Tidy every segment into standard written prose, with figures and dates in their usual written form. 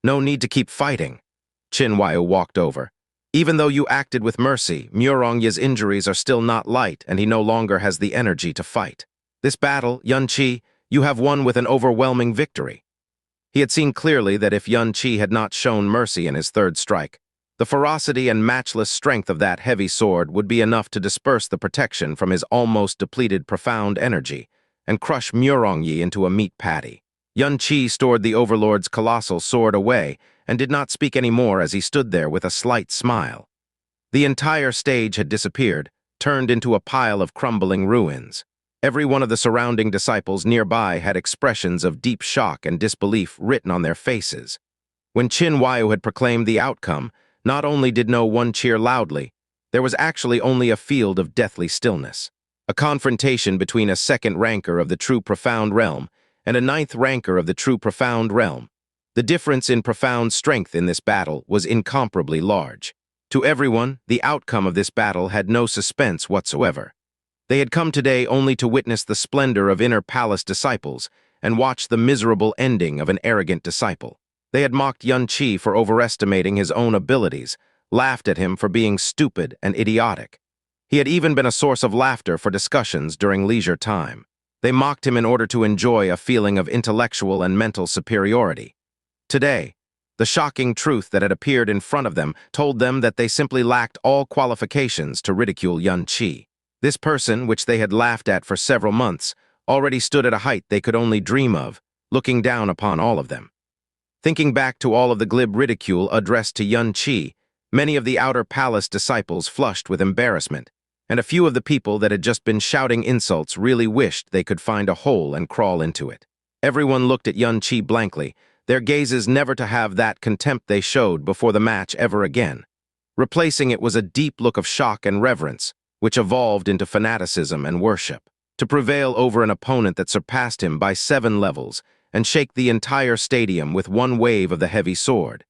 No need to keep fighting. Xianxia walked over. Even though you acted with mercy, Murong Yi's injuries are still not light, and he no longer has the energy to fight. This battle, Xianxia, you have won with an overwhelming victory. He had seen clearly that if Xianxia had not shown mercy in his third strike, the ferocity and matchless strength of that heavy sword would be enough to disperse the protection from his almost depleted profound energy and crush Murong Yi into a meat patty. Xianxia stored the Overlord's colossal sword away and did not speak any more as he stood there with a slight smile. The entire stage had disappeared, turned into a pile of crumbling ruins. Every one of the surrounding disciples nearby had expressions of deep shock and disbelief written on their faces. When Xianxia had proclaimed the outcome, not only did no one cheer loudly, there was actually only a field of deathly stillness. A confrontation between a second ranker of the true profound realm and a ninth ranker of the true profound realm. The difference in profound strength in this battle was incomparably large. To everyone, the outcome of this battle had no suspense whatsoever. They had come today only to witness the splendor of inner palace disciples and watch the miserable ending of an arrogant disciple. They had mocked Xianxia for overestimating his own abilities, laughed at him for being stupid and idiotic. He had even been a source of laughter for discussions during leisure time. They mocked him in order to enjoy a feeling of intellectual and mental superiority. Today, the shocking truth that had appeared in front of them told them that they simply lacked all qualifications to ridicule Xianxia. This person, which they had laughed at for several months, already stood at a height they could only dream of, looking down upon all of them. Thinking back to all of the glib ridicule addressed to Xianxia, many of the outer palace disciples flushed with embarrassment, and a few of the people that had just been shouting insults really wished they could find a hole and crawl into it. Everyone looked at Xianxia blankly, their gazes never to have that contempt they showed before the match ever again. Replacing it was a deep look of shock and reverence, which evolved into fanaticism and worship. To prevail over an opponent that surpassed him by 7 levels and shake the entire stadium with one wave of the heavy sword.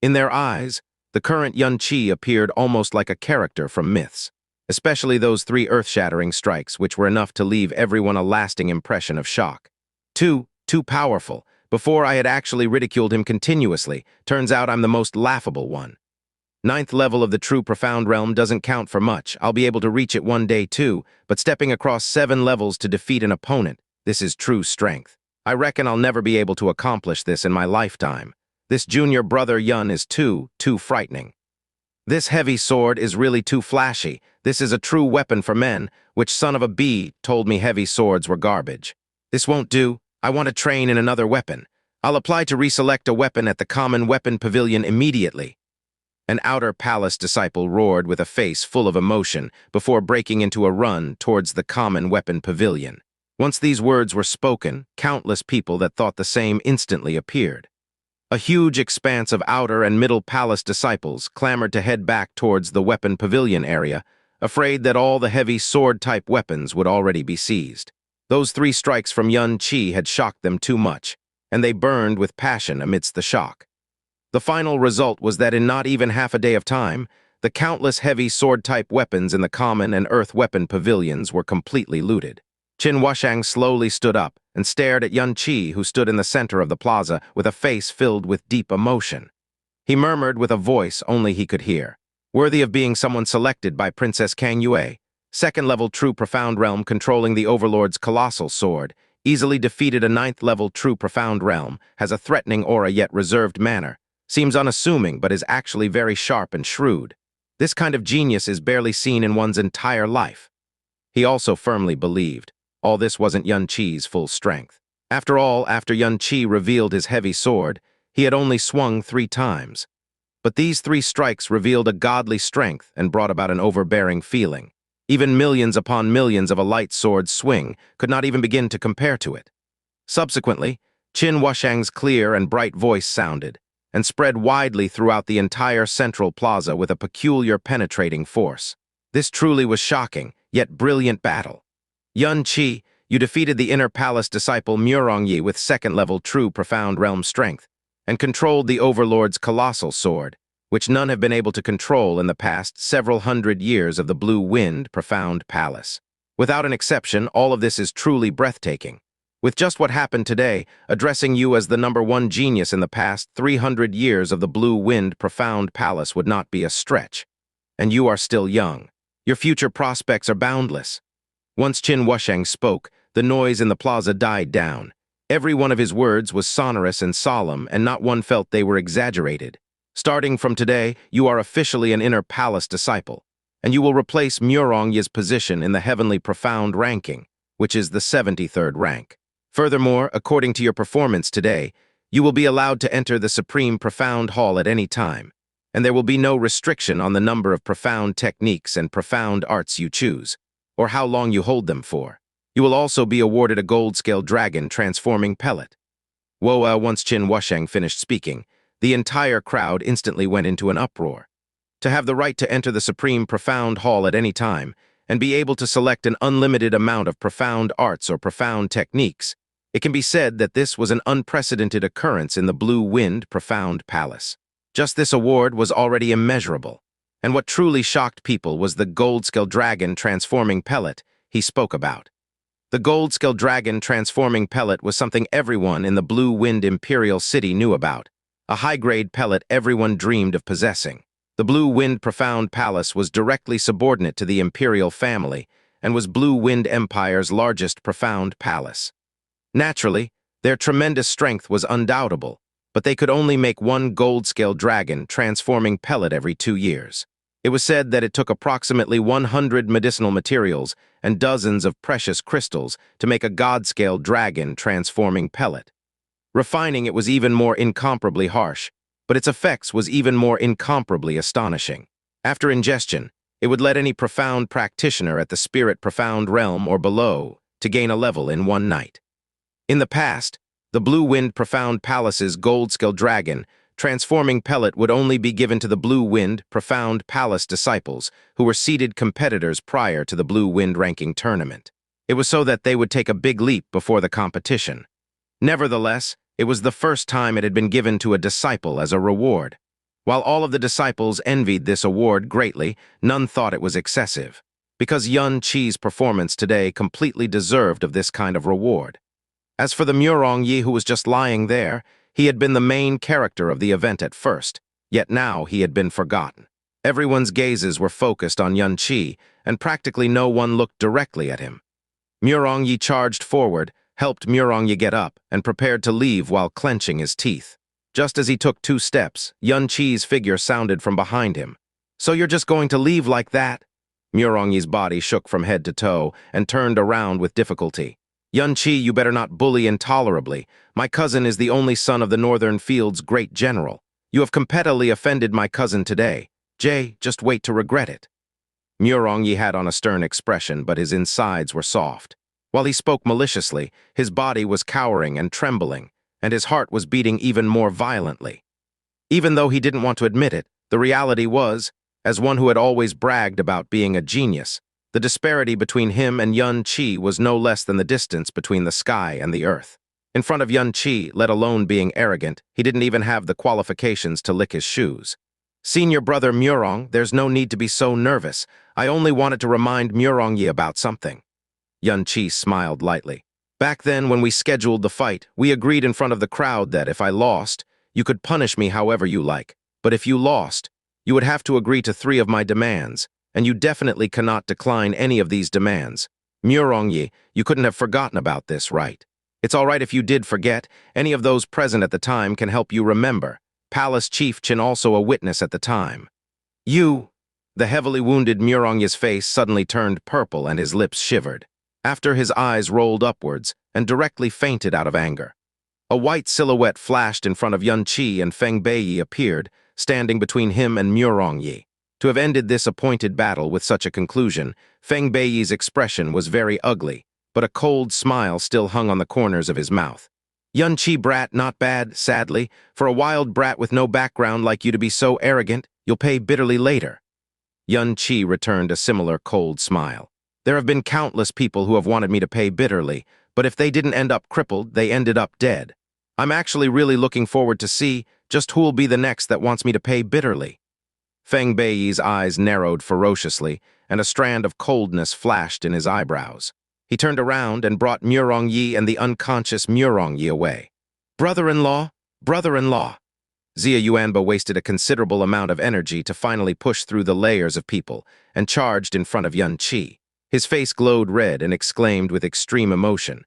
In their eyes, the current Xianxia appeared almost like a character from myths, especially those 3 earth-shattering strikes which were enough to leave everyone a lasting impression of shock. Too powerful. Before I had actually ridiculed him continuously, turns out I'm the most laughable one. 9th level of the true profound realm doesn't count for much. I'll be able to reach it one day too, but stepping across 7 levels to defeat an opponent, this is true strength. I reckon I'll never be able to accomplish this in my lifetime. This junior brother Yun is too frightening. This heavy sword is really too flashy. This is a true weapon for men, which son of a bee told me heavy swords were garbage. This won't do. I want to train in another weapon. I'll apply to reselect a weapon at the common weapon pavilion immediately. An outer palace disciple roared with a face full of emotion before breaking into a run towards the common weapon pavilion. Once these words were spoken, countless people that thought the same instantly appeared. A huge expanse of outer and middle palace disciples clamored to head back towards the weapon pavilion area, afraid that all the heavy sword-type weapons would already be seized. Those 3 strikes from Xianxia had shocked them too much, and they burned with passion amidst the shock. The final result was that in not even half a day of time, the countless heavy sword-type weapons in the common and earth weapon pavilions were completely looted. Xianxia slowly stood up and stared at Xianxia, who stood in the center of the plaza with a face filled with deep emotion. He murmured with a voice only he could hear, worthy of being someone selected by Princess Kang Yue. 2nd-level true profound realm controlling the Overlord's colossal sword, easily defeated a 9th-level true profound realm, has a threatening aura yet reserved manner, seems unassuming but is actually very sharp and shrewd. This kind of genius is barely seen in one's entire life. He also firmly believed all this wasn't Xianxia's full strength. After all, after Xianxia revealed his heavy sword, he had only swung 3 times. But these 3 strikes revealed a godly strength and brought about an overbearing feeling. Even millions upon millions of a light sword swing could not even begin to compare to it. Subsequently, Xianxia's clear and bright voice sounded, and spread widely throughout the entire central plaza with a peculiar penetrating force. This truly was shocking, yet brilliant battle. Xianxia, you defeated the inner palace disciple Murong Yi with 2nd-level true profound realm strength, and controlled the Overlord's colossal sword, which none have been able to control in the past several hundred years of the Blue Wind Profound Palace. Without an exception, all of this is truly breathtaking. With just what happened today, addressing you as the #1 genius in the past 300 years of the Blue Wind Profound Palace would not be a stretch. And you are still young. Your future prospects are boundless. Once Qin Wusheng spoke, the noise in the plaza died down. Every one of his words was sonorous and solemn, and not one felt they were exaggerated. Starting from today, you are officially an inner palace disciple, and you will replace Murong Yi's position in the heavenly profound ranking, which is the 73rd rank. Furthermore, according to your performance today, you will be allowed to enter the Supreme Profound Hall at any time, and there will be no restriction on the number of profound techniques and profound arts you choose, or how long you hold them for. You will also be awarded a gold-scale dragon transforming pellet. Once Qin Wusheng finished speaking, the entire crowd instantly went into an uproar. To have the right to enter the Supreme Profound Hall at any time, and be able to select an unlimited amount of profound arts or profound techniques, it can be said that this was an unprecedented occurrence in the Blue Wind Profound Palace. Just this award was already immeasurable, and what truly shocked people was the gold-scale dragon transforming pellet he spoke about. The gold-scale dragon transforming pellet was something everyone in the Blue Wind Imperial City knew about, a high-grade pellet everyone dreamed of possessing. The Blue Wind Profound Palace was directly subordinate to the imperial family and was Blue Wind Empire's largest profound palace. Naturally, their tremendous strength was undoubtable, but they could only make one gold-scale dragon transforming pellet every 2 years. It was said that it took approximately 100 medicinal materials and dozens of precious crystals to make a god-scale dragon transforming pellet. Refining it was even more incomparably harsh, but its effects was even more incomparably astonishing. After ingestion, it would let any profound practitioner at the spirit profound realm or below to gain a level in one night. In the past, the Blue Wind Profound Palace's gold-scale dragon transforming pellet would only be given to the Blue Wind Profound Palace disciples who were seeded competitors prior to the Blue Wind ranking tournament. It was so that they would take a big leap before the competition. Nevertheless, it was the first time it had been given to a disciple as a reward. While all of the disciples envied this award greatly, none thought it was excessive, because Yun Qi's performance today completely deserved of this kind of reward. As for the Murong Yi who was just lying there, he had been the main character of the event at first, yet now he had been forgotten. Everyone's gazes were focused on Yun Qi, and practically no one looked directly at him. Murong Yi charged forward, helped Murong Yi get up, and prepared to leave while clenching his teeth. Just as he took 2 steps, Yun Qi's figure sounded from behind him. "So you're just going to leave like that?" Murong Yi's body shook from head to toe and turned around with difficulty. "Yun Qi, you better not bully intolerably. My cousin is the only son of the Northern Field's great general. You have competently offended my cousin today. Just wait to regret it." Murong Yi had on a stern expression, but his insides were soft. While he spoke maliciously, his body was cowering and trembling, and his heart was beating even more violently. Even though he didn't want to admit it, the reality was, as one who had always bragged about being a genius, the disparity between him and Yun Qi was no less than the distance between the sky and the earth. In front of Yun Qi, let alone being arrogant, he didn't even have the qualifications to lick his shoes. "Senior brother Murong, there's no need to be so nervous. I only wanted to remind Murong Yi about something." Yun Qi smiled lightly. "Back then, when we scheduled the fight, we agreed in front of the crowd that if I lost, you could punish me however you like. But if you lost, you would have to agree to 3 of my demands, and you definitely cannot decline any of these demands. Murong Yi, you couldn't have forgotten about this, right? It's all right if you did forget. Any of those present at the time can help you remember. Palace Chief Qin also a witness at the time." "You..." The heavily wounded Murong Yi's face suddenly turned purple and his lips shivered. After his eyes rolled upwards and directly fainted out of anger. A white silhouette flashed in front of Yun Qi and Feng Beiyi appeared, standing between him and Murong Yi. To have ended this appointed battle with such a conclusion, Feng Beiyi's expression was very ugly, but a cold smile still hung on the corners of his mouth. "Yun Qi brat, not bad, sadly. For a wild brat with no background like you to be so arrogant, you'll pay bitterly later." Yun Qi returned a similar cold smile. "There have been countless people who have wanted me to pay bitterly, but if they didn't end up crippled, they ended up dead. I'm actually really looking forward to see just who'll be the next that wants me to pay bitterly." Feng Beiyi's eyes narrowed ferociously, and a strand of coldness flashed in his eyebrows. He turned around and brought Murong Yi and the unconscious Murong Yi away. Brother-in-law, brother-in-law. Xia Yuanba wasted a considerable amount of energy to finally push through the layers of people and charged in front of Yun Qi. His face glowed red and exclaimed with extreme emotion,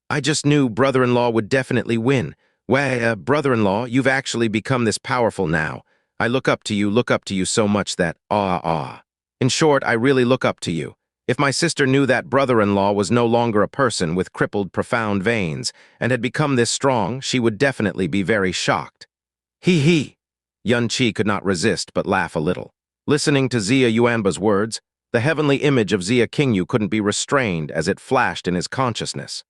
I just knew brother-in-law would definitely win. Brother-in-law, you've actually become this powerful now. I look up to you so much that, In short, I really look up to you. If my sister knew that brother-in-law was no longer a person with crippled profound veins and had become this strong, she would definitely be very shocked. He. Yun Qi could not resist but laugh a little. Listening to Xia Yuanba's words, the heavenly image of Xia Qingyu couldn't be restrained as it flashed in his consciousness.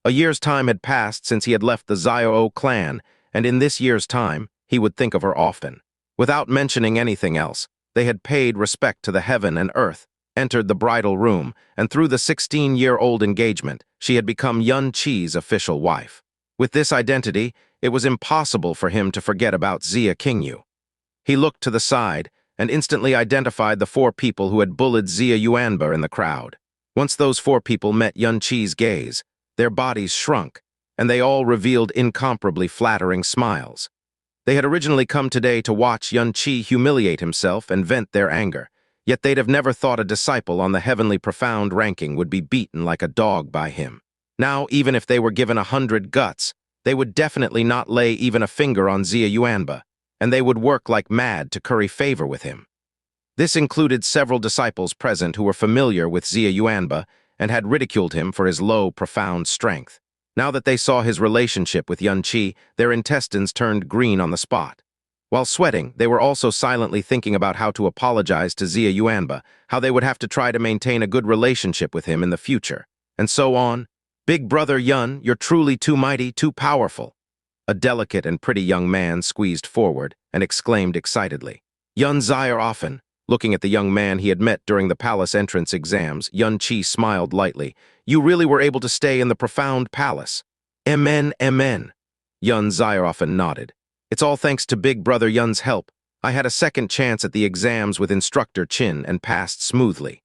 A year's time had passed since he had left the Xiao clan, and in this year's time, he would think of her often. Without mentioning anything else, they had paid respect to the heaven and earth, entered the bridal room, and through the 16-year-old engagement, she had become Yun Qi's official wife. With this identity, it was impossible for him to forget about Xia Qingyu. He looked to the side and instantly identified the 4 people who had bullied Xia Yuanba in the crowd. Once those 4 people met Yun Qi's gaze, their bodies shrunk, and they all revealed incomparably flattering smiles. They had originally come today to watch Yun Qi humiliate himself and vent their anger, yet they'd have never thought a disciple on the heavenly profound ranking would be beaten like a dog by him. Now, even if they were given 100 guts, they would definitely not lay even a finger on Xia Yuanba, and they would work like mad to curry favor with him. This included several disciples present who were familiar with Xia Yuanba and had ridiculed him for his low, profound strength. Now that they saw his relationship with Yun Qi, their intestines turned green on the spot. While sweating, they were also silently thinking about how to apologize to Xia Yuanba, how they would have to try to maintain a good relationship with him in the future, and so on. Big brother Yun, you're truly too mighty, too powerful. A delicate and pretty young man squeezed forward and exclaimed excitedly. Yun Xiaofan. Looking at the young man he had met during the palace entrance exams, Yun Qi smiled lightly. You really were able to stay in the profound palace. Amen. Yun Xiaofan nodded. It's all thanks to big brother Yun's help. I had a second chance at the exams with instructor Qin and passed smoothly.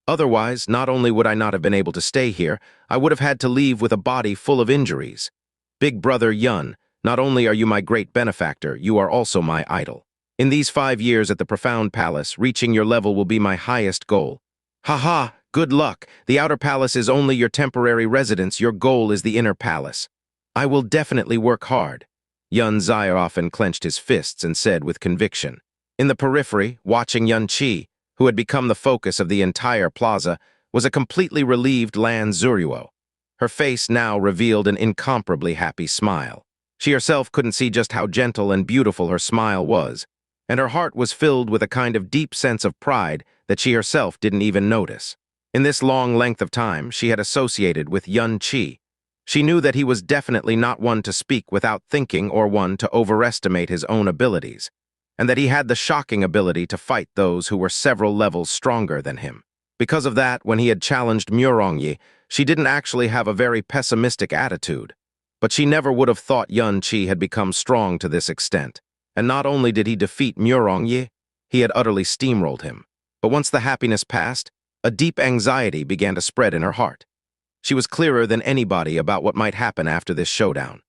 Otherwise, not only would I not have been able to stay here, I would have had to leave with a body full of injuries. Big brother Yun, not only are you my great benefactor, you are also my idol. In these 5 years at the Profound Palace, reaching your level will be my highest goal. Haha, good luck. The outer palace is only your temporary residence. Your goal is the inner palace. I will definitely work hard. Yun Xiaofan clenched his fists and said with conviction. In the periphery, watching Yun Qi, who had become the focus of the entire plaza, was a completely relieved Lan Zuruo. Her face now revealed an incomparably happy smile. She herself couldn't see just how gentle and beautiful her smile was, and her heart was filled with a kind of deep sense of pride that she herself didn't even notice. In this long length of time, she had associated with Yun Qi. She knew that he was definitely not one to speak without thinking or one to overestimate his own abilities, and that he had the shocking ability to fight those who were several levels stronger than him. Because of that, when he had challenged Murong Yi, she didn't actually have a very pessimistic attitude. But she never would have thought Yun Qi had become strong to this extent. And not only did he defeat Murong Yi, he had utterly steamrolled him. But once the happiness passed, a deep anxiety began to spread in her heart. She was clearer than anybody about what might happen after this showdown.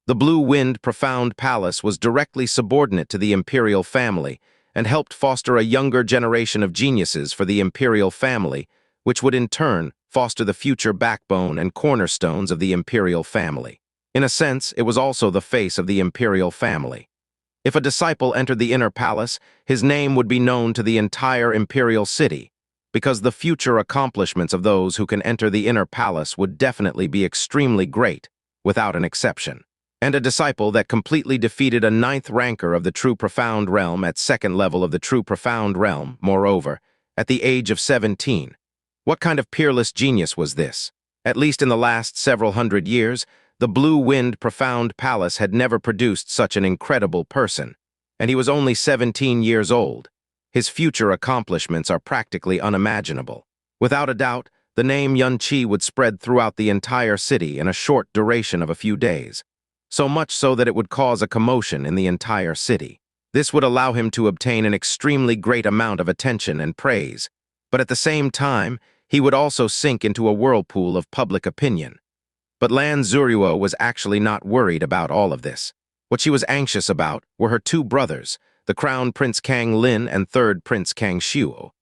The Blue Wind Profound Palace was directly subordinate to the imperial family and helped foster a younger generation of geniuses for the imperial family, which would in turn foster the future backbone and cornerstones of the imperial family. In a sense, it was also the face of the imperial family. If a disciple entered the inner palace, his name would be known to the entire imperial city, because the future accomplishments of those who can enter the inner palace would definitely be extremely great, without an exception. And a disciple that completely defeated a 9th ranker of the True Profound Realm at 2nd level of the True Profound Realm, moreover, at the age of 17. What kind of peerless genius was this? At least in the last several hundred years, the Blue Wind Profound Palace had never produced such an incredible person, and he was only 17 years old. His future accomplishments are practically unimaginable. Without a doubt, the name Yun Qi would spread throughout the entire city in a short duration of a few days, so much so that it would cause a commotion in the entire city. This would allow him to obtain an extremely great amount of attention and praise, but at the same time, he would also sink into a whirlpool of public opinion. But Lan Zuruo was actually not worried about all of this. What she was anxious about were her two brothers, the Crown Prince Kang Lin and Third Prince Kang Xiu.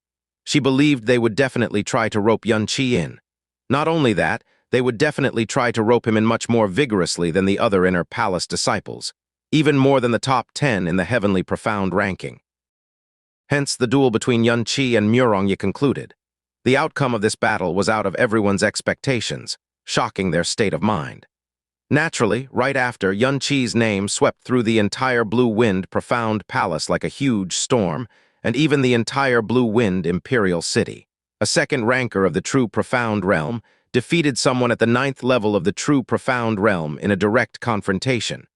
She believed they would definitely try to rope Xianxia in. Not only that, they would definitely try to rope him in much more vigorously than the other inner palace disciples, even more than the top 10 in the heavenly profound ranking. Hence, the duel between Xianxia and Murong Yi concluded. The outcome of this battle was out of everyone's expectations, shocking their state of mind. Naturally, right after, Xianxia's name swept through the entire Blue Wind profound palace like a huge storm, and even the entire Blue Wind imperial city. A second ranker of the true profound realm defeated someone at the 9th level of the true profound realm in a direct confrontation.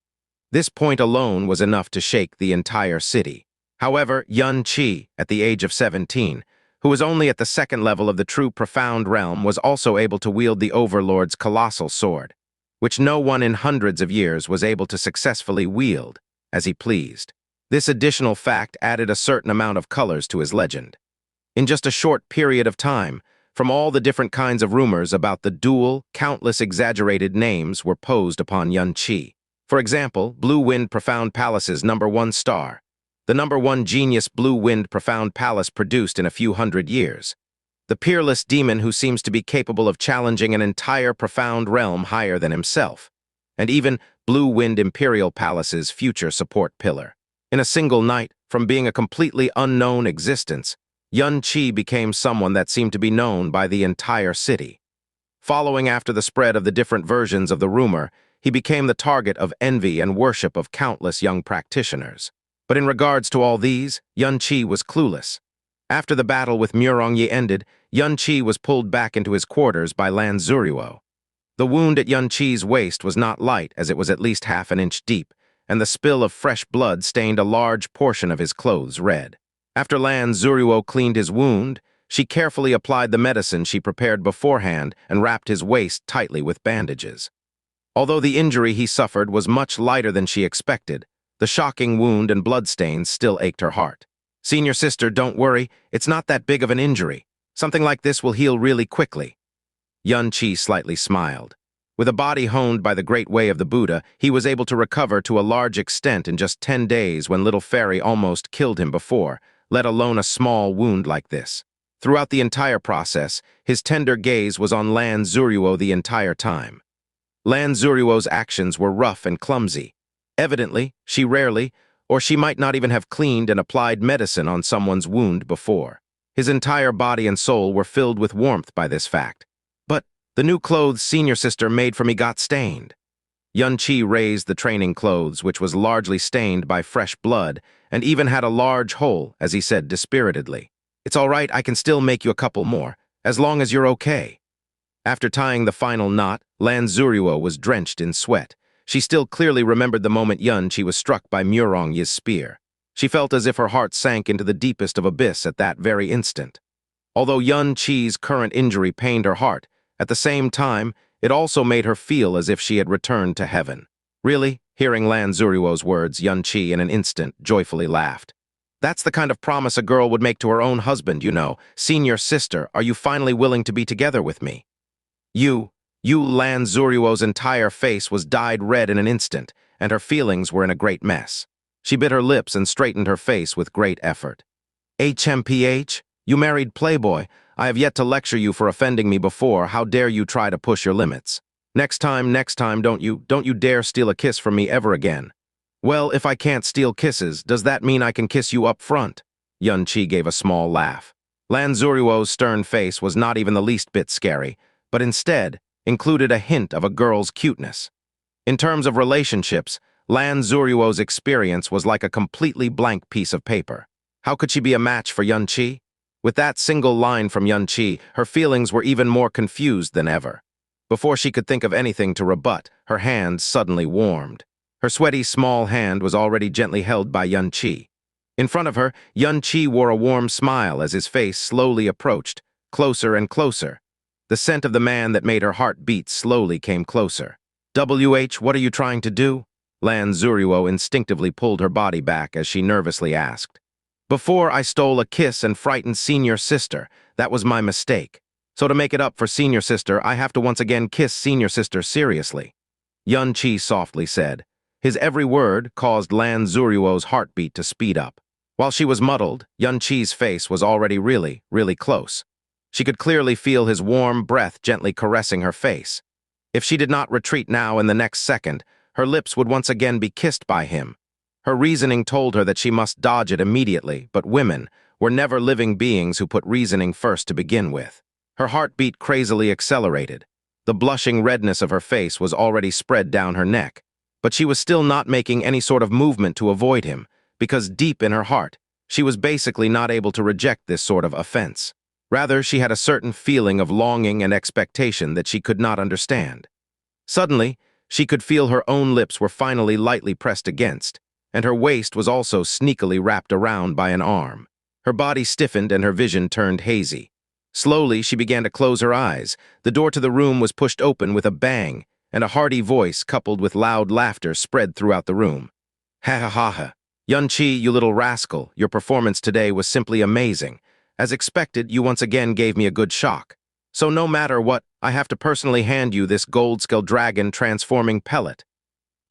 This point alone was enough to shake the entire city. However, Xianxia, at the age of 17, who was only at the 2nd level of the true profound realm, was also able to wield the Overlord's colossal sword, which no one in hundreds of years was able to successfully wield as he pleased. This additional fact added a certain amount of colors to his legend. In just a short period of time, from all the different kinds of rumors about the duel, countless exaggerated names were posed upon Xianxia. For example, Blue Wind Profound Palace's #1 star, the #1 genius Blue Wind Profound Palace produced in a few hundred years, the peerless demon who seems to be capable of challenging an entire profound realm higher than himself, and even Blue Wind Imperial Palace's future support pillar. In a single night, from being a completely unknown existence, Xianxia became someone that seemed to be known by the entire city. Following after the spread of the different versions of the rumor, he became the target of envy and worship of countless young practitioners. But in regards to all these, Xianxia was clueless. After the battle with Murong Yi ended, Xianxia was pulled back into his quarters by Lan Zuruo. The wound at Xianxia's waist was not light, as it was at least half an inch deep, and the spill of fresh blood stained a large portion of his clothes red. After Lan Zuruo cleaned his wound, she carefully applied the medicine she prepared beforehand and wrapped his waist tightly with bandages. Although the injury he suffered was much lighter than she expected, the shocking wound and bloodstains still ached her heart. "Senior sister, don't worry, it's not that big of an injury. Something like this will heal really quickly." Xianxia slightly smiled. With a body honed by the great way of the Buddha, he was able to recover to a large extent in just 10 days when little fairy almost killed him before, let alone a small wound like this. Throughout the entire process, his tender gaze was on Lan Zuruo the entire time. Lan Zuruo's actions were rough and clumsy. Evidently, she rarely, or she might not even have cleaned and applied medicine on someone's wound before. His entire body and soul were filled with warmth by this fact. But the new clothes senior sister made for me got stained. Xianxia raised the training clothes, which was largely stained by fresh blood, and even had a large hole, as he said dispiritedly. "It's all right, I can still make you a couple more, as long as you're okay." After tying the final knot, Lan Zuruo was drenched in sweat. She still clearly remembered the moment Xianxia was struck by Murong Yi's spear. She felt as if her heart sank into the deepest of abyss at that very instant. Although Xianxia's current injury pained her heart, at the same time, it also made her feel as if she had returned to heaven. Really? Hearing Lan Zuruo's words, Xianxia in an instant joyfully laughed. "That's the kind of promise a girl would make to her own husband, you know. Senior sister, are you finally willing to be together with me?" You Lan Zuruo's entire face was dyed red in an instant, and her feelings were in a great mess. She bit her lips and straightened her face with great effort. "HMPH, you married playboy. I have yet to lecture you for offending me before. How dare you try to push your limits? Next time, don't you dare steal a kiss from me ever again." "Well, if I can't steal kisses, does that mean I can kiss you up front?" Xianxia gave a small laugh. Lan Zuruo's stern face was not even the least bit scary, but instead included a hint of a girl's cuteness. In terms of relationships, Lan Zuruo's experience was like a completely blank piece of paper. How could she be a match for Xianxia? With that single line from Xianxia, her feelings were even more confused than ever. Before she could think of anything to rebut, her hand suddenly warmed. Her sweaty small hand was already gently held by Xianxia. In front of her, Xianxia wore a warm smile as his face slowly approached, closer and closer. The scent of the man that made her heart beat slowly came closer. What are you trying to do?" Lan Zuruo instinctively pulled her body back as she nervously asked. "Before I stole a kiss and frightened senior sister. That was my mistake." So to make it up for senior sister, I have to once again kiss senior sister seriously. Xianxia softly said. His every word caused Lan Zuruo's heartbeat to speed up. While she was muddled, Xianxia's face was already really, really close. She could clearly feel his warm breath gently caressing her face. If she did not retreat now in the next second, her lips would once again be kissed by him. Her reasoning told her that she must dodge it immediately, but women were never living beings who put reasoning first to begin with. Her heartbeat crazily accelerated. The blushing redness of her face was already spread down her neck, but she was still not making any sort of movement to avoid him, because deep in her heart, she was basically not able to reject this sort of offense. Rather, she had a certain feeling of longing and expectation that she could not understand. Suddenly, she could feel her own lips were finally lightly pressed against, and her waist was also sneakily wrapped around by an arm. Her body stiffened and her vision turned hazy. Slowly, she began to close her eyes. The door to the room was pushed open with a bang, and a hearty voice coupled with loud laughter spread throughout the room. Ha ha ha ha. Xianxia, you little rascal, your performance today was simply amazing. As expected, you once again gave me a good shock. So no matter what, I have to personally hand you this gold-scale dragon transforming pellet.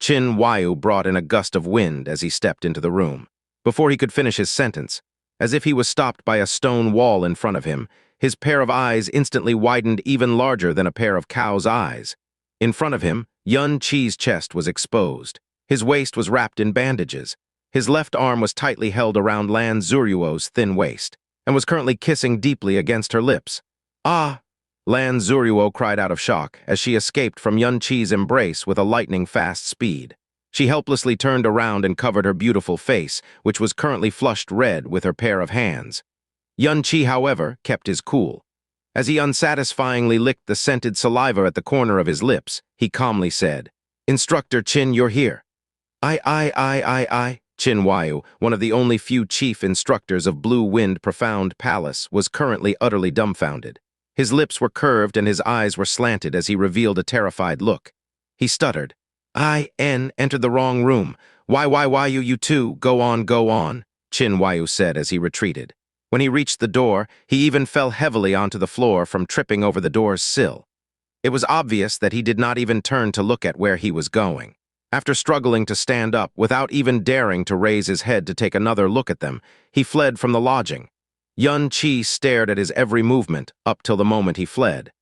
Qin Huaiyu brought in a gust of wind as he stepped into the room. Before he could finish his sentence, as if he was stopped by a stone wall in front of him, his pair of eyes instantly widened even larger than a pair of cow's eyes. In front of him, Xianxia's chest was exposed. His waist was wrapped in bandages. His left arm was tightly held around Lan Zuruo's thin waist, and was currently kissing deeply against her lips. Ah! Lan Zuruo cried out of shock as she escaped from Xianxia's embrace with a lightning-fast speed. She helplessly turned around and covered her beautiful face, which was currently flushed red, with her pair of hands. Xianxia, however, kept his cool. As he unsatisfyingly licked the scented saliva at the corner of his lips, he calmly said, "Instructor Qin, you're here." I. Qin Huaiyu, one of the only few chief instructors of Blue Wind Profound Palace, was currently utterly dumbfounded. His lips were curved and his eyes were slanted as he revealed a terrified look. He stuttered. Entered the wrong room. Why, you two, go on, Qin Huaiyu said as he retreated. When he reached the door, he even fell heavily onto the floor from tripping over the door's sill. It was obvious that he did not even turn to look at where he was going. After struggling to stand up without even daring to raise his head to take another look at them, he fled from the lodging. Xianxia stared at his every movement up till the moment he fled.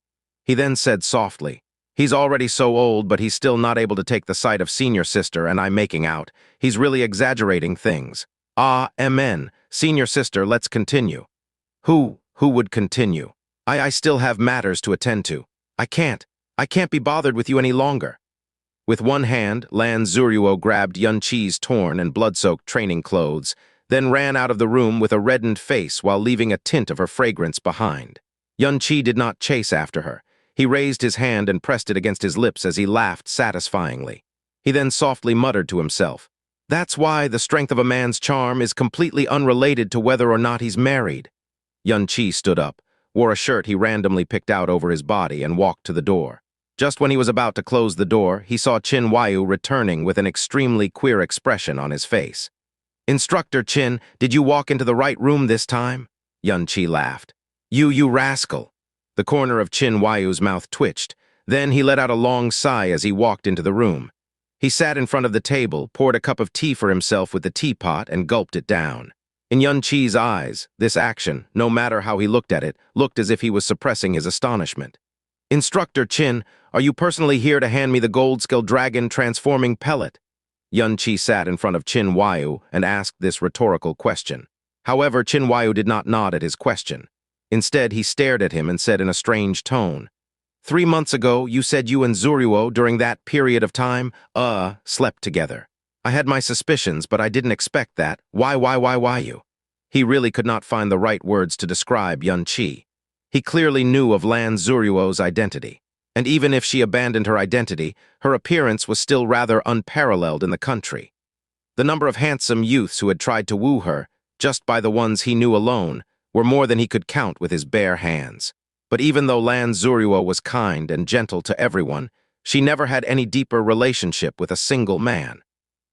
He then said softly, "He's already so old, but he's still not able to take the sight of senior sister and I'm making out. He's really exaggerating things. Amen. Senior sister, let's continue." Who would continue? I still have matters to attend to. I can't be bothered with you any longer. With one hand, Lan Zuruo grabbed Xianxia's torn and blood-soaked training clothes, then ran out of the room with a reddened face while leaving a tint of her fragrance behind. Xianxia did not chase after her. He raised his hand and pressed it against his lips as he laughed satisfyingly. He then softly muttered to himself, "That's why the strength of a man's charm is completely unrelated to whether or not he's married." Xianxia stood up, wore a shirt he randomly picked out over his body, and walked to the door. Just when he was about to close the door, he saw Qin Huaiyu returning with an extremely queer expression on his face. "Instructor Qin, did you walk into the right room this time?" Xianxia laughed. You rascal." The corner of Qin Huaiyu's mouth twitched. Then he let out a long sigh as he walked into the room. He sat in front of the table, poured a cup of tea for himself with the teapot, and gulped it down. In Xianxia's eyes, this action, no matter how he looked at it, looked as if he was suppressing his astonishment. "Instructor Qin, are you personally here to hand me the gold-scale dragon transforming pellet?" Xianxia sat in front of Qin Huaiyu and asked this rhetorical question. However, Qin Huaiyu did not nod at his question. Instead, he stared at him and said in a strange tone, 3 months ago, you said you and Zuruo, during that period of time, slept together. I had my suspicions, but I didn't expect that. Why you?" He really could not find the right words to describe Xianxia. He clearly knew of Lan Zuruo's identity, and even if she abandoned her identity, her appearance was still rather unparalleled in the country. The number of handsome youths who had tried to woo her, just by the ones he knew alone, were more than he could count with his bare hands. But even though Lan Zuruo was kind and gentle to everyone, she never had any deeper relationship with a single man.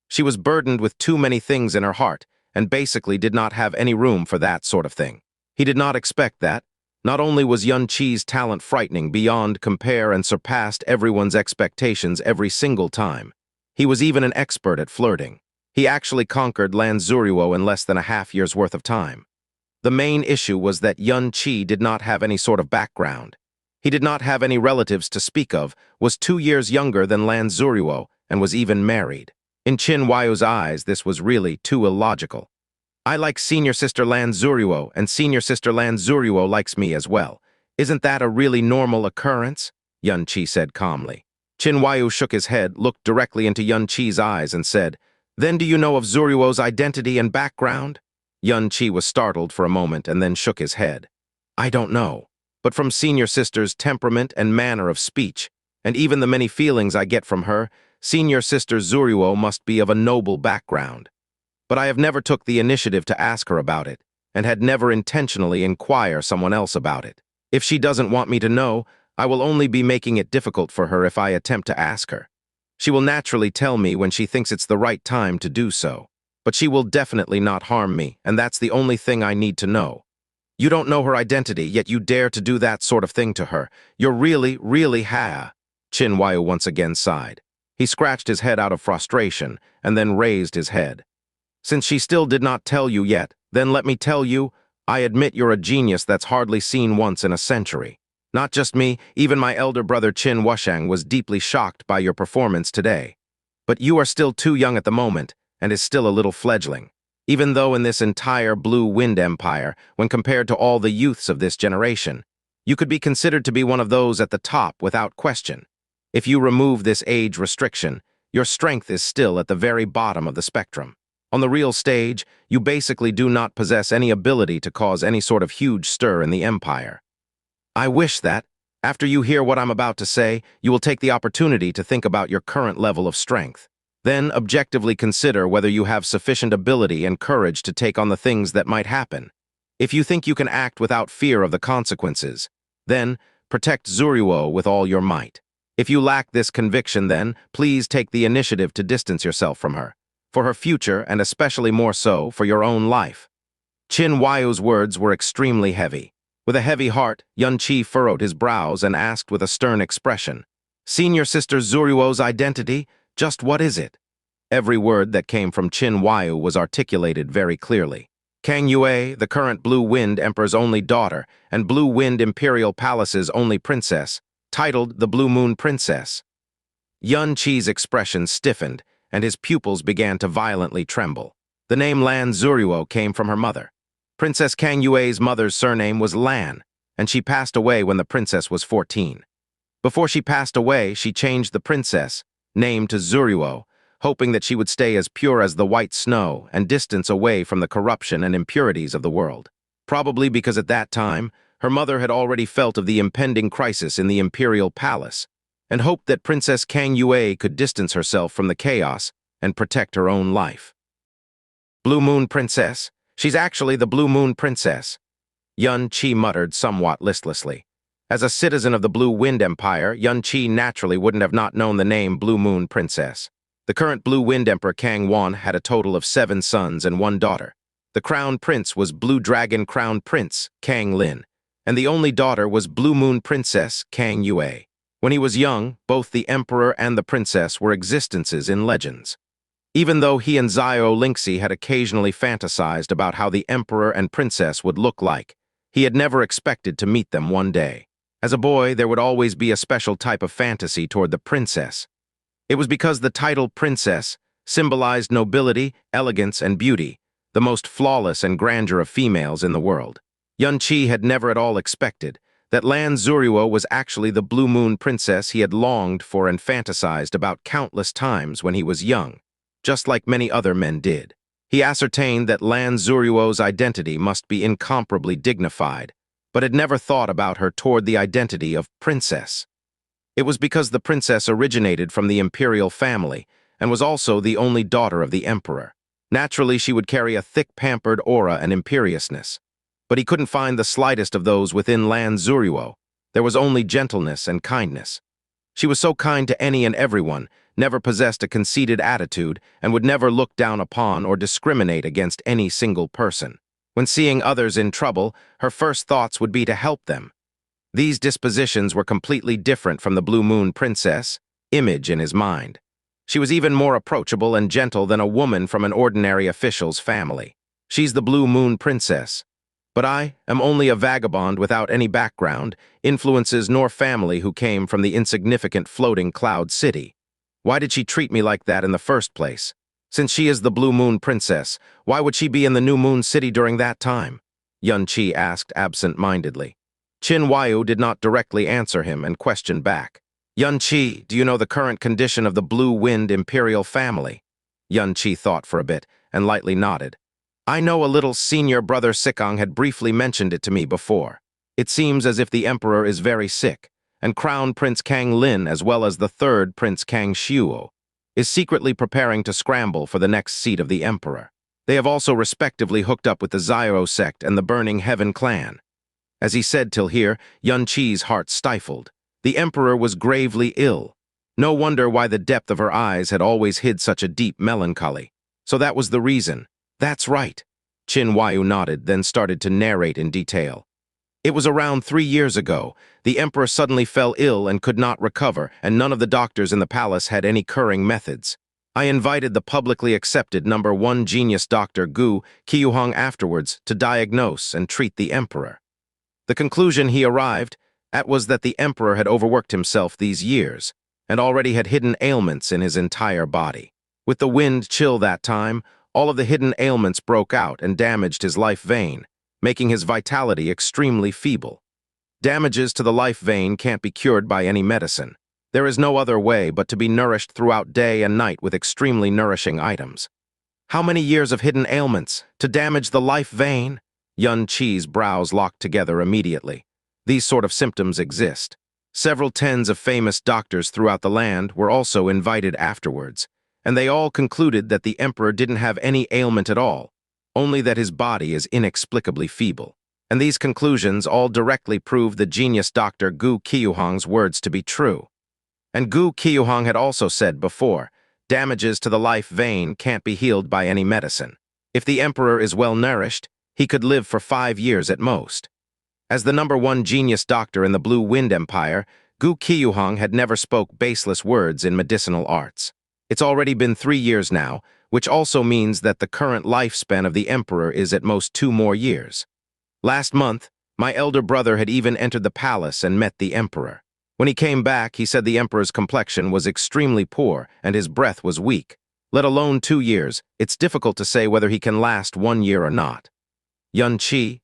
She was burdened with too many things in her heart, and basically did not have any room for that sort of thing. He did not expect that, Not only was Xianxia's talent frightening beyond compare and surpassed everyone's expectations every single time, he was even an expert at flirting. He actually conquered Lan Zuruo in less than a half-year's worth of time. The main issue was that Xianxia did not have any sort of background. He did not have any relatives to speak of, was 2 years younger than Lan Zuruo, and was even married. In Qin Huayu's eyes, this was really too illogical. I like senior sister Lan Zuruo, and senior sister Lan Zuruo likes me as well. Isn't that a really normal occurrence? Xianxia said calmly. Qin Huayu shook his head, looked directly into Xianxia's eyes, and said, "Then do you know of Zuruo's identity and background?" Xianxia was startled for a moment and then shook his head. "I don't know, but from senior sister's temperament and manner of speech, and even the many feelings I get from her, senior sister Zuruo must be of a noble background. But I have never took the initiative to ask her about it, and had never intentionally inquire someone else about it. If she doesn't want me to know, I will only be making it difficult for her if I attempt to ask her. She will naturally tell me when she thinks it's the right time to do so, but she will definitely not harm me, and that's the only thing I need to know. You don't know her identity, yet you dare to do that sort of thing to her. You're really, really Qin Huayu once again sighed. He scratched his head out of frustration, and then raised his head. Since she still did not tell you yet, then let me tell you, I admit you're a genius that's hardly seen once in a century. Not just me, even my elder brother Qin Wuxiang was deeply shocked by your performance today. But you are still too young at the moment, and is still a little fledgling. Even though in this entire Blue Wind Empire, when compared to all the youths of this generation, you could be considered to be one of those at the top without question. If you remove this age restriction, your strength is still at the very bottom of the spectrum. On the real stage, you basically do not possess any ability to cause any sort of huge stir in the empire. I wish that, after you hear what I'm about to say, you will take the opportunity to think about your current level of strength. Then objectively consider whether you have sufficient ability and courage to take on the things that might happen. If you think you can act without fear of the consequences, then protect Zuruo with all your might. If you lack this conviction, then please take the initiative to distance yourself from her, for her future and especially more so for your own life. Qin Huayu's words were extremely heavy. With a heavy heart, Xianxia furrowed his brows and asked with a stern expression, "Senior sister Zuruo's identity? Just what is it?" Every word that came from Qin Huayu was articulated very clearly. Kang Yue, the current Blue Wind Emperor's only daughter and Blue Wind Imperial Palace's only princess, titled the Blue Moon Princess. Xianxia's expression stiffened, and his pupils began to violently tremble. The name Lan Zuruo came from her mother. Princess Kang Yue's mother's surname was Lan, and she passed away when the princess was 14. Before she passed away, she changed the princess name to Zuruo, hoping that she would stay as pure as the white snow and distance away from the corruption and impurities of the world. Probably because at that time, her mother had already felt of the impending crisis in the imperial palace, and hoped that Princess Kang Yue could distance herself from the chaos and protect her own life. Blue Moon Princess? She's actually the Blue Moon Princess, Xianxia muttered somewhat listlessly. As a citizen of the Blue Wind Empire, Xianxia naturally wouldn't have not known the name Blue Moon Princess. The current Blue Wind Emperor Kang Wan had a total of 7 sons and 1 daughter. The crown prince was Blue Dragon Crown Prince Kang Lin, and the only daughter was Blue Moon Princess Kang Yue. When he was young, both the emperor and the princess were existences in legends. Even though he and Xiao Lingxi had occasionally fantasized about how the emperor and princess would look like, he had never expected to meet them one day. As a boy, there would always be a special type of fantasy toward the princess. It was because the title princess symbolized nobility, elegance, and beauty, the most flawless and grandeur of females in the world. Xianxia had never at all expected that Lan Zuruo was actually the Blue Moon Princess he had longed for and fantasized about countless times when he was young, just like many other men did. He ascertained that Lan Zuruo's identity must be incomparably dignified, but had never thought about her toward the identity of princess. It was because the princess originated from the imperial family and was also the only daughter of the emperor. Naturally, she would carry a thick, pampered aura and imperiousness. But he couldn't find the slightest of those within Lan Zuruo. There was only gentleness and kindness. She was so kind to any and everyone, never possessed a conceited attitude, and would never look down upon or discriminate against any single person. When seeing others in trouble, her first thoughts would be to help them. These dispositions were completely different from the Blue Moon Princess, image in his mind. She was even more approachable and gentle than a woman from an ordinary official's family. She's the Blue Moon Princess. But I am only a vagabond without any background, influences nor family who came from the insignificant floating cloud city. Why did she treat me like that in the first place? Since she is the Blue Moon Princess, why would she be in the New Moon City during that time? Xianxia asked absent-mindedly. Qin Huaiyu did not directly answer him and questioned back. Xianxia, do you know the current condition of the Blue Wind Imperial family? Xianxia thought for a bit and lightly nodded. I know a little senior brother Sikong had briefly mentioned it to me before. It seems as if the emperor is very sick, and Crown Prince Kang Lin, as well as the third Prince Kang Xiuo, is secretly preparing to scramble for the next seat of the emperor. They have also respectively hooked up with the Xiao sect and the Burning Heaven clan. As he said till here, Xianxia's heart stifled. The emperor was gravely ill. No wonder why the depth of her eyes had always hid such a deep melancholy. So that was the reason. That's right. Qin Huaiyu nodded, then started to narrate in detail. It was around 3 years ago. The emperor suddenly fell ill and could not recover, and none of the doctors in the palace had any curing methods. I invited the publicly accepted #1 genius doctor Gu Qiuhong afterwards to diagnose and treat the emperor. The conclusion he arrived at was that the emperor had overworked himself these years and already had hidden ailments in his entire body. With the wind chill that time, all of the hidden ailments broke out and damaged his life vein, making his vitality extremely feeble. Damages to the life vein can't be cured by any medicine. There is no other way but to be nourished throughout day and night with extremely nourishing items. How many years of hidden ailments to damage the life vein? Xianxia's brows locked together immediately. These sort of symptoms exist. Several tens of famous doctors throughout the land were also invited afterwards, and they all concluded that the emperor didn't have any ailment at all, only that his body is inexplicably feeble. And these conclusions all directly prove the genius doctor Gu Qiuhong's words to be true. And Gu Qiuhong had also said before, damages to the life vein can't be healed by any medicine. If the emperor is well nourished, he could live for 5 years at most. As the #1 genius doctor in the Blue Wind Empire, Gu Qiuhong had never spoke baseless words in medicinal arts. It's already been 3 years now, which also means that the current lifespan of the emperor is at most 2 more years. Last month, my elder brother had even entered the palace and met the emperor. When he came back, he said the emperor's complexion was extremely poor and his breath was weak. Let alone 2 years, it's difficult to say whether he can last 1 year or not. Xianxia,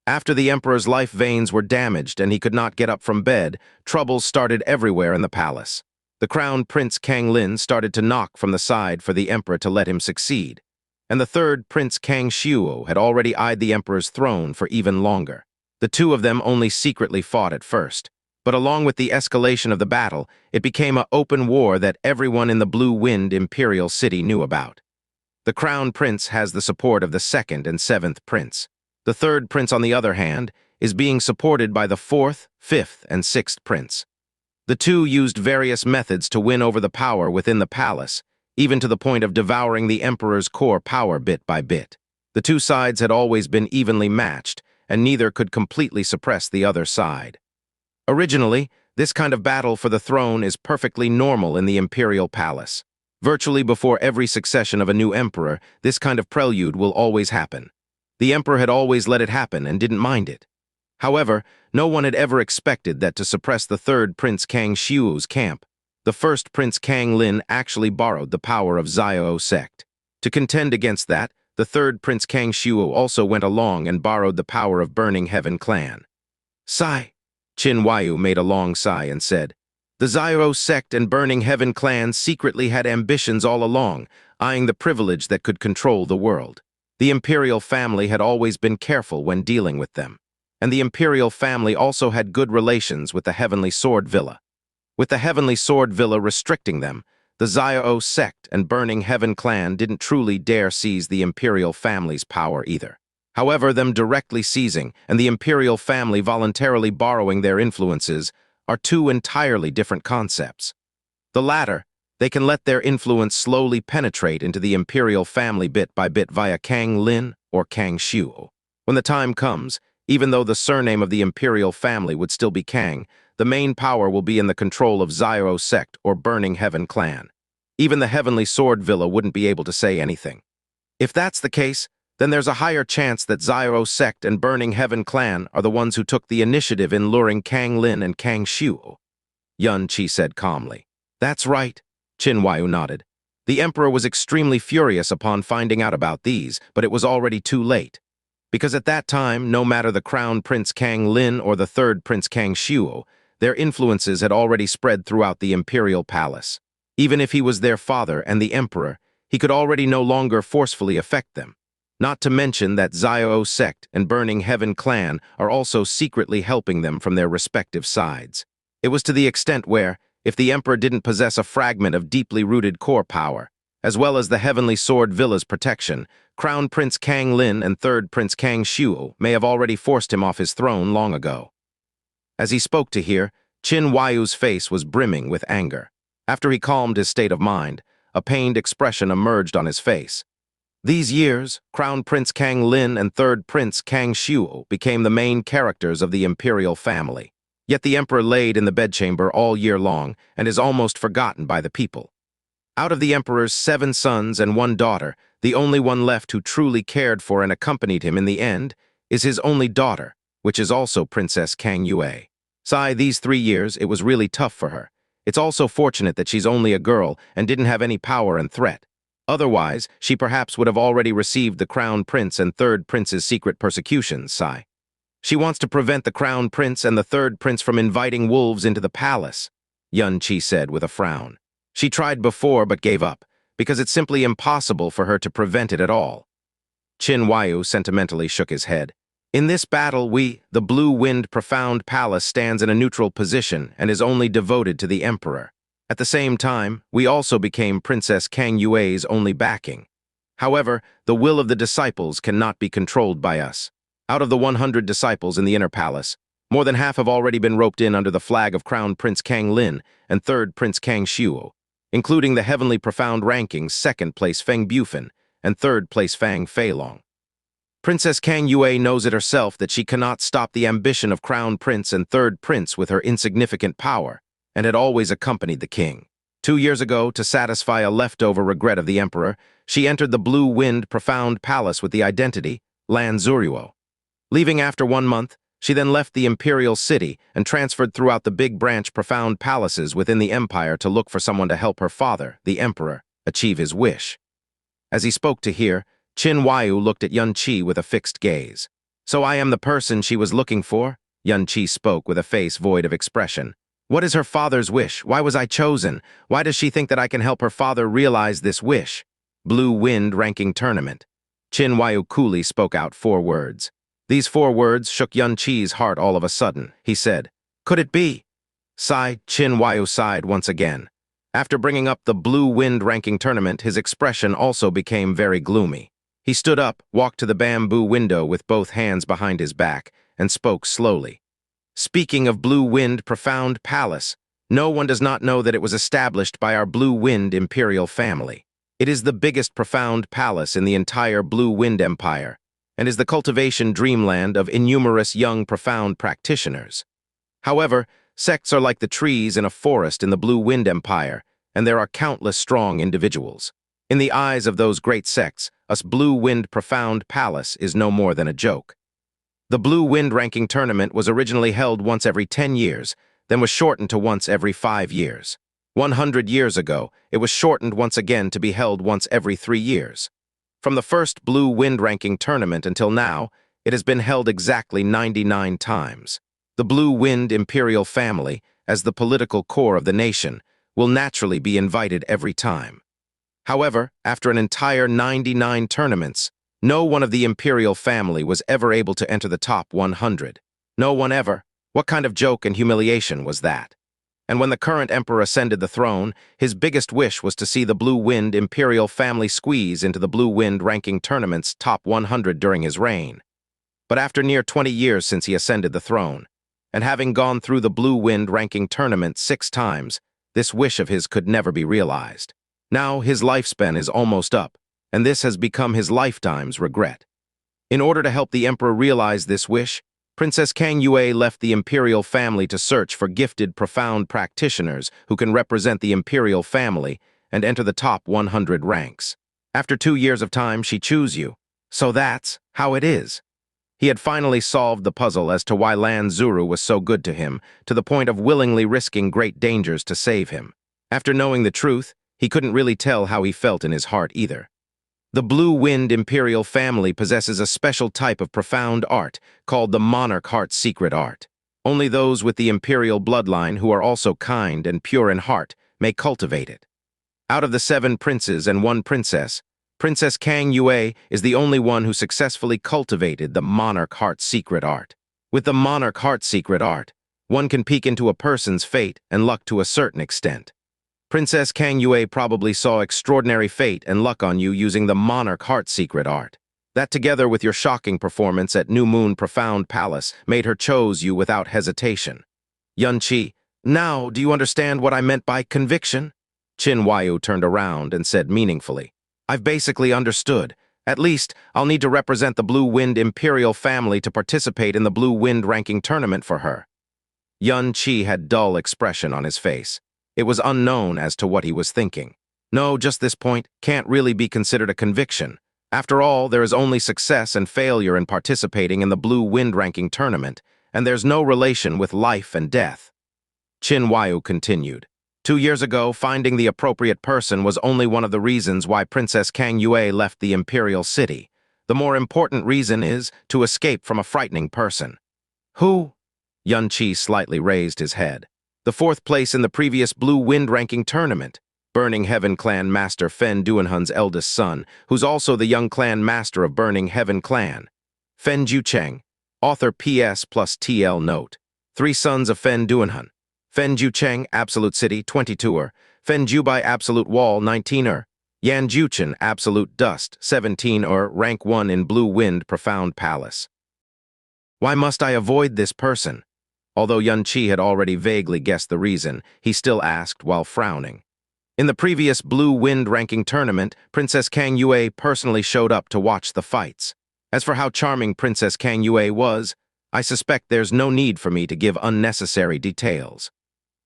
after the emperor's life veins were damaged and he could not get up from bed, troubles started everywhere in the palace. The crown Prince Kang Lin started to knock from the side for the emperor to let him succeed, and the third Prince Kang Xiuo had already eyed the emperor's throne for even longer. The two of them only secretly fought at first, but along with the escalation of the battle, it became an open war that everyone in the Blue Wind Imperial City knew about. The crown prince has the support of the second and seventh prince. The third prince, on the other hand, is being supported by the fourth, fifth, and sixth prince. The two used various methods to win over the power within the palace, even to the point of devouring the emperor's core power bit by bit. The two sides had always been evenly matched, and neither could completely suppress the other side. Originally, this kind of battle for the throne is perfectly normal in the imperial palace. Virtually before every succession of a new emperor, this kind of prelude will always happen. The emperor had always let it happen and didn't mind it. However, no one had ever expected that to suppress the third Prince Kang Xiu's camp, the first Prince Kang Lin actually borrowed the power of Xiao sect. To contend against that, the third Prince Kang Xiu also went along and borrowed the power of Burning Heaven clan. Sigh. Qin Huaiyu made a long sigh and said, the Xiao sect and Burning Heaven clan secretly had ambitions all along, eyeing the privilege that could control the world. The imperial family had always been careful when dealing with them, and the imperial family also had good relations with the Heavenly Sword Villa. With the Heavenly Sword Villa restricting them, the Xiao sect and Burning Heaven clan didn't truly dare seize the imperial family's power either. However, them directly seizing and the imperial family voluntarily borrowing their influences are two entirely different concepts. The latter, they can let their influence slowly penetrate into the imperial family bit by bit via Kang Lin or Kang Xiu. When the time comes, even though the surname of the imperial family would still be Kang, the main power will be in the control of Xiao sect or Burning Heaven clan. Even the Heavenly Sword Villa wouldn't be able to say anything. If that's the case, then there's a higher chance that Xiao sect and Burning Heaven clan are the ones who took the initiative in luring Kang Lin and Kang Xiu. Xianxia said calmly. That's right, Qin Huaiyu nodded. The emperor was extremely furious upon finding out about these, but it was already too late. Because at that time, no matter the crown prince Kang Lin or the third prince Kang Xiu, their influences had already spread throughout the imperial palace. Even if he was their father and the emperor, he could already no longer forcefully affect them. Not to mention that Xiao sect and Burning Heaven clan are also secretly helping them from their respective sides. It was to the extent where, if the emperor didn't possess a fragment of deeply rooted core power, as well as the Heavenly Sword Villa's protection, Crown Prince Kang Lin and Third Prince Kang Xiu may have already forced him off his throne long ago. As he spoke to her, Qin Huaiyu's face was brimming with anger. After he calmed his state of mind, a pained expression emerged on his face. These years, Crown Prince Kang Lin and Third Prince Kang Xiu became the main characters of the imperial family. Yet the emperor laid in the bedchamber all year long and is almost forgotten by the people. Out of the emperor's 7 sons and 1 daughter, the only one left who truly cared for and accompanied him in the end is his only daughter, which is also Princess Kang Yue. These 3 years, it was really tough for her. It's also fortunate that she's only a girl and didn't have any power and threat. Otherwise, she perhaps would have already received the crown prince and third prince's secret persecutions, She wants to prevent the crown prince and the third prince from inviting wolves into the palace, Xianxia said with a frown. She tried before but gave up, because it's simply impossible for her to prevent it at all. Qin Huaiyu sentimentally shook his head. In this battle, the Blue Wind Profound Palace stands in a neutral position and is only devoted to the emperor. At the same time, we also became Princess Kang Yue's only backing. However, the will of the disciples cannot be controlled by us. Out of the 100 disciples in the inner palace, more than half have already been roped in under the flag of Crown Prince Kang Lin and Third Prince Kang Xiu, including the heavenly profound rankings 2nd place Feng Bufan and 3rd place Fang Feilong. Princess Kang Yue knows it herself that she cannot stop the ambition of Crown Prince and Third Prince with her insignificant power, and had always accompanied the king. 2 years ago, to satisfy a leftover regret of the emperor, she entered the Blue Wind Profound Palace with the identity Lan Zuruo. Leaving after 1 month, she then left the imperial city and transferred throughout the big branch profound palaces within the empire to look for someone to help her father, the emperor, achieve his wish. As he spoke to her, Qin Huaiyu looked at Xianxia with a fixed gaze. So I am the person she was looking for? Xianxia spoke with a face void of expression. What is her father's wish? Why was I chosen? Why does she think that I can help her father realize this wish? Blue Wind Ranking Tournament. Qin Huaiyu coolly spoke out 4 words. These 4 words shook Xianxia's heart all of a sudden. He said, "Could it be?" Qin Huaiyu sighed once again. After bringing up the Blue Wind Ranking Tournament, his expression also became very gloomy. He stood up, walked to the bamboo window with both hands behind his back, and spoke slowly. Speaking of Blue Wind Profound Palace, no one does not know that it was established by our Blue Wind imperial family. It is the biggest profound palace in the entire Blue Wind Empire, and is the cultivation dreamland of innumerous young profound practitioners. However, sects are like the trees in a forest in the Blue Wind Empire, and there are countless strong individuals. In the eyes of those great sects, us Blue Wind Profound Palace is no more than a joke. The Blue Wind Ranking Tournament was originally held once every 10 years, then was shortened to once every 5 years. 100 years ago, it was shortened once again to be held once every 3 years. From the first Blue Wind Ranking Tournament until now, it has been held exactly 99 times. The Blue Wind Imperial family, as the political core of the nation, will naturally be invited every time. However, after an entire 99 tournaments, no one of the imperial family was ever able to enter the top 100. No one ever. What kind of joke and humiliation was that? And when the current emperor ascended the throne, his biggest wish was to see the Blue Wind imperial family squeeze into the Blue Wind Ranking Tournament's top 100 during his reign. But after near 20 years since he ascended the throne, and having gone through the Blue Wind Ranking Tournament 6 times, this wish of his could never be realized. Now his lifespan is almost up, and this has become his lifetime's regret. In order to help the emperor realize this wish, Princess Kang Yue left the imperial family to search for gifted, profound practitioners who can represent the imperial family and enter the top 100 ranks. After 2 years of time, she chose you. So that's how it is. He had finally solved the puzzle as to why Lan Zuru was so good to him, to the point of willingly risking great dangers to save him. After knowing the truth, he couldn't really tell how he felt in his heart either. The Blue Wind imperial family possesses a special type of profound art called the Monarch Heart's secret art. Only those with the imperial bloodline who are also kind and pure in heart may cultivate it. Out of the 7 princes and 1 princess, Princess Kang Yue is the only one who successfully cultivated the Monarch Heart's secret art. With the Monarch Heart's secret art, one can peek into a person's fate and luck to a certain extent. Princess Kang Yue probably saw extraordinary fate and luck on you using the Monarch Heart's secret art. That, together with your shocking performance at New Moon Profound Palace, made her chose you without hesitation. Xianxia, now do you understand what I meant by conviction? Qin Huaiyu turned around and said meaningfully, I've basically understood. At least, I'll need to represent the Blue Wind imperial family to participate in the Blue Wind ranking tournament for her. Xianxia had dull expression on his face. It was unknown as to what he was thinking. No, just this point can't really be considered a conviction. After all, there is only success and failure in participating in the Blue Wind ranking tournament, and there's no relation with life and death. Qin Huaiyu continued. 2 years ago, finding the appropriate person was only one of the reasons why Princess Kang Yue left the imperial city. The more important reason is to escape from a frightening person. Who? Xianxia slightly raised his head. The 4th place in the previous Blue Wind ranking tournament, Burning Heaven Clan Master Fen Duanhun's eldest son, who's also the young clan master of Burning Heaven Clan. Fen Jucheng, author PS plus TL note. 3 sons of Fen Duanhun. Fen Jucheng, Absolute City, 22er. Fen Jubai, Absolute Wall, 19er. Yan Juchen, Absolute Dust, 17er, rank 1 in Blue Wind Profound Palace. Why must I avoid this person? Although Xianxia had already vaguely guessed the reason, he still asked while frowning. In the previous Blue Wind ranking tournament, Princess Kang Yue personally showed up to watch the fights. As for how charming Princess Kang Yue was, I suspect there's no need for me to give unnecessary details.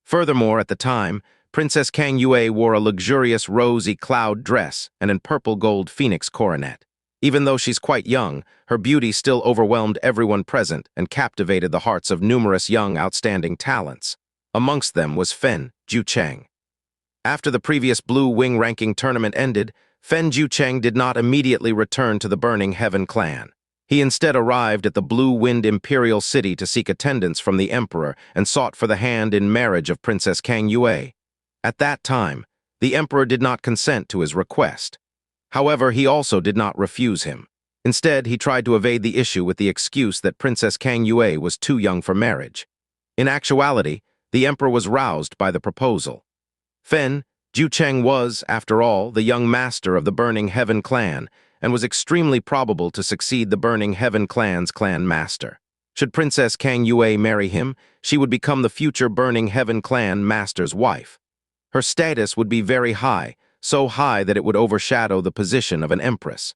Furthermore, at the time, Princess Kang Yue wore a luxurious rosy cloud dress and a purple gold phoenix coronet. Even though she's quite young, her beauty still overwhelmed everyone present and captivated the hearts of numerous young outstanding talents. Amongst them was Fen Jucheng. After the previous Blue Wing ranking tournament ended, Fen Jucheng did not immediately return to the Burning Heaven clan. He instead arrived at the Blue Wind Imperial City to seek attendance from the Emperor and sought for the hand in marriage of Princess Kang Yue. At that time, the Emperor did not consent to his request. However, he also did not refuse him. Instead, he tried to evade the issue with the excuse that Princess Kang Yue was too young for marriage. In actuality, the Emperor was roused by the proposal. Fen Jucheng was, after all, the young master of the Burning Heaven clan, and was extremely probable to succeed the Burning Heaven clan's clan master. Should Princess Kang Yue marry him, she would become the future Burning Heaven clan master's wife. Her status would be very high, so high that it would overshadow the position of an empress.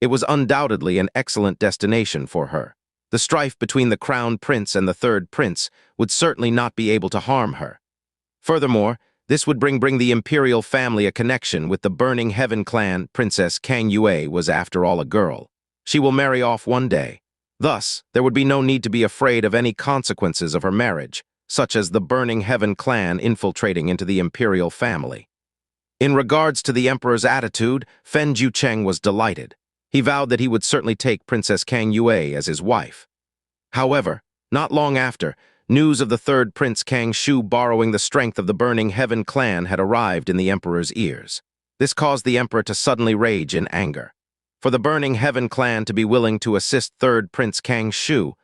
It was undoubtedly an excellent destination for her. The strife between the crown prince and the 3rd prince would certainly not be able to harm her. Furthermore, this would bring the imperial family a connection with the Burning Heaven clan. Princess Kang Yue was after all a girl. She will marry off one day. Thus, there would be no need to be afraid of any consequences of her marriage, such as the Burning Heaven clan infiltrating into the imperial family. In regards to the Emperor's attitude, Fen Jucheng was delighted. He vowed that he would certainly take Princess Kang Yue as his wife. However, not long after, news of the 3rd Prince Kang Shu borrowing the strength of the Burning Heaven clan had arrived in the Emperor's ears. This caused the Emperor to suddenly rage in anger. For the Burning Heaven clan to be willing to assist 3rd Prince Kang Shu,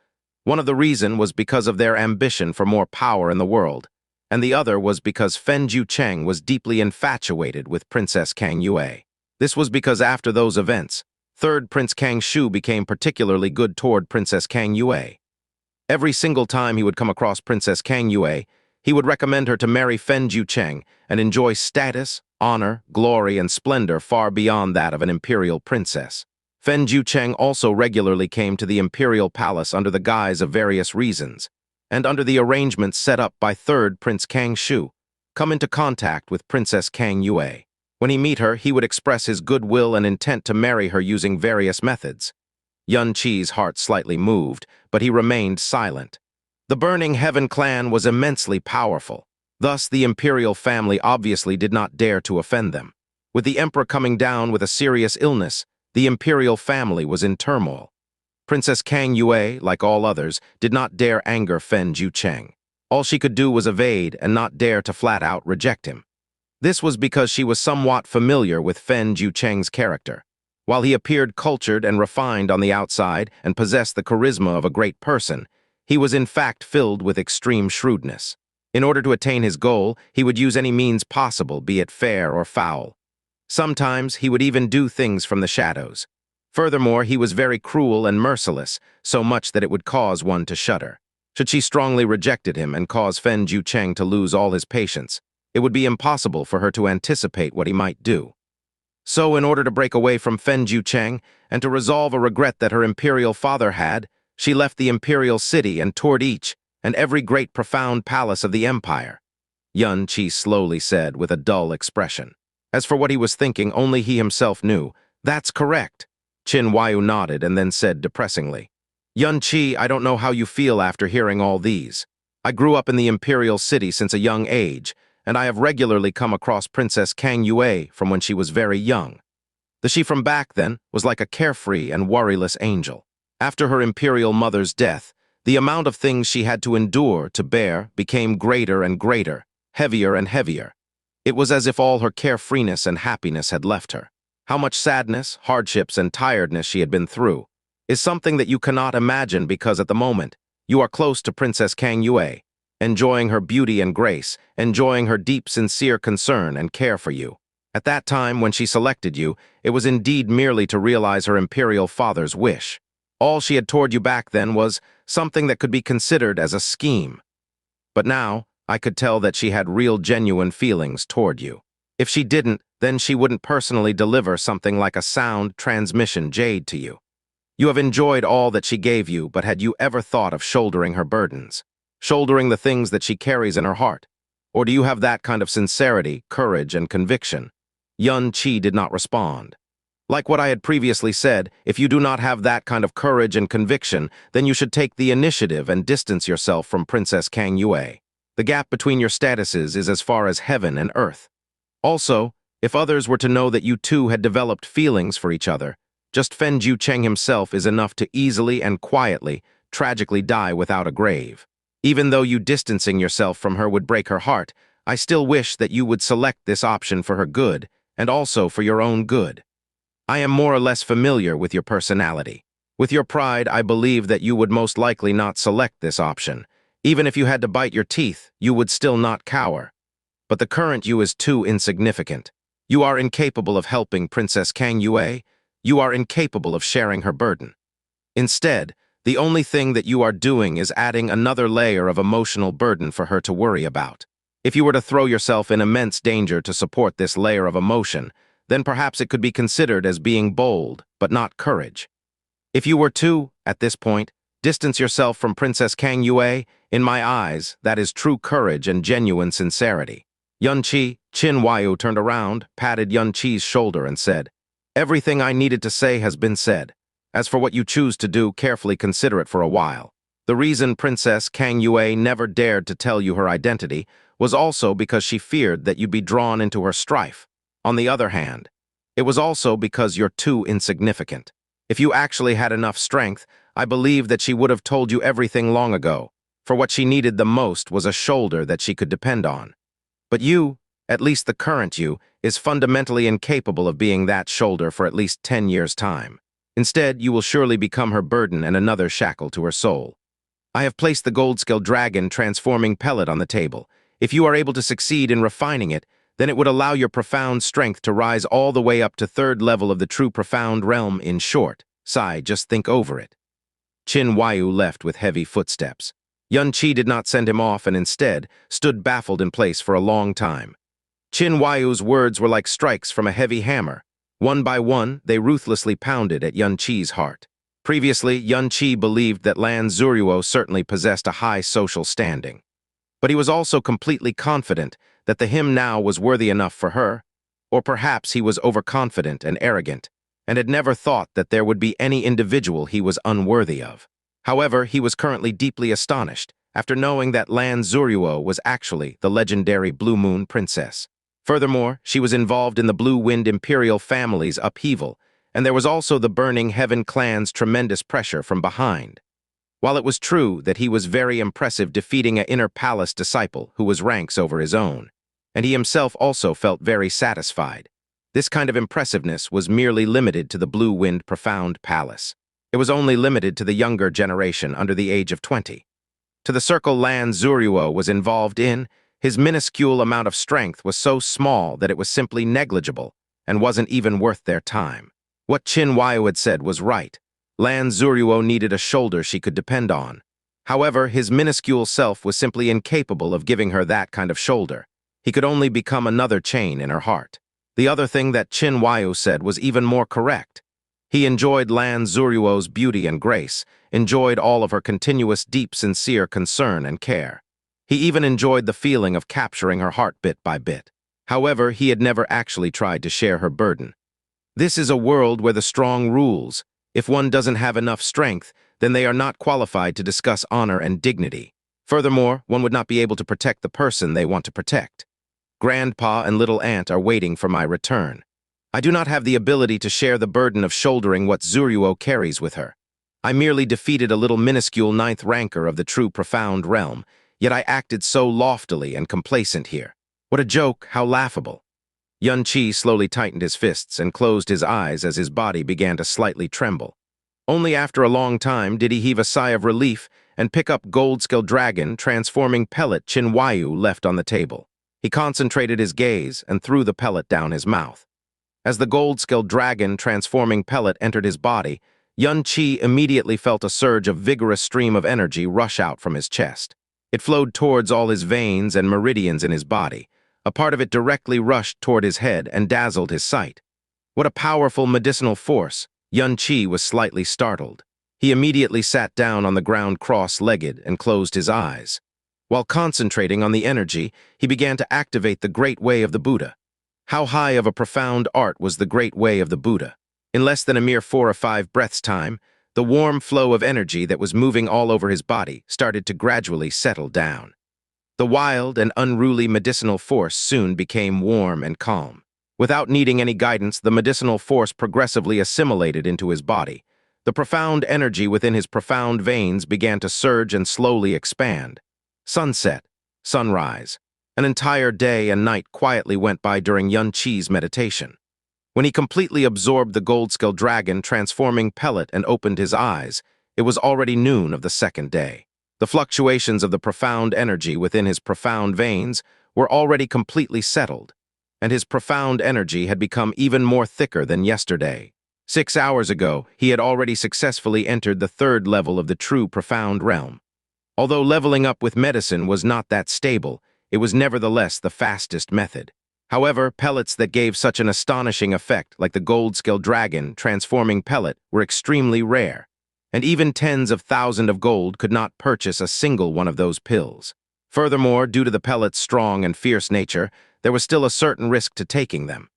one of the reasons was because of their ambition for more power in the world, and the other was because Fen Jucheng was deeply infatuated with Princess Kang Yue. This was because after those events, 3rd Prince Kang Shu became particularly good toward Princess Kang Yue. Every single time he would come across Princess Kang Yue, he would recommend her to marry Fen Jucheng and enjoy status, honor, glory, and splendor far beyond that of an imperial princess. Fen Jiucheng also regularly came to the imperial palace under the guise of various reasons, and under the arrangements set up by third Prince Kang Shu, come into contact with Princess Kang Yue. When he meet her, he would express his goodwill and intent to marry her using various methods. Yun Qi's heart slightly moved, but he remained silent. The Burning Heaven clan was immensely powerful. Thus, the imperial family obviously did not dare to offend them. With the emperor coming down with a serious illness, the imperial family was in turmoil. Princess Kang Yue, like all others, did not dare anger Fen Jiucheng. All she could do was evade and not dare to flat-out reject him. This was because she was somewhat familiar with Fen Jiucheng's character. While he appeared cultured and refined on the outside and possessed the charisma of a great person, he was in fact filled with extreme shrewdness. In order to attain his goal, he would use any means possible, be it fair or foul. Sometimes he would even do things from the shadows. Furthermore, he was very cruel and merciless, so much that it would cause one to shudder. Should she strongly rejected him and cause Fen Jiucheng to lose all his patience, it would be impossible for her to anticipate what he might do. So, in order to break away from Fen Jiucheng and to resolve a regret that her imperial father had, she left the imperial city and toured each and every great profound palace of the empire. Yun Qi slowly said with a dull expression. As for what he was thinking, only he himself knew. That's correct. Qin Huaiyu nodded and then said depressingly, Yun Qi, I don't know how you feel after hearing all these. I grew up in the imperial city since a young age, and I have regularly come across Princess Kang Yue from when she was very young. The she from back then was like a carefree and worryless angel. After her imperial mother's death, the amount of things she had to endure, to bear, became greater and greater, heavier and heavier. It was as if all her carefreeness and happiness had left her. How much sadness, hardships, and tiredness she had been through is something that you cannot imagine because at the moment, you are close to Princess Kang Yue, enjoying her beauty and grace, enjoying her deep, sincere concern and care for you. At that time, when she selected you, it was indeed merely to realize her imperial father's wish. All she had toward you back then was something that could be considered as a scheme. But now, I could tell that she had real genuine feelings toward you. If she didn't, then she wouldn't personally deliver something like a sound transmission jade to you. You have enjoyed all that she gave you, but had you ever thought of shouldering her burdens? Shouldering the things that she carries in her heart? Or do you have that kind of sincerity, courage, and conviction? Yun Qi did not respond. Like what I had previously said, if you do not have that kind of courage and conviction, then you should take the initiative and distance yourself from Princess Kang Yue. The gap between your statuses is as far as heaven and earth. Also, if others were to know that you two had developed feelings for each other, just Fen Jiucheng himself is enough to easily and quietly, tragically die without a grave. Even though you distancing yourself from her would break her heart, I still wish that you would select this option for her good, and also for your own good. I am more or less familiar with your personality. With your pride, I believe that you would most likely not select this option. Even if you had to bite your teeth, you would still not cower. But the current you is too insignificant. You are incapable of helping Princess Kang Yue. You are incapable of sharing her burden. Instead, the only thing that you are doing is adding another layer of emotional burden for her to worry about. If you were to throw yourself in immense danger to support this layer of emotion, then perhaps it could be considered as being bold, but not courage. If you were to, at this point, distance yourself from Princess Kang Yue, in my eyes, that is true courage and genuine sincerity. Yun Qi, Qin Huaiyu turned around, patted Yun Qi's shoulder and said, Everything I needed to say has been said. As for what you choose to do, carefully consider it for a while. The reason Princess Kang Yue never dared to tell you her identity was also because she feared that you'd be drawn into her strife. On the other hand, it was also because you're too insignificant. If you actually had enough strength, I believe that she would have told you everything long ago, for what she needed the most was a shoulder that she could depend on. But you, at least the current you, is fundamentally incapable of being that shoulder for at least 10 years' time. Instead, you will surely become her burden and another shackle to her soul. I have placed the gold-scale dragon transforming pellet on the table. If you are able to succeed in refining it, then it would allow your profound strength to rise all the way up to third level of the true profound realm. In short, Sai, just think over it. Qin Huaiyu left with heavy footsteps. Yun Qi did not send him off and instead stood baffled in place for a long time. Qin Huaiyu's words were like strikes from a heavy hammer. One by one, they ruthlessly pounded at Xianxi's heart. Previously, Xianxi believed that Lan Zuruo certainly possessed a high social standing. But he was also completely confident that the him now was worthy enough for her, or perhaps he was overconfident and arrogant, and had never thought that there would be any individual he was unworthy of. However, he was currently deeply astonished after knowing that Lan Zuruo was actually the legendary Blue Moon Princess. Furthermore, she was involved in the Blue Wind Imperial family's upheaval, and there was also the Burning Heaven clan's tremendous pressure from behind. While it was true that he was very impressive defeating an inner palace disciple who was ranks over his own, and he himself also felt very satisfied, this kind of impressiveness was merely limited to the Blue Wind Profound Palace. It was only limited to the younger generation under the age of 20. To the circle Lan Zuruo was involved in, his minuscule amount of strength was so small that it was simply negligible and wasn't even worth their time. What Qin Huaiyu had said was right. Lan Zuruo needed a shoulder she could depend on. However, his minuscule self was simply incapable of giving her that kind of shoulder. He could only become another chain in her heart. The other thing that Qin Huaiyu said was even more correct. He enjoyed Lan Zuruo's beauty and grace, enjoyed all of her continuous deep sincere concern and care. He even enjoyed the feeling of capturing her heart bit by bit. However, he had never actually tried to share her burden. This is a world where the strong rules. If one doesn't have enough strength, then they are not qualified to discuss honor and dignity. Furthermore, one would not be able to protect the person they want to protect. Grandpa and little aunt are waiting for my return. I do not have the ability to share the burden of shouldering what Zuruo carries with her. I merely defeated a little minuscule ninth ranker of the true profound realm, yet I acted so loftily and complacent here. What a joke, how laughable. Xianxi slowly tightened his fists and closed his eyes as his body began to slightly tremble. Only after a long time did he heave a sigh of relief and pick up gold-scale dragon transforming pellet Qin Huaiyu left on the table. He concentrated his gaze and threw the pellet down his mouth. As the gold-scale dragon transforming pellet entered his body, Xianxi immediately felt a surge of vigorous stream of energy rush out from his chest. It flowed towards all his veins and meridians in his body. A part of it directly rushed toward his head and dazzled his sight. What a powerful medicinal force! Xianxi was slightly startled. He immediately sat down on the ground cross-legged and closed his eyes. While concentrating on the energy, he began to activate the Great Way of the Buddha. How high of a profound art was the Great Way of the Buddha? In less than a mere 4 or 5 breaths' time, the warm flow of energy that was moving all over his body started to gradually settle down. The wild and unruly medicinal force soon became warm and calm. Without needing any guidance, the medicinal force progressively assimilated into his body. The profound energy within his profound veins began to surge and slowly expand. Sunset, sunrise, an entire day and night quietly went by during Xianxi's meditation. When he completely absorbed the gold-scale dragon transforming pellet and opened his eyes, it was already noon of the second day. The fluctuations of the profound energy within his profound veins were already completely settled, and his profound energy had become even more thicker than yesterday. 6 hours ago, he had already successfully entered the 3rd level of the true profound realm. Although leveling up with medicine was not that stable, it was nevertheless the fastest method. However, pellets that gave such an astonishing effect, like the gold-scale dragon transforming pellet, were extremely rare, and even tens of thousands of gold could not purchase a single one of those pills. Furthermore, due to the pellet's strong and fierce nature, there was still a certain risk to taking them.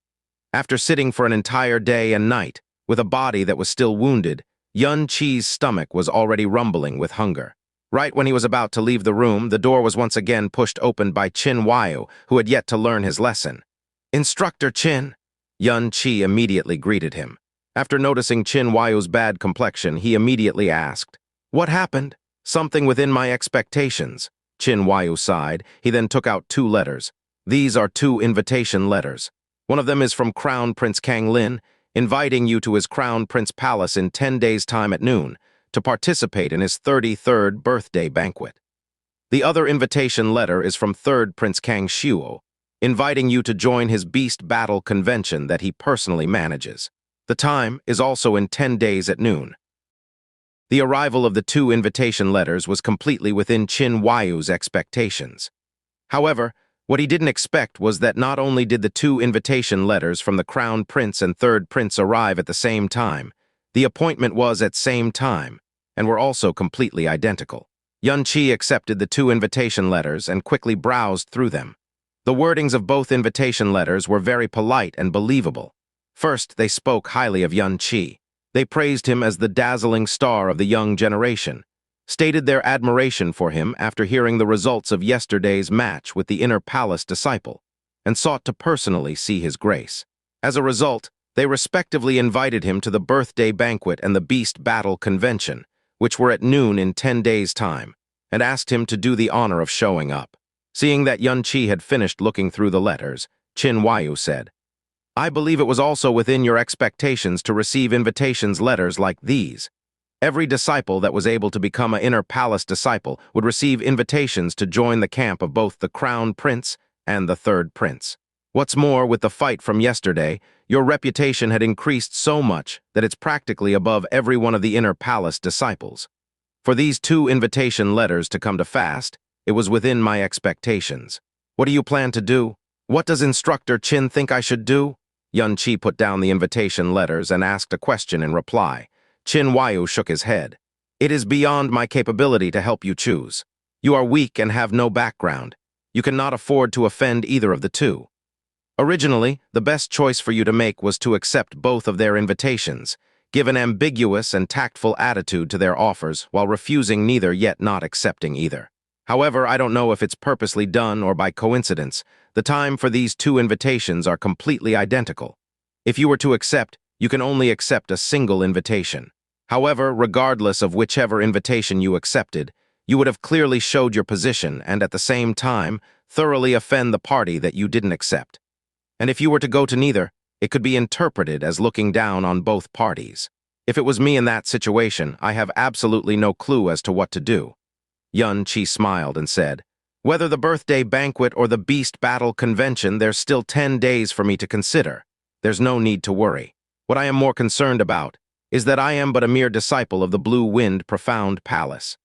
After sitting for an entire day and night, with a body that was still wounded, Xianxi's stomach was already rumbling with hunger. Right when he was about to leave the room, the door was once again pushed open by Qin Huaiyu, who had yet to learn his lesson. "Instructor Qin!" Xianxi immediately greeted him. After noticing Qin Huaiyu's bad complexion, he immediately asked, "What happened?" "Something within my expectations." Qin Huaiyu sighed. He then took out 2 letters. "These are 2 invitation letters. One of them is from Crown Prince Kang Lin, inviting you to his Crown Prince Palace in 10 days' time at noon, to participate in his 33rd birthday banquet. The other invitation letter is from 3rd Prince Kang Shuo, inviting you to join his Beast Battle Convention that he personally manages. The time is also in 10 days at noon." The arrival of the 2 invitation letters was completely within Qin Huaiyu's expectations. However, What he didn't expect was that not only did the two invitation letters from the Crown Prince and Third Prince arrive at the same time, the appointment was at same time, and were also completely identical. Xianxia accepted the two invitation letters and quickly browsed through them. The wordings of both invitation letters were very polite and believable. First, they spoke highly of Xianxia. They praised him as the dazzling star of the young generation, stated their admiration for him after hearing the results of yesterday's match with the inner palace disciple, and sought to personally see his grace. As a result, they respectively invited him to the birthday banquet and the beast battle convention, which were at noon in 10 days' time, and asked him to do the honor of showing up. Seeing that Xianxia had finished looking through the letters, Xianxia said, "I believe it was also within your expectations to receive invitations letters like these. Every disciple that was able to become an inner palace disciple would receive invitations to join the camp of both the Crown Prince and the Third Prince. What's more, with the fight from yesterday, your reputation had increased so much that it's practically above every one of the inner palace disciples. For these two invitation letters to come to fast, it was within my expectations. What do you plan to do? What does Instructor Qin think I should do?" Xianxia put down the invitation letters and asked a question in reply. Xianxia shook his head. "It is beyond my capability to help you choose. You are weak and have no background. You cannot afford to offend either of the two. Originally, the best choice for you to make was to accept both of their invitations, give an ambiguous and tactful attitude to their offers while refusing neither yet not accepting either. However, I don't know if it's purposely done or by coincidence. The time for these two invitations are completely identical. If you were to accept, you can only accept a single invitation. However, regardless of whichever invitation you accepted, you would have clearly showed your position and at the same time thoroughly offend the party that you didn't accept. And if you were to go to neither, it could be interpreted as looking down on both parties. If it was me in that situation, I have absolutely no clue as to what to do." Xianxia smiled and said, "Whether the birthday banquet or the beast battle convention, there's still 10 days for me to consider. There's no need to worry. What I am more concerned about is that I am but a mere disciple of the Blue Wind Profound Palace.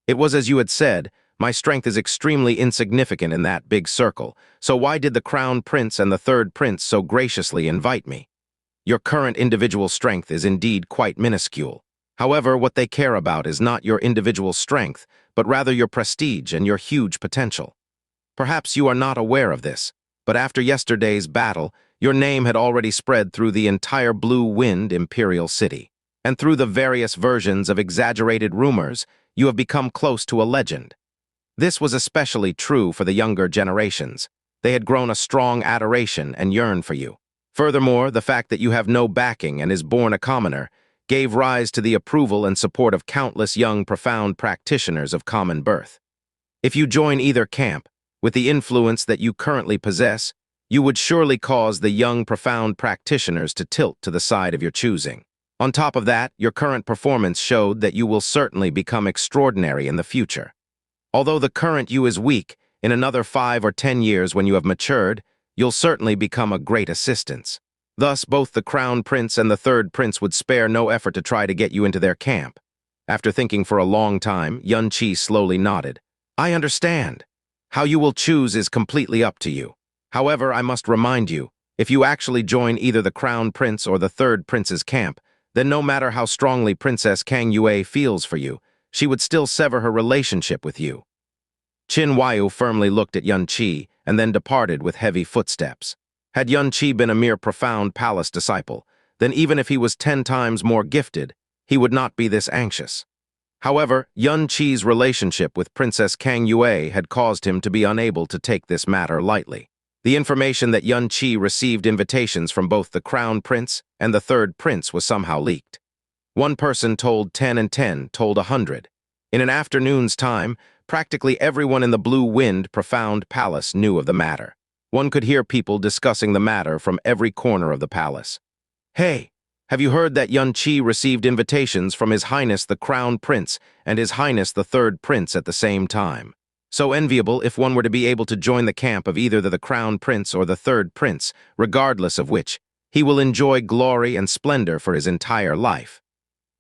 It was as you had said, my strength is extremely insignificant in that big circle, so why did the Crown Prince and the Third Prince so graciously invite me? Your current individual strength is indeed quite minuscule. However, what they care about is not your individual strength, but rather your prestige and your huge potential. Perhaps you are not aware of this, but after yesterday's battle, your name had already spread through the entire Blue Wind Imperial City, and through the various versions of exaggerated rumors, you have become close to a legend. This was especially true for the younger generations. They had grown a strong adoration and yearn for you. Furthermore, the fact that you have no backing and is born a commoner gave rise to the approval and support of countless young profound practitioners of common birth. If you join either camp, with the influence that you currently possess, you would surely cause the young profound practitioners to tilt to the side of your choosing. On top of that, your current performance showed that you will certainly become extraordinary in the future. Although the current you is weak, in another 5 or 10 years when you have matured, you'll certainly become a great assistance. Thus, both the Crown Prince and the Third Prince would spare no effort to try to get you into their camp." After thinking for a long time, Xianxia slowly nodded. "I understand. How you will choose is completely up to you. However, I must remind you, if you actually join either the Crown Prince or the Third Prince's camp, then no matter how strongly Princess Kang Yue feels for you, she would still sever her relationship with you." Xianxia firmly looked at Xianxia and then departed with heavy footsteps. Had Xianxia been a mere profound palace disciple, then even if he was 10 times more gifted, he would not be this anxious. However, Xianxia's relationship with Princess Kang Yue had caused him to be unable to take this matter lightly. The information that Xianxia received invitations from both the Crown Prince and the Third Prince was somehow leaked. One person told 10 and 10 told 100. In an afternoon's time, practically everyone in the Blue Wind Profound Palace knew of the matter. One could hear people discussing the matter from every corner of the palace. "Hey, have you heard that Xianxia received invitations from His Highness the Crown Prince and His Highness the Third Prince at the same time? So enviable if one were to be able to join the camp of either the Crown Prince or the Third Prince, regardless of which, he will enjoy glory and splendor for his entire life.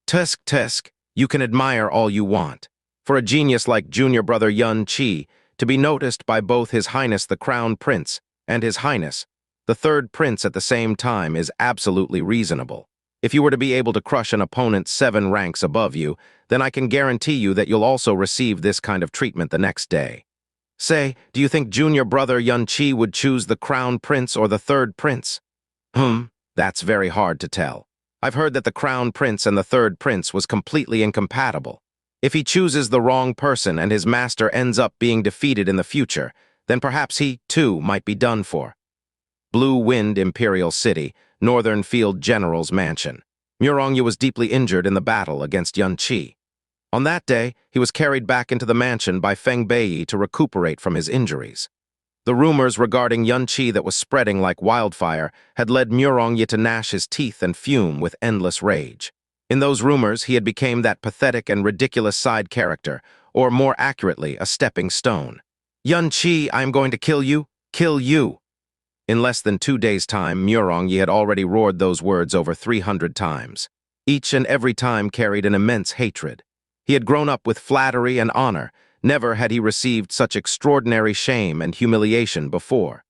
Tusk, you can admire all you want. For a genius like junior brother Xianxia, to be noticed by both His Highness the Crown Prince and His Highness the Third Prince at the same time is absolutely reasonable. If you were to be able to crush an opponent 7 ranks above you, then I can guarantee you that you'll also receive this kind of treatment the next day. Say, do you think junior brother Xianxia would choose the Crown Prince or the Third Prince? That's very hard to tell. I've heard that the Crown Prince and the Third Prince was completely incompatible. If he chooses the wrong person and his master ends up being defeated in the future, then perhaps he, too, might be done for. Blue Wind Imperial City, Northern Field General's Mansion. Murong Yi was deeply injured in the battle against Xianxia. On that day, he was carried back into the mansion by Feng Beiyi to recuperate from his injuries. The rumors regarding Xianxia that was spreading like wildfire had led Murong Yi to gnash his teeth and fume with endless rage. In those rumors, he had become that pathetic and ridiculous side character, or more accurately, a stepping stone. Xianxia, I am going to kill you, kill you. In less than 2 days' time, Murong Yi had already roared those words over 300 times. Each and every time carried an immense hatred. He had grown up with flattery and honor. Never had he received such extraordinary shame and humiliation before.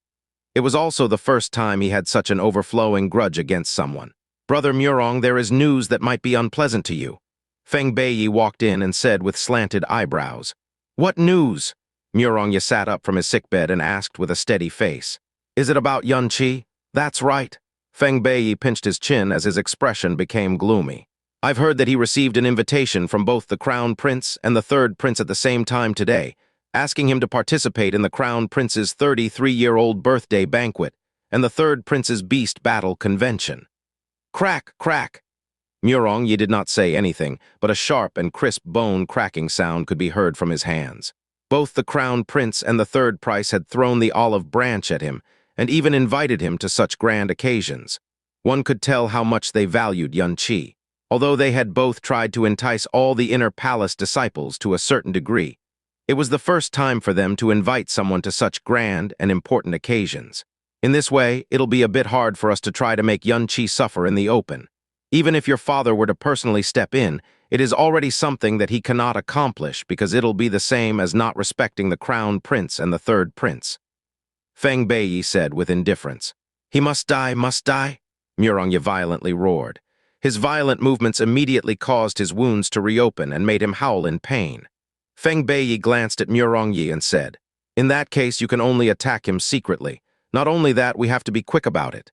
It was also the first time he had such an overflowing grudge against someone. Brother Murong, there is news that might be unpleasant to you. Feng Beiyi walked in and said with slanted eyebrows. What news? Murong Yi sat up from his sickbed and asked with a steady face. Is it about Xianxia? That's right. Feng Beiyi pinched his chin as his expression became gloomy. I've heard that he received an invitation from both the Crown Prince and the Third Prince at the same time today, asking him to participate in the Crown Prince's 33-year-old birthday banquet and the Third Prince's Beast Battle Convention. Crack, crack. Murong Yi did not say anything, but a sharp and crisp bone-cracking sound could be heard from his hands. Both the Crown Prince and the Third Prince had thrown the olive branch at him, and even invited him to such grand occasions. One could tell how much they valued Xianxia. Although they had both tried to entice all the inner palace disciples to a certain degree, it was the first time for them to invite someone to such grand and important occasions. In this way, it'll be a bit hard for us to try to make Xianxia suffer in the open. Even if your father were to personally step in, it is already something that he cannot accomplish because it'll be the same as not respecting the Crown Prince and the Third Prince. Feng Beiyi said with indifference. He must die, Murong Yi violently roared. His violent movements immediately caused his wounds to reopen and made him howl in pain. Feng Beiyi glanced at Murong Yi and said, In that case, you can only attack him secretly. Not only that, we have to be quick about it.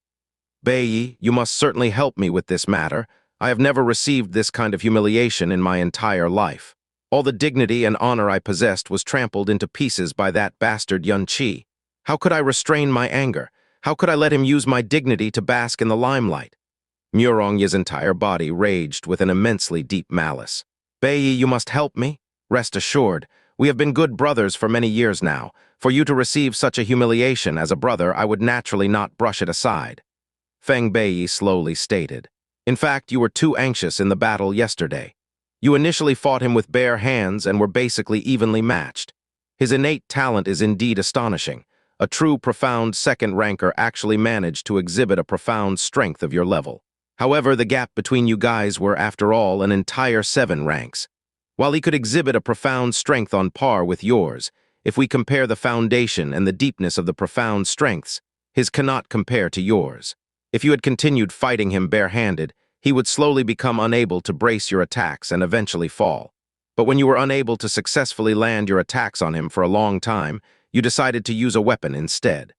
Beiyi, you must certainly help me with this matter. I have never received this kind of humiliation in my entire life. All the dignity and honor I possessed was trampled into pieces by that bastard Xianxia. How could I restrain my anger? How could I let him use my dignity to bask in the limelight? Murong Yi's entire body raged with an immensely deep malice. Beiyi, you must help me. Rest assured, we have been good brothers for many years now. For you to receive such a humiliation as a brother, I would naturally not brush it aside. Feng Beiyi slowly stated. In fact, you were too anxious in the battle yesterday. You initially fought him with bare hands and were basically evenly matched. His innate talent is indeed astonishing. A true profound second ranker actually managed to exhibit a profound strength of your level. However, the gap between you guys were, after all, an entire 7 ranks. While he could exhibit a profound strength on par with yours, if we compare the foundation and the deepness of the profound strengths, his cannot compare to yours. If you had continued fighting him barehanded, he would slowly become unable to brace your attacks and eventually fall. But when you were unable to successfully land your attacks on him for a long time, you decided to use a weapon instead.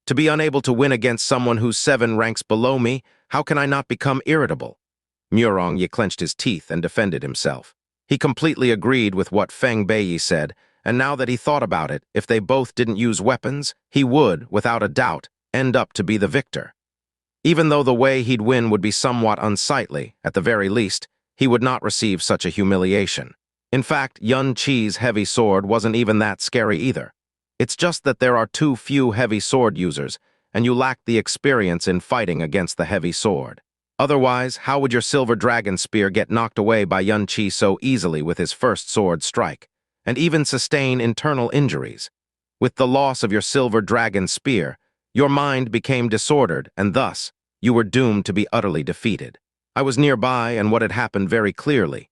To be unable to win against someone who's 7 ranks below me, how can I not become irritable? Murong Yi clenched his teeth and defended himself. He completely agreed with what Feng Beiyi said, and now that he thought about it, if they both didn't use weapons, he would, without a doubt, end up to be the victor. Even though the way he'd win would be somewhat unsightly, at the very least, he would not receive such a humiliation. In fact, Xianxia's heavy sword wasn't even that scary either. It's just that there are too few heavy sword users, and you lack the experience in fighting against the heavy sword. Otherwise, how would your silver dragon spear get knocked away by Xianxia so easily with his first sword strike, and even sustain internal injuries? With the loss of your silver dragon spear, your mind became disordered, and thus, you were doomed to be utterly defeated. I was nearby, and what had happened very clearly.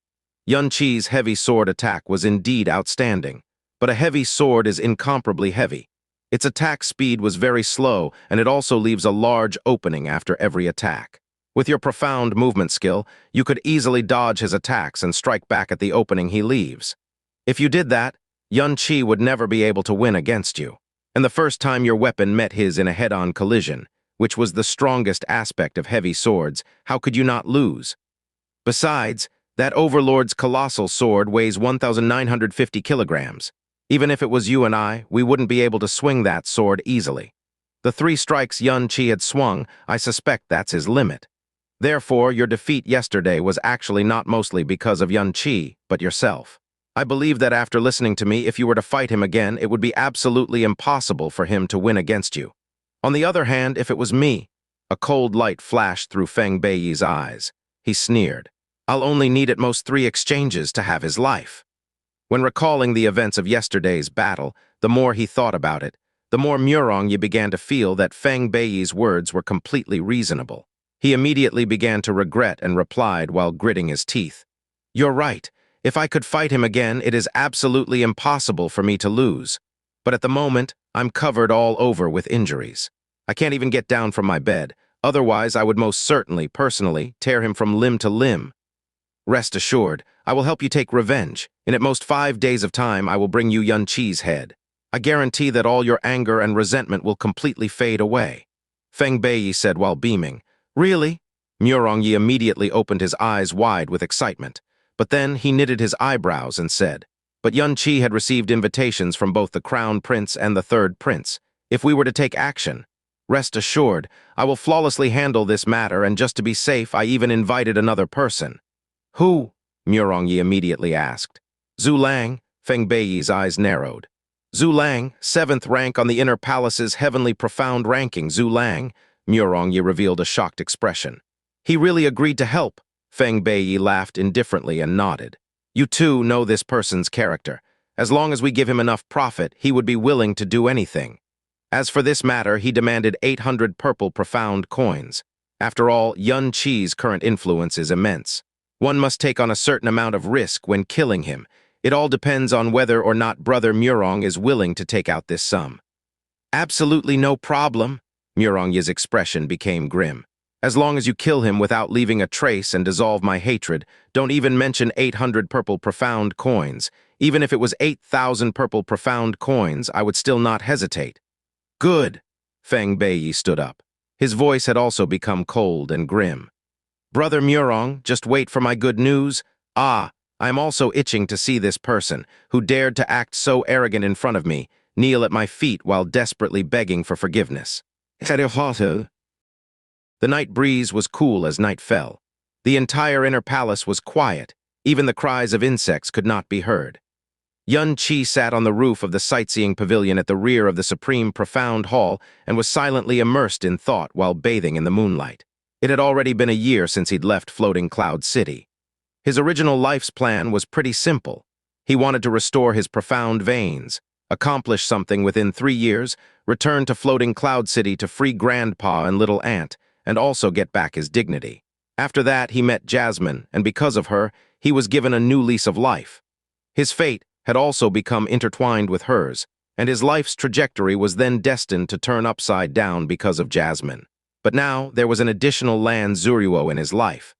Xianxia's heavy sword attack was indeed outstanding. but a heavy sword is incomparably heavy. Its attack speed was very slow, and it also leaves a large opening after every attack. With your profound movement skill, you could easily dodge his attacks and strike back at the opening he leaves. If you did that, Xianxia would never be able to win against you. And the first time your weapon met his in a head-on collision, which was the strongest aspect of heavy swords, how could you not lose? Besides, that Overlord's colossal sword weighs 1,950 kilograms. Even if it was you and I, we wouldn't be able to swing that sword easily. The 3 strikes Xianxia had swung, I suspect that's his limit. Therefore, your defeat yesterday was actually not mostly because of Xianxia, but yourself. I believe that after listening to me, if you were to fight him again, it would be absolutely impossible for him to win against you. On the other hand, if it was me, a cold light flashed through Feng Beiyi's eyes. He sneered. I'll only need at most 3 exchanges to have his life. When recalling the events of yesterday's battle, the more he thought about it, the more Murong Yi began to feel that Feng Beiyi's words were completely reasonable. He immediately began to regret and replied while gritting his teeth. You're right. If I could fight him again, it is absolutely impossible for me to lose. But at the moment, I'm covered all over with injuries. I can't even get down from my bed. Otherwise, I would most certainly, personally, tear him from limb to limb. Rest assured, I will help you take revenge. In at most 5 days of time, I will bring you Xianxia's head. I guarantee that all your anger and resentment will completely fade away. Feng Beiyi said while beaming. Really? Murong Yi immediately opened his eyes wide with excitement. But then he knitted his eyebrows and said, but Xianxia had received invitations from both the Crown Prince and the Third Prince. If we were to take action, rest assured, I will flawlessly handle this matter, and just to be safe, I even invited another person. Who? Murong Yi immediately asked. Zhu Lang. Feng Beiyi's eyes narrowed. Zhu Lang, 7th rank on the Inner Palace's heavenly profound ranking. Zhu Lang. Murong Yi revealed a shocked expression. He really agreed to help. Feng Beiyi laughed indifferently and nodded. You too know this person's character. As long as we give him enough profit, he would be willing to do anything. As for this matter, he demanded 800 purple profound coins. After all, Xianxia's current influence is immense. One must take on a certain amount of risk when killing him. It all depends on whether or not Brother Murong is willing to take out this sum. Absolutely no problem. Murong Yi's expression became grim. As long as you kill him without leaving a trace and dissolve my hatred, don't even mention 800 purple profound coins. Even if it was 8,000 purple profound coins, I would still not hesitate. Good. Feng Beiyi stood up. His voice had also become cold and grim. Brother Murong, just wait for my good news. I am also itching to see this person, who dared to act so arrogant in front of me, kneel at my feet while desperately begging for forgiveness. The night breeze was cool as night fell. The entire inner palace was quiet. Even the cries of insects could not be heard. Xianxia sat on the roof of the sightseeing pavilion at the rear of the supreme profound hall and was silently immersed in thought while bathing in the moonlight. It had already been a year since he'd left Floating Cloud City. His original life's plan was pretty simple. He wanted to restore his profound veins, accomplish something within 3 years, return to Floating Cloud City to free Grandpa and Little Aunt, and also get back his dignity. After that, he met Jasmine, and because of her, he was given a new lease of life. His fate had also become intertwined with hers, and his life's trajectory was then destined to turn upside down because of Jasmine. But now, there was an additional Lan Zuruo in his life.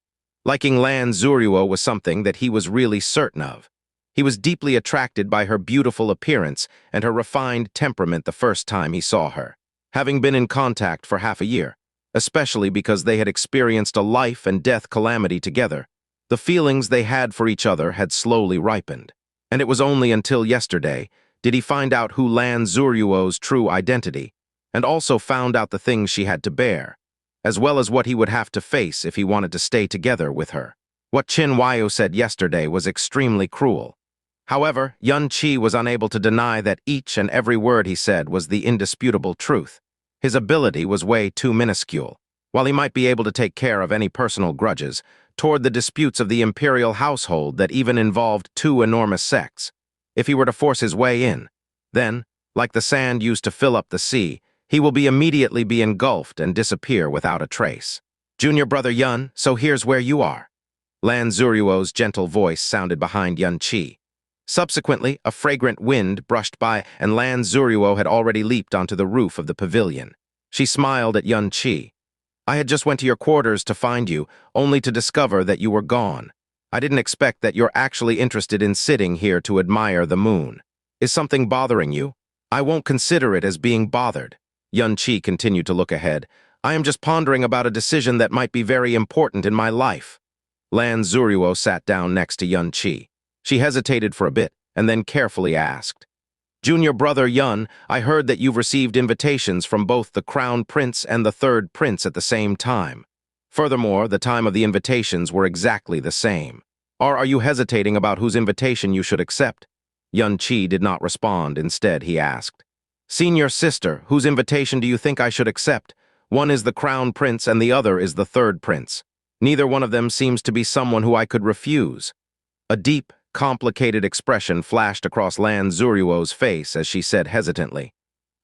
Liking Lan Zuruo was something that he was really certain of. He was deeply attracted by her beautiful appearance and her refined temperament the first time he saw her, having been in contact for half a year, especially because they had experienced a life and death calamity together. The feelings they had for each other had slowly ripened, and it was only until yesterday did he find out who Lan Zuruo's true identity, and also found out the things she had to bear, as well as what he would have to face if he wanted to stay together with her. What Xianxia said yesterday was extremely cruel. However, Xianxia was unable to deny that each and every word he said was the indisputable truth. His ability was way too minuscule. While he might be able to take care of any personal grudges, toward the disputes of the imperial household that even involved 2 enormous sects, if he were to force his way in, then, like the sand used to fill up the sea, he will immediately be engulfed and disappear without a trace. Junior brother Yun, so here's where you are. Lan Zuruo's gentle voice sounded behind Xianxia. Subsequently, a fragrant wind brushed by, and Lan Zuruo had already leaped onto the roof of the pavilion. She smiled at Xianxia. I had just went to your quarters to find you, only to discover that you were gone. I didn't expect that you're actually interested in sitting here to admire the moon. Is something bothering you? I won't consider it as being bothered. Xianxia continued to look ahead. I am just pondering about a decision that might be very important in my life. Lan Zuruo sat down next to Xianxia. She hesitated for a bit, and then carefully asked, Junior brother Yun, I heard that you've received invitations from both the Crown Prince and the Third Prince at the same time. Furthermore, the time of the invitations were exactly the same. Or are you hesitating about whose invitation you should accept? Xianxia did not respond. Instead, he asked, Senior sister, whose invitation do you think I should accept? One is the Crown Prince and the other is the Third Prince. Neither one of them seems to be someone who I could refuse. A deep, complicated expression flashed across Lan Zuruo's face as she said hesitantly,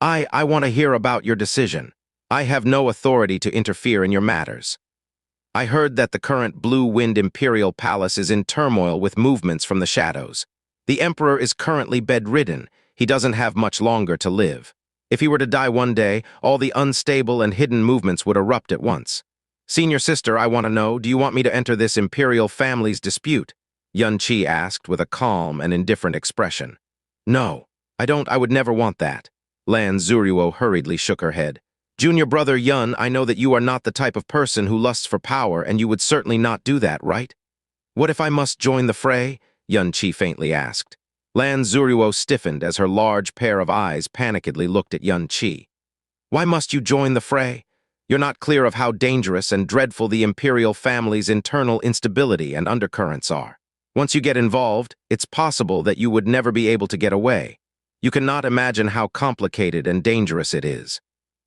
I want to hear about your decision. I have no authority to interfere in your matters. I heard that the current Blue Wind Imperial Palace is in turmoil with movements from the shadows. The Emperor is currently bedridden. He doesn't have much longer to live. If he were to die one day, all the unstable and hidden movements would erupt at once. Senior sister, I want to know, do you want me to enter this imperial family's dispute? Xianxia asked with a calm and indifferent expression. No, I don't. I would never want that. Lan Zuruo hurriedly shook her head. Junior brother Yun, I know that you are not the type of person who lusts for power, and you would certainly not do that, right? What if I must join the fray? Xianxia faintly asked. Lan Zuruo stiffened as her large pair of eyes panikedly looked at Xianxia. Why must you join the fray? You're not clear of how dangerous and dreadful the imperial family's internal instability and undercurrents are. Once you get involved, it's possible that you would never be able to get away. You cannot imagine how complicated and dangerous it is.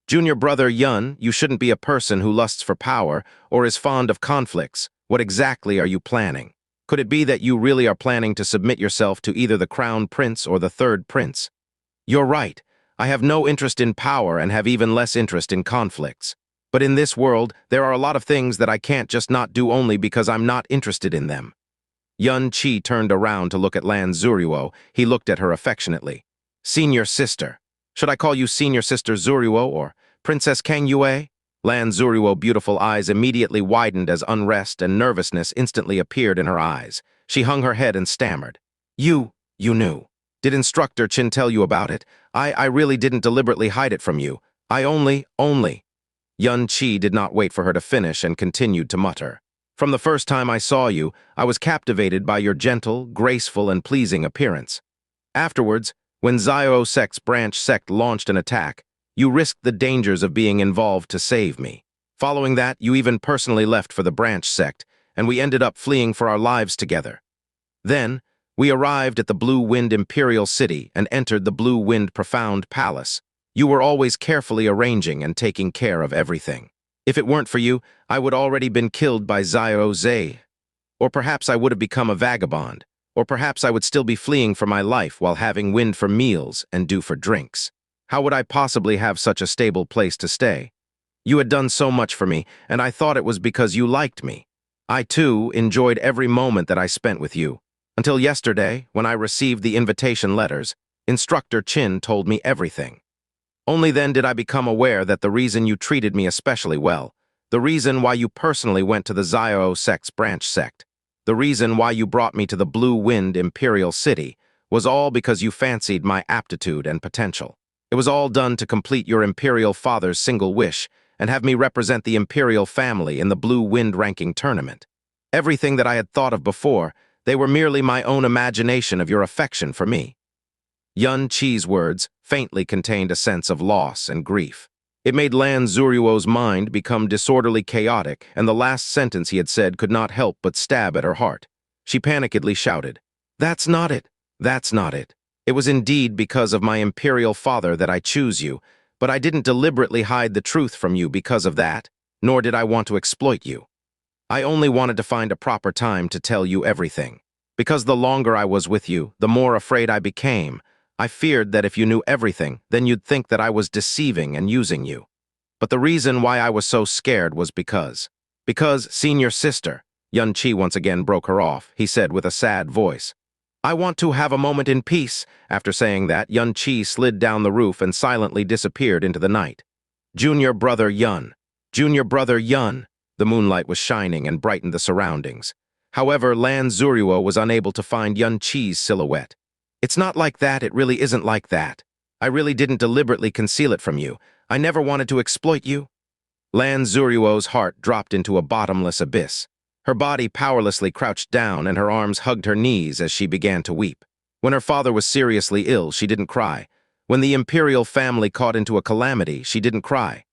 Junior brother Yun, you shouldn't be a person who lusts for power or is fond of conflicts. What exactly are you planning? Could it be that you really are planning to submit yourself to either the Crown Prince or the Third Prince? You're right. I have no interest in power and have even less interest in conflicts. But in this world, there are a lot of things that I can't just not do only because I'm not interested in them. Xianxia turned around to look at Lan Zuruo. He looked at her affectionately. Senior sister. Should I call you Senior Sister Zuruo or Princess Kang Yue? Lan Zuruo's beautiful eyes immediately widened as unrest and nervousness instantly appeared in her eyes. She hung her head and stammered. You knew. Did Instructor Qin tell you about it? I really didn't deliberately hide it from you. I only. Xianxia did not wait for her to finish and continued to mutter. From the first time I saw you, I was captivated by your gentle, graceful, and pleasing appearance. Afterwards, when Xiao Sect's branch sect launched an attack, you risked the dangers of being involved to save me. Following that, you even personally left for the branch sect, and we ended up fleeing for our lives together. Then, we arrived at the Blue Wind Imperial City and entered the Blue Wind Profound Palace. You were always carefully arranging and taking care of everything. If it weren't for you, I would already been killed by Xiao Zhe. Or perhaps I would have become a vagabond. Or perhaps I would still be fleeing for my life while having wind for meals and dew for drinks. How would I possibly have such a stable place to stay? You had done so much for me, and I thought it was because you liked me. I, too, enjoyed every moment that I spent with you. Until yesterday, when I received the invitation letters, Instructor Qin told me everything. Only then did I become aware that the reason you treated me especially well, the reason why you personally went to the Xiao Sect's branch sect, the reason why you brought me to the Blue Wind Imperial City, was all because you fancied my aptitude and potential. It was all done to complete your imperial father's single wish and have me represent the imperial family in the Blue Wind ranking tournament. Everything that I had thought of before, they were merely my own imagination of your affection for me. Xianxia's words faintly contained a sense of loss and grief. It made Lan Zuruo's mind become disorderly chaotic, and the last sentence he had said could not help but stab at her heart. She panikedly shouted, That's not it. That's not it. It was indeed because of my imperial father that I choose you, but I didn't deliberately hide the truth from you because of that, nor did I want to exploit you. I only wanted to find a proper time to tell you everything. Because the longer I was with you, the more afraid I became. I feared that if you knew everything, then you'd think that I was deceiving and using you. But the reason why I was so scared was because, senior sister, Xianxia once again broke her off, he said with a sad voice. I want to have a moment in peace." After saying that, Xianxia slid down the roof and silently disappeared into the night. Junior brother Yun. Junior brother Yun. The moonlight was shining and brightened the surroundings. However, Lan Zuruo was unable to find Xia's silhouette. "It's not like that, it really isn't like that. I really didn't deliberately conceal it from you. I never wanted to exploit you." Lan Zuruo's heart dropped into a bottomless abyss. Her body powerlessly crouched down and her arms hugged her knees as she began to weep. When her father was seriously ill, she didn't cry. When the imperial family caught into a calamity, she didn't cry.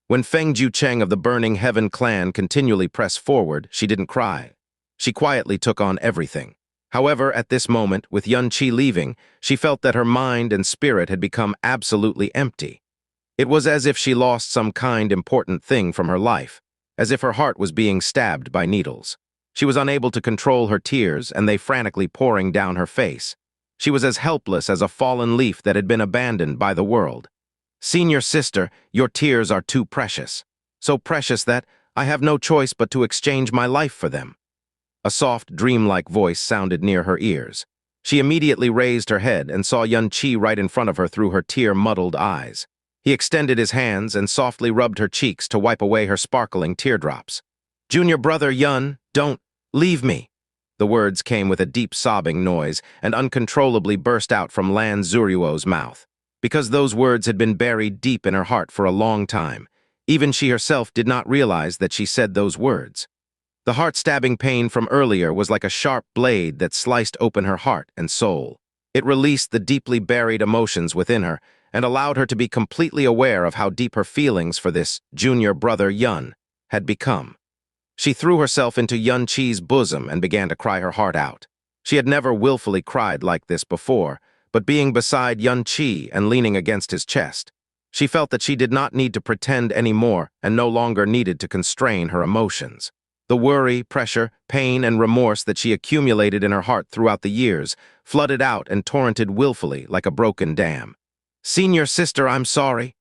When Feng Jucheng of the Burning Heaven clan continually pressed forward, she didn't cry. She quietly took on everything. However, at this moment, with Xianxia leaving, she felt that her mind and spirit had become absolutely empty. It was as if she lost some important thing from her life, as if her heart was being stabbed by needles. She was unable to control her tears, and they frantically pouring down her face. She was as helpless as a fallen leaf that had been abandoned by the world. "Senior sister, your tears are too precious. So precious that I have no choice but to exchange my life for them." A soft, dreamlike voice sounded near her ears. She immediately raised her head and saw Xianxia right in front of her through her tear-muddled eyes. He extended his hands and softly rubbed her cheeks to wipe away her sparkling teardrops. "Junior brother Yun, don't leave me." The words came with a deep sobbing noise and uncontrollably burst out from Lan Zuruo's mouth. Because those words had been buried deep in her heart for a long time, even she herself did not realize that she said those words. The heart-stabbing pain from earlier was like a sharp blade that sliced open her heart and soul. It released the deeply buried emotions within her and allowed her to be completely aware of how deep her feelings for this junior brother Yun had become. She threw herself into Xia's bosom and began to cry her heart out. She had never willfully cried like this before, but being beside Xianxia and leaning against his chest, she felt that she did not need to pretend anymore and no longer needed to constrain her emotions. The worry, pressure, pain, and remorse that she accumulated in her heart throughout the years flooded out and torrented willfully like a broken dam. "Senior sister, I'm sorry."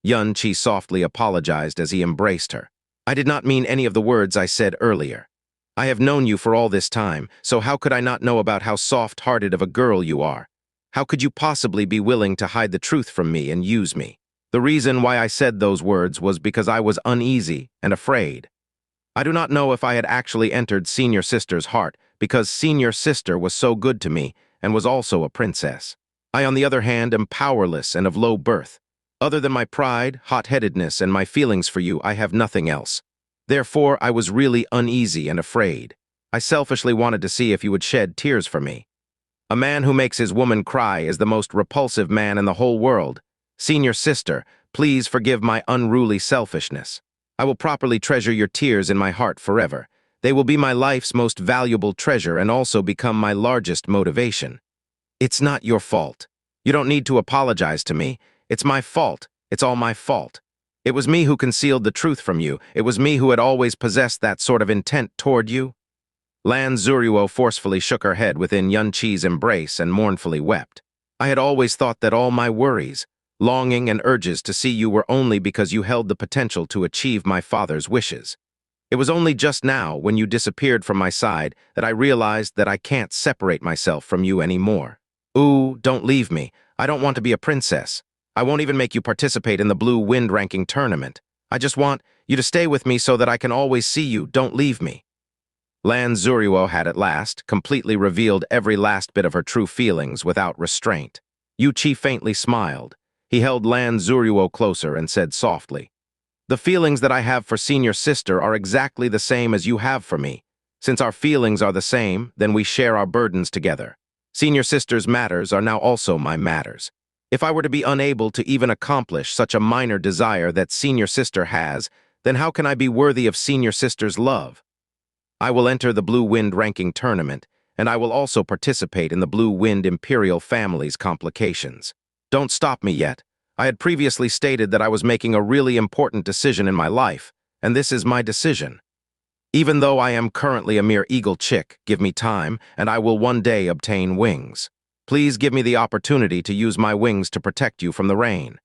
Xianxia softly apologized as he embraced her. "I did not mean any of the words I said earlier. I have known you for all this time, so how could I not know about how soft-hearted of a girl you are? How could you possibly be willing to hide the truth from me and use me? The reason why I said those words was because I was uneasy and afraid. I do not know if I had actually entered Senior Sister's heart, because Senior Sister was so good to me and was also a princess. I, on the other hand, am powerless and of low birth. Other than my pride, hot-headedness, and my feelings for you, I have nothing else. Therefore, I was really uneasy and afraid. I selfishly wanted to see if you would shed tears for me. A man who makes his woman cry is the most repulsive man in the whole world. Senior sister, please forgive my unruly selfishness. I will properly treasure your tears in my heart forever. They will be my life's most valuable treasure and also become my largest motivation. It's not your fault. You don't need to apologize to me. It's my fault. It's all my fault. It was me who concealed the truth from you. It was me who had always possessed that sort of intent toward you." Lan Zuruo forcefully shook her head within Xia's embrace and mournfully wept. "I had always thought that all my worries, longing, and urges to see you were only because you held the potential to achieve my father's wishes. It was only just now, when you disappeared from my side, that I realized that I can't separate myself from you anymore. Ooh, don't leave me. I don't want to be a princess. I won't even make you participate in the Blue Wind ranking tournament. I just want you to stay with me so that I can always see you. Don't leave me." Lan Zuruo had at last completely revealed every last bit of her true feelings without restraint. Yuqi faintly smiled. He held Lan Zuruo closer and said softly, "The feelings that I have for Senior Sister are exactly the same as you have for me. Since our feelings are the same, then we share our burdens together. Senior Sister's matters are now also my matters. If I were to be unable to even accomplish such a minor desire that Senior Sister has, then how can I be worthy of Senior Sister's love? I will enter the Blue Wind ranking tournament, and I will also participate in the Blue Wind Imperial family's complications. Don't stop me yet. I had previously stated that I was making a really important decision in my life, and this is my decision. Even though I am currently a mere eagle chick, give me time, and I will one day obtain wings. Please give me the opportunity to use my wings to protect you from the rain.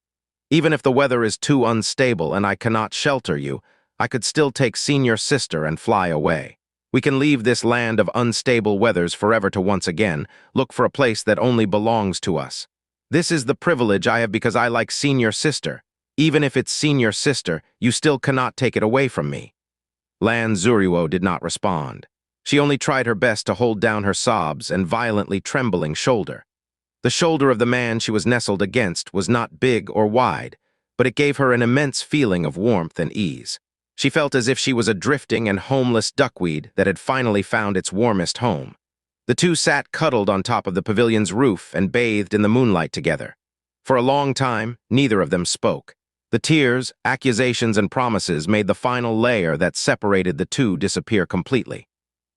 Even if the weather is too unstable and I cannot shelter you, I could still take Senior Sister and fly away. We can leave this land of unstable weathers forever to once again look for a place that only belongs to us. This is the privilege I have because I like senior sister. Even if it's senior sister, you still cannot take it away from me." Lan Zuruo did not respond. She only tried her best to hold down her sobs and violently trembling shoulder. The shoulder of the man she was nestled against was not big or wide, but it gave her an immense feeling of warmth and ease. She felt as if she was a drifting and homeless duckweed that had finally found its warmest home. The two sat cuddled on top of the pavilion's roof and bathed in the moonlight together. For a long time, neither of them spoke. The tears, accusations, and promises made the final layer that separated the two disappear completely.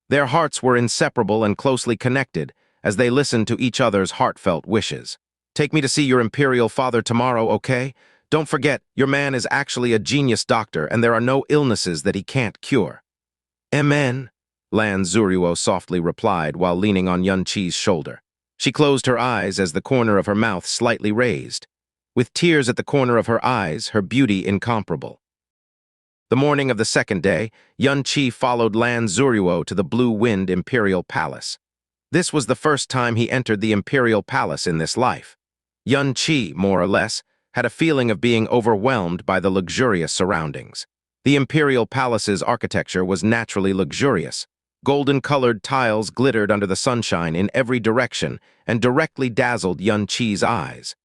Their hearts were inseparable and closely connected as they listened to each other's heartfelt wishes. "Take me to see your imperial father tomorrow, okay? Don't forget, your man is actually a genius doctor and there are no illnesses that he can't cure." "Amen," Lan Zuruo softly replied while leaning on Xianxia's shoulder. She closed her eyes as the corner of her mouth slightly raised. With tears at the corner of her eyes, her beauty incomparable. The morning of the second day, Xianxia followed Lan Zuruo to the Blue Wind Imperial Palace. This was the first time he entered the Imperial Palace in this life. Xianxia, more or less, had a feeling of being overwhelmed by the luxurious surroundings. The Imperial Palace's architecture was naturally luxurious. Golden-colored tiles glittered under the sunshine in every direction and directly dazzled Xianxia's eyes.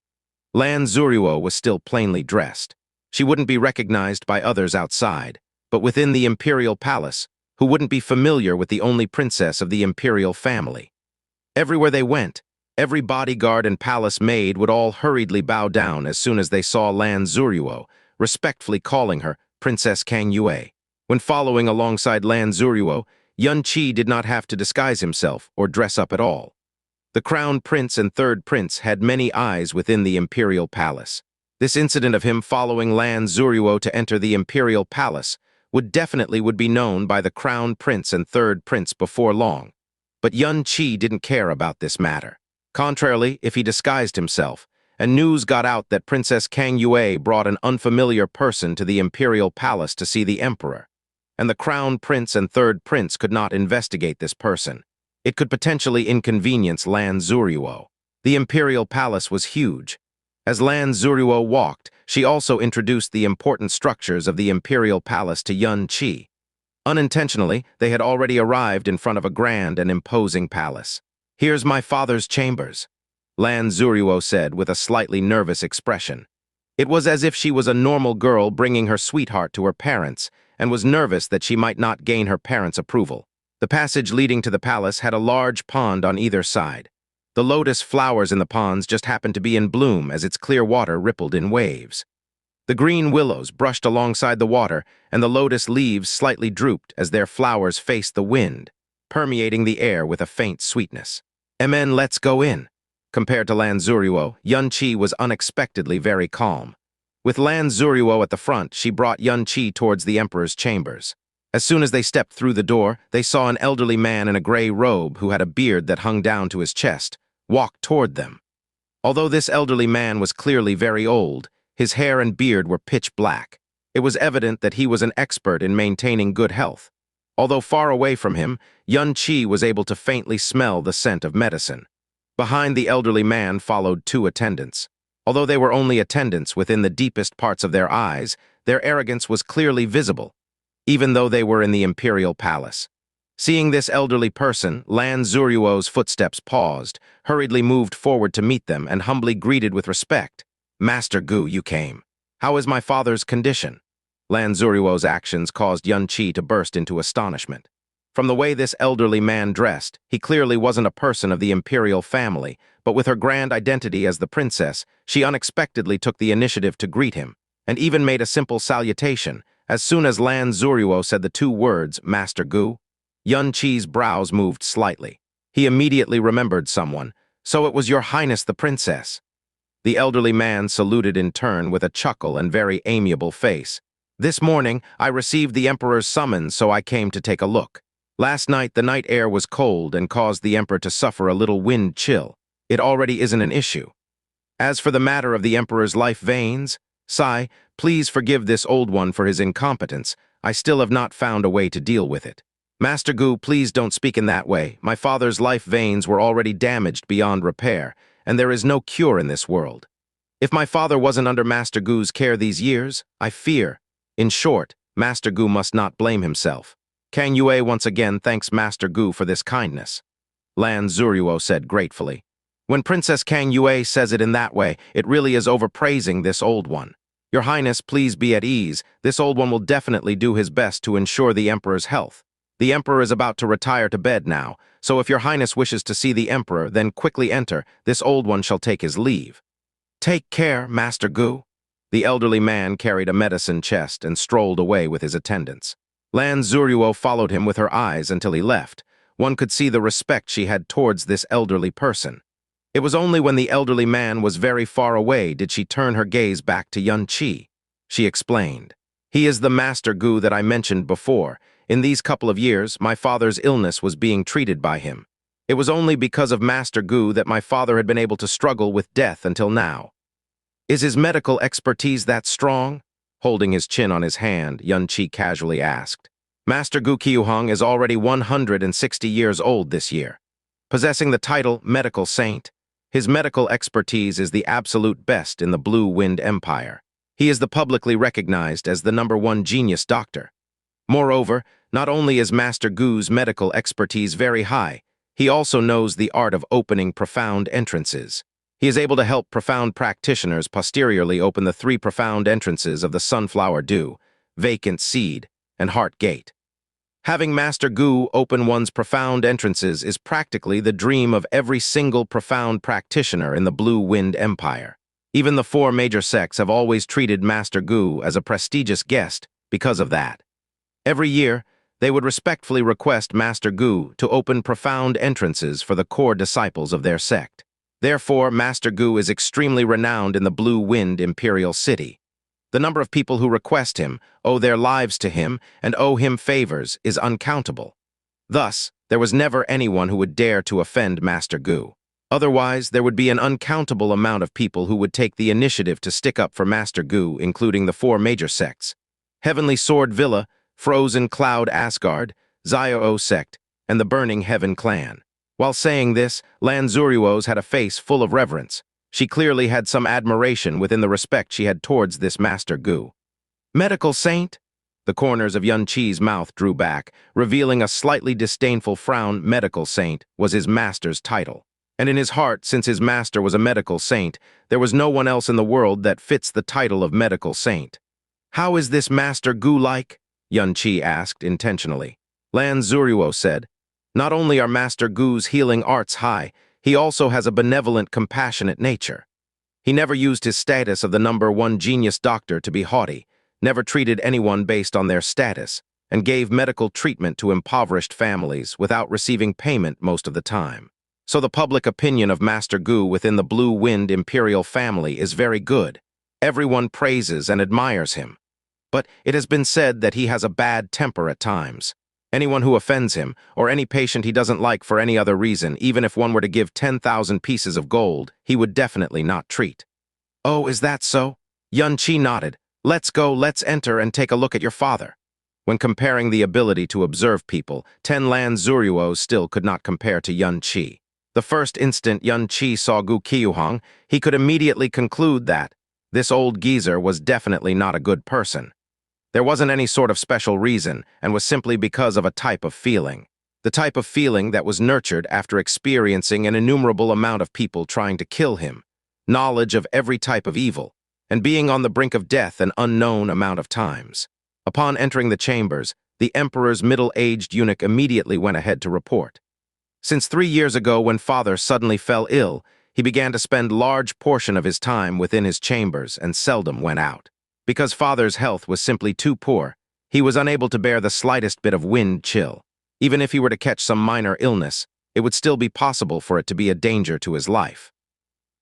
Lan Zuruo was still plainly dressed. She wouldn't be recognized by others outside, but within the Imperial Palace, who wouldn't be familiar with the only princess of the Imperial family. Everywhere they went, every bodyguard and palace maid would all hurriedly bow down as soon as they saw Lan Zuruo, respectfully calling her Princess Kang Yue. When following alongside Lan Zuruo, Xianxia did not have to disguise himself or dress up at all. The crown prince and third prince had many eyes within the Imperial Palace. This incident of him following Lan Zuruo to enter the Imperial Palace would be known by the crown prince and third prince before long. But Xianxia didn't care about this matter. Contrarily, if he disguised himself, and news got out that Princess Kang Yue brought an unfamiliar person to the Imperial Palace to see the emperor, and the crown prince and third prince could not investigate this person, it could potentially inconvenience Lan Zuruo. The Imperial Palace was huge. As Lan Zuruo walked, she also introduced the important structures of the Imperial Palace to Xianxia. Unintentionally, they had already arrived in front of a grand and imposing palace. "Here's my father's chambers," Lan Zuruo said with a slightly nervous expression. It was as if she was a normal girl bringing her sweetheart to her parents and was nervous that she might not gain her parents' approval. The passage leading to the palace had a large pond on either side. The lotus flowers in the ponds just happened to be in bloom as its clear water rippled in waves. The green willows brushed alongside the water, and the lotus leaves slightly drooped as their flowers faced the wind, permeating the air with a faint sweetness. "Amen, let's go in." Compared to Lan Zuruo, Xianxia was unexpectedly very calm. With Lan Zuruo at the front, she brought Xianxia towards the emperor's chambers. As soon as they stepped through the door, they saw an elderly man in a gray robe who had a beard that hung down to his chest walk toward them. Although this elderly man was clearly very old, his hair and beard were pitch black. It was evident that he was an expert in maintaining good health. Although far away from him, Xianxia was able to faintly smell the scent of medicine. Behind the elderly man followed two attendants. Although they were only attendants within the deepest parts of their eyes, their arrogance was clearly visible, even though they were in the Imperial Palace. Seeing this elderly person, Lan Zuruo's footsteps paused, hurriedly moved forward to meet them, and humbly greeted with respect. "Master Gu, you came. How is my father's condition?" Lan Zuruo's actions caused Xianxia to burst into astonishment. From the way this elderly man dressed, he clearly wasn't a person of the imperial family, but with her grand identity as the princess, she unexpectedly took the initiative to greet him, and even made a simple salutation. As soon as Lan Zuruo said the two words, "Master Gu," Xianxia's brows moved slightly. He immediately remembered someone. "So it was your highness the princess." The elderly man saluted in turn with a chuckle and very amiable face. "This morning, I received the emperor's summons, so I came to take a look. Last night, the night air was cold and caused the emperor to suffer a little wind chill. It already isn't an issue. As for the matter of the emperor's life veins, Sai, please forgive this old one for his incompetence. I still have not found a way to deal with it." Master Gu, please don't speak in that way. My father's life veins were already damaged beyond repair, and there is no cure in this world. If my father wasn't under Master Gu's care these years, I fear. In short, Master Gu must not blame himself. Kang Yue once again thanks Master Gu for this kindness. Lan Zuruo said gratefully. When Princess Kang Yue says it in that way, it really is overpraising this old one. Your Highness, please be at ease. This old one will definitely do his best to ensure the Emperor's health. The Emperor is about to retire to bed now, so if your Highness wishes to see the Emperor, then quickly enter. This old one shall take his leave. Take care, Master Gu. The elderly man carried a medicine chest and strolled away with his attendants. Lan Zuruo followed him with her eyes until he left. One could see the respect she had towards this elderly person. It was only when the elderly man was very far away did she turn her gaze back to Xianxia. She explained, "He is the Master Gu that I mentioned before. In these couple of years, my father's illness was being treated by him. It was only because of Master Gu that my father had been able to struggle with death until now." "Is his medical expertise that strong?" Holding his chin on his hand, Xianxia casually asked. Master Gu Qiuheng is already 160 years old this year. Possessing the title Medical Saint, his medical expertise is the absolute best in the Blue Wind Empire. He is the publicly recognized as the #1 genius doctor. Moreover, not only is Master Gu's medical expertise very high, he also knows the art of opening profound entrances. He is able to help profound practitioners posteriorly open the 3 profound entrances of the Sunflower Dew, Vacant Seed, and Heart Gate. Having Master Gu open one's profound entrances is practically the dream of every single profound practitioner in the Blue Wind Empire. Even the 4 major sects have always treated Master Gu as a prestigious guest because of that. Every year, they would respectfully request Master Gu to open profound entrances for the core disciples of their sect. Therefore, Master Gu is extremely renowned in the Blue Wind Imperial City. The number of people who request him, owe their lives to him, and owe him favors is uncountable. Thus, there was never anyone who would dare to offend Master Gu. Otherwise, there would be an uncountable amount of people who would take the initiative to stick up for Master Gu, including the 4 major sects: Heavenly Sword Villa, Frozen Cloud Asgard, Xiao Sect, and the Burning Heaven Clan. While saying this, Lan Zuruo's had a face full of reverence. She clearly had some admiration within the respect she had towards this Master Gu. Medical Saint? The corners of Xianxia's mouth drew back, revealing a slightly disdainful frown. Medical Saint was his master's title. And in his heart, since his master was a medical saint, there was no one else in the world that fits the title of Medical Saint. "How is this Master Gu like?" Xianxia asked intentionally. Lan Zuruo said, "Not only are Master Gu's healing arts high, he also has a benevolent, compassionate nature. He never used his status of the #1 genius doctor to be haughty, never treated anyone based on their status, and gave medical treatment to impoverished families without receiving payment most of the time. So the public opinion of Master Gu within the Blue Wind Imperial family is very good. Everyone praises and admires him. But it has been said that he has a bad temper at times. Anyone who offends him, or any patient he doesn't like for any other reason, even if one were to give 10,000 pieces of gold, he would definitely not treat." "Oh, is that so?" Xianxia nodded. "Let's go, let's enter and take a look at your father." When comparing the ability to observe people, 10 Lan Zuruos still could not compare to Xianxia. The first instant Xianxia saw Gu Qiuheng, he could immediately conclude that this old geezer was definitely not a good person. There wasn't any sort of special reason, and was simply because of a type of feeling. The type of feeling that was nurtured after experiencing an innumerable amount of people trying to kill him, knowledge of every type of evil, and being on the brink of death an unknown amount of times. Upon entering the chambers, the Emperor's middle-aged eunuch immediately went ahead to report. Since 3 years ago, when father suddenly fell ill, he began to spend large portion of his time within his chambers and seldom went out. Because father's health was simply too poor, he was unable to bear the slightest bit of wind chill. Even if he were to catch some minor illness, it would still be possible for it to be a danger to his life.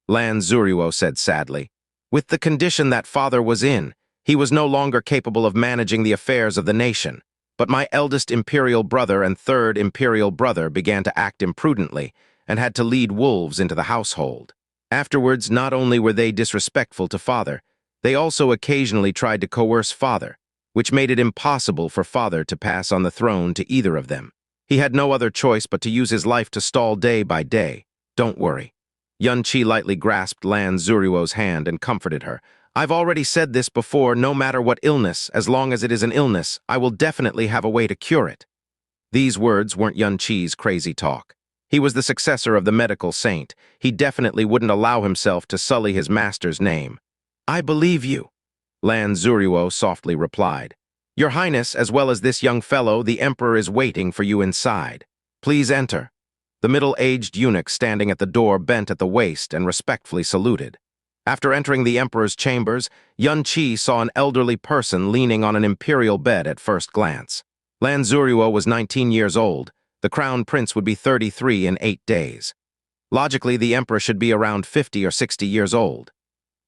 Lan Zuruo said sadly, "With the condition that father was in, he was no longer capable of managing the affairs of the nation. But my eldest imperial brother and 3rd imperial brother began to act imprudently and had to lead wolves into the household. Afterwards, not only were they disrespectful to father, they also occasionally tried to coerce father. which made it impossible for father to pass on the throne to either of them. He had no other choice but to use his life to stall day by day. Don't worry. Xianxia lightly grasped Lan Zuruo's hand and comforted her. I've already said this before, no matter what illness, as long as it is an illness, I will definitely have a way to cure it. These words weren't Xianxia's crazy talk. He was the successor of the medical saint. He definitely wouldn't allow himself to sully his master's name. I believe you, Lan Zuruo softly replied. Your Highness, as well as this young fellow, the Emperor is waiting for you inside. Please enter. The middle-aged eunuch standing at the door bent at the waist and respectfully saluted. After entering the Emperor's chambers, Xianxia saw an elderly person leaning on an imperial bed at first glance. Lan Zuruo was 19 years old. The crown prince would be 33 in 8 days. Logically, the emperor should be around 50 or 60 years old.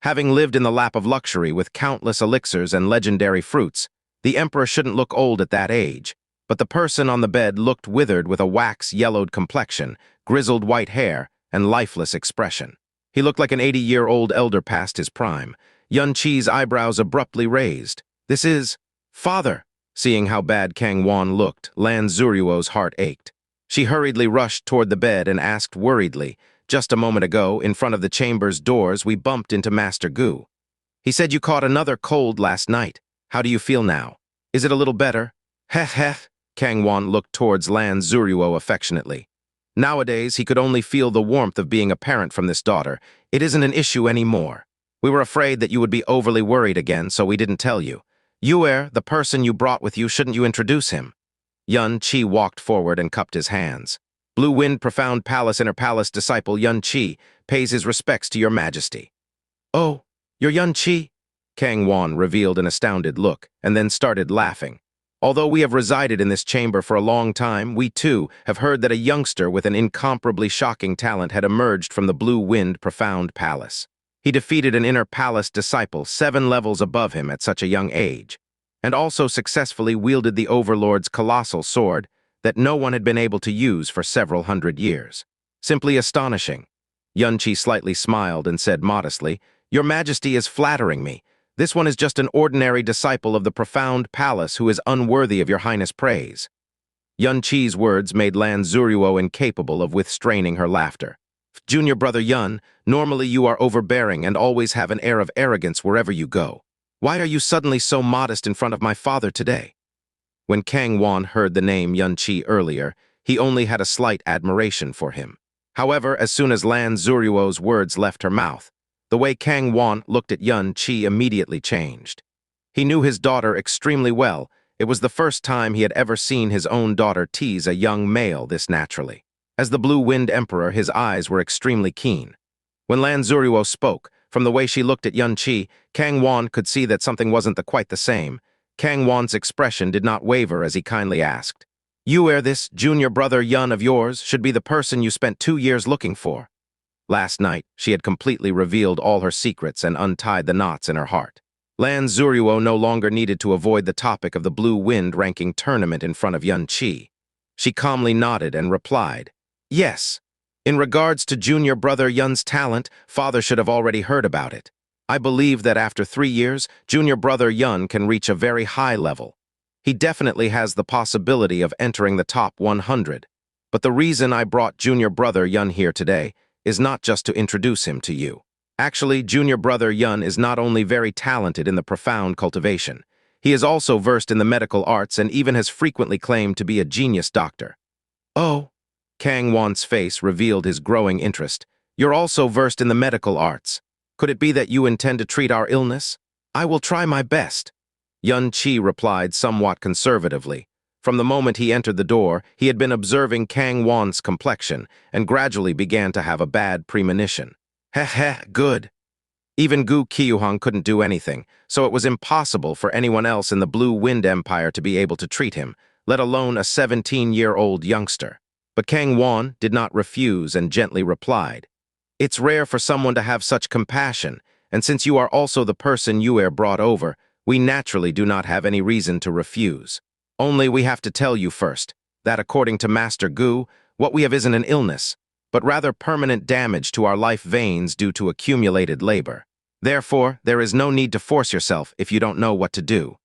Having lived in the lap of luxury with countless elixirs and legendary fruits, the emperor shouldn't look old at that age, but the person on the bed looked withered with a wax-yellowed complexion, grizzled white hair, and lifeless expression. He looked like an 80-year-old elder past his prime. Xianxia's eyebrows abruptly raised. This is... Father! Seeing how bad Kang Wan looked, Lan Zuruo's heart ached. She hurriedly rushed toward the bed and asked worriedly, just a moment ago, in front of the chamber's doors, we bumped into Master Gu. He said you caught another cold last night. How do you feel now? Is it a little better? Heh heh, Kang Wan looked towards Lan Zuruo affectionately. Nowadays, he could only feel the warmth of being a parent from this daughter. It isn't an issue anymore. We were afraid that you would be overly worried again, so we didn't tell you. Yue, the person you brought with you, shouldn't you introduce him? Xianxia walked forward and cupped his hands. Blue Wind Profound Palace Inner Palace disciple Xianxia pays his respects to your majesty. Oh, you're Xianxia? Kang Wan revealed an astounded look, and then started laughing. Although we have resided in this chamber for a long time, we too have heard that a youngster with an incomparably shocking talent had emerged from the Blue Wind Profound Palace. He defeated an inner palace disciple 7 levels above him at such a young age, and also successfully wielded the Overlord's colossal sword that no one had been able to use for several hundred years. Simply astonishing. Xianxia slightly smiled and said modestly, Your Majesty is flattering me. This one is just an ordinary disciple of the Profound Palace who is unworthy of your Highness praise. Xianxia's words made Lan Zuruo incapable of withstraining her laughter. Junior brother Yun, normally you are overbearing and always have an air of arrogance wherever you go. Why are you suddenly so modest in front of my father today? When Kang Wan heard the name Xianxia earlier, he only had a slight admiration for him. However, as soon as Lan Zuruo's words left her mouth, the way Kang Wan looked at Xianxia immediately changed. He knew his daughter extremely well. It was the first time he had ever seen his own daughter tease a young male this naturally. As the Blue Wind Emperor, his eyes were extremely keen. When Lan Zuruo spoke, from the way she looked at Xianxia, Kang Wan could see that something wasn't quite the same. Kang Wan's expression did not waver as he kindly asked, You this junior brother Yun of yours should be the person you spent 2 years looking for. Last night, she had completely revealed all her secrets and untied the knots in her heart. Lan Zuruo no longer needed to avoid the topic of the Blue Wind ranking tournament in front of Xianxia. She calmly nodded and replied, Yes. In regards to junior brother Yun's talent, father should have already heard about it. I believe that after 3 years, junior brother Yun can reach a very high level. He definitely has the possibility of entering the top 100. But the reason I brought junior brother Yun here today is not just to introduce him to you. Actually, junior brother Yun is not only very talented in the profound cultivation, he is also versed in the medical arts and even has frequently claimed to be a genius doctor. Oh, Kang Wan's face revealed his growing interest. You're also versed in the medical arts. Could it be that you intend to treat our illness? I will try my best. Xianxia replied somewhat conservatively. From the moment he entered the door, he had been observing Kang Wan's complexion and gradually began to have a bad premonition. Good. Even Gu Qiuhong couldn't do anything, so it was impossible for anyone else in the Blue Wind Empire to be able to treat him, let alone a 17-year-old youngster. But Kang Wan did not refuse and gently replied, It's rare for someone to have such compassion, and since you are also the person Yue brought over, we naturally do not have any reason to refuse. Only we have to tell you first, that according to Master Gu, what we have isn't an illness, but rather permanent damage to our life veins due to accumulated labor. Therefore, there is no need to force yourself if you don't know what to do.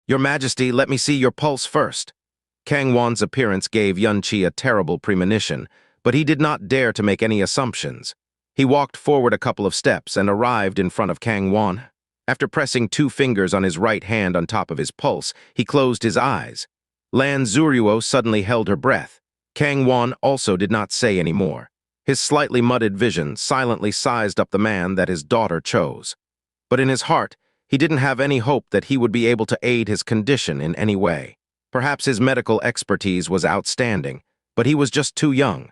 Your Majesty, let me see your pulse first. Kang Wan's appearance gave Xianxia a terrible premonition, but he did not dare to make any assumptions. He walked forward a couple of steps and arrived in front of Kang Wan. After pressing 2 fingers on his right hand on top of his pulse, he closed his eyes. Lan Zuruo suddenly held her breath. Kang Wan also did not say any more. His slightly muddied vision silently sized up the man that his daughter chose. But in his heart, he didn't have any hope that he would be able to aid his condition in any way. Perhaps his medical expertise was outstanding, but he was just too young.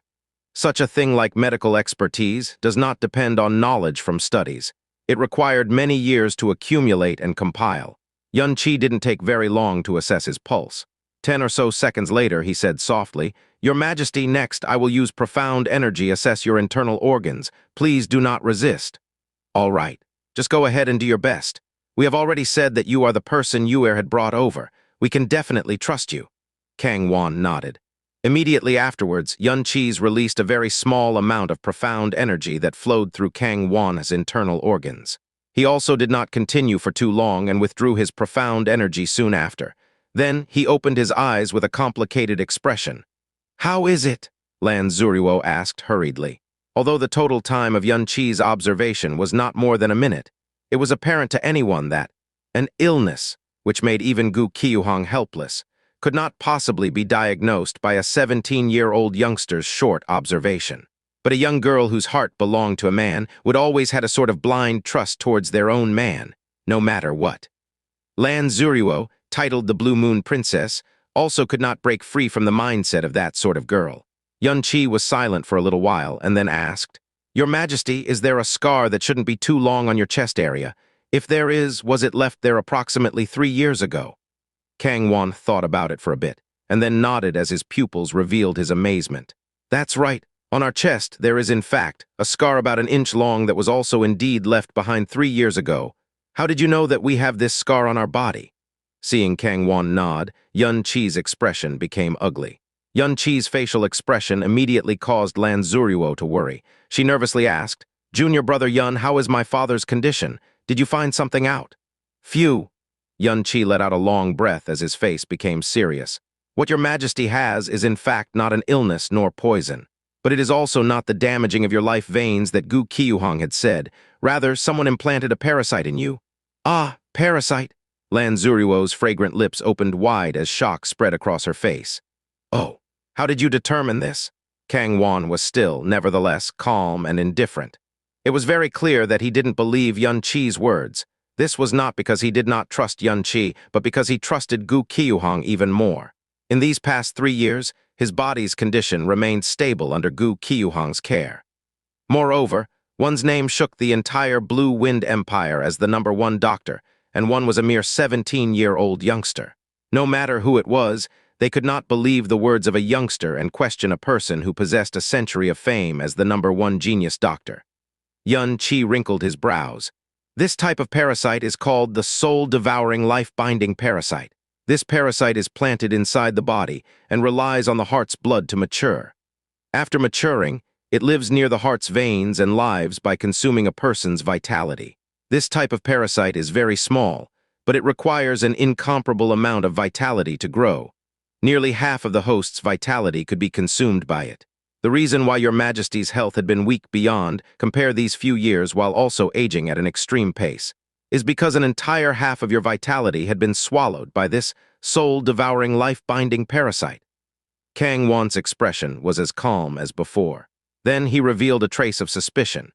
Such a thing like medical expertise does not depend on knowledge from studies. It required many years to accumulate and compile. Xianxia didn't take very long to assess his pulse. 10 or so seconds later, he said softly, "Your Majesty, next I will use profound energy assess your internal organs. Please do not resist." "All right. Just go ahead and do your best. We have already said that you are the person Yuer had brought over. We can definitely trust you." Kang Wan nodded. Immediately afterwards, Xianxia released a very small amount of profound energy that flowed through Kang Wan's internal organs. He also did not continue for too long and withdrew his profound energy soon after. Then he opened his eyes with a complicated expression. "How is it?" Lan Zuruo asked hurriedly. Although the total time of Xianxia's observation was not more than a minute, it was apparent to anyone that an illness, which made even Gu Qiuhong helpless, could not possibly be diagnosed by a 17-year-old youngster's short observation. But a young girl whose heart belonged to a man would always had a sort of blind trust towards their own man, no matter what. Lan Zuruo, titled the Blue Moon Princess, also could not break free from the mindset of that sort of girl. Xianxia was silent for a little while and then asked, "Your Majesty, is there a scar that shouldn't be too long on your chest area? If there is, was it left there approximately 3 years ago?" Kang Wan thought about it for a bit, and then nodded as his pupils revealed his amazement. "That's right. On our chest, there is in fact a scar about 1 inch long that was also indeed left behind 3 years ago. How did you know that we have this scar on our body?" Seeing Kang Wan nod, Xianxia's expression became ugly. Xianxia's facial expression immediately caused Lan Zuruo to worry. She nervously asked, "Junior brother Yun, how is my father's condition? Did you find something out?" "Phew." Xianxia let out a long breath as his face became serious. "What your Majesty has is in fact not an illness nor poison. But it is also not the damaging of your life veins that Gu Qiuhong had said. Rather, someone implanted a parasite in you." "Ah, parasite." Lan Zuruo's fragrant lips opened wide as shock spread across her face. "Oh, how did you determine this?" Kang Wan was still, nevertheless, calm and indifferent. It was very clear that he didn't believe Xianxia's words. This was not because he did not trust Xianxia, but because he trusted Gu Qiuhong even more. In these past 3 years, his body's condition remained stable under Gu Qiuhong's care. Moreover, one's name shook the entire Blue Wind Empire as the #1 doctor, and one was a mere 17-year-old youngster. No matter who it was, they could not believe the words of a youngster and question a person who possessed a century of fame as the #1 genius doctor. Xianxia wrinkled his brows. "This type of parasite is called the soul-devouring life-binding parasite. This parasite is planted inside the body and relies on the heart's blood to mature. After maturing, it lives near the heart's veins and lives by consuming a person's vitality. This type of parasite is very small, but it requires an incomparable amount of vitality to grow. Nearly half of the host's vitality could be consumed by it. The reason why your Majesty's health had been weak beyond compare these few years while also aging at an extreme pace is because an entire half of your vitality had been swallowed by this soul-devouring life-binding parasite." Kang Wan's expression was as calm as before. Then he revealed a trace of suspicion.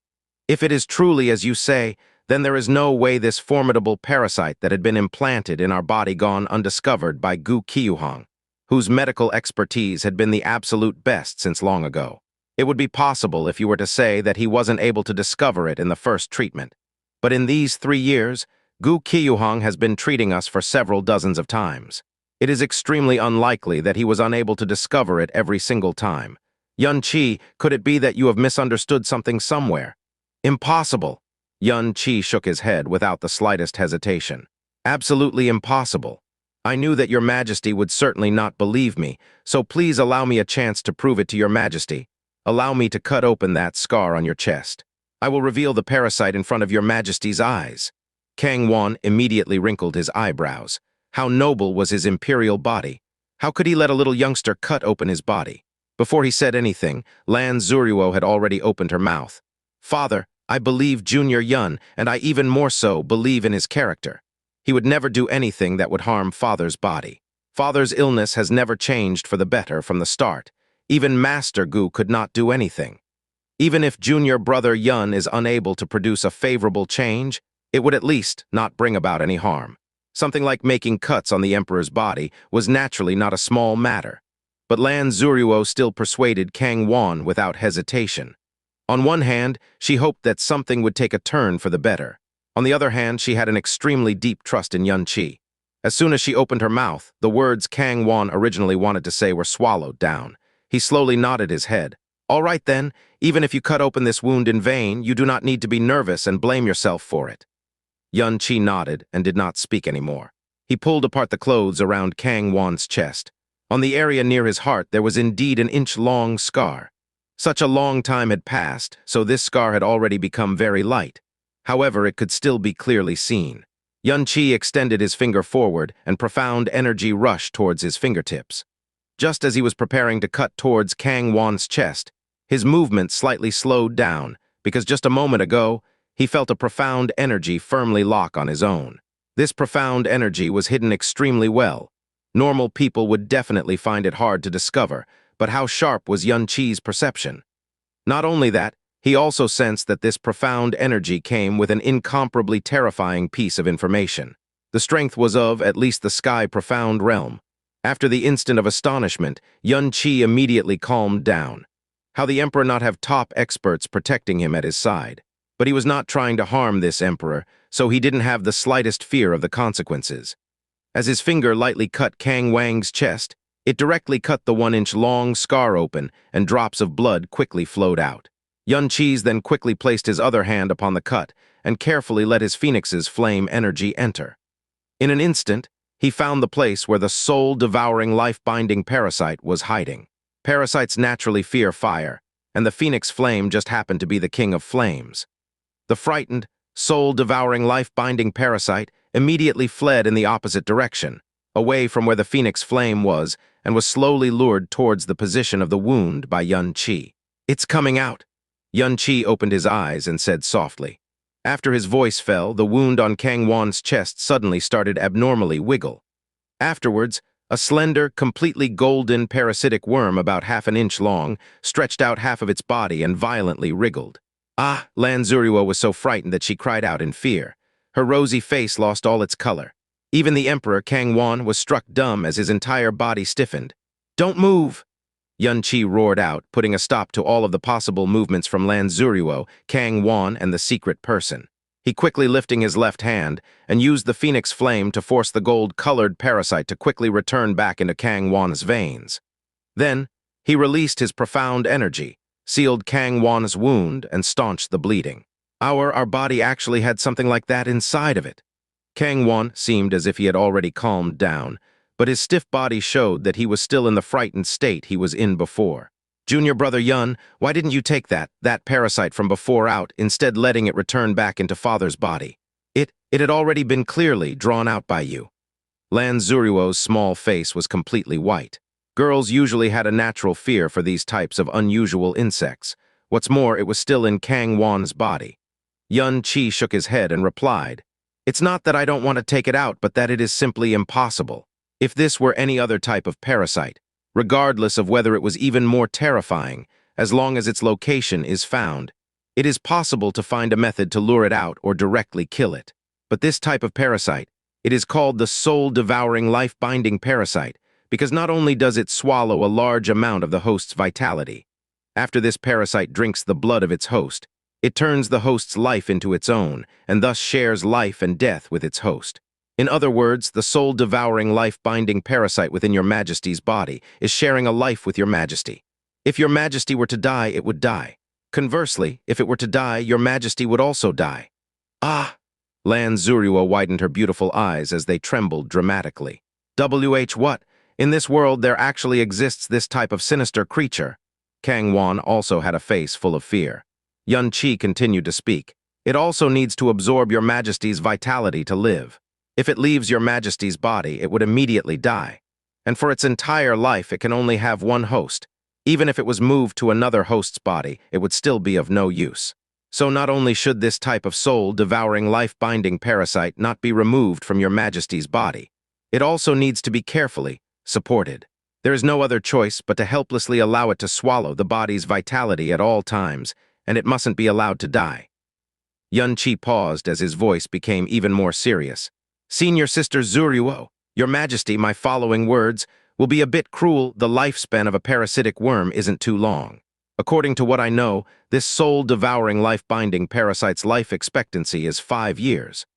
"If it is truly as you say, then there is no way this formidable parasite that had been implanted in our body gone undiscovered by Gu Qiuhong, whose medical expertise had been the absolute best since long ago. It would be possible if you were to say that he wasn't able to discover it in the first treatment. But in these 3 years, Gu Qiuhong has been treating us for several dozens of times. It is extremely unlikely that he was unable to discover it every single time. Xianxia, could it be that you have misunderstood something somewhere?" "Impossible." Xianxia shook his head without the slightest hesitation. "Absolutely impossible. I knew that your Majesty would certainly not believe me, so please allow me a chance to prove it to your Majesty. Allow me to cut open that scar on your chest. I will reveal the parasite in front of your Majesty's eyes." Kang Wan immediately wrinkled his eyebrows. How noble was his imperial body? How could he let a little youngster cut open his body? Before he said anything, Lan Zuruo had already opened her mouth. Father, I believe Junior Yun, and I even more so believe in his character. He would never do anything that would harm Father's body. Father's illness has never changed for the better from the start. Even Master Gu could not do anything. Even if Junior Brother Yun is unable to produce a favorable change, it would at least not bring about any harm. Something like making cuts on the Emperor's body was naturally not a small matter. But Lan Zuruo still persuaded Kang Wan without hesitation. On one hand, she hoped that something would take a turn for the better. On the other hand, she had an extremely deep trust in Yun Qi. As soon as she opened her mouth, the words Kang Wan originally wanted to say were swallowed down. He slowly nodded his head. All right then, even if you cut open this wound in vain, you do not need to be nervous and blame yourself for it. Yun Qi nodded and did not speak anymore. He pulled apart the clothes around Kang Wan's chest. On the area near his heart, there was indeed an inch-long scar. Such a long time had passed, so this scar had already become very light. However, it could still be clearly seen. Yun Qi extended his finger forward, and profound energy rushed towards his fingertips. Just as he was preparing to cut towards Kang Wan's chest, his movement slightly slowed down, because just a moment ago, he felt a profound energy firmly lock on his own. This profound energy was hidden extremely well. Normal people would definitely find it hard to discover, but how sharp was Yun Qi's perception? Not only that, he also sensed that this profound energy came with an incomparably terrifying piece of information. The strength was of, at least the sky profound realm. After the instant of astonishment, Yun Qi immediately calmed down. How the Emperor not have top experts protecting him at his side? But he was not trying to harm this Emperor, so he didn't have the slightest fear of the consequences. As his finger lightly cut Kang Wang's chest, it directly cut the 1-inch-long scar open, and drops of blood quickly flowed out. Yun Qi then quickly placed his other hand upon the cut, and carefully let his phoenix's flame energy enter. In an instant, he found the place where the soul-devouring life-binding parasite was hiding. Parasites naturally fear fire, and the phoenix flame just happened to be the king of flames. The frightened, soul-devouring life-binding parasite immediately fled in the opposite direction, away from where the phoenix flame was, and was slowly lured towards the position of the wound by Yun Qi. "It's coming out." Yun Qi opened his eyes and said softly. After his voice fell, the wound on Kang Wan's chest suddenly started abnormally wiggle. Afterwards, a slender, completely golden parasitic worm about half an inch long stretched out half of its body and violently wriggled. Ah! Lan Zuruo was so frightened that she cried out in fear. Her rosy face lost all its color. Even the Emperor, Kang Wan, was struck dumb as his entire body stiffened. "Don't move!" Yun Qi roared out, putting a stop to all of the possible movements from Lan Zuruo, Kang Wan, and the secret person. He quickly lifting his left hand, and used the phoenix flame to force the gold-colored parasite to quickly return back into Kang Wan's veins. Then, he released his profound energy, sealed Kang Wan's wound, and staunched the bleeding. Our body actually had something like that inside of it. Kang Wan seemed as if he had already calmed down, but his stiff body showed that he was still in the frightened state he was in before. "Junior Brother Yun, why didn't you take that parasite from before out, instead letting it return back into Father's body? It had already been clearly drawn out by you." Lan Zuruo's small face was completely white. Girls usually had a natural fear for these types of unusual insects. What's more, it was still in Kang Wan's body. Yun Qi shook his head and replied, "It's not that I don't want to take it out, but that it is simply impossible. If this were any other type of parasite, regardless of whether it was even more terrifying, as long as its location is found, it is possible to find a method to lure it out or directly kill it. But this type of parasite, it is called the soul-devouring life-binding parasite, because not only does it swallow a large amount of the host's vitality. After this parasite drinks the blood of its host, it turns the host's life into its own, and thus shares life and death with its host. In other words, the soul-devouring life-binding parasite within your Majesty's body is sharing a life with your Majesty. If your Majesty were to die, it would die. Conversely, if it were to die, your Majesty would also die." "Ah!" Lan Zuruo widened her beautiful eyes as they trembled dramatically. What? In this world, there actually exists this type of sinister creature." Kang Wan also had a face full of fear. Yun Qi continued to speak. "It also needs to absorb your Majesty's vitality to live. If it leaves your Majesty's body, it would immediately die. And for its entire life, it can only have one host. Even if it was moved to another host's body, it would still be of no use. So not only should this type of soul-devouring, life-binding parasite not be removed from your Majesty's body, it also needs to be carefully supported. There is no other choice but to helplessly allow it to swallow the body's vitality at all times, and it mustn't be allowed to die. Xianxia paused as his voice became even more serious. Senior Sister Zuruo, Your Majesty, my following words will be a bit cruel. The lifespan of a parasitic worm isn't too long. According to what I know, this soul-devouring, life-binding parasite's life expectancy is 5 years,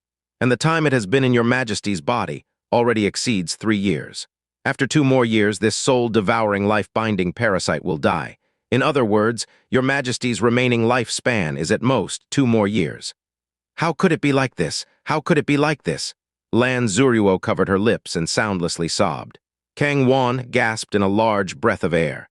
and the time it has been in Your Majesty's body already exceeds 3 years. After 2 more years, this soul-devouring, life-binding parasite will die. In other words, Your Majesty's remaining lifespan is at most 2 more years. How could it be like this? How could it be like this? Lan Zuruo covered her lips and soundlessly sobbed. Kang Wan gasped in a large breath of air.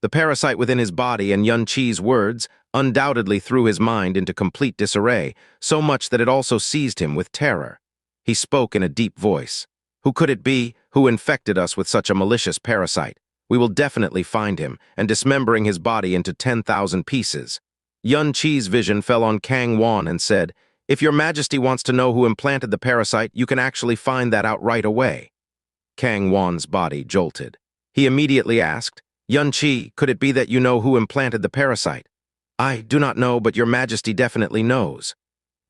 The parasite within his body and Xianxia's words undoubtedly threw his mind into complete disarray, so much that it also seized him with terror. He spoke in a deep voice. Who could it be who infected us with such a malicious parasite? We will definitely find him, and dismembering his body into 10,000 pieces. Xianxia's vision fell on Kang Wan and said, If Your Majesty wants to know who implanted the parasite, you can actually find that out right away. Kang Wan's body jolted. He immediately asked, Xianxia, could it be that you know who implanted the parasite? I do not know, but Your Majesty definitely knows.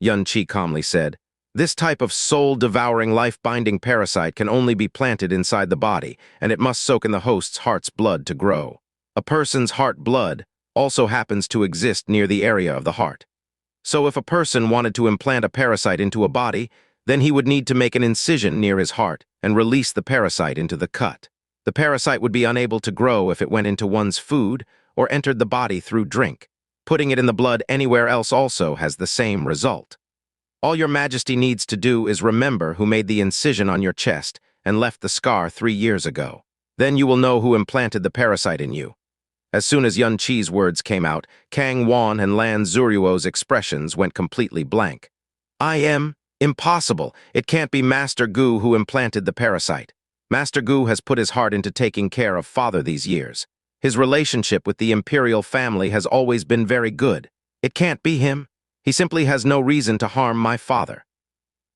Xianxia calmly said, This type of soul-devouring, life-binding parasite can only be planted inside the body, and it must soak in the host's heart's blood to grow. A person's heart blood also happens to exist near the area of the heart. So if a person wanted to implant a parasite into a body, then he would need to make an incision near his heart and release the parasite into the cut. The parasite would be unable to grow if it went into one's food or entered the body through drink. Putting it in the blood anywhere else also has the same result. All Your Majesty needs to do is remember who made the incision on your chest and left the scar 3 years ago. Then you will know who implanted the parasite in you. As soon as Xianxia's words came out, Kang Wan and Lan Zuruo's expressions went completely blank. Impossible. It can't be Master Gu who implanted the parasite. Master Gu has put his heart into taking care of Father these years. His relationship with the imperial family has always been very good. It can't be him. He simply has no reason to harm my father.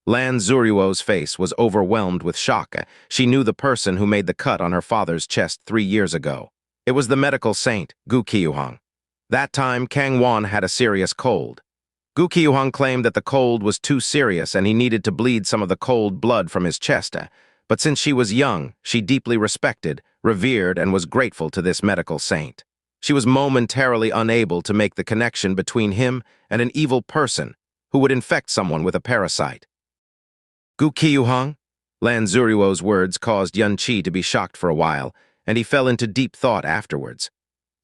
Lan Zuruo's face was overwhelmed with shock. She knew the person who made the cut on her father's chest 3 years ago. It was the medical saint, Gu Qiuhang. That time, Kang Wan had a serious cold. Gu Qiuhang claimed that the cold was too serious and he needed to bleed some of the cold blood from his chest. But since she was young, she deeply respected, revered, and was grateful to this medical saint. She was momentarily unable to make the connection between him and an evil person who would infect someone with a parasite. Gu Qiuhang? Lan Zuruo's words caused Xianxia to be shocked for a while, and he fell into deep thought afterwards.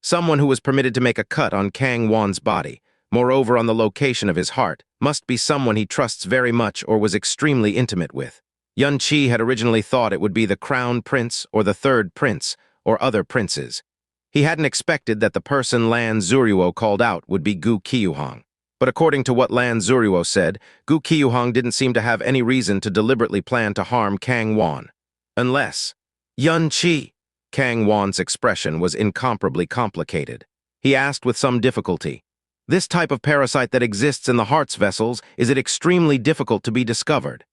Someone who was permitted to make a cut on Kang Wan's body, moreover on the location of his heart, must be someone he trusts very much or was extremely intimate with. Xianxia had originally thought it would be the crown prince or the third prince or other princes. He hadn't expected that the person Lan Zuruo called out would be Gu Qiuhang. But according to what Lan Zuruo said, Gu Qiuhang didn't seem to have any reason to deliberately plan to harm Kang Wan. Unless... Xianxia! Kang Wan's expression was incomparably complicated. He asked with some difficulty, This type of parasite that exists in the heart's vessels, is it extremely difficult to be discovered?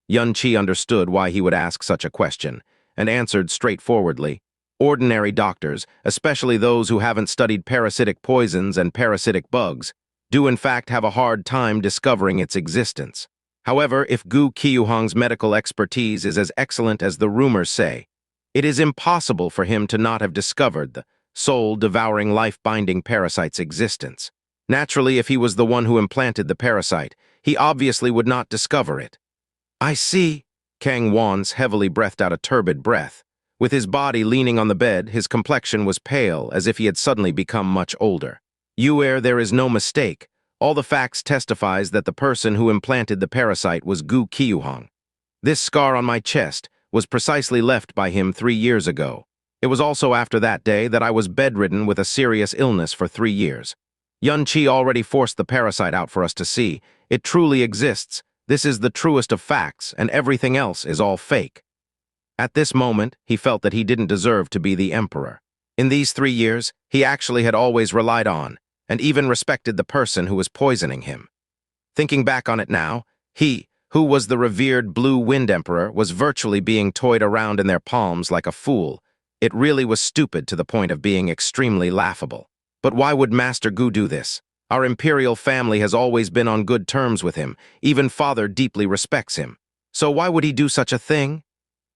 Xianxia understood why he would ask such a question, and answered straightforwardly, Ordinary doctors, especially those who haven't studied parasitic poisons and parasitic bugs, do in fact have a hard time discovering its existence. However, if Gu Qiuhang's medical expertise is as excellent as the rumors say, it is impossible for him to not have discovered the soul-devouring, life-binding parasite's existence. Naturally, if he was the one who implanted the parasite, he obviously would not discover it. I see. Kang Wan's heavily breathed out a turbid breath. With his body leaning on the bed, his complexion was pale, as if he had suddenly become much older. There is no mistake. All the facts testifies that the person who implanted the parasite was Gu Qiuhang. This scar on my chest was precisely left by him 3 years ago. It was also after that day that I was bedridden with a serious illness for 3 years. Xianxia already forced the parasite out for us to see. It truly exists. This is the truest of facts, and everything else is all fake. At this moment, he felt that he didn't deserve to be the emperor. In these 3 years, he actually had always relied on, and even respected the person who was poisoning him. Thinking back on it now, he, who was the revered Blue Wind Emperor, was virtually being toyed around in their palms like a fool. It really was stupid to the point of being extremely laughable. But why would Master Gu do this? Our imperial family has always been on good terms with him. Even father deeply respects him. So why would he do such a thing?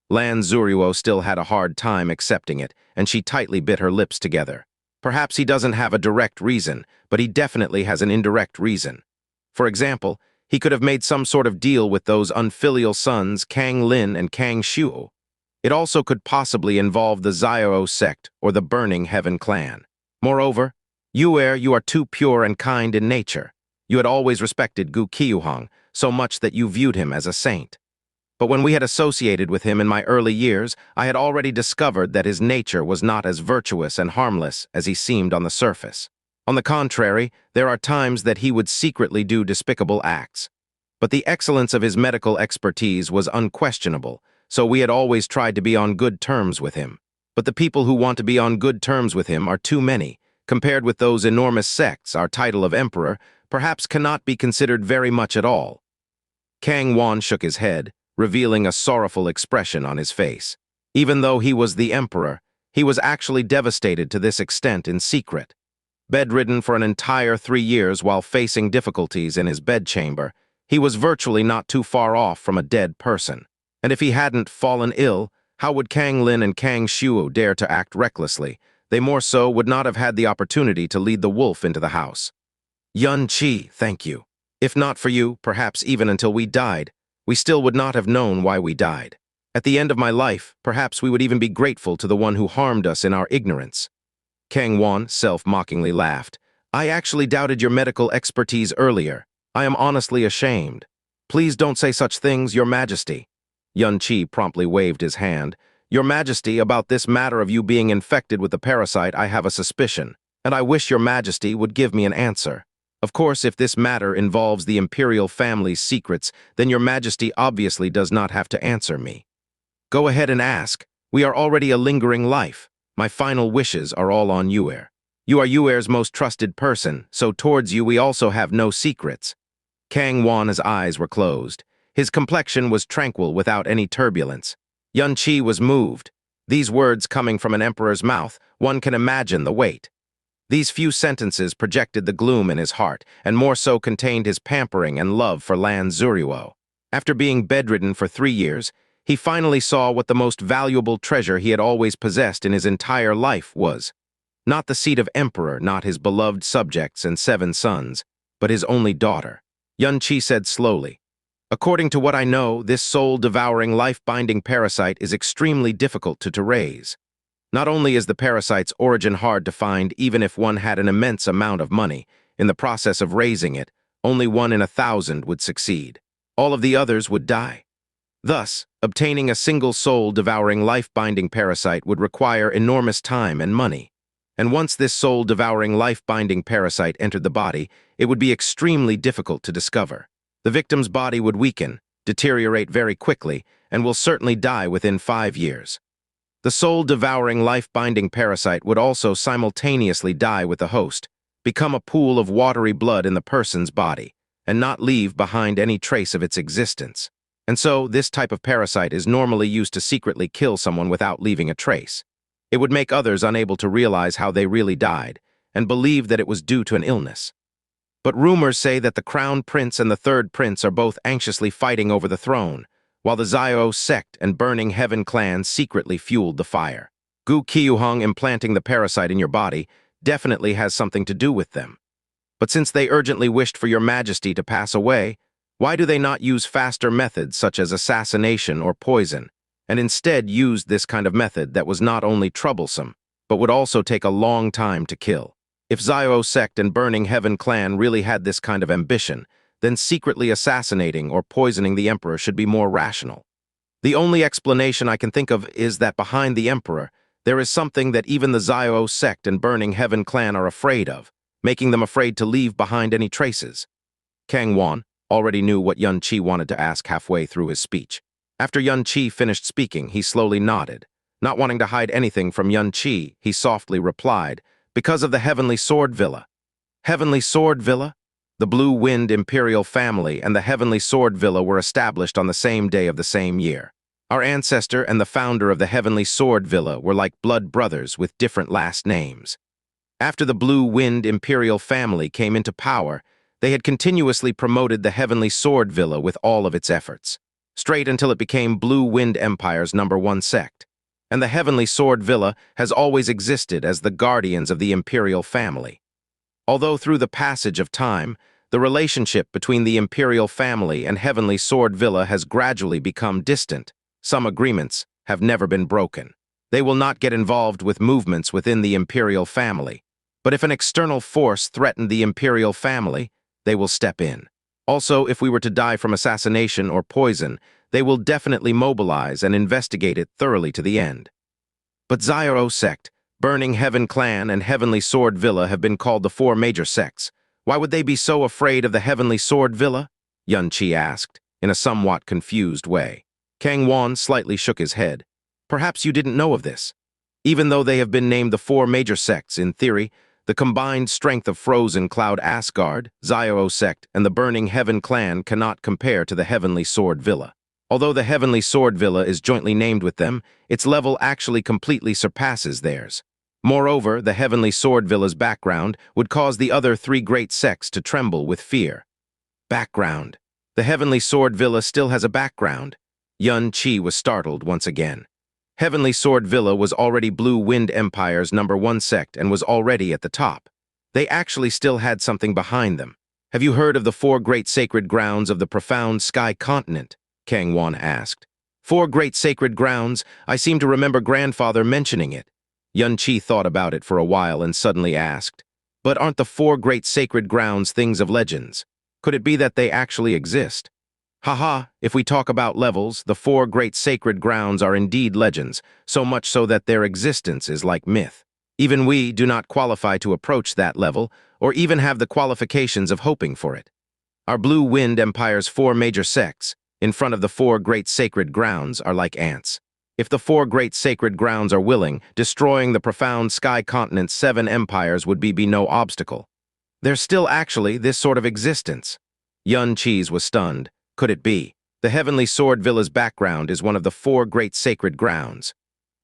Lan Zuruo still had a hard time accepting it, and she tightly bit her lips together. Perhaps he doesn't have a direct reason, but he definitely has an indirect reason. For example, he could have made some sort of deal with those unfilial sons Kang Lin and Kang Shuo. It also could possibly involve the Xiao sect or the Burning Heaven clan. Moreover, you are too pure and kind in nature. You had always respected Gu Qiuhong so much that you viewed him as a saint. But when we had associated with him in my early years, I had already discovered that his nature was not as virtuous and harmless as he seemed on the surface. On the contrary, there are times that he would secretly do despicable acts. But the excellence of his medical expertise was unquestionable, so we had always tried to be on good terms with him. But the people who want to be on good terms with him are too many. Compared with those enormous sects, our title of emperor perhaps cannot be considered very much at all. Kang Wan shook his head, revealing a sorrowful expression on his face. Even though he was the emperor, he was actually devastated to this extent in secret. Bedridden for an entire 3 years while facing difficulties in his bedchamber, he was virtually not too far off from a dead person. And if he hadn't fallen ill, how would Kang Lin and Kang Shuo dare to act recklessly? They more so would not have had the opportunity to lead the wolf into the house. Yun Qi, thank you. If not for you, perhaps even until we died, we still would not have known why we died. At the end of my life, perhaps we would even be grateful to the one who harmed us in our ignorance. Kang Wan self-mockingly laughed. I actually doubted your medical expertise earlier. I am honestly ashamed. Please don't say such things, Your Majesty. Yun Qi promptly waved his hand. Your Majesty, about this matter of you being infected with the parasite, I have a suspicion, and I wish Your Majesty would give me an answer. Of course, if this matter involves the imperial family's secrets, then Your Majesty obviously does not have to answer me. Go ahead and ask. We are already a lingering life. My final wishes are all on Yuer. You are Yuer's most trusted person, so towards you we also have no secrets. Kang Wan's eyes were closed. His complexion was tranquil without any turbulence. Yun Qi was moved. These words coming from an emperor's mouth, one can imagine the weight. These few sentences projected the gloom in his heart, and more so contained his pampering and love for Lan Zuruo. After being bedridden for 3 years, he finally saw what the most valuable treasure he had always possessed in his entire life was. Not the seat of emperor, not his beloved subjects and 7 sons, but his only daughter. Yun Qi said slowly, according to what I know, this soul-devouring, life-binding parasite is extremely difficult to raise. Not only is the parasite's origin hard to find even if one had an immense amount of money, in the process of raising it, only 1 in 1,000 would succeed. All of the others would die. Thus, obtaining a single soul-devouring, life-binding parasite would require enormous time and money. And once this soul-devouring, life-binding parasite entered the body, it would be extremely difficult to discover. The victim's body would weaken, deteriorate very quickly, and will certainly die within 5 years. The soul-devouring, life-binding parasite would also simultaneously die with the host, become a pool of watery blood in the person's body, and not leave behind any trace of its existence. And so, this type of parasite is normally used to secretly kill someone without leaving a trace. It would make others unable to realize how they really died, and believe that it was due to an illness. But rumors say that the Crown Prince and the Third Prince are both anxiously fighting over the throne, while the Xiao sect and Burning Heaven clan secretly fueled the fire. Gu Qiuhong implanting the parasite in your body definitely has something to do with them. But since they urgently wished for Your Majesty to pass away, why do they not use faster methods such as assassination or poison, and instead used this kind of method that was not only troublesome, but would also take a long time to kill? If Xiao sect and Burning Heaven clan really had this kind of ambition, then secretly assassinating or poisoning the emperor should be more rational. The only explanation I can think of is that behind the emperor, there is something that even the Xiao sect and Burning Heaven clan are afraid of, making them afraid to leave behind any traces. Kang Wan, already knew what Xianxia wanted to ask halfway through his speech. After Xianxia finished speaking, he slowly nodded. Not wanting to hide anything from Xianxia, he softly replied, "Because of the Heavenly Sword Villa." Heavenly Sword Villa? The Blue Wind Imperial family and the Heavenly Sword Villa were established on the same day of the same year. Our ancestor and the founder of the Heavenly Sword Villa were like blood brothers with different last names. After the Blue Wind Imperial family came into power, they had continuously promoted the Heavenly Sword Villa with all of its efforts, straight until it became Blue Wind Empire's #1 sect. And the Heavenly Sword Villa has always existed as the guardians of the Imperial family. Although through the passage of time, the relationship between the Imperial family and Heavenly Sword Villa has gradually become distant, some agreements have never been broken. They will not get involved with movements within the Imperial family, but if an external force threatened the Imperial family, they will step in. Also, if we were to die from assassination or poison, they will definitely mobilize and investigate it thoroughly to the end. But Xiao sect, Burning Heaven clan, and Heavenly Sword Villa have been called the four major sects. Why would they be so afraid of the Heavenly Sword Villa? Xianxia asked, in a somewhat confused way. Kang Wan slightly shook his head. Perhaps you didn't know of this. Even though they have been named the four major sects, in theory, the combined strength of Frozen Cloud Asgard, Xiao sect, and the Burning Heaven clan cannot compare to the Heavenly Sword Villa. Although the Heavenly Sword Villa is jointly named with them, its level actually completely surpasses theirs. Moreover, the Heavenly Sword Villa's background would cause the other three great sects to tremble with fear. Background. The Heavenly Sword Villa still has a background. Xianxia was startled once again. Heavenly Sword Villa was already Blue Wind Empire's #1 sect and was already at the top. They actually still had something behind them. Have you heard of the four great sacred grounds of the profound sky continent? Kang Wan asked. Four great sacred grounds? I seem to remember grandfather mentioning it. Xianxia thought about it for a while and suddenly asked, but aren't the four great sacred grounds things of legends? Could it be that they actually exist? Haha, if we talk about levels, the four great sacred grounds are indeed legends, so much so that their existence is like myth. Even we do not qualify to approach that level, or even have the qualifications of hoping for it. Our Blue Wind Empire's four major sects, in front of the four great sacred grounds, are like ants. If the four great sacred grounds are willing, destroying the profound sky continent's 7 empires would be no obstacle. There's still actually this sort of existence. Xianxia was stunned. Could it be? The Heavenly Sword Villa's background is one of the four great sacred grounds.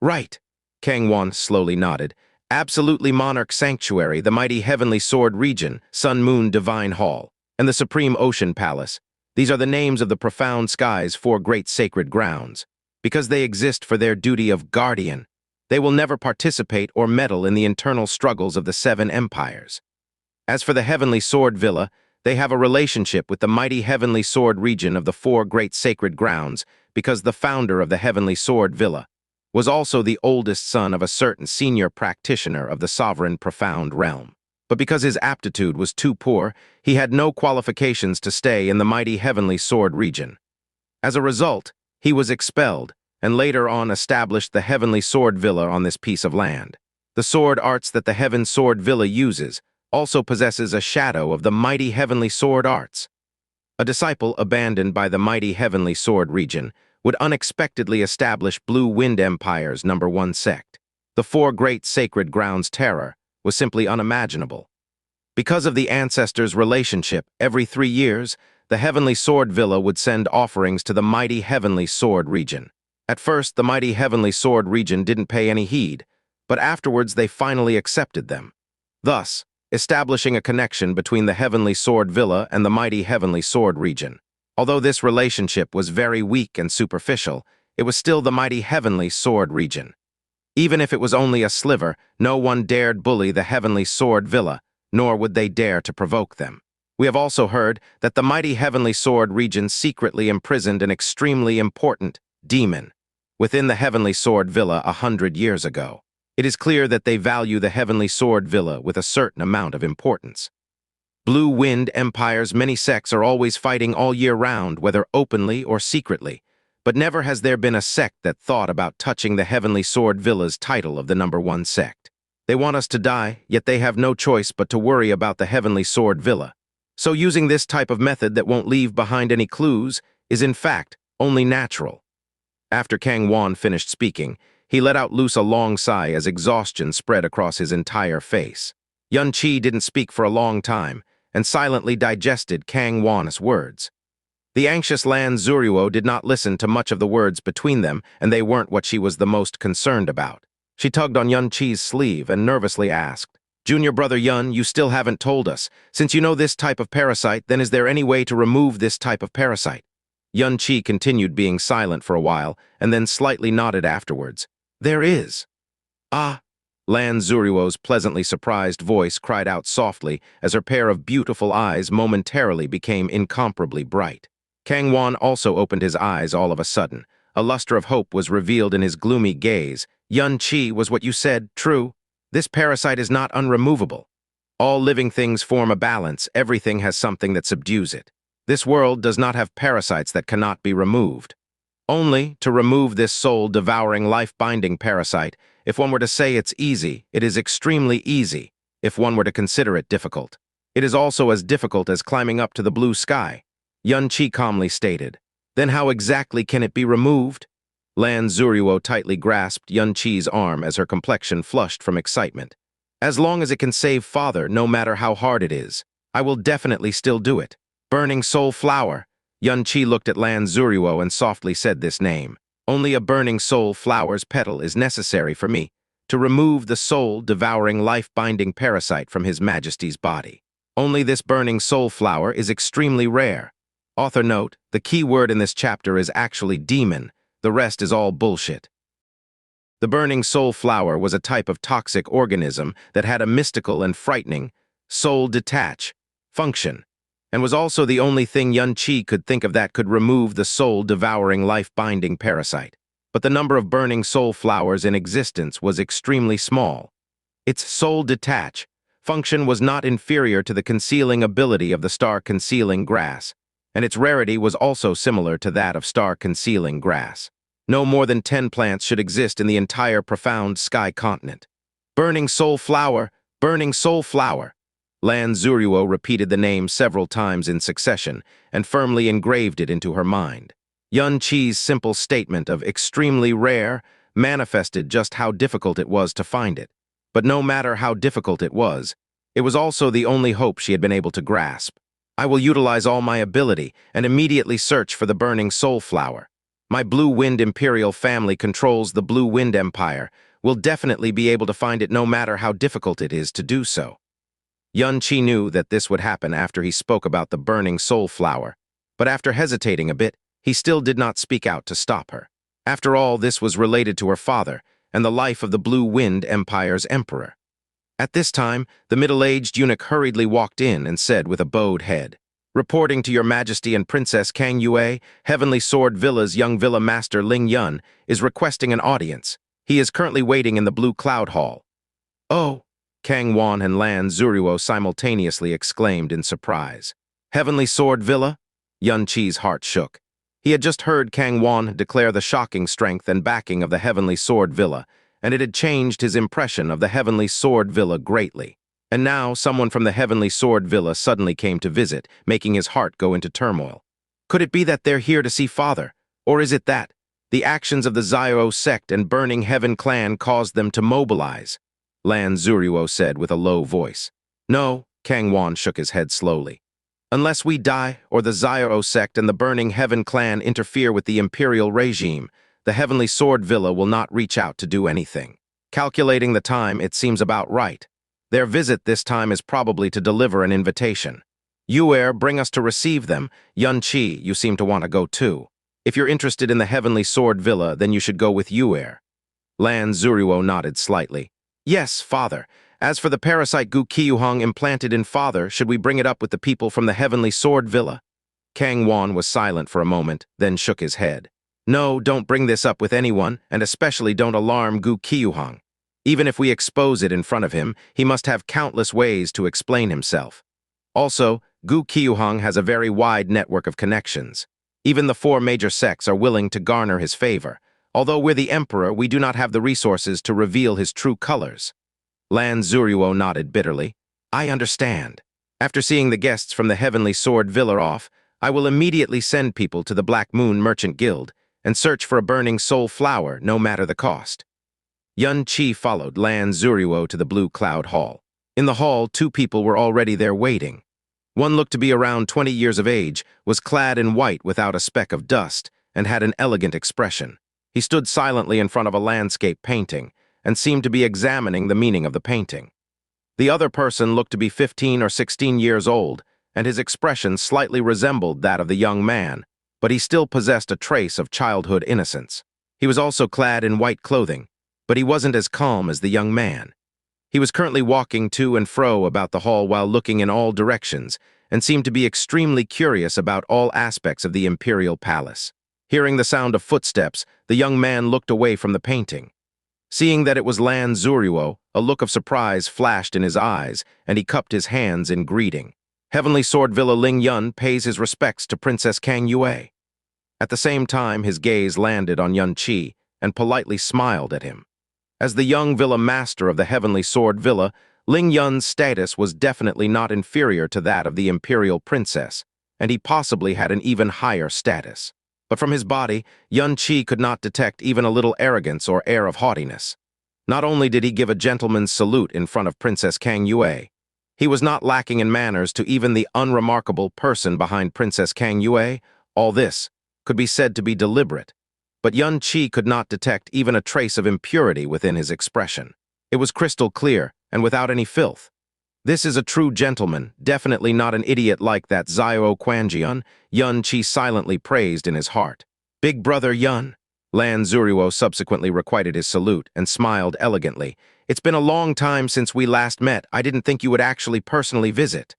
Right. Kang Wan slowly nodded. Absolutely Monarch Sanctuary, the mighty Heavenly Sword Region, Sun Moon Divine Hall, and the Supreme Ocean Palace. These are the names of the profound sky's four great sacred grounds. Because they exist for their duty of guardian, they will never participate or meddle in the internal struggles of the 7 empires. As for the Heavenly Sword Villa, they have a relationship with the mighty Heavenly Sword region of the four great sacred grounds because the founder of the Heavenly Sword Villa was also the oldest son of a certain senior practitioner of the sovereign profound realm. But because his aptitude was too poor, he had no qualifications to stay in the mighty Heavenly Sword region. As a result, he was expelled and later on established the Heavenly Sword Villa on this piece of land. The sword arts that the Heaven Sword Villa uses also possesses a shadow of the mighty Heavenly Sword arts. A disciple abandoned by the mighty Heavenly Sword region would unexpectedly establish Blue Wind Empire's #1 sect. The four great sacred grounds terror was simply unimaginable. Because of the ancestors' relationship, every 3 years, the Heavenly Sword Villa would send offerings to the mighty Heavenly Sword region. At first, the mighty Heavenly Sword region didn't pay any heed, but afterwards they finally accepted them, thus establishing a connection between the Heavenly Sword Villa and the mighty Heavenly Sword region. Although this relationship was very weak and superficial, it was still the mighty Heavenly Sword region. Even if it was only a sliver, no one dared bully the Heavenly Sword Villa, nor would they dare to provoke them. We have also heard that the mighty Heavenly Sword region secretly imprisoned an extremely important demon within the Heavenly Sword Villa 100 years ago. It is clear that they value the Heavenly Sword Villa with a certain amount of importance. Blue Wind Empire's many sects are always fighting all year round, whether openly or secretly, but never has there been a sect that thought about touching the Heavenly Sword Villa's title of the #1 sect. They want us to die, yet they have no choice but to worry about the Heavenly Sword Villa. So using this type of method that won't leave behind any clues is in fact only natural. After Kang Wan finished speaking, he let out loose a long sigh as exhaustion spread across his entire face. Yun Qi didn't speak for a long time and silently digested Kang Wan's words. The anxious Lan Zuruo did not listen to much of the words between them, and they weren't what she was the most concerned about. She tugged on Yun Qi's sleeve and nervously asked, "Junior brother Yun, you still haven't told us. Since you know this type of parasite, then is there any way to remove this type of parasite?" Yun Qi continued being silent for a while, and then slightly nodded afterwards. "There is." "Ah." Lan Zuruo's pleasantly surprised voice cried out softly as her pair of beautiful eyes momentarily became incomparably bright. Kang Wan also opened his eyes all of a sudden. A luster of hope was revealed in his gloomy gaze. "Yun Qi, was what you said true? This parasite is not unremovable. All living things form a balance. Everything has something that subdues it. This world does not have parasites that cannot be removed. Only to remove this soul-devouring, life-binding parasite, if one were to say it's easy, it is extremely easy. If one were to consider it difficult, it is also as difficult as climbing up to the blue sky," Yun Qi calmly stated. "Then how exactly can it be removed?" Lan Zuruo tightly grasped Yun Qi's arm as her complexion flushed from excitement. "As long as it can save father, no matter how hard it is, I will definitely still do it. Burning soul flower." Yun Qi looked at Lan Zuruo and softly said this name. "Only a burning soul flower's petal is necessary for me to remove the soul-devouring, life-binding parasite from His Majesty's body. Only this burning soul flower is extremely rare." Author note, the key word in this chapter is actually demon. The rest is all bullshit. The burning soul flower was a type of toxic organism that had a mystical and frightening soul-detach function, and was also the only thing Yun Qi could think of that could remove the soul-devouring, life-binding parasite. But the number of burning soul flowers in existence was extremely small. Its soul-detach function was not inferior to the concealing ability of the star-concealing grass, and its rarity was also similar to that of star-concealing grass. No more than 10 plants should exist in the entire profound sky continent. "Burning soul flower, burning soul flower." Lan Zuruo repeated the name several times in succession and firmly engraved it into her mind. Yun Qi's simple statement of extremely rare manifested just how difficult it was to find it. But no matter how difficult it was also the only hope she had been able to grasp. "I will utilize all my ability and immediately search for the burning soul flower. My Blue Wind Imperial family controls the Blue Wind Empire. We'll definitely be able to find it no matter how difficult it is to do so." Yun Qi knew that this would happen after he spoke about the burning soul flower, but after hesitating a bit, he still did not speak out to stop her. After all, this was related to her father and the life of the Blue Wind Empire's emperor. At this time, the middle-aged eunuch hurriedly walked in and said with a bowed head, "Reporting to Your Majesty and Princess Kang Yue, Heavenly Sword Villa's young villa master Ling Yun is requesting an audience. He is currently waiting in the Blue Cloud Hall." "Oh!" Kang Wan and Lan Zuruo simultaneously exclaimed in surprise. "Heavenly Sword Villa?" Yun Qi's heart shook. He had just heard Kang Wan declare the shocking strength and backing of the Heavenly Sword Villa, and it had changed his impression of the Heavenly Sword Villa greatly. And now someone from the Heavenly Sword Villa suddenly came to visit, making his heart go into turmoil. Could it be that they're here to see father? Or is it that the actions of the Xiao sect and Burning Heaven clan caused them to mobilize? Lan Zuruo said with a low voice. "No," Kang Wan shook his head slowly. "Unless we die, or the Xiao sect and the Burning Heaven clan interfere with the imperial regime, the Heavenly Sword Villa will not reach out to do anything. Calculating the time, it seems about right. Their visit this time is probably to deliver an invitation. Yuer, bring us to receive them. Yun Qi, you seem to want to go too. If you're interested in the Heavenly Sword Villa, then you should go with Yuer." Lan Zuruo nodded slightly. "Yes, father. As for the parasite Gu Qiuhong implanted in father, should we bring it up with the people from the Heavenly Sword Villa?" Kang Wan was silent for a moment, then shook his head. "No, don't bring this up with anyone, and especially don't alarm Gu Qiuhong. Even if we expose it in front of him, he must have countless ways to explain himself. Also, Gu Qiuhong has a very wide network of connections. Even the 4 major sects are willing to garner his favor. Although we're the emperor, we do not have the resources to reveal his true colors." Lan Zuruo nodded bitterly. "I understand. After seeing the guests from the Heavenly Sword Villa off, I will immediately send people to the Black Moon Merchant Guild and search for a burning soul flower, no matter the cost. Xianxia followed Lan Zuruo to the Blue Cloud Hall. In the hall, two people were already there waiting. One looked to be around 20 years of age, was clad in white without a speck of dust, and had an elegant expression. He stood silently in front of a landscape painting and seemed to be examining the meaning of the painting. The other person looked to be 15 or 16 years old, and his expression slightly resembled that of the young man, but he still possessed a trace of childhood innocence. He was also clad in white clothing, but he wasn't as calm as the young man. He was currently walking to and fro about the hall while looking in all directions, and seemed to be extremely curious about all aspects of the imperial palace. Hearing the sound of footsteps, the young man looked away from the painting. Seeing that it was Lan Zuruo, a look of surprise flashed in his eyes, and he cupped his hands in greeting. Heavenly Sword Villa Ling Yun pays his respects to Princess Kang Yue. At the same time, his gaze landed on Xianxia and politely smiled at him. As the young villa master of the Heavenly Sword Villa, Ling Yun's status was definitely not inferior to that of the imperial princess, and he possibly had an even higher status. But from his body, Xianxia could not detect even a little arrogance or air of haughtiness. Not only did he give a gentleman's salute in front of Princess Kang Yue, he was not lacking in manners to even the unremarkable person behind Princess Kang Yue. All this could be said to be deliberate, but Xianxia could not detect even a trace of impurity within his expression. It was crystal clear and without any filth. This is a true gentleman, definitely not an idiot like that Xiao Quanjian, Xianxia silently praised in his heart. Big brother Yun. Lan Zuruo subsequently requited his salute and smiled elegantly. It's been a long time since we last met. I didn't think you would actually personally visit.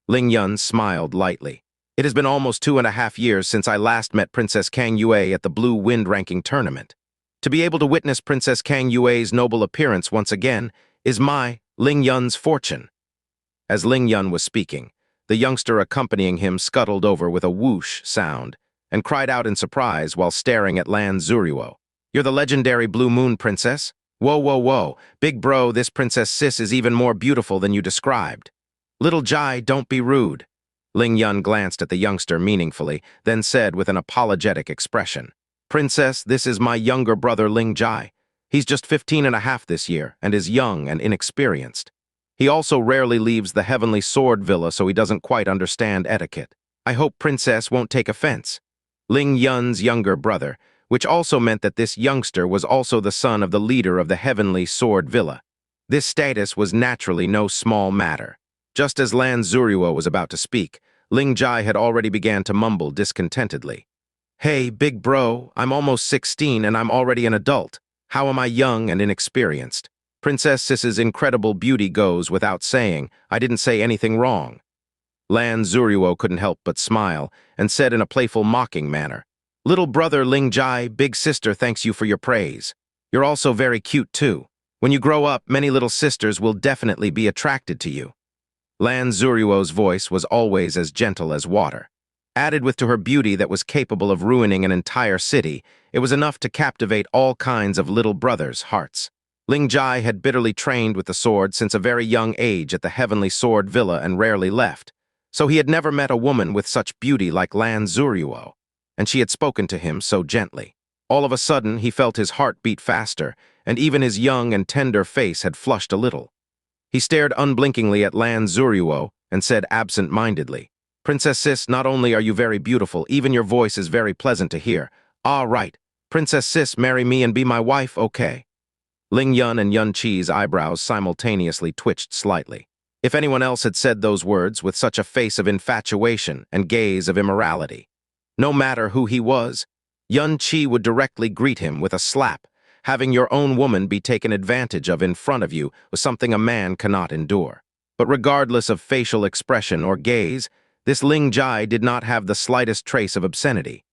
Ling Yun smiled lightly. It has been almost 2.5 years since I last met Princess Kang Yue at the Blue Wind Ranking Tournament. To be able to witness Princess Kang Yue's noble appearance once again is my, Ling Yun's, fortune. As Ling Yun was speaking, the youngster accompanying him scuttled over with a whoosh sound and cried out in surprise while staring at Lan Zuruo. You're the legendary Blue Moon Princess? Whoa, whoa, whoa. Big bro, this Princess Sis is even more beautiful than you described. Little Jai, don't be rude. Ling Yun glanced at the youngster meaningfully, then said with an apologetic expression, Princess, this is my younger brother Ling Jai. He's just 15.5 this year and is young and inexperienced. He also rarely leaves the Heavenly Sword Villa, so he doesn't quite understand etiquette. I hope Princess won't take offense. Ling Yun's younger brother, which also meant that this youngster was also the son of the leader of the Heavenly Sword Villa. This status was naturally no small matter. Just as Lan Zuruo was about to speak, Ling Jai had already began to mumble discontentedly. Hey, big bro, I'm almost 16 and I'm already an adult. How am I young and inexperienced? Princess Sis's incredible beauty goes without saying. I didn't say anything wrong. Lan Zuruo couldn't help but smile and said in a playful mocking manner, Little brother Ling Jai, big sister thanks you for your praise. You're also very cute too. When you grow up, many little sisters will definitely be attracted to you. Lan Zuruo's voice was always as gentle as water. Added with to her beauty that was capable of ruining an entire city, it was enough to captivate all kinds of little brothers' hearts. Ling Jai had bitterly trained with the sword since a very young age at the Heavenly Sword Villa and rarely left, so he had never met a woman with such beauty like Lan Zuruo, and she had spoken to him so gently. All of a sudden, he felt his heart beat faster, and even his young and tender face had flushed a little. He stared unblinkingly at Lan Zuruo and said absent-mindedly, Princess Sis, not only are you very beautiful, even your voice is very pleasant to hear. Ah, right. Princess Sis, marry me and be my wife, okay? Ling Yun and Xianxia's eyebrows simultaneously twitched slightly. If anyone else had said those words with such a face of infatuation and gaze of immorality, no matter who he was, Xianxia would directly greet him with a slap. Having your own woman be taken advantage of in front of you was something a man cannot endure. But regardless of facial expression or gaze, this Ling Jai did not have the slightest trace of obscenity.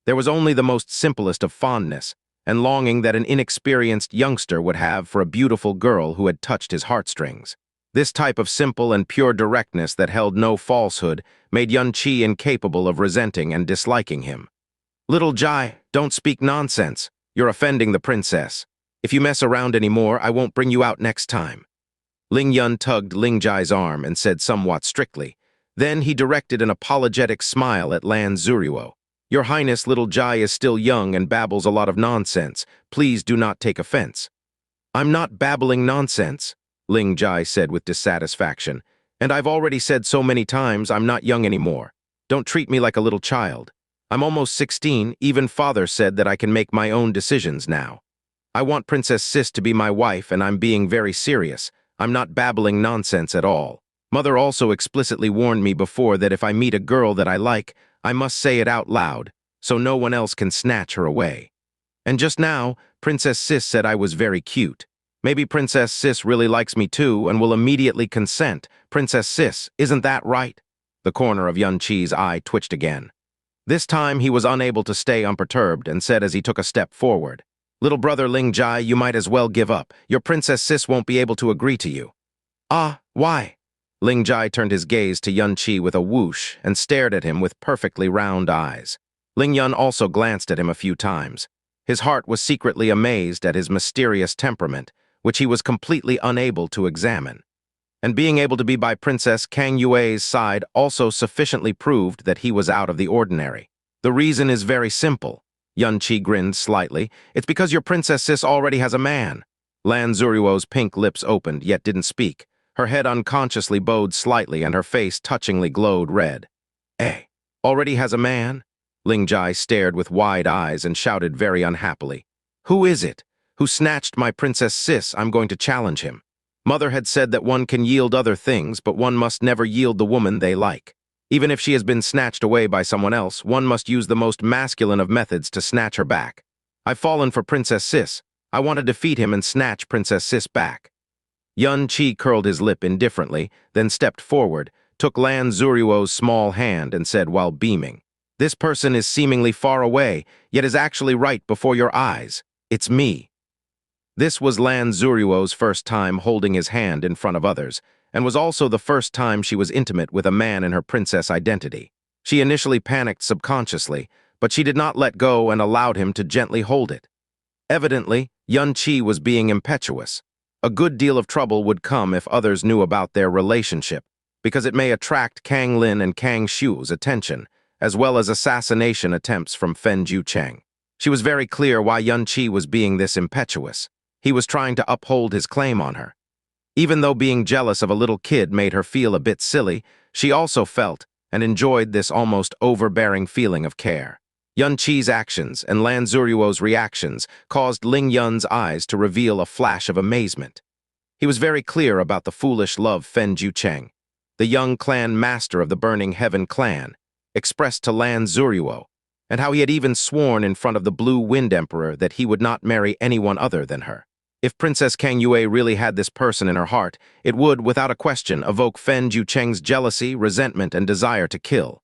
There was only the most simplest of fondness and longing that an inexperienced youngster would have for a beautiful girl who had touched his heartstrings. This type of simple and pure directness that held no falsehood made Xianxia incapable of resenting and disliking him. Little Jai, don't speak nonsense. You're offending the princess. If you mess around anymore, I won't bring you out next time. Ling Yun tugged Ling Jai's arm and said somewhat strictly. Then he directed an apologetic smile at Lan Zuruo. Your Highness, little Jai is still young and babbles a lot of nonsense. Please do not take offense. I'm not babbling nonsense, Ling Jai said with dissatisfaction. And I've already said so many times I'm not young anymore. Don't treat me like a little child. I'm almost 16, even father said that I can make my own decisions now. I want Princess Sis to be my wife and I'm being very serious. I'm not babbling nonsense at all. Mother also explicitly warned me before that if I meet a girl that I like, I must say it out loud, so no one else can snatch her away. And just now, Princess Sis said I was very cute. Maybe Princess Sis really likes me too and will immediately consent. Princess Sis, isn't that right? The corner of Yun Qi's eye twitched again. This time he was unable to stay unperturbed and said as he took a step forward, Little brother Ling Jai, you might as well give up. Your Princess Sis won't be able to agree to you. Ah, why? Ling Jai turned his gaze to Yun Qi with a whoosh and stared at him with perfectly round eyes. Ling Yun also glanced at him a few times. His heart was secretly amazed at his mysterious temperament, which he was completely unable to examine. And being able to be by Princess Kang Yue's side also sufficiently proved that he was out of the ordinary. The reason is very simple. Yun Qi grinned slightly. It's because your Princess Sis already has a man. Lan Zuruo's pink lips opened, yet didn't speak. Her head unconsciously bowed slightly and her face touchingly glowed red. Eh, already has a man? Ling Jai stared with wide eyes and shouted very unhappily. Who is it? Who snatched my Princess Sis? I'm going to challenge him. Mother had said that one can yield other things, but one must never yield the woman they like. Even if she has been snatched away by someone else, one must use the most masculine of methods to snatch her back. I've fallen for Princess Sis. I want to defeat him and snatch Princess Sis back. Yun Qi curled his lip indifferently, then stepped forward, took Lan Zuruo's small hand and said while beaming, This person is seemingly far away, yet is actually right before your eyes. It's me. This was Lan Zuruo's first time holding his hand in front of others, and was also the first time she was intimate with a man in her princess identity. She initially panicked subconsciously, but she did not let go and allowed him to gently hold it. Evidently, Yun Qi was being impetuous. A good deal of trouble would come if others knew about their relationship, because it may attract Kang Lin and Kang Shu's attention, as well as assassination attempts from Fen Jucheng. She was very clear why Yun Qi was being this impetuous. He was trying to uphold his claim on her. Even though being jealous of a little kid made her feel a bit silly, she also felt and enjoyed this almost overbearing feeling of care. Yun Qi's actions and Lan Zuruo's reactions caused Ling Yun's eyes to reveal a flash of amazement. He was very clear about the foolish love Fen Jucheng, the young clan master of the Burning Heaven clan, expressed to Lan Zuruo, and how he had even sworn in front of the Blue Wind Emperor that he would not marry anyone other than her. If Princess Kang Yue really had this person in her heart, it would, without a question, evoke Fen Jucheng's jealousy, resentment, and desire to kill.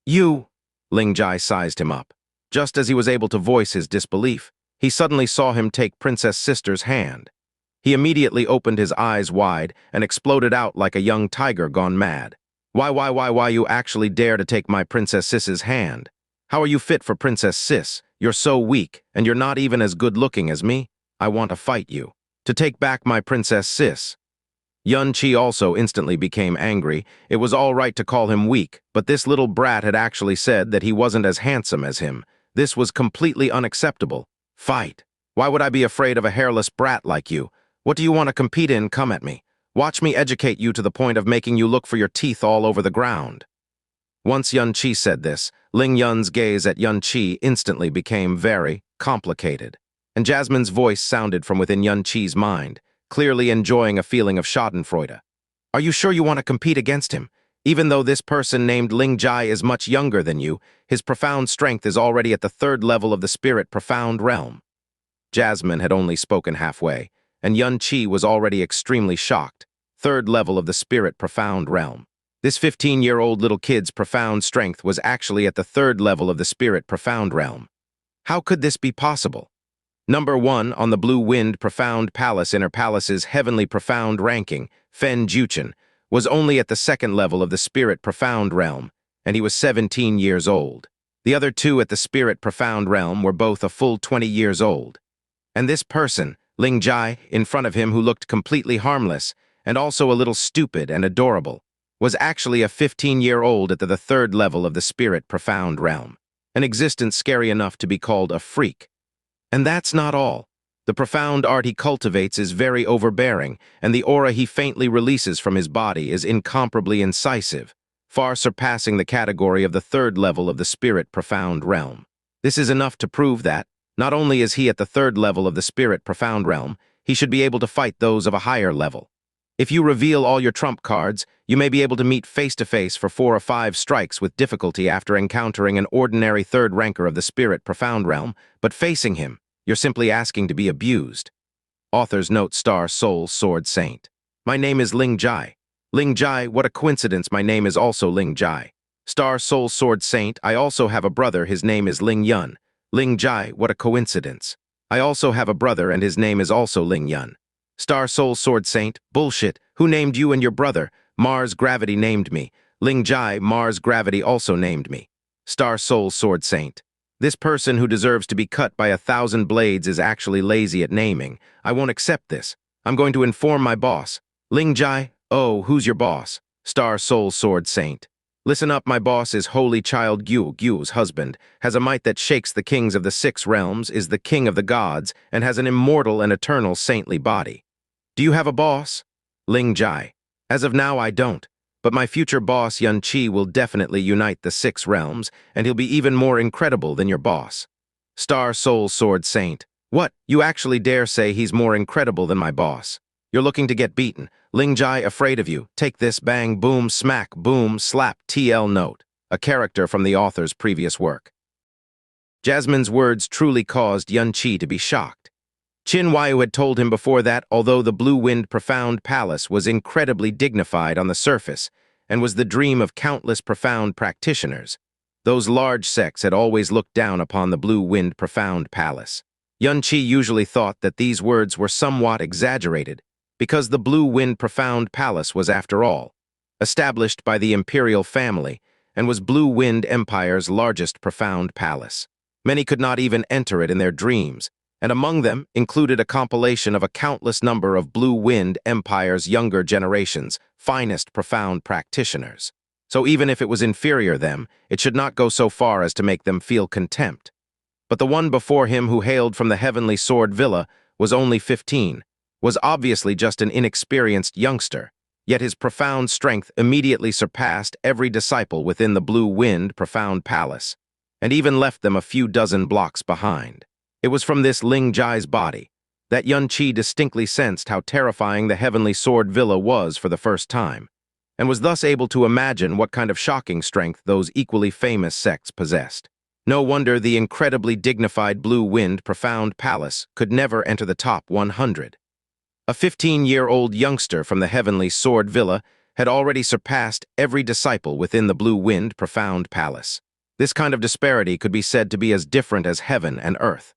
You, Ling Jai sized him up. Just as he was able to voice his disbelief, he suddenly saw him take Princess Sister's hand. He immediately opened his eyes wide and exploded out like a young tiger gone mad. Why you actually dare to take my Princess Sis's hand? How are you fit for Princess Sis? You're so weak, and you're not even as good-looking as me. I want to fight you. To take back my Princess Sis. Yun Qi also instantly became angry. It was all right to call him weak, but this little brat had actually said that he wasn't as handsome as him. This was completely unacceptable. Fight. Why would I be afraid of a hairless brat like you? What do you want to compete in? Come at me. Watch me educate you to the point of making you look for your teeth all over the ground. Once Yun Qi said this, Ling Yun's gaze at Yun Qi instantly became very complicated. And Jasmine's voice sounded from within Yun Qi's mind, clearly enjoying a feeling of schadenfreude. Are you sure you want to compete against him? Even though this person named Ling Jai is much younger than you, his profound strength is already at the 3rd level of the spirit profound realm. Jasmine had only spoken halfway, and Yun Qi was already extremely shocked. 3rd level of the spirit profound realm. This 15-year-old little kid's profound strength was actually at the 3rd level of the spirit profound realm. How could this be possible? Number 1 on the Blue Wind Profound Palace Inner Palace's heavenly profound ranking, Fen Juchen, was only at the 2nd level of the Spirit Profound Realm, and he was 17 years old. The other 2 at the Spirit Profound Realm were both a full 20 years old. And this person, Ling Jai, in front of him who looked completely harmless, and also a little stupid and adorable, was actually a 15-year-old at the third level of the spirit profound realm, an existence scary enough to be called a freak. And that's not all. The profound art he cultivates is very overbearing, and the aura he faintly releases from his body is incomparably incisive, far surpassing the category of the third level of the spirit profound realm. This is enough to prove that, not only is he at the third level of the spirit profound realm, he should be able to fight those of a higher level. If you reveal all your trump cards, you may be able to meet face-to-face for 4 or 5 strikes with difficulty after encountering an ordinary third ranker of the spirit profound realm, but facing him, you're simply asking to be abused. Author's note: Star Soul Sword Saint. My name is Ling Jai. Ling Jai, what a coincidence, my name is also Ling Jai. Star Soul Sword Saint, I also have a brother, his name is Ling Yun. Ling Jai, what a coincidence. I also have a brother and his name is also Ling Yun. Star Soul Sword Saint, bullshit, who named you and your brother? Mars Gravity named me. Ling Jai, Mars Gravity also named me. Star Soul Sword Saint. This person who deserves to be cut by 1,000 blades is actually lazy at naming. I won't accept this. I'm going to inform my boss. Ling Jai, oh, who's your boss? Star Soul Sword Saint. Listen up, my boss is Holy Child Gyu, Gyu's husband, has a might that shakes the kings of the 6 realms, is the king of the gods, and has an immortal and eternal saintly body. Do you have a boss? Ling Jai. As of now, I don't. But my future boss, Xianxia, will definitely unite the 6 realms, and he'll be even more incredible than your boss. Star Soul Sword Saint. What? You actually dare say he's more incredible than my boss? You're looking to get beaten. Ling Jai, afraid of you. Take this, bang, boom, smack, boom, slap, TL note. A character from the author's previous work. Jasmine's words truly caused Xianxia to be shocked. Qin Huaiyu had told him before that, although the Blue Wind Profound Palace was incredibly dignified on the surface and was the dream of countless profound practitioners, those large sects had always looked down upon the Blue Wind Profound Palace. Xianxia usually thought that these words were somewhat exaggerated, because the Blue Wind Profound Palace was, after all, established by the imperial family and was Blue Wind Empire's largest profound palace. Many could not even enter it in their dreams, and among them included a compilation of a countless number of Blue Wind Empire's younger generation's finest profound practitioners. So even if it was inferior them, it should not go so far as to make them feel contempt. But the one before him who hailed from the Heavenly Sword Villa was only 15, was obviously just an inexperienced youngster, yet his profound strength immediately surpassed every disciple within the Blue Wind Profound Palace, and even left them a few dozen blocks behind. It was from this Ling Jai's body that Xianxia distinctly sensed how terrifying the Heavenly Sword Villa was for the first time, and was thus able to imagine what kind of shocking strength those equally famous sects possessed. No wonder the incredibly dignified Blue Wind Profound Palace could never enter the top 100. A 15-year-old youngster from the Heavenly Sword Villa had already surpassed every disciple within the Blue Wind Profound Palace. This kind of disparity could be said to be as different as heaven and earth.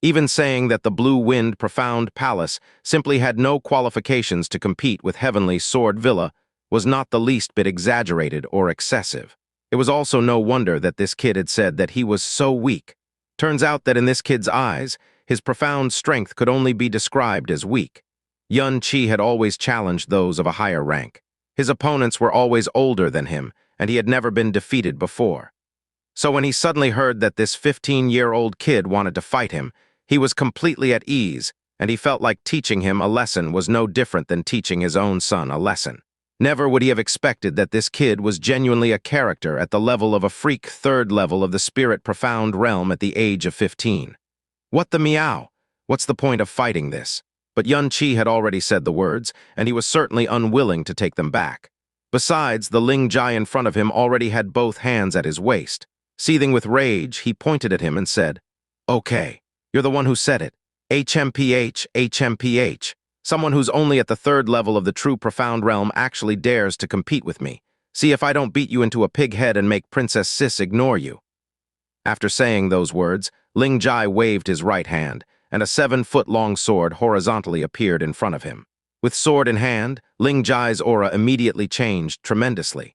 Even saying that the Blue Wind Profound Palace simply had no qualifications to compete with Heavenly Sword Villa was not the least bit exaggerated or excessive. It was also no wonder that this kid had said that he was so weak. Turns out that in this kid's eyes, his profound strength could only be described as weak. Xianxia had always challenged those of a higher rank. His opponents were always older than him, and he had never been defeated before. So when he suddenly heard that this 15-year-old kid wanted to fight him, he was completely at ease, and he felt like teaching him a lesson was no different than teaching his own son a lesson. Never would he have expected that this kid was genuinely a character at the level of a freak third level of the spirit profound realm at the age of 15. What the meow? What's the point of fighting this? But Xianxia had already said the words, and he was certainly unwilling to take them back. Besides, the Ling Jai in front of him already had both hands at his waist. Seething with rage, he pointed at him and said, "Okay, you're the one who said it. HMPH, HMPH. Someone who's only at the third level of the true profound realm actually dares to compete with me. See if I don't beat you into a pig head and make Princess Sis ignore you." After saying those words, Ling Jai waved his right hand, and a 7-foot-long sword horizontally appeared in front of him. With sword in hand, Ling Jai's aura immediately changed tremendously.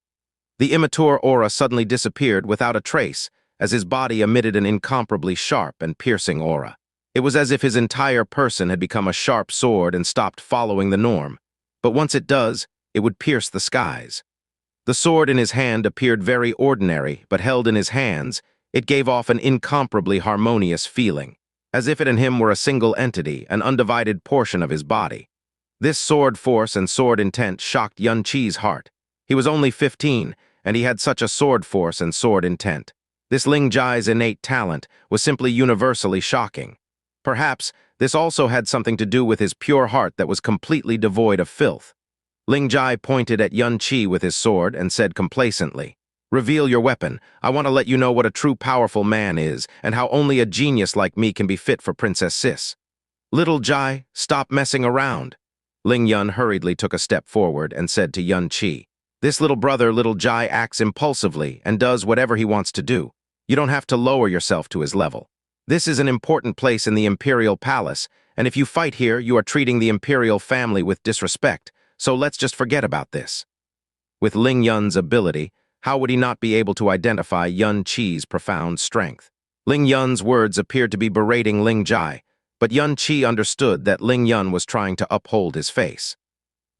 The immature aura suddenly disappeared without a trace, as his body emitted an incomparably sharp and piercing aura. It was as if his entire person had become a sharp sword and stopped following the norm. but once it does, it would pierce the skies. The sword in his hand appeared very ordinary, but held in his hands, it gave off an incomparably harmonious feeling, as if it and him were a single entity, an undivided portion of his body. This sword force and sword intent shocked Xianxia's heart. He was only 15, and he had such a sword force and sword intent. This Ling Jai's innate talent was simply universally shocking. Perhaps this also had something to do with his pure heart that was completely devoid of filth. Ling Jai pointed at Xianxia with his sword and said complacently, "Reveal your weapon. I want to let you know what a true powerful man is, and how only a genius like me can be fit for Princess Sis." "Little Jai, stop messing around." Ling Yun hurriedly took a step forward and said to Xianxia, "This little brother, Little Jai, acts impulsively and does whatever he wants to do. You don't have to lower yourself to his level. This is an important place in the imperial palace, and if you fight here, you are treating the imperial family with disrespect, so let's just forget about this." With Ling Yun's ability, how would he not be able to identify Xianxia's profound strength? Ling Yun's words appeared to be berating Ling Jai, but Xianxia understood that Ling Yun was trying to uphold his face.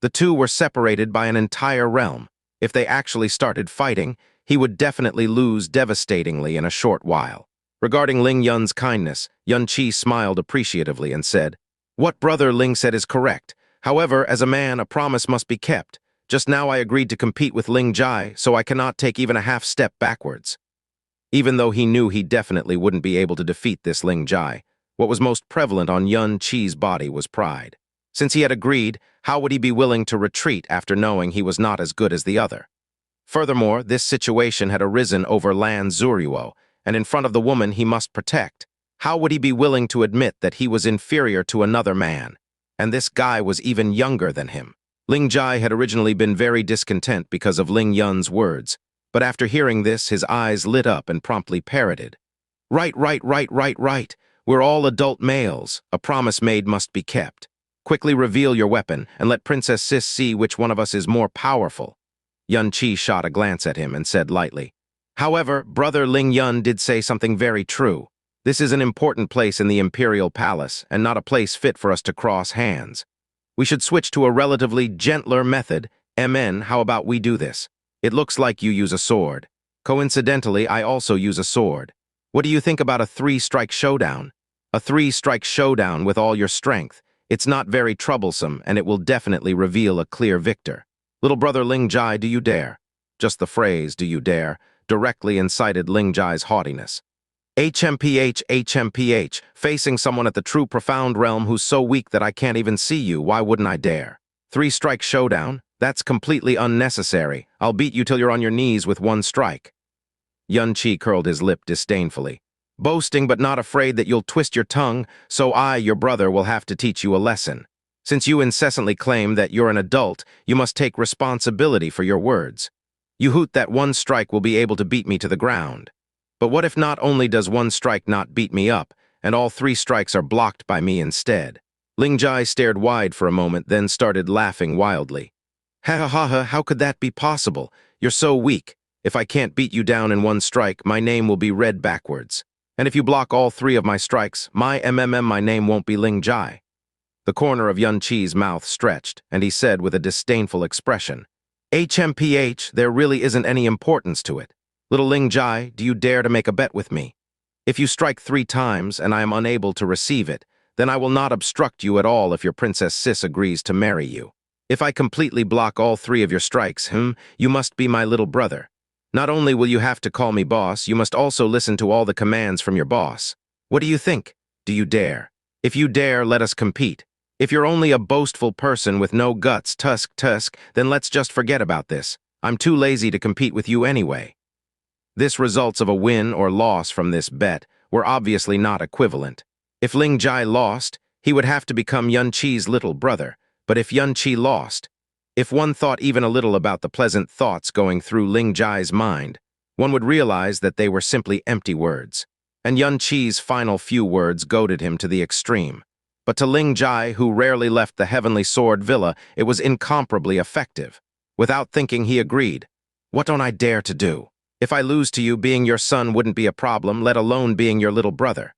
The two were separated by an entire realm. If they actually started fighting, he would definitely lose devastatingly in a short while. Regarding Ling Yun's kindness, Xianxia smiled appreciatively and said, "What brother Ling said is correct. However, as a man, a promise must be kept. Just now I agreed to compete with Ling Jai, so I cannot take even a half step backwards." Even though he knew he definitely wouldn't be able to defeat this Ling Jai, what was most prevalent on Xianxia's body was pride. Since he had agreed, how would he be willing to retreat after knowing he was not as good as the other? Furthermore, this situation had arisen over Lan Zuruo, and in front of the woman he must protect. How would he be willing to admit that he was inferior to another man? And this guy was even younger than him. Ling Jai had originally been very discontent because of Ling Yun's words, but after hearing this, his eyes lit up and promptly parroted. Right, right, right, right, right. We're all adult males. A promise made must be kept. Quickly reveal your weapon and let Princess Sis see which one of us is more powerful." Xianxia shot a glance at him and said lightly, "However, brother Ling Yun did say something very true. This is an important place in the imperial palace and not a place fit for us to cross hands. We should switch to a relatively gentler method. MN, how about we do this? It looks like you use a sword. Coincidentally, I also use a sword. What do you think about a three-strike showdown? A three-strike showdown with all your strength. It's not very troublesome, and it will definitely reveal a clear victor. Little brother Ling Jai, do you dare?" Just the phrase, "do you dare," directly incited Ling Jai's haughtiness. HMPH, facing someone at the true profound realm who's so weak that I can't even see you, why wouldn't I dare? Three-strike showdown? That's completely unnecessary. I'll beat you till you're on your knees with one strike." Xianxia curled his lip disdainfully. "Boasting but not afraid that you'll twist your tongue, so I, your brother, will have to teach you a lesson. Since you incessantly claim that you're an adult, you must take responsibility for your words. You hoot that one strike will be able to beat me to the ground. But what if not only does one strike not beat me up, and all three strikes are blocked by me instead?" Ling Jai stared wide for a moment, then started laughing wildly. "Ha ha ha ha, how could that be possible? You're so weak. If I can't beat you down in one strike, my name will be read backwards. And if you block all three of my strikes, my name won't be Ling Jai." The corner of Xianxia's mouth stretched, and he said with a disdainful expression, "HMPH, there really isn't any importance to it. Little Ling Jai, do you dare to make a bet with me? If you strike 3 times and I am unable to receive it, then I will not obstruct you at all if your Princess Sis agrees to marry you. If I completely block all 3 of your strikes, you must be my little brother. Not only will you have to call me boss, you must also listen to all the commands from your boss. What do you think? Do you dare? If you dare, let us compete. If you're only a boastful person with no guts, tusk, then let's just forget about this. I'm too lazy to compete with you anyway." This results of a win or loss from this bet were obviously not equivalent. If Ling Jai lost, he would have to become Xianxia's little brother. But if Xianxia lost, if one thought even a little about the pleasant thoughts going through Ling Jai's mind, one would realize that they were simply empty words. And Xianxia's final few words goaded him to the extreme. But to Ling Jai, who rarely left the Heavenly Sword Villa, it was incomparably effective. Without thinking, he agreed. "What don't I dare to do? If I lose to you, being your son wouldn't be a problem, let alone being your little brother."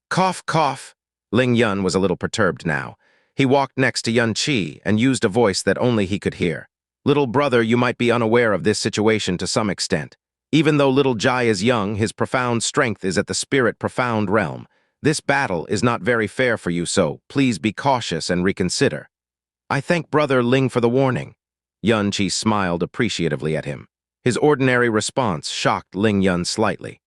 Cough, cough. Ling Yun was a little perturbed now. He walked next to Xianxia and used a voice that only he could hear. Little brother, you might be unaware of this situation to some extent. Even though little Jai is young, his profound strength is at the spirit profound realm. This battle is not very fair for you, so please be cautious and reconsider. I thank Brother Ling for the warning. Xianxia smiled appreciatively at him. His ordinary response shocked Ling Yun slightly.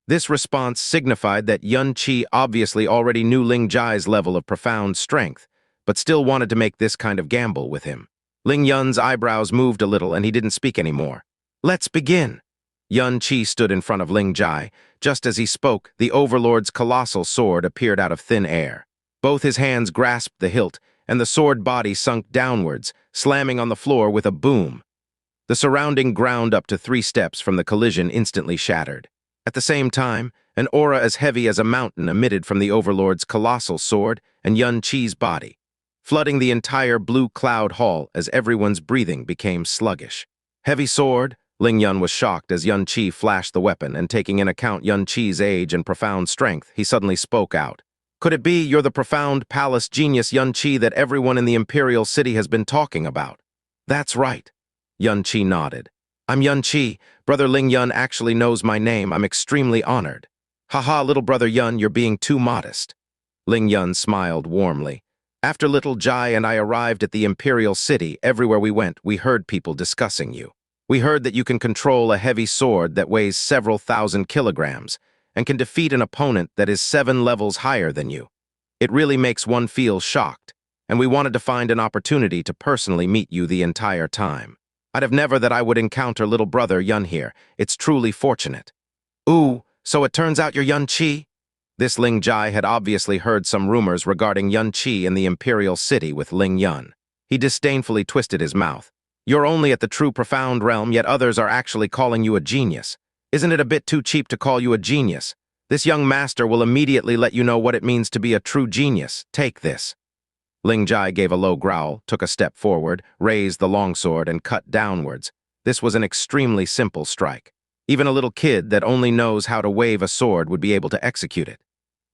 This response signified that Xianxia obviously already knew Ling Jai's level of profound strength, but still wanted to make this kind of gamble with him. Ling Yun's eyebrows moved a little and he didn't speak anymore. Let's begin. Xianxia stood in front of Ling Jai. Just as he spoke, the Overlord's colossal sword appeared out of thin air. Both his hands grasped the hilt, and the sword body sunk downwards, slamming on the floor with a boom. The surrounding ground up to 3 steps from the collision instantly shattered. At the same time, an aura as heavy as a mountain emitted from the Overlord's colossal sword and Xianxia's body, flooding the entire blue cloud hall as everyone's breathing became sluggish. Heavy sword? Ling Yun was shocked as Xianxia flashed the weapon, and taking in account Xianxia's age and profound strength, he suddenly spoke out. Could it be you're the profound palace genius Xianxia that everyone in the imperial city has been talking about? That's right. Xianxia nodded. I'm Xianxia. Brother Ling Yun actually knows my name. I'm extremely honored. Haha, little brother Yun, you're being too modest. Ling Yun smiled warmly. After little Jai and I arrived at the imperial city, everywhere we went, we heard people discussing you. We heard that you can control a heavy sword that weighs several thousand kilograms and can defeat an opponent that is 7 levels higher than you. It really makes one feel shocked, and we wanted to find an opportunity to personally meet you the entire time. I'd have never that I would encounter little brother Yun here. It's truly fortunate. Ooh, so it turns out you're Xianxia? This Ling Jai had obviously heard some rumors regarding Xianxia in the imperial city with Ling Yun. He disdainfully twisted his mouth. You're only at the true profound realm, yet others are actually calling you a genius. Isn't it a bit too cheap to call you a genius? This young master will immediately let you know what it means to be a true genius. Take this. Ling Jai gave a low growl, took a step forward, raised the longsword, and cut downwards. This was an extremely simple strike. Even a little kid that only knows how to wave a sword would be able to execute it.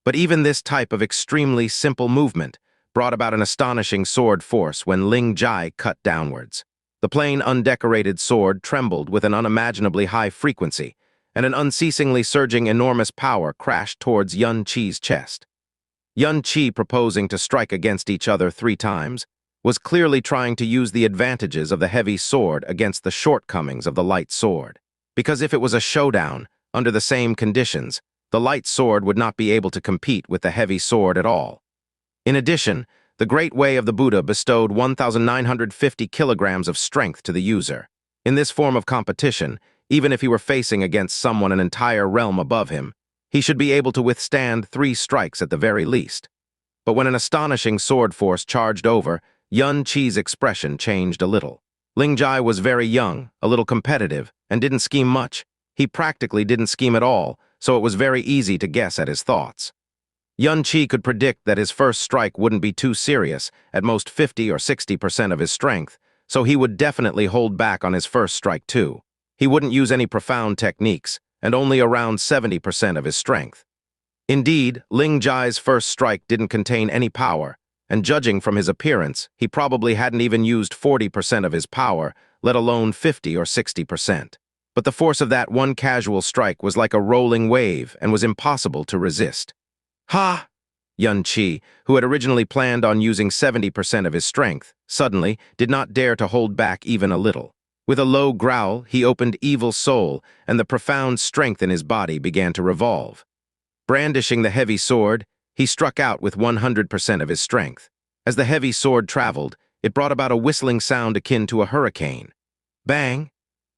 But even this type of extremely simple movement brought about an astonishing sword force when Ling Jai cut downwards. The plain, undecorated sword trembled with an unimaginably high frequency, and an unceasingly surging enormous power crashed towards Xianxia's chest. Xianxia, proposing to strike against each other 3 times, was clearly trying to use the advantages of the heavy sword against the shortcomings of the light sword. Because if it was a showdown, under the same conditions, the light sword would not be able to compete with the heavy sword at all. In addition, the Great Way of the Buddha bestowed 1,950 kilograms of strength to the user. In this form of competition, even if he were facing against someone an entire realm above him, he should be able to withstand 3 strikes at the very least. But when an astonishing sword force charged over, Xianxia's expression changed a little. Ling Jai was very young, a little competitive, and didn't scheme much. He practically didn't scheme at all, so it was very easy to guess at his thoughts. Xianxia could predict that his first strike wouldn't be too serious, at most 50 or 60% of his strength, so he would definitely hold back on his first strike too. He wouldn't use any profound techniques, and only around 70% of his strength. Indeed, Ling Jai's first strike didn't contain any power, and judging from his appearance, he probably hadn't even used 40% of his power, let alone 50 or 60%. But the force of that one casual strike was like a rolling wave and was impossible to resist. Ha! Xianxia, who had originally planned on using 70% of his strength, suddenly did not dare to hold back even a little. With a low growl, he opened Evil Soul, and the profound strength in his body began to revolve. Brandishing the heavy sword, he struck out with 100% of his strength. As the heavy sword traveled, it brought about a whistling sound akin to a hurricane. Bang!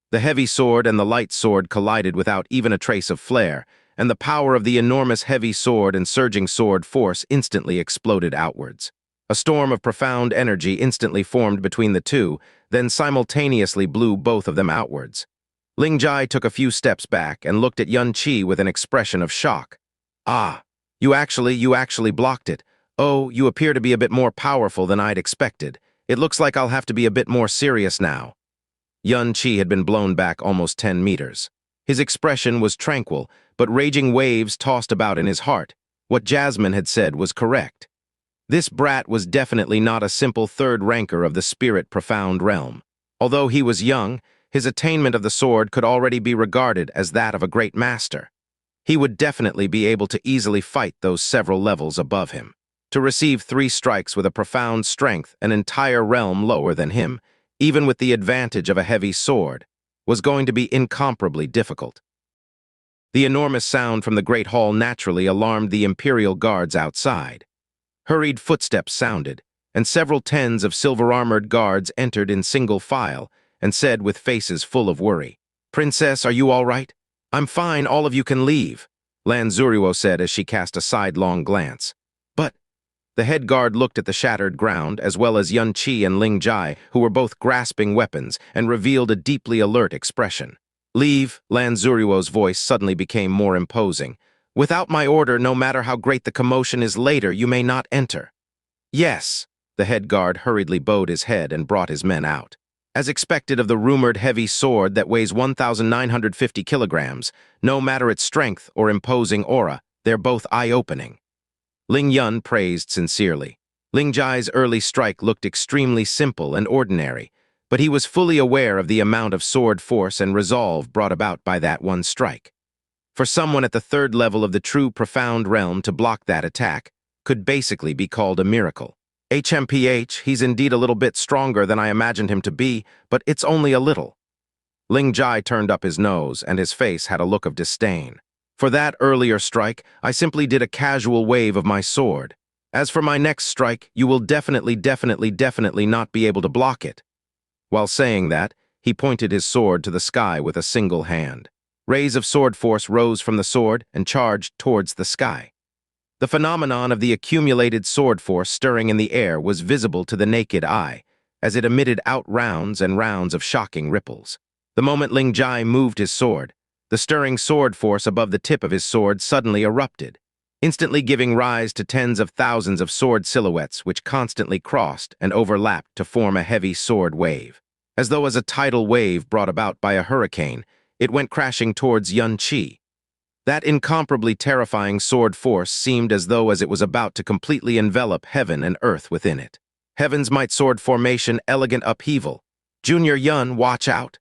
The heavy sword and the light sword collided without even a trace of flare, and the power of the enormous heavy sword and surging sword force instantly exploded outwards. A storm of profound energy instantly formed between the two, then simultaneously blew both of them outwards. Ling Jai took a few steps back and looked at Xianxia with an expression of shock. Ah, you actually blocked it. Oh, you appear to be a bit more powerful than I'd expected. It looks like I'll have to be a bit more serious now. Xianxia had been blown back almost 10 meters. His expression was tranquil, but raging waves tossed about in his heart. What Jasmine had said was correct. This brat was definitely not a simple third ranker of the spirit profound realm. Although he was young, his attainment of the sword could already be regarded as that of a great master. He would definitely be able to easily fight those several levels above him. To receive 3 strikes with a profound strength an entire realm lower than him, even with the advantage of a heavy sword, was going to be incomparably difficult. The enormous sound from the great hall naturally alarmed the imperial guards outside. Hurried footsteps sounded, and several tens of silver-armored guards entered in single file and said with faces full of worry, "Princess, are you all right?" "I'm fine, all of you can leave," Lan Zuruo said as she cast a sidelong glance. "But—" The head guard looked at the shattered ground, as well as Xianxia and Ling Jai, who were both grasping weapons, and revealed a deeply alert expression. "Leave," Lan Zuruo's voice suddenly became more imposing. "Without my order, no matter how great the commotion is later, you may not enter." "Yes." The head guard hurriedly bowed his head and brought his men out. As expected of the rumored heavy sword that weighs 1,950 kilograms, no matter its strength or imposing aura, they're both eye-opening. Ling Yun praised sincerely. Ling Jai's early strike looked extremely simple and ordinary, but he was fully aware of the amount of sword force and resolve brought about by that one strike. For someone at the 3rd level of the true profound realm to block that attack could basically be called a miracle. HMPH, he's indeed a little bit stronger than I imagined him to be, but it's only a little. Ling Jai turned up his nose, and his face had a look of disdain. For that earlier strike, I simply did a casual wave of my sword. As for my next strike, you will definitely not be able to block it. While saying that, he pointed his sword to the sky with a single hand. Rays of sword force rose from the sword and charged towards the sky. The phenomenon of the accumulated sword force stirring in the air was visible to the naked eye, as it emitted out rounds and rounds of shocking ripples. The moment Ling Jai moved his sword, the stirring sword force above the tip of his sword suddenly erupted, instantly giving rise to tens of thousands of sword silhouettes which constantly crossed and overlapped to form a heavy sword wave. As though as a tidal wave brought about by a hurricane, it went crashing towards Xianxia. That incomparably terrifying sword force seemed as though it was about to completely envelop heaven and earth within it. Heaven's might sword formation, elegant upheaval. Junior Yun, watch out.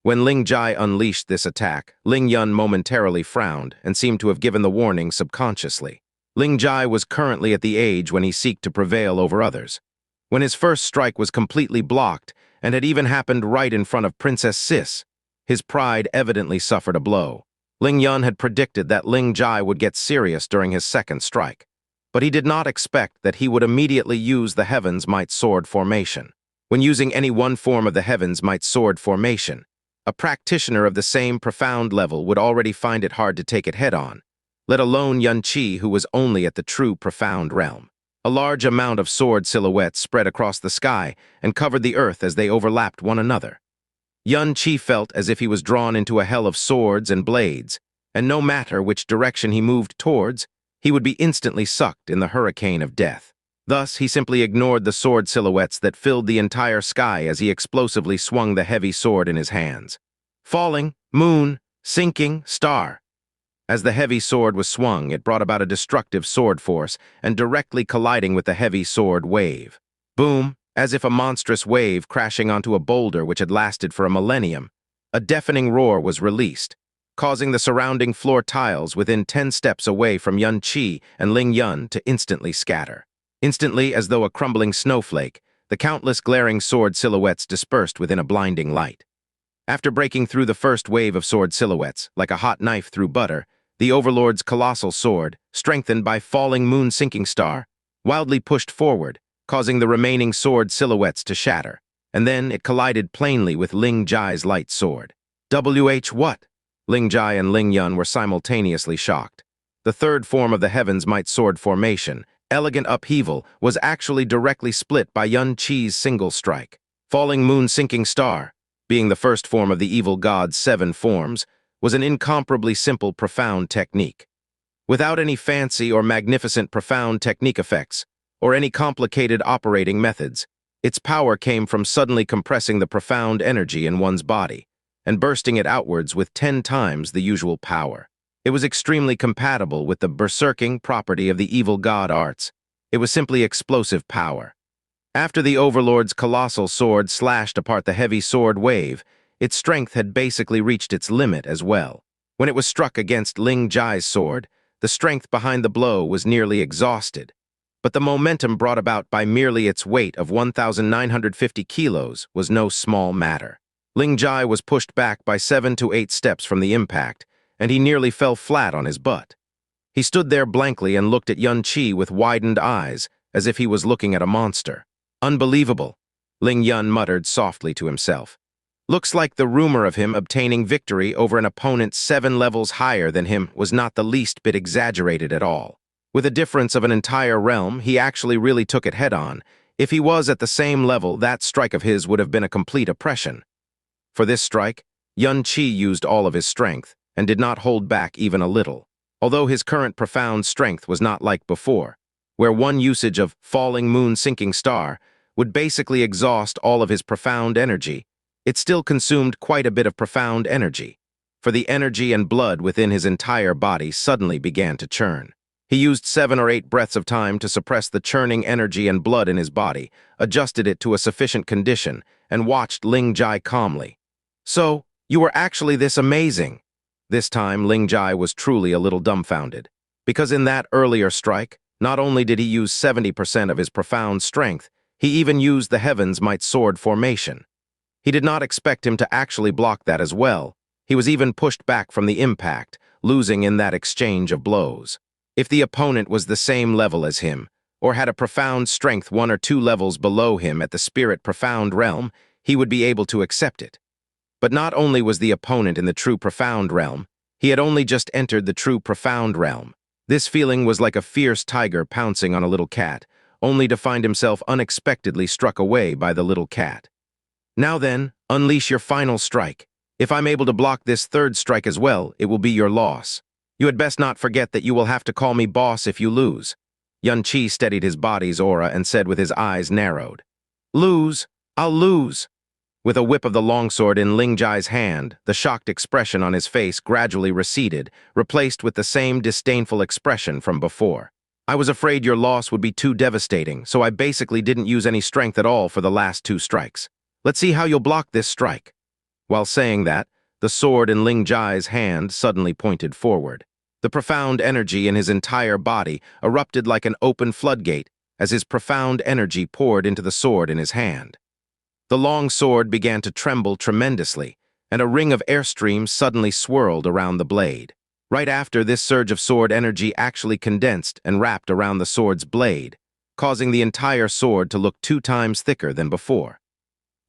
When Ling Jai unleashed this attack, Ling Yun momentarily frowned and seemed to have given the warning subconsciously. Ling Jai was currently at the age when he seeked to prevail over others. When his first strike was completely blocked and had even happened right in front of Princess Sis, his pride evidently suffered a blow. Ling Yun had predicted that Ling Jai would get serious during his second strike, but he did not expect that he would immediately use the Heaven's Might Sword formation. When using any one form of the Heaven's Might Sword formation, a practitioner of the same profound level would already find it hard to take it head-on, let alone Xianxia, who was only at the true profound realm. A large amount of sword silhouettes spread across the sky and covered the earth as they overlapped one another. Xianxia felt as if he was drawn into a hell of swords and blades, and no matter which direction he moved towards, he would be instantly sucked in the hurricane of death. Thus, he simply ignored the sword silhouettes that filled the entire sky as he explosively swung the heavy sword in his hands. Falling, moon, sinking, star. As the heavy sword was swung, it brought about a destructive sword force and directly colliding with the heavy sword wave. Boom! As if a monstrous wave crashing onto a boulder which had lasted for a millennium, a deafening roar was released, causing the surrounding floor tiles within 10 steps away from Xianxia and Ling Yun to instantly scatter. Instantly, as though a crumbling snowflake, the countless glaring sword silhouettes dispersed within a blinding light. After breaking through the first wave of sword silhouettes, like a hot knife through butter, the Overlord's colossal sword, strengthened by falling moon sinking star, wildly pushed forward, causing the remaining sword silhouettes to shatter, and then it collided plainly with Ling Jai's light sword. What? Ling Jai and Ling Yun were simultaneously shocked. The third form of the Heaven's Might Sword formation, elegant upheaval, was actually directly split by Xianxia's single strike. Falling moon sinking star, being the first form of the evil god's 7 forms, was an incomparably simple profound technique. Without any fancy or magnificent profound technique effects, or any complicated operating methods, its power came from suddenly compressing the profound energy in one's body and bursting it outwards with 10 times the usual power. It was extremely compatible with the berserking property of the evil god arts, It was simply explosive power. After the Overlord's colossal sword slashed apart the heavy sword wave, its strength had basically reached its limit as well. When it was struck against Ling Jai's sword, the strength behind the blow was nearly exhausted. But the momentum brought about by merely its weight of 1,950 kilos was no small matter. Ling Jai was pushed back by 7 to 8 steps from the impact, and he nearly fell flat on his butt. He stood there blankly and looked at Xianxia with widened eyes, as if he was looking at a monster. Unbelievable, Ling Yun muttered softly to himself. Looks like the rumor of him obtaining victory over an opponent 7 levels higher than him was not the least bit exaggerated at all. With a difference of an entire realm, he actually really took it head-on. If he was at the same level, that strike of his would have been a complete oppression. For this strike, Xianxia used all of his strength, and did not hold back even a little. Although his current profound strength was not like before, where one usage of falling moon sinking star would basically exhaust all of his profound energy, it still consumed quite a bit of profound energy, for the energy and blood within his entire body suddenly began to churn. He used 7 or 8 breaths of time to suppress the churning energy and blood in his body, adjusted it to a sufficient condition, and watched Ling Jai calmly. So, you were actually this amazing. This time, Ling Jai was truly a little dumbfounded, because in that earlier strike, not only did he use 70% of his profound strength, he even used the Heaven's Might sword formation. He did not expect him to actually block that as well. He was even pushed back from the impact, losing in that exchange of blows. If the opponent was the same level as him, or had a profound strength 1 or 2 levels below him at the spirit profound realm, he would be able to accept it. But not only was the opponent in the true profound realm, he had only just entered the true profound realm. This feeling was like a fierce tiger pouncing on a little cat, only to find himself unexpectedly struck away by the little cat. Now then, unleash your final strike. If I'm able to block this 3rd strike as well, it will be your loss. You had best not forget that you will have to call me boss if you lose. Xianxia steadied his body's aura and said with his eyes narrowed. Lose? I'll lose. With a whip of the longsword in Ling Jai's hand, the shocked expression on his face gradually receded, replaced with the same disdainful expression from before. I was afraid your loss would be too devastating, so I basically didn't use any strength at all for the last 2 strikes. Let's see how you'll block this strike. While saying that, the sword in Ling Jai's hand suddenly pointed forward. The profound energy in his entire body erupted like an open floodgate as his profound energy poured into the sword in his hand. The long sword began to tremble tremendously, and a ring of airstreams suddenly swirled around the blade. Right after, this surge of sword energy actually condensed and wrapped around the sword's blade, causing the entire sword to look 2 times thicker than before.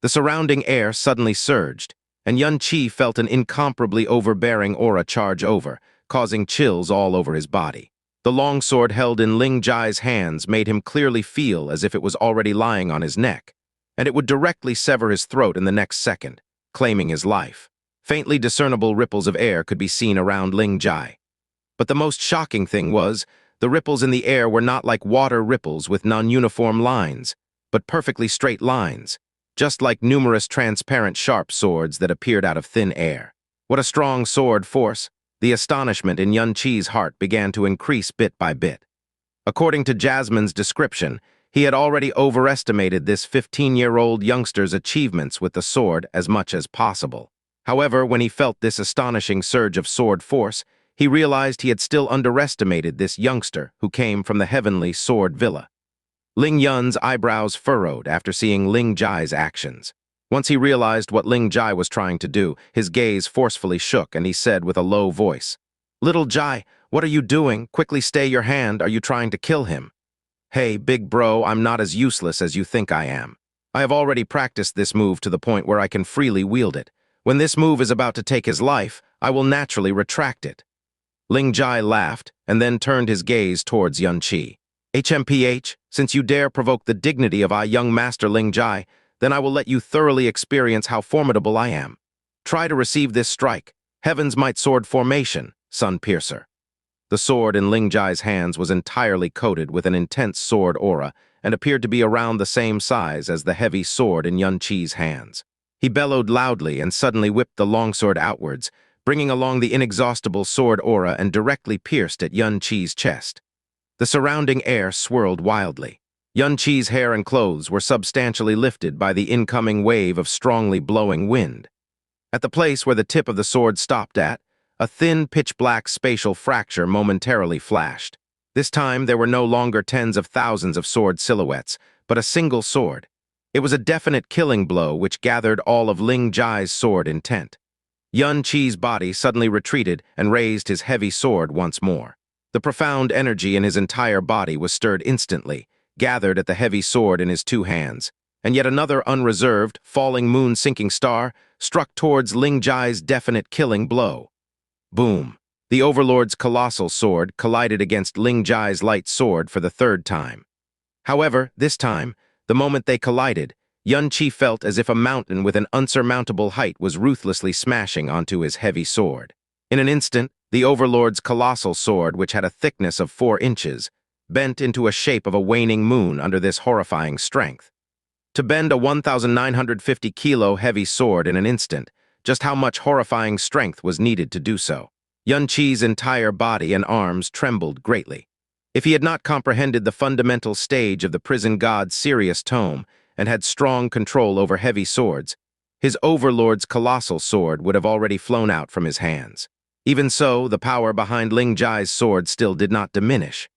The surrounding air suddenly surged, and Xianxia felt an incomparably overbearing aura charge over, causing chills all over his body. The long sword held in Ling Jai's hands made him clearly feel as if it was already lying on his neck, and it would directly sever his throat in the next second, claiming his life. Faintly discernible ripples of air could be seen around Ling Jai. But the most shocking thing was, the ripples in the air were not like water ripples with non-uniform lines, but perfectly straight lines, just like numerous transparent sharp swords that appeared out of thin air. What a strong sword force! The astonishment in Xianxia's heart began to increase bit by bit. According to Jasmine's description, he had already overestimated this 15-year-old youngster's achievements with the sword as much as possible. However, when he felt this astonishing surge of sword force, he realized he had still underestimated this youngster who came from the heavenly sword villa. Ling Yun's eyebrows furrowed after seeing Ling Jai's actions. Once he realized what Ling Jai was trying to do, his gaze forcefully shook and he said with a low voice, "Little Jai, what are you doing? Quickly stay your hand. Are you trying to kill him?" "Hey, big bro, I'm not as useless as you think I am. I have already practiced this move to the point where I can freely wield it. When this move is about to take his life, I will naturally retract it." Ling Jai laughed and then turned his gaze towards Xianxia. "HMPH, since you dare provoke the dignity of our young master Ling Jai, then I will let you thoroughly experience how formidable I am. Try to receive this strike, Heaven's Might sword formation, Sun Piercer." The sword in Ling Jai's hands was entirely coated with an intense sword aura and appeared to be around the same size as the heavy sword in Xianxia's hands. He bellowed loudly and suddenly whipped the longsword outwards, bringing along the inexhaustible sword aura and directly pierced at Xianxia's chest. The surrounding air swirled wildly. Xianxia's hair and clothes were substantially lifted by the incoming wave of strongly blowing wind. At the place where the tip of the sword stopped at, a thin, pitch-black spatial fracture momentarily flashed. This time, there were no longer tens of thousands of sword silhouettes, but a single sword. It was a definite killing blow which gathered all of Ling Jai's sword intent. Xianxia's body suddenly retreated and raised his heavy sword once more. The profound energy in his entire body was stirred instantly, gathered at the heavy sword in his two hands, and yet another unreserved, falling moon-sinking star struck towards Ling Jai's definite killing blow. Boom! The Overlord's colossal sword collided against Ling Jai's light sword for the third time. However, this time, the moment they collided, Xianxia felt as if a mountain with an unsurmountable height was ruthlessly smashing onto his heavy sword. In an instant, the Overlord's colossal sword, which had a thickness of 4 inches, bent into a shape of a waning moon under this horrifying strength. To bend a 1,950-kilo heavy sword in an instant, just how much horrifying strength was needed to do so? Xianxia's entire body and arms trembled greatly. If he had not comprehended the fundamental stage of the prison god's serious tome and had strong control over heavy swords, his Overlord's colossal sword would have already flown out from his hands. Even so, the power behind Ling Jai's sword still did not diminish.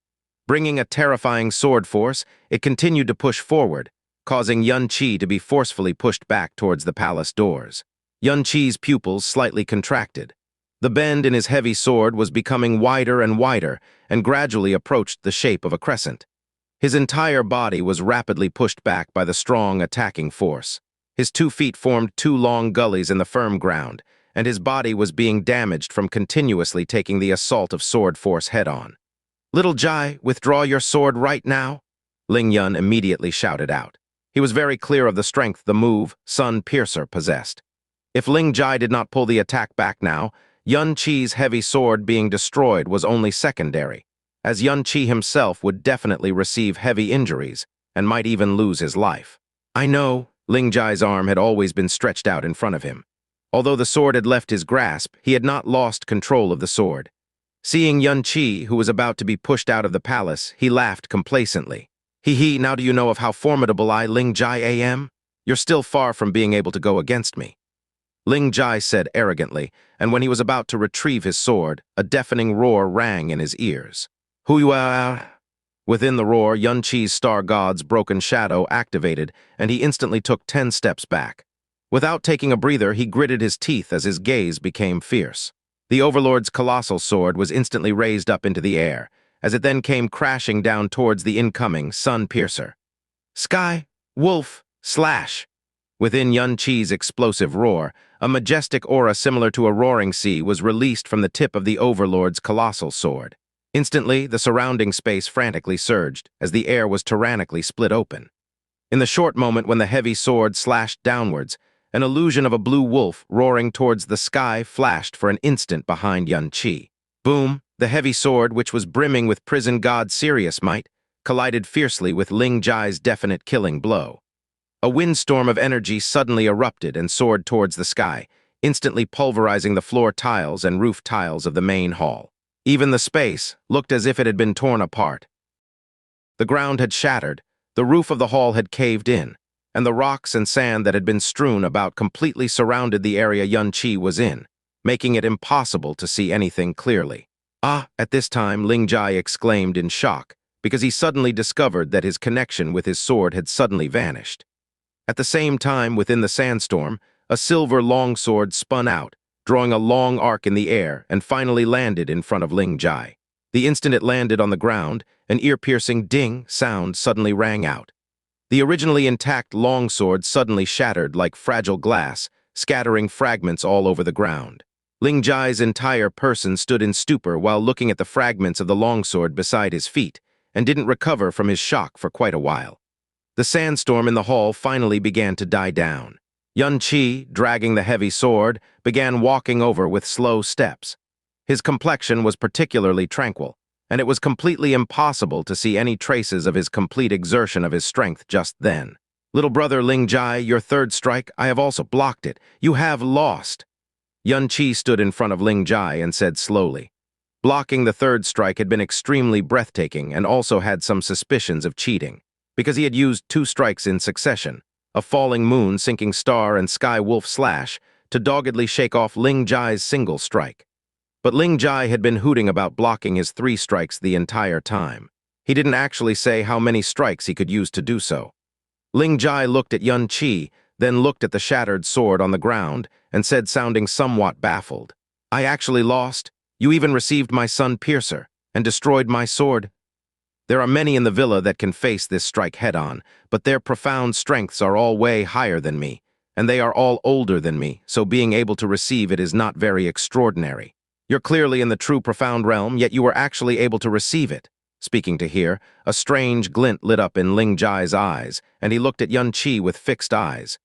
Bringing a terrifying sword force, it continued to push forward, causing Xianxia to be forcefully pushed back towards the palace doors. Xianxia's pupils slightly contracted. The bend in his heavy sword was becoming wider and wider and gradually approached the shape of a crescent. His entire body was rapidly pushed back by the strong attacking force. His 2 feet formed 2 long gullies in the firm ground, and his body was being damaged from continuously taking the assault of sword force head-on. "Little Jai, withdraw your sword right now," Ling Yun immediately shouted out. He was very clear of the strength the move, Sun Piercer, possessed. If Ling Jai did not pull the attack back now, Xianxia's heavy sword being destroyed was only secondary, as Xianxia himself would definitely receive heavy injuries and might even lose his life. "I know," Ling Jai's arm had always been stretched out in front of him. Although the sword had left his grasp, he had not lost control of the sword. Seeing Xianxia, who was about to be pushed out of the palace, he laughed complacently. "Hee, now do you know of how formidable I, Ling Jai, am? You're still far from being able to go against me," Ling Jai said arrogantly, and when he was about to retrieve his sword, a deafening roar rang in his ears. "Who you are?" Within the roar, Xianxia's star god's broken shadow activated, and he instantly took 10 steps back. Without taking a breather, he gritted his teeth as his gaze became fierce. The Overlord's colossal sword was instantly raised up into the air, as it then came crashing down towards the incoming Sun Piercer. "Sky, Wolf, Slash!" Within Xianxia's explosive roar, a majestic aura similar to a roaring sea was released from the tip of the Overlord's colossal sword. Instantly, the surrounding space frantically surged, as the air was tyrannically split open. In the short moment when the heavy sword slashed downwards, an illusion of a blue wolf roaring towards the sky flashed for an instant behind Xianxia. Boom! The heavy sword, which was brimming with prison god serious might, collided fiercely with Ling Jai's definite killing blow. A windstorm of energy suddenly erupted and soared towards the sky, instantly pulverizing the floor tiles and roof tiles of the main hall. Even the space looked as if it had been torn apart. The ground had shattered, the roof of the hall had caved in, and the rocks and sand that had been strewn about completely surrounded the area Xianxia was in, making it impossible to see anything clearly. "Ah!" At this time, Ling Jai exclaimed in shock, because he suddenly discovered that his connection with his sword had suddenly vanished. At the same time, within the sandstorm, a silver longsword spun out, drawing a long arc in the air, and finally landed in front of Ling Jai. The instant it landed on the ground, an ear-piercing ding sound suddenly rang out. The originally intact longsword suddenly shattered like fragile glass, scattering fragments all over the ground. Ling Jai's entire person stood in stupor while looking at the fragments of the longsword beside his feet, and didn't recover from his shock for quite a while. The sandstorm in the hall finally began to die down. Xianxia, dragging the heavy sword, began walking over with slow steps. His complexion was particularly tranquil, and it was completely impossible to see any traces of his complete exertion of his strength just then. "Little brother Ling Jai, your third strike, I have also blocked it. You have lost." Xianxia stood in front of Ling Jai and said slowly, Blocking the third strike had been extremely breathtaking and also had some suspicions of cheating, because he had used 2 strikes in succession, a falling moon, sinking star, and sky wolf slash, to doggedly shake off Ling Jai's single strike. But Ling Jai had been hooting about blocking his 3 strikes the entire time. He didn't actually say how many strikes he could use to do so. Ling Jai looked at Xianxia, then looked at the shattered sword on the ground, and said, sounding somewhat baffled, "I actually lost? You even received my son Piercer, and destroyed my sword? There are many in the villa that can face this strike head-on, but their profound strengths are all way higher than me, and they are all older than me, so being able to receive it is not very extraordinary. You're clearly in the true profound realm, yet you were actually able to receive it." Speaking to here, a strange glint lit up in Ling Jai's eyes, and he looked at Xianxia with fixed eyes.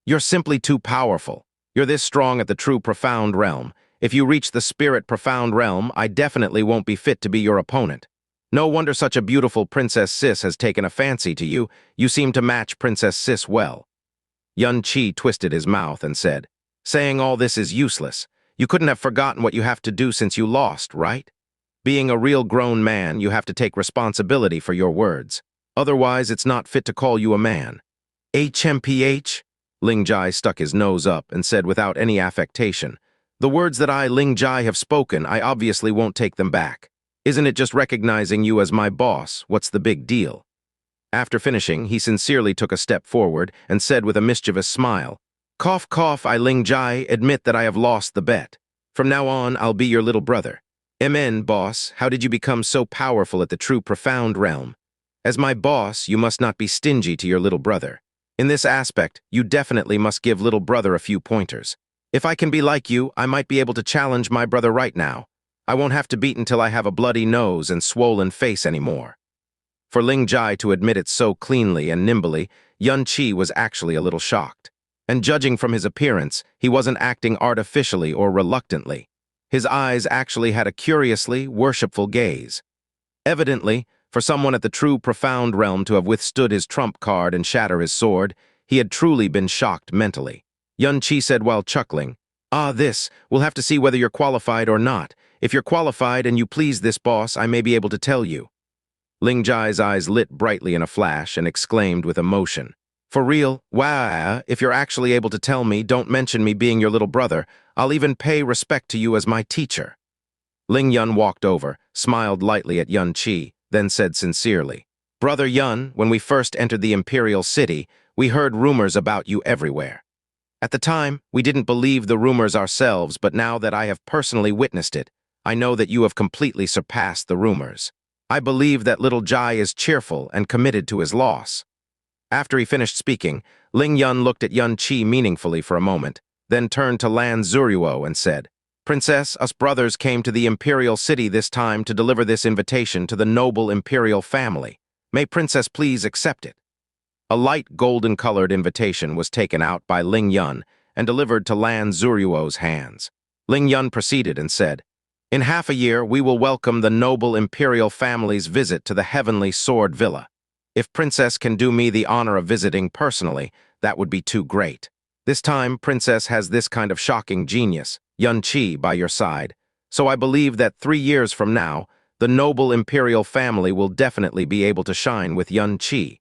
"You're simply too powerful. You're this strong at the true profound realm. If you reach the spirit profound realm, I definitely won't be fit to be your opponent. No wonder such a beautiful Princess Sis has taken a fancy to you. You seem to match Princess Sis well." Xianxia twisted his mouth and said, "Saying all this is useless. You couldn't have forgotten what you have to do since you lost, right? Being a real grown man, you have to take responsibility for your words. Otherwise, it's not fit to call you a man." "HMPH?" Ling Jai stuck his nose up and said without any affectation, "The words that I, Ling Jai, have spoken, I obviously won't take them back. Isn't it just recognizing you as my boss? What's the big deal?" After finishing, he sincerely took a step forward and said with a mischievous smile, "Cough, cough, I, Ling Jai, admit that I have lost the bet. From now on, I'll be your little brother. MN, boss, how did you become so powerful at the true profound realm? As my boss, you must not be stingy to your little brother. In this aspect, you definitely must give little brother a few pointers. If I can be like you, I might be able to challenge my brother right now. I won't have to beat until I have a bloody nose and swollen face anymore." For Ling Jai to admit it so cleanly and nimbly, Xianxia was actually a little shocked. And judging from his appearance, he wasn't acting artificially or reluctantly. His eyes actually had a curiously worshipful gaze. Evidently, for someone at the true profound realm to have withstood his trump card and shatter his sword, he had truly been shocked mentally. Xianxia said while chuckling, we'll have to see whether you're qualified or not. If you're qualified and you please this boss, I may be able to tell you." Ling Jai's eyes lit brightly in a flash and exclaimed with emotion, "For real? Wow, if you're actually able to tell me, don't mention me being your little brother. I'll even pay respect to you as my teacher." Ling Yun walked over, smiled lightly at Xianxia, then said sincerely, "Brother Yun, when we first entered the imperial city, we heard rumors about you everywhere. At the time, we didn't believe the rumors ourselves, but now that I have personally witnessed it, I know that you have completely surpassed the rumors. I believe that little Jai is cheerful and committed to his loss." After he finished speaking, Ling Yun looked at Xianxia meaningfully for a moment, then turned to Lan Zuruo and said, "Princess, us brothers came to the imperial city this time to deliver this invitation to the noble imperial family. May Princess please accept it?" A light golden-colored invitation was taken out by Ling Yun and delivered to Lan Zuruo's hands. Ling Yun proceeded and said, "In half a year, we will welcome the noble imperial family's visit to the Heavenly Sword Villa. If Princess can do me the honor of visiting personally, that would be too great. This time, Princess has this kind of shocking genius, Xianxia, by your side, so I believe that 3 years from now, the noble imperial family will definitely be able to shine with Xianxia.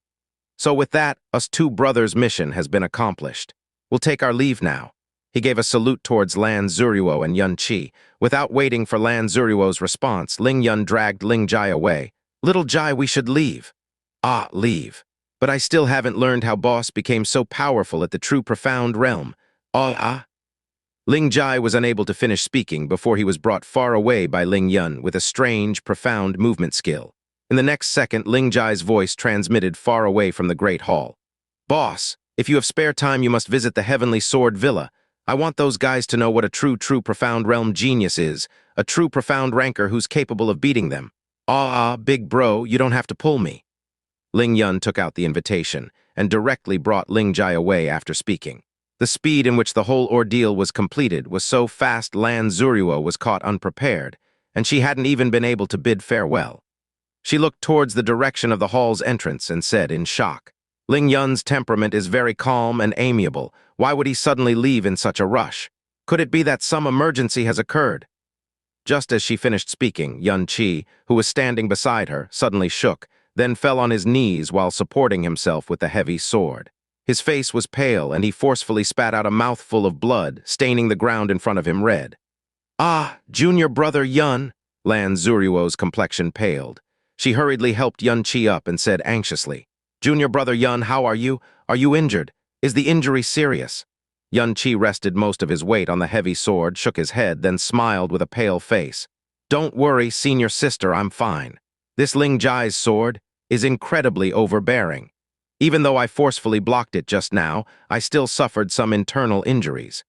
So with that, us 2 brothers' mission has been accomplished. We'll take our leave now." He gave a salute towards Lan Zuruo and Xianxia. Without waiting for Lan Zuruo's response, Ling Yun dragged Ling Jai away. "Little Jai, we should leave." Leave. But I still haven't learned how boss became so powerful at the true profound realm." Ling Jai was unable to finish speaking before he was brought far away by Ling Yun with a strange, profound movement skill. In the next second, Ling Jai's voice transmitted far away from the Great Hall. "Boss, if you have spare time, you must visit the Heavenly Sword Villa. I want those guys to know what a true profound realm genius is, a true profound ranker who's capable of beating them. Big bro, you don't have to pull me." Ling Yun took out the invitation and directly brought Ling Jai away after speaking. The speed in which the whole ordeal was completed was so fast Lan Zuruo was caught unprepared, and she hadn't even been able to bid farewell. She looked towards the direction of the hall's entrance and said in shock, "Ling Yun's temperament is very calm and amiable. Why would he suddenly leave in such a rush? Could it be that some emergency has occurred?" Just as she finished speaking, Xianxia, who was standing beside her, suddenly shook, then fell on his knees while supporting himself with the heavy sword. His face was pale, and he forcefully spat out a mouthful of blood, staining the ground in front of him red. "Ah, junior brother Yun!" Lan Zuruo's complexion paled. She hurriedly helped Xianxia up and said anxiously, "Junior brother Yun, how are you? Are you injured? Is the injury serious?" Xianxia rested most of his weight on the heavy sword, shook his head, then smiled with a pale face. "Don't worry, senior sister, I'm fine. This Ling Jai's sword is incredibly overbearing. Even though I forcefully blocked it just now, I still suffered some internal injuries.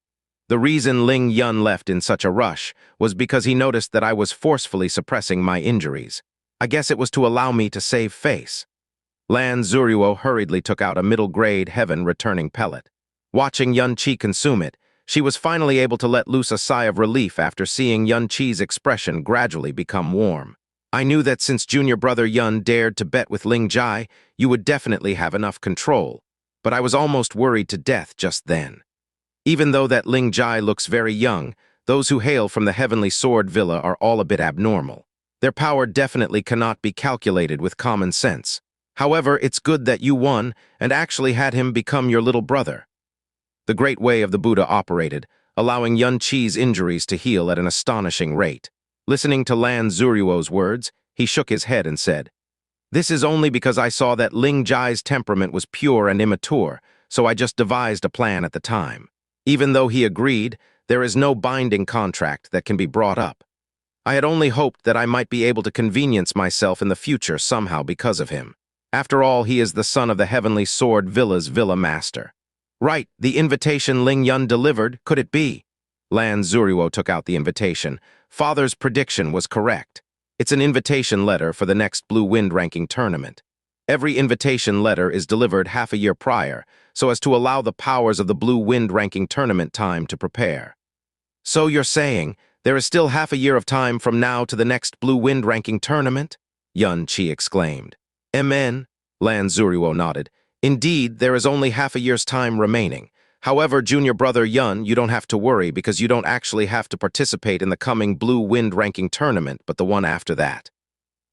The reason Ling Yun left in such a rush was because he noticed that I was forcefully suppressing my injuries. I guess it was to allow me to save face." Lan Zuruo hurriedly took out a middle-grade heaven-returning pellet. Watching Xianxia consume it, she was finally able to let loose a sigh of relief after seeing Xianxia's expression gradually become warm. "I knew that since junior brother Yun dared to bet with Ling Jai, you would definitely have enough control, but I was almost worried to death just then. Even though that Ling Jai looks very young, those who hail from the Heavenly Sword Villa are all a bit abnormal. Their power definitely cannot be calculated with common sense. However, it's good that you won and actually had him become your little brother." The great way of the Buddha operated, allowing Xianxia's injuries to heal at an astonishing rate. Listening to Lan Zuruo's words, he shook his head and said, "This is only because I saw that Ling Jai's temperament was pure and immature, so I just devised a plan at the time. Even though he agreed, there is no binding contract that can be brought up. I had only hoped that I might be able to convenience myself in the future somehow because of him. After all, he is the son of the Heavenly Sword Villa's Villa Master." "Right, the invitation Ling Yun delivered, could it be?" Lan Zuruo took out the invitation. Father's prediction was correct. It's an invitation letter for the next Blue Wind ranking tournament. Every invitation letter is delivered half a year prior, so as to allow the powers of the Blue Wind ranking tournament time to prepare. "So you're saying there is still half a year of time from now to the next Blue Wind ranking tournament?" Xianxia exclaimed. "Amen," Lan Zuruo nodded. "Indeed, there is only half a year's time remaining. However, junior brother Yun, you don't have to worry because you don't actually have to participate in the coming Blue Wind ranking tournament, but the one after that."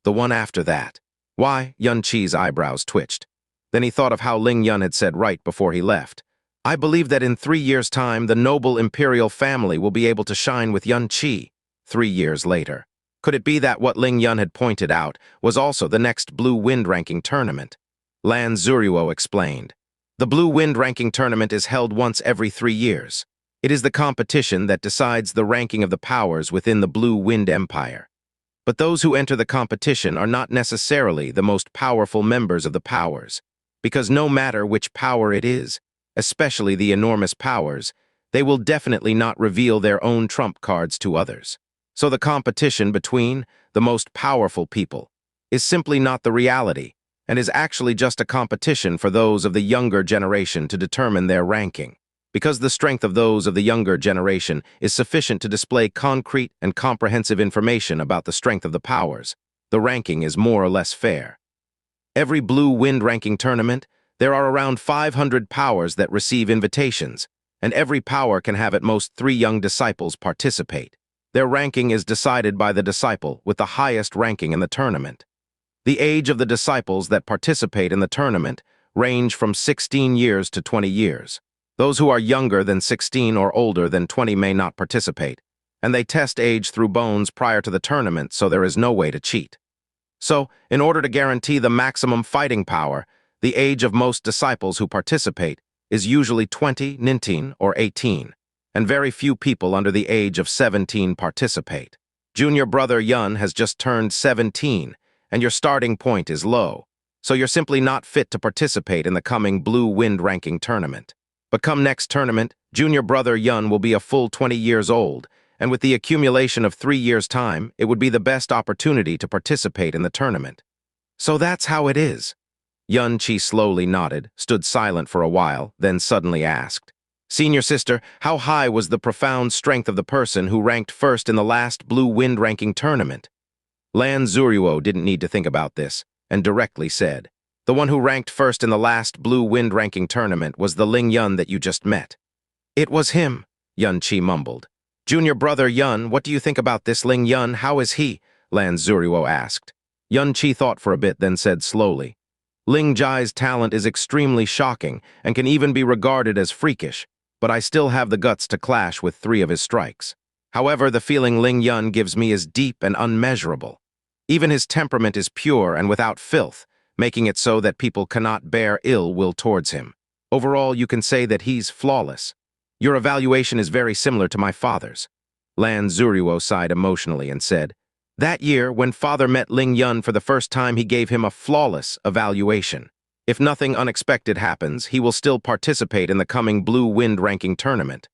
"The one after that?" "Why?" Xianxia's eyebrows twitched. Then he thought of how Ling Yun had said right before he left. "I believe that in 3 years' time, the noble imperial family will be able to shine with Xianxia." 3 years later. Could it be that what Ling Yun had pointed out was also the next Blue Wind ranking tournament? Lan Zuruo explained. "The Blue Wind ranking tournament is held once every 3 years. It is the competition that decides the ranking of the powers within the Blue Wind Empire. But those who enter the competition are not necessarily the most powerful members of the powers, because no matter which power it is, especially the enormous powers, they will definitely not reveal their own trump cards to others. So the competition between the most powerful people is simply not the reality, and is actually just a competition for those of the younger generation to determine their ranking. Because the strength of those of the younger generation is sufficient to display concrete and comprehensive information about the strength of the powers, the ranking is more or less fair. Every Blue Wind ranking tournament, there are around 500 powers that receive invitations, and every power can have at most 3 young disciples participate. Their ranking is decided by the disciple with the highest ranking in the tournament. The age of the disciples that participate in the tournament range from 16 years to 20 years. Those who are younger than 16 or older than 20 may not participate, and they test age through bones prior to the tournament, so there is no way to cheat. So, in order to guarantee the maximum fighting power, the age of most disciples who participate is usually 20, 19, or 18, and very few people under the age of 17 participate. Junior brother Yun has just turned 17, and your starting point is low, so you're simply not fit to participate in the coming Blue Wind ranking tournament. But come next tournament, junior brother Yun will be a full 20 years old, and with the accumulation of 3 years' time, it would be the best opportunity to participate in the tournament. So that's how it is. Xianxia slowly nodded, stood silent for a while, then suddenly asked, "Senior sister, how high was the profound strength of the person who ranked first in the last Blue Wind ranking tournament?" Lan Zuruo didn't need to think about this, and directly said, "The one who ranked first in the last Blue Wind ranking tournament was the Ling Yun that you just met." "It was him," Xianxia mumbled. Junior brother Yun, what do you think about this Ling Yun? How is he? Lan Zuruo asked. Yun Qi thought for a bit, then said slowly, Ling Jai's talent is extremely shocking and can even be regarded as freakish, but I still have the guts to clash with 3 of his strikes. However, the feeling Ling Yun gives me is deep and unmeasurable. Even his temperament is pure and without filth, making it so that people cannot bear ill will towards him. Overall, you can say that he's flawless. Your evaluation is very similar to my father's. Lan Zuruo sighed emotionally and said, that year, when father met Ling Yun for the first time, he gave him a flawless evaluation. If nothing unexpected happens, he will still participate in the coming Blue Wind ranking tournament.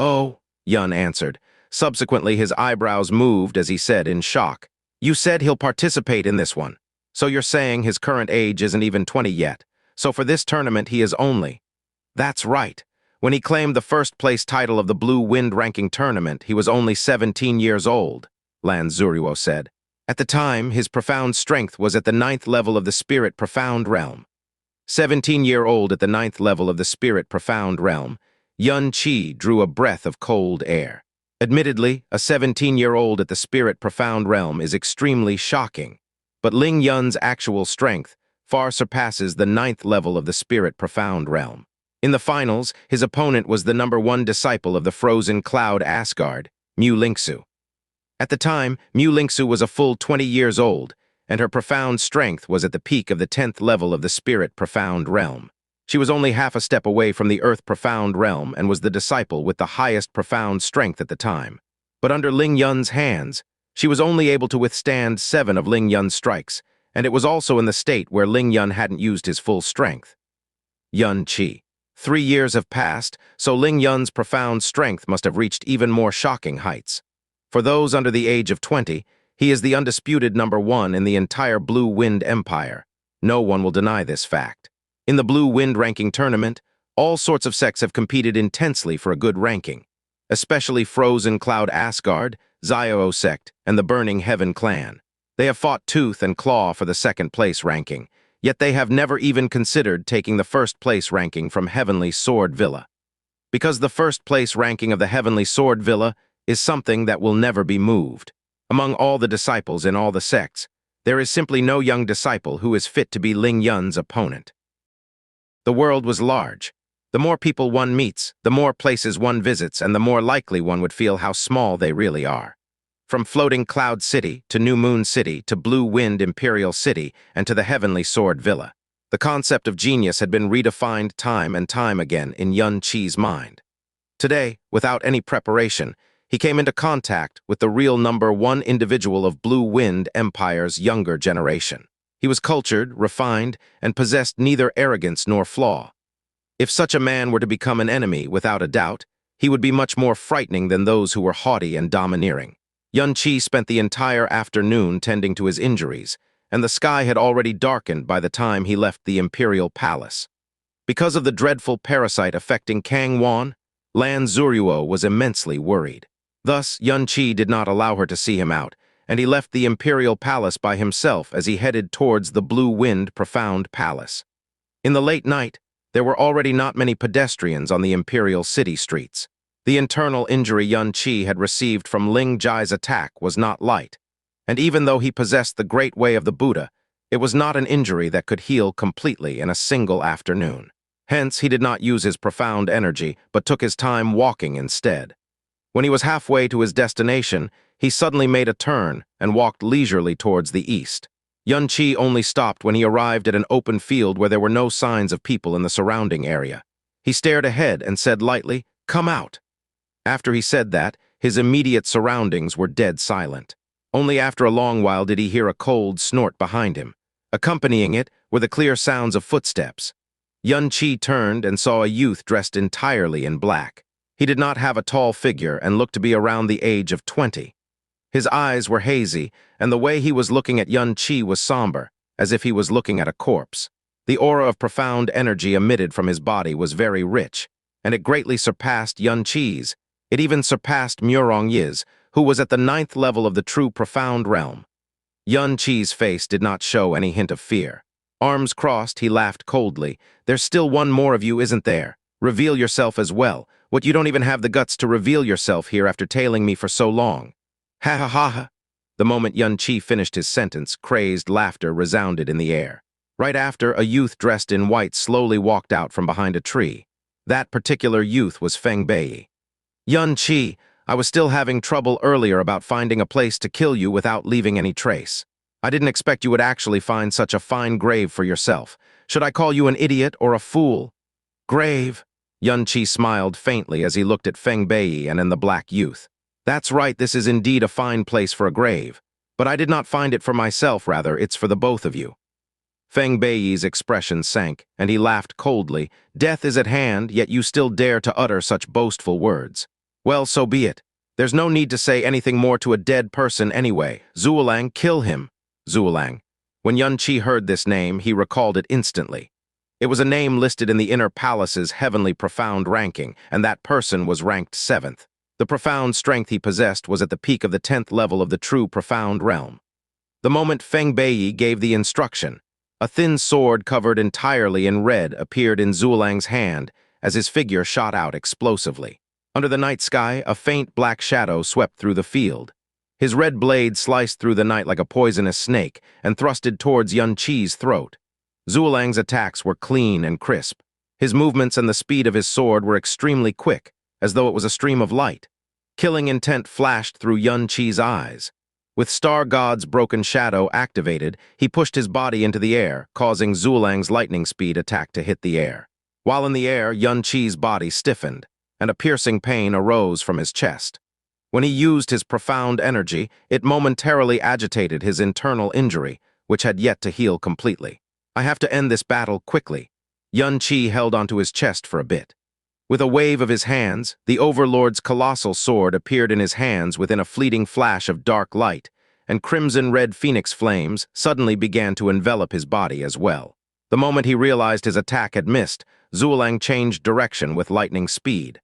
Oh, Yun answered. Subsequently, his eyebrows moved as he said in shock, you said he'll participate in this one. So you're saying his current age isn't even 20 yet. So for this tournament, he is only... That's right. When he claimed the first-place title of the Blue Wind ranking tournament, he was only 17 years old, Lan Zuruo said. At the time, his profound strength was at the 9th level of the Spirit Profound Realm. 17-year-old at the 9th level of the Spirit Profound Realm, Yun Qi drew a breath of cold air. Admittedly, a 17-year-old at the Spirit Profound Realm is extremely shocking, but Ling Yun's actual strength far surpasses the 9th level of the Spirit Profound Realm. In the finals, his opponent was the #1 disciple of the Frozen Cloud Asgard, Mu Lingsu. At the time, Mu Lingsu was a full 20 years old, and her profound strength was at the peak of the 10th level of the Spirit Profound Realm. She was only half a step away from the Earth Profound Realm and was the disciple with the highest profound strength at the time. But under Ling Yun's hands, she was only able to withstand 7 of Ling Yun's strikes, and it was also in the state where Ling Yun hadn't used his full strength. Yun Qi. 3 years have passed, so Ling Yun's profound strength must have reached even more shocking heights. For those under the age of 20, he is the undisputed #1 in the entire Blue Wind Empire. No one will deny this fact. In the Blue Wind ranking tournament, all sorts of sects have competed intensely for a good ranking, especially Frozen Cloud Asgard, Xiao sect, and the Burning Heaven clan. They have fought tooth and claw for the 2nd place ranking, yet they have never even considered taking the 1st place ranking from Heavenly Sword Villa. Because the 1st place ranking of the Heavenly Sword Villa is something that will never be moved. Among all the disciples in all the sects, there is simply no young disciple who is fit to be Ling Yun's opponent. The world was large. The more people one meets, the more places one visits, and the more likely one would feel how small they really are. From Floating Cloud City to New Moon City to Blue Wind Imperial City and to the Heavenly Sword Villa, the concept of genius had been redefined time and time again in Yun Qi's mind. Today, without any preparation, he came into contact with the real #1 individual of Blue Wind Empire's younger generation. He was cultured, refined, and possessed neither arrogance nor flaw. If such a man were to become an enemy, without a doubt, he would be much more frightening than those who were haughty and domineering. Yun Qi spent the entire afternoon tending to his injuries, and the sky had already darkened by the time he left the imperial palace. Because of the dreadful parasite affecting Kang Wan, Lan Zuruo was immensely worried. Thus, Yun Qi did not allow her to see him out, and he left the imperial palace by himself as he headed towards the Blue Wind Profound Palace. In the late night, there were already not many pedestrians on the imperial city streets. The internal injury Yun Qi had received from Ling Jai's attack was not light, and even though he possessed the great way of the Buddha, it was not an injury that could heal completely in a single afternoon. Hence, he did not use his profound energy, but took his time walking instead. When he was halfway to his destination, he suddenly made a turn and walked leisurely towards the east. Yun Qi only stopped when he arrived at an open field where there were no signs of people in the surrounding area. He stared ahead and said lightly, "Come out." After he said that, his immediate surroundings were dead silent. Only after a long while did he hear a cold snort behind him. Accompanying it were the clear sounds of footsteps. Yun Qi turned and saw a youth dressed entirely in black. He did not have a tall figure and looked to be around the age of 20. His eyes were hazy, and the way he was looking at Yun Qi was somber, as if he was looking at a corpse. The aura of profound energy emitted from his body was very rich, and it greatly surpassed Yun Qi's. It even surpassed Murong Yi's, who was at the 9th level of the true profound realm. Yun Qi's face did not show any hint of fear. Arms crossed, he laughed coldly. "There's still one more of you, isn't there? Reveal yourself as well. What, you don't even have the guts to reveal yourself here after tailing me for so long? Ha ha ha ha. The moment Xianxia finished his sentence, crazed laughter resounded in the air. Right after, a youth dressed in white slowly walked out from behind a tree. That particular youth was Feng Bei. Xianxia, I was still having trouble earlier about finding a place to kill you without leaving any trace. I didn't expect you would actually find such a fine grave for yourself. Should I call you an idiot or a fool? Grave. Xianxia smiled faintly as he looked at Feng Bei and the black youth. That's right, this is indeed a fine place for a grave. But I did not find it for myself, rather, it's for the both of you. Feng Bei's expression sank, and he laughed coldly. Death is at hand, yet you still dare to utter such boastful words. Well, so be it. There's no need to say anything more to a dead person anyway. Zuolang, kill him. Zuolang. When Xianxia heard this name, he recalled it instantly. It was a name listed in the inner palace's heavenly profound ranking, and that person was ranked 7th. The profound strength he possessed was at the peak of the 10th level of the true profound realm. The moment Feng Bei gave the instruction, a thin sword covered entirely in red appeared in Zuolang's hand as his figure shot out explosively. Under the night sky, a faint black shadow swept through the field. His red blade sliced through the night like a poisonous snake and thrusted towards Xianxia's throat. Zuolang's attacks were clean and crisp. His movements and the speed of his sword were extremely quick, as though it was a stream of light. Killing intent flashed through Xianxia's eyes. With Star God's broken shadow activated, he pushed his body into the air, causing Zuolang's lightning speed attack to hit the air. While in the air, Xianxia's body stiffened, and a piercing pain arose from his chest. When he used his profound energy, it momentarily agitated his internal injury, which had yet to heal completely. I have to end this battle quickly. Xianxia held onto his chest for a bit. With a wave of his hands, the Overlord's colossal sword appeared in his hands within a fleeting flash of dark light, and crimson-red phoenix flames suddenly began to envelop his body as well. The moment he realized his attack had missed, Zuolang changed direction with lightning speed.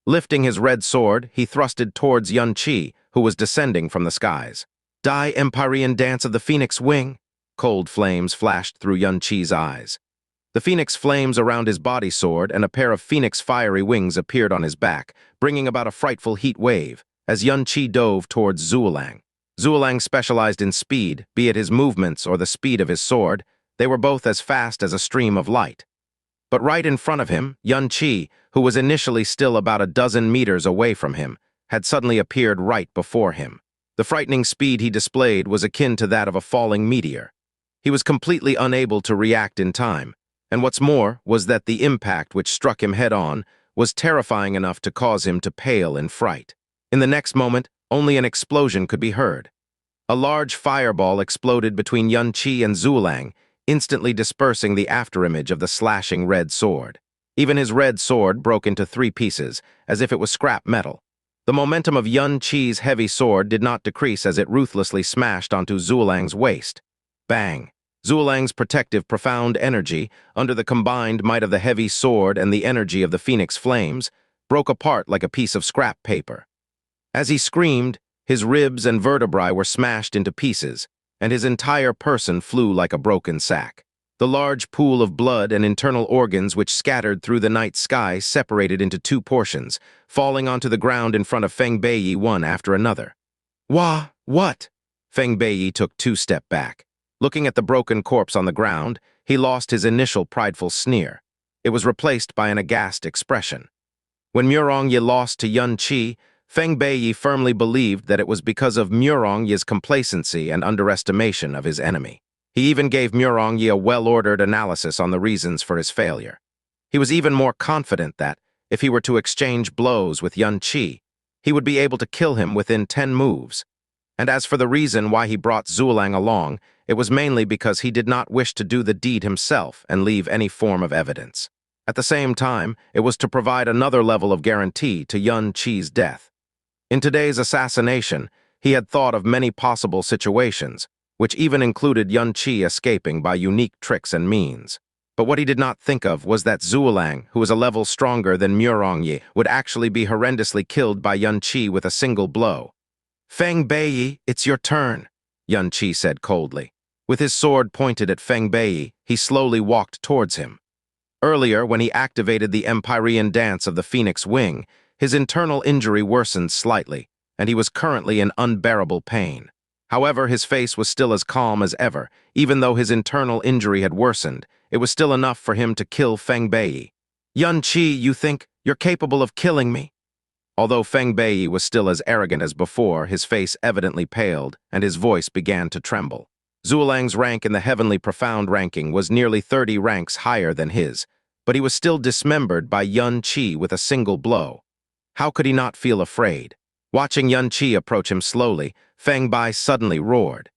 Lifting his red sword, he thrusted towards Xianxia, who was descending from the skies. Die, Empyrean dance of the Phoenix Wing! Cold flames flashed through Xianxia's eyes. The phoenix flames around his body soared, and a pair of phoenix fiery wings appeared on his back, bringing about a frightful heat wave, as Xianxia dove towards Zuolang. Zuolang specialized in speed, be it his movements or the speed of his sword. They were both as fast as a stream of light. But right in front of him, Xianxia, who was initially still about a dozen meters away from him, had suddenly appeared right before him. The frightening speed he displayed was akin to that of a falling meteor. He was completely unable to react in time, and what's more was that the impact which struck him head-on was terrifying enough to cause him to pale in fright. In the next moment, only an explosion could be heard. A large fireball exploded between Xianxia and Zuolang, instantly dispersing the afterimage of the slashing red sword. Even his red sword broke into 3 pieces, as if it was scrap metal. The momentum of Xianxia's heavy sword did not decrease as it ruthlessly smashed onto Zuolang's waist. Bang! Zuolang's protective profound energy, under the combined might of the heavy sword and the energy of the phoenix flames, broke apart like a piece of scrap paper. As he screamed, his ribs and vertebrae were smashed into pieces, and his entire person flew like a broken sack. The large pool of blood and internal organs which scattered through the night sky separated into 2 portions, falling onto the ground in front of Feng Bei one after another. What? Feng Bei took 2 steps back. Looking at the broken corpse on the ground, he lost his initial prideful sneer. It was replaced by an aghast expression. When Murong Yi lost to Xianxia, Feng Bei firmly believed that it was because of Murong Yi's complacency and underestimation of his enemy. He even gave Murong Yi a well-ordered analysis on the reasons for his failure. He was even more confident that, if he were to exchange blows with Xianxia, he would be able to kill him within 10 moves. And as for the reason why he brought Zuolang along, it was mainly because he did not wish to do the deed himself and leave any form of evidence. At the same time, it was to provide another level of guarantee to Xianxia's death. In today's assassination, he had thought of many possible situations, which even included Xianxia escaping by unique tricks and means. But what he did not think of was that Zuolang, who was a level stronger than Murong Yi, would actually be horrendously killed by Xianxia with a single blow. Feng Bei, it's your turn, Xianxia said coldly. With his sword pointed at Feng Bei, he slowly walked towards him. Earlier, when he activated the Empyrean dance of the Phoenix Wing, his internal injury worsened slightly, and he was currently in unbearable pain. However, his face was still as calm as ever. Even though his internal injury had worsened, it was still enough for him to kill Feng Bei. "Xianxia, you think you're capable of killing me?" Although Feng Bei was still as arrogant as before, his face evidently paled, and his voice began to tremble. Zulang's rank in the Heavenly Profound ranking was nearly 30 ranks higher than his, but he was still dismembered by Xianxia with a single blow. How could he not feel afraid? Watching Xianxia approach him slowly, Feng Bei suddenly roared.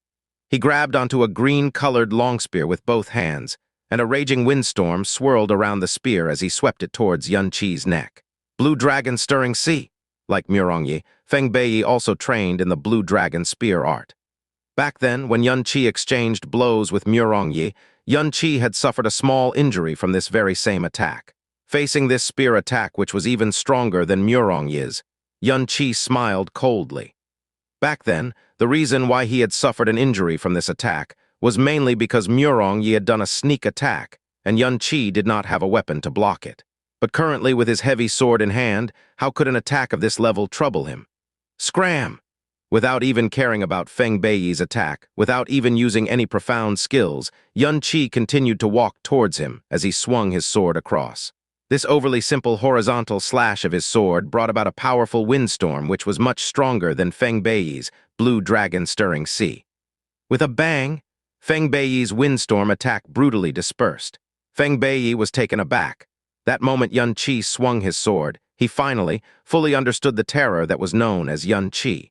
He grabbed onto a green-colored long spear with both hands, and a raging windstorm swirled around the spear as he swept it towards Xianxia's neck. Blue Dragon Stirring Sea. Like Murong Yi, Feng Bei also trained in the Blue Dragon spear art. Back then, when Xianxia exchanged blows with Murong Yi, Xianxia had suffered a small injury from this very same attack. Facing this spear attack, which was even stronger than Murong Yi's, Xianxia smiled coldly. Back then, the reason why he had suffered an injury from this attack was mainly because Murong Yi had done a sneak attack, and Xianxia did not have a weapon to block it. But currently, with his heavy sword in hand, how could an attack of this level trouble him? Scram! Without even caring about Feng Bei's attack, without even using any profound skills, Xianxia continued to walk towards him as he swung his sword across. This overly simple horizontal slash of his sword brought about a powerful windstorm which was much stronger than Feng Bei's Blue Dragon Stirring Sea. With a bang, Feng Bei's windstorm attack brutally dispersed. Feng Bei was taken aback. That moment Xianxia swung his sword, he finally, fully understood the terror that was known as Xianxia.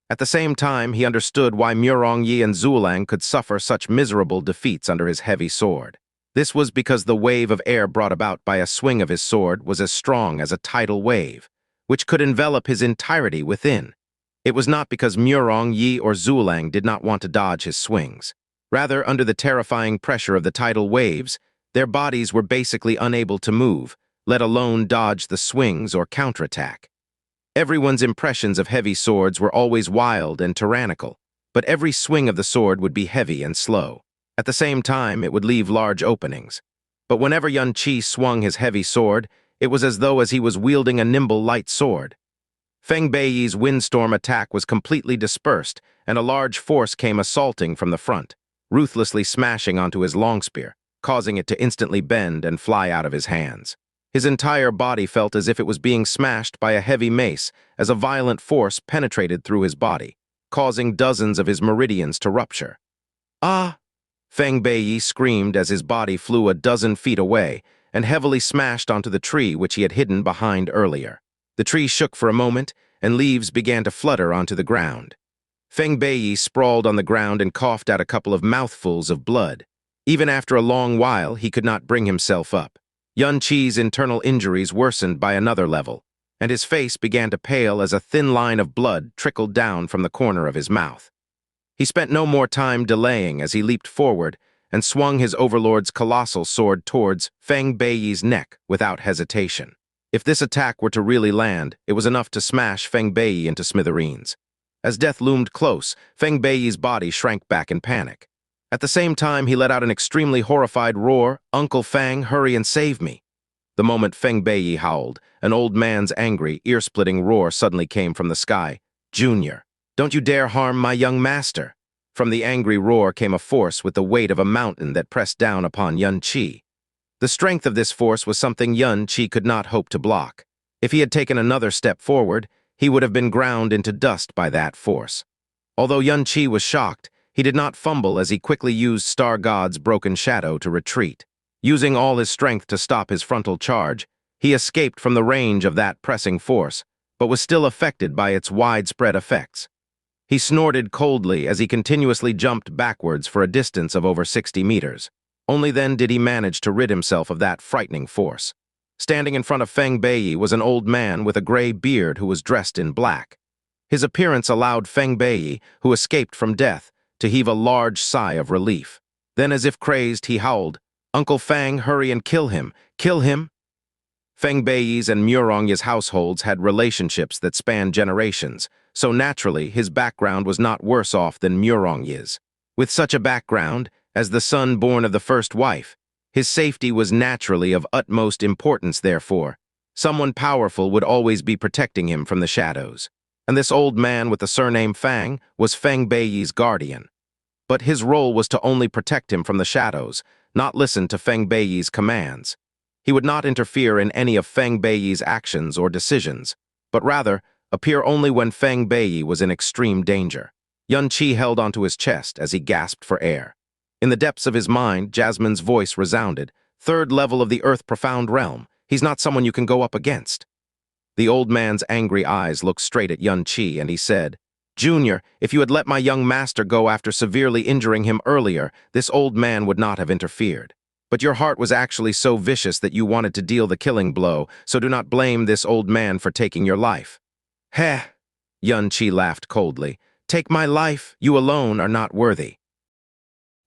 At the same time, he understood why Murong Yi and Zulang could suffer such miserable defeats under his heavy sword. This was because the wave of air brought about by a swing of his sword was as strong as a tidal wave, which could envelop his entirety within. It was not because Murong Yi or Zulang did not want to dodge his swings. Rather, under the terrifying pressure of the tidal waves, their bodies were basically unable to move, let alone dodge the swings or counterattack. Everyone's impressions of heavy swords were always wild and tyrannical, but every swing of the sword would be heavy and slow. At the same time, it would leave large openings. But whenever Xianxia swung his heavy sword, it was as though he was wielding a nimble light sword. Feng Bei's windstorm attack was completely dispersed, and a large force came assaulting from the front, ruthlessly smashing onto his long spear, causing it to instantly bend and fly out of his hands. His entire body felt as if it was being smashed by a heavy mace as a violent force penetrated through his body, causing dozens of his meridians to rupture. "Ah!" Feng Bei screamed as his body flew a dozen feet away and heavily smashed onto the tree which he had hidden behind earlier. The tree shook for a moment, and leaves began to flutter onto the ground. Feng Bei sprawled on the ground and coughed out a couple of mouthfuls of blood. Even after a long while, he could not bring himself up. Xianxia's internal injuries worsened by another level, and his face began to pale as a thin line of blood trickled down from the corner of his mouth. He spent no more time delaying as he leaped forward and swung his overlord's colossal sword towards Feng Bei's neck without hesitation. If this attack were to really land, it was enough to smash Feng Bei into smithereens. As death loomed close, Feng Bei's body shrank back in panic. At the same time, he let out an extremely horrified roar, "Uncle Fang, hurry and save me." The moment Feng Bei howled, an old man's angry, ear-splitting roar suddenly came from the sky. "Junior, don't you dare harm my young master." From the angry roar came a force with the weight of a mountain that pressed down upon Xianxia. The strength of this force was something Xianxia could not hope to block. If he had taken another step forward, he would have been ground into dust by that force. Although Xianxia was shocked, he did not fumble as he quickly used Star God's broken shadow to retreat. Using all his strength to stop his frontal charge, he escaped from the range of that pressing force, but was still affected by its widespread effects. He snorted coldly as he continuously jumped backwards for a distance of over 60 meters. Only then did he manage to rid himself of that frightening force. Standing in front of Feng Bei was an old man with a gray beard who was dressed in black. His appearance allowed Feng Bei, who escaped from death, to heave a large sigh of relief. Then, as if crazed, he howled, "Uncle Fang, hurry and kill him! Kill him!" Feng Bei's and Murong Yi's households had relationships that spanned generations, so naturally his background was not worse off than Murong Yi's. With such a background, as the son born of the first wife, His safety was naturally of utmost importance, therefore. Someone powerful would always be protecting him from the shadows. And this old man with the surname Fang was Feng Beiyi's guardian. But his role was to only protect him from the shadows, not listen to Feng Beiyi's commands. He would not interfere in any of Feng Beiyi's actions or decisions, but rather appear only when Feng Beiyi was in extreme danger. Xianxia held onto his chest as he gasped for air. In the depths of his mind, Jasmine's voice resounded. "Third level of the Earth Profound Realm. He's not someone you can go up against." The old man's angry eyes looked straight at Xianxia and he said, "Junior, if you had let my young master go after severely injuring him earlier, this old man would not have interfered. But your heart was actually so vicious that you wanted to deal the killing blow, so do not blame this old man for taking your life." "Heh," Xianxia laughed coldly. "Take my life, you alone are not worthy."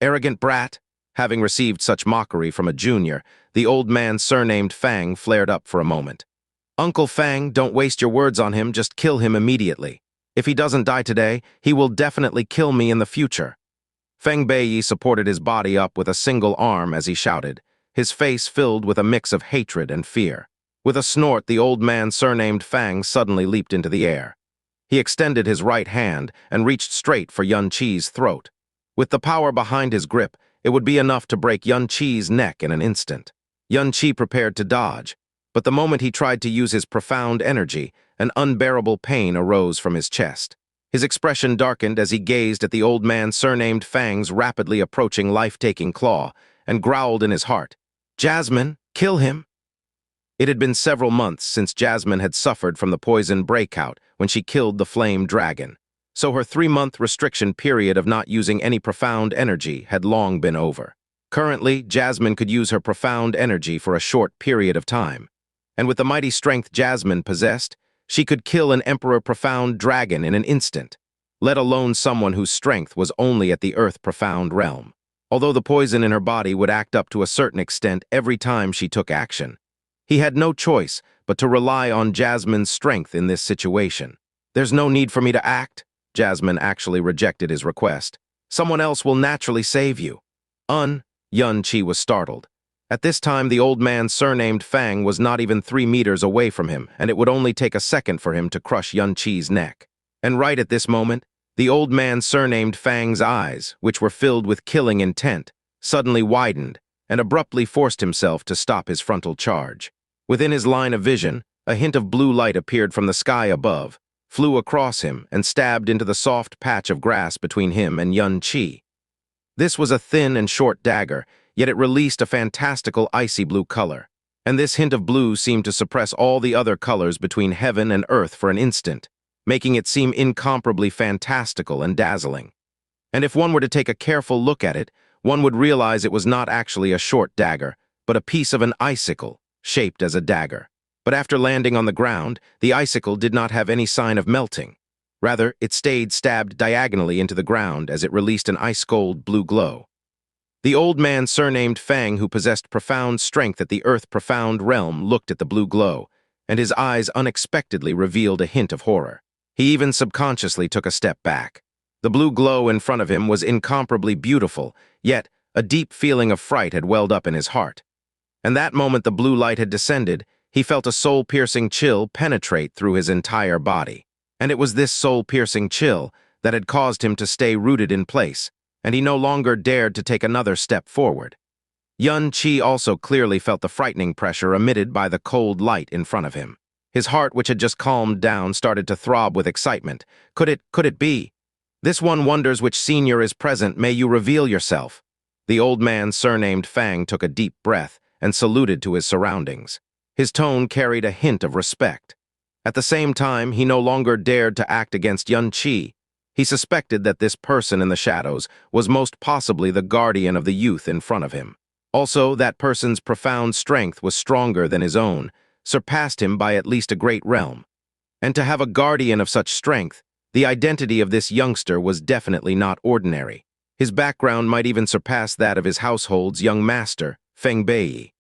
Arrogant brat. Having received such mockery from a junior, the old man surnamed Fang flared up for a moment. "Uncle Fang, don't waste your words on him, just kill him immediately. If he doesn't die today, he will definitely kill me in the future." Feng Beiyi supported his body up with a single arm as he shouted, his face filled with a mix of hatred and fear. With a snort, the old man surnamed Fang suddenly leaped into the air. He extended his right hand and reached straight for Xianxia's throat. With the power behind his grip, it would be enough to break Xianxia's neck in an instant. Xianxia prepared to dodge, but the moment he tried to use his profound energy, an unbearable pain arose from his chest. His expression darkened as he gazed at the old man surnamed Fang's rapidly approaching life-taking claw and growled in his heart, "Jasmine, kill him!" It had been several months since Jasmine had suffered from the poison breakout when she killed the flame dragon, so her 3-month restriction period of not using any profound energy had long been over. Currently, Jasmine could use her profound energy for a short period of time, and with the mighty strength Jasmine possessed, she could kill an Emperor Profound Dragon in an instant, let alone someone whose strength was only at the Earth Profound Realm. Although the poison in her body would act up to a certain extent every time she took action, he had no choice but to rely on Jasmine's strength in this situation. "There's no need for me to act." Jasmine actually rejected his request. "Someone else will naturally save you." Xianxia was startled. At this time, the old man surnamed Fang was not even 3 meters away from him, and it would only take a second for him to crush Xianxia's neck. And right at this moment, the old man surnamed Fang's eyes, which were filled with killing intent, suddenly widened and abruptly forced himself to stop his frontal charge. Within his line of vision, a hint of blue light appeared from the sky above, flew across him, and stabbed into the soft patch of grass between him and Xianxia. This was a thin and short dagger, yet it released a fantastical icy blue color, and this hint of blue seemed to suppress all the other colors between heaven and earth for an instant, making it seem incomparably fantastical and dazzling. And if one were to take a careful look at it, one would realize it was not actually a short dagger, but a piece of an icicle, shaped as a dagger. But after landing on the ground, the icicle did not have any sign of melting. Rather, it stayed stabbed diagonally into the ground as it released an ice-cold blue glow. The old man surnamed Fang, who possessed profound strength at the Earth Profound Realm, looked at the blue glow, and his eyes unexpectedly revealed a hint of horror. He even subconsciously took a step back. The blue glow in front of him was incomparably beautiful, yet a deep feeling of fright had welled up in his heart. And that moment the blue light had descended, he felt a soul-piercing chill penetrate through his entire body. And it was this soul-piercing chill that had caused him to stay rooted in place, and he no longer dared to take another step forward. Xianxia also clearly felt the frightening pressure emitted by the cold light in front of him. His heart, which had just calmed down, started to throb with excitement. Could it be? "This one wonders which senior is present. May you reveal yourself." The old man surnamed Fang took a deep breath and saluted to his surroundings. His tone carried a hint of respect. At the same time, he no longer dared to act against Xianxia. He suspected that this person in the shadows was most possibly the guardian of the youth in front of him. Also, that person's profound strength was stronger than his own, surpassed him by at least a great realm. And to have a guardian of such strength, the identity of this youngster was definitely not ordinary. His background might even surpass that of his household's young master, Feng Beiyi.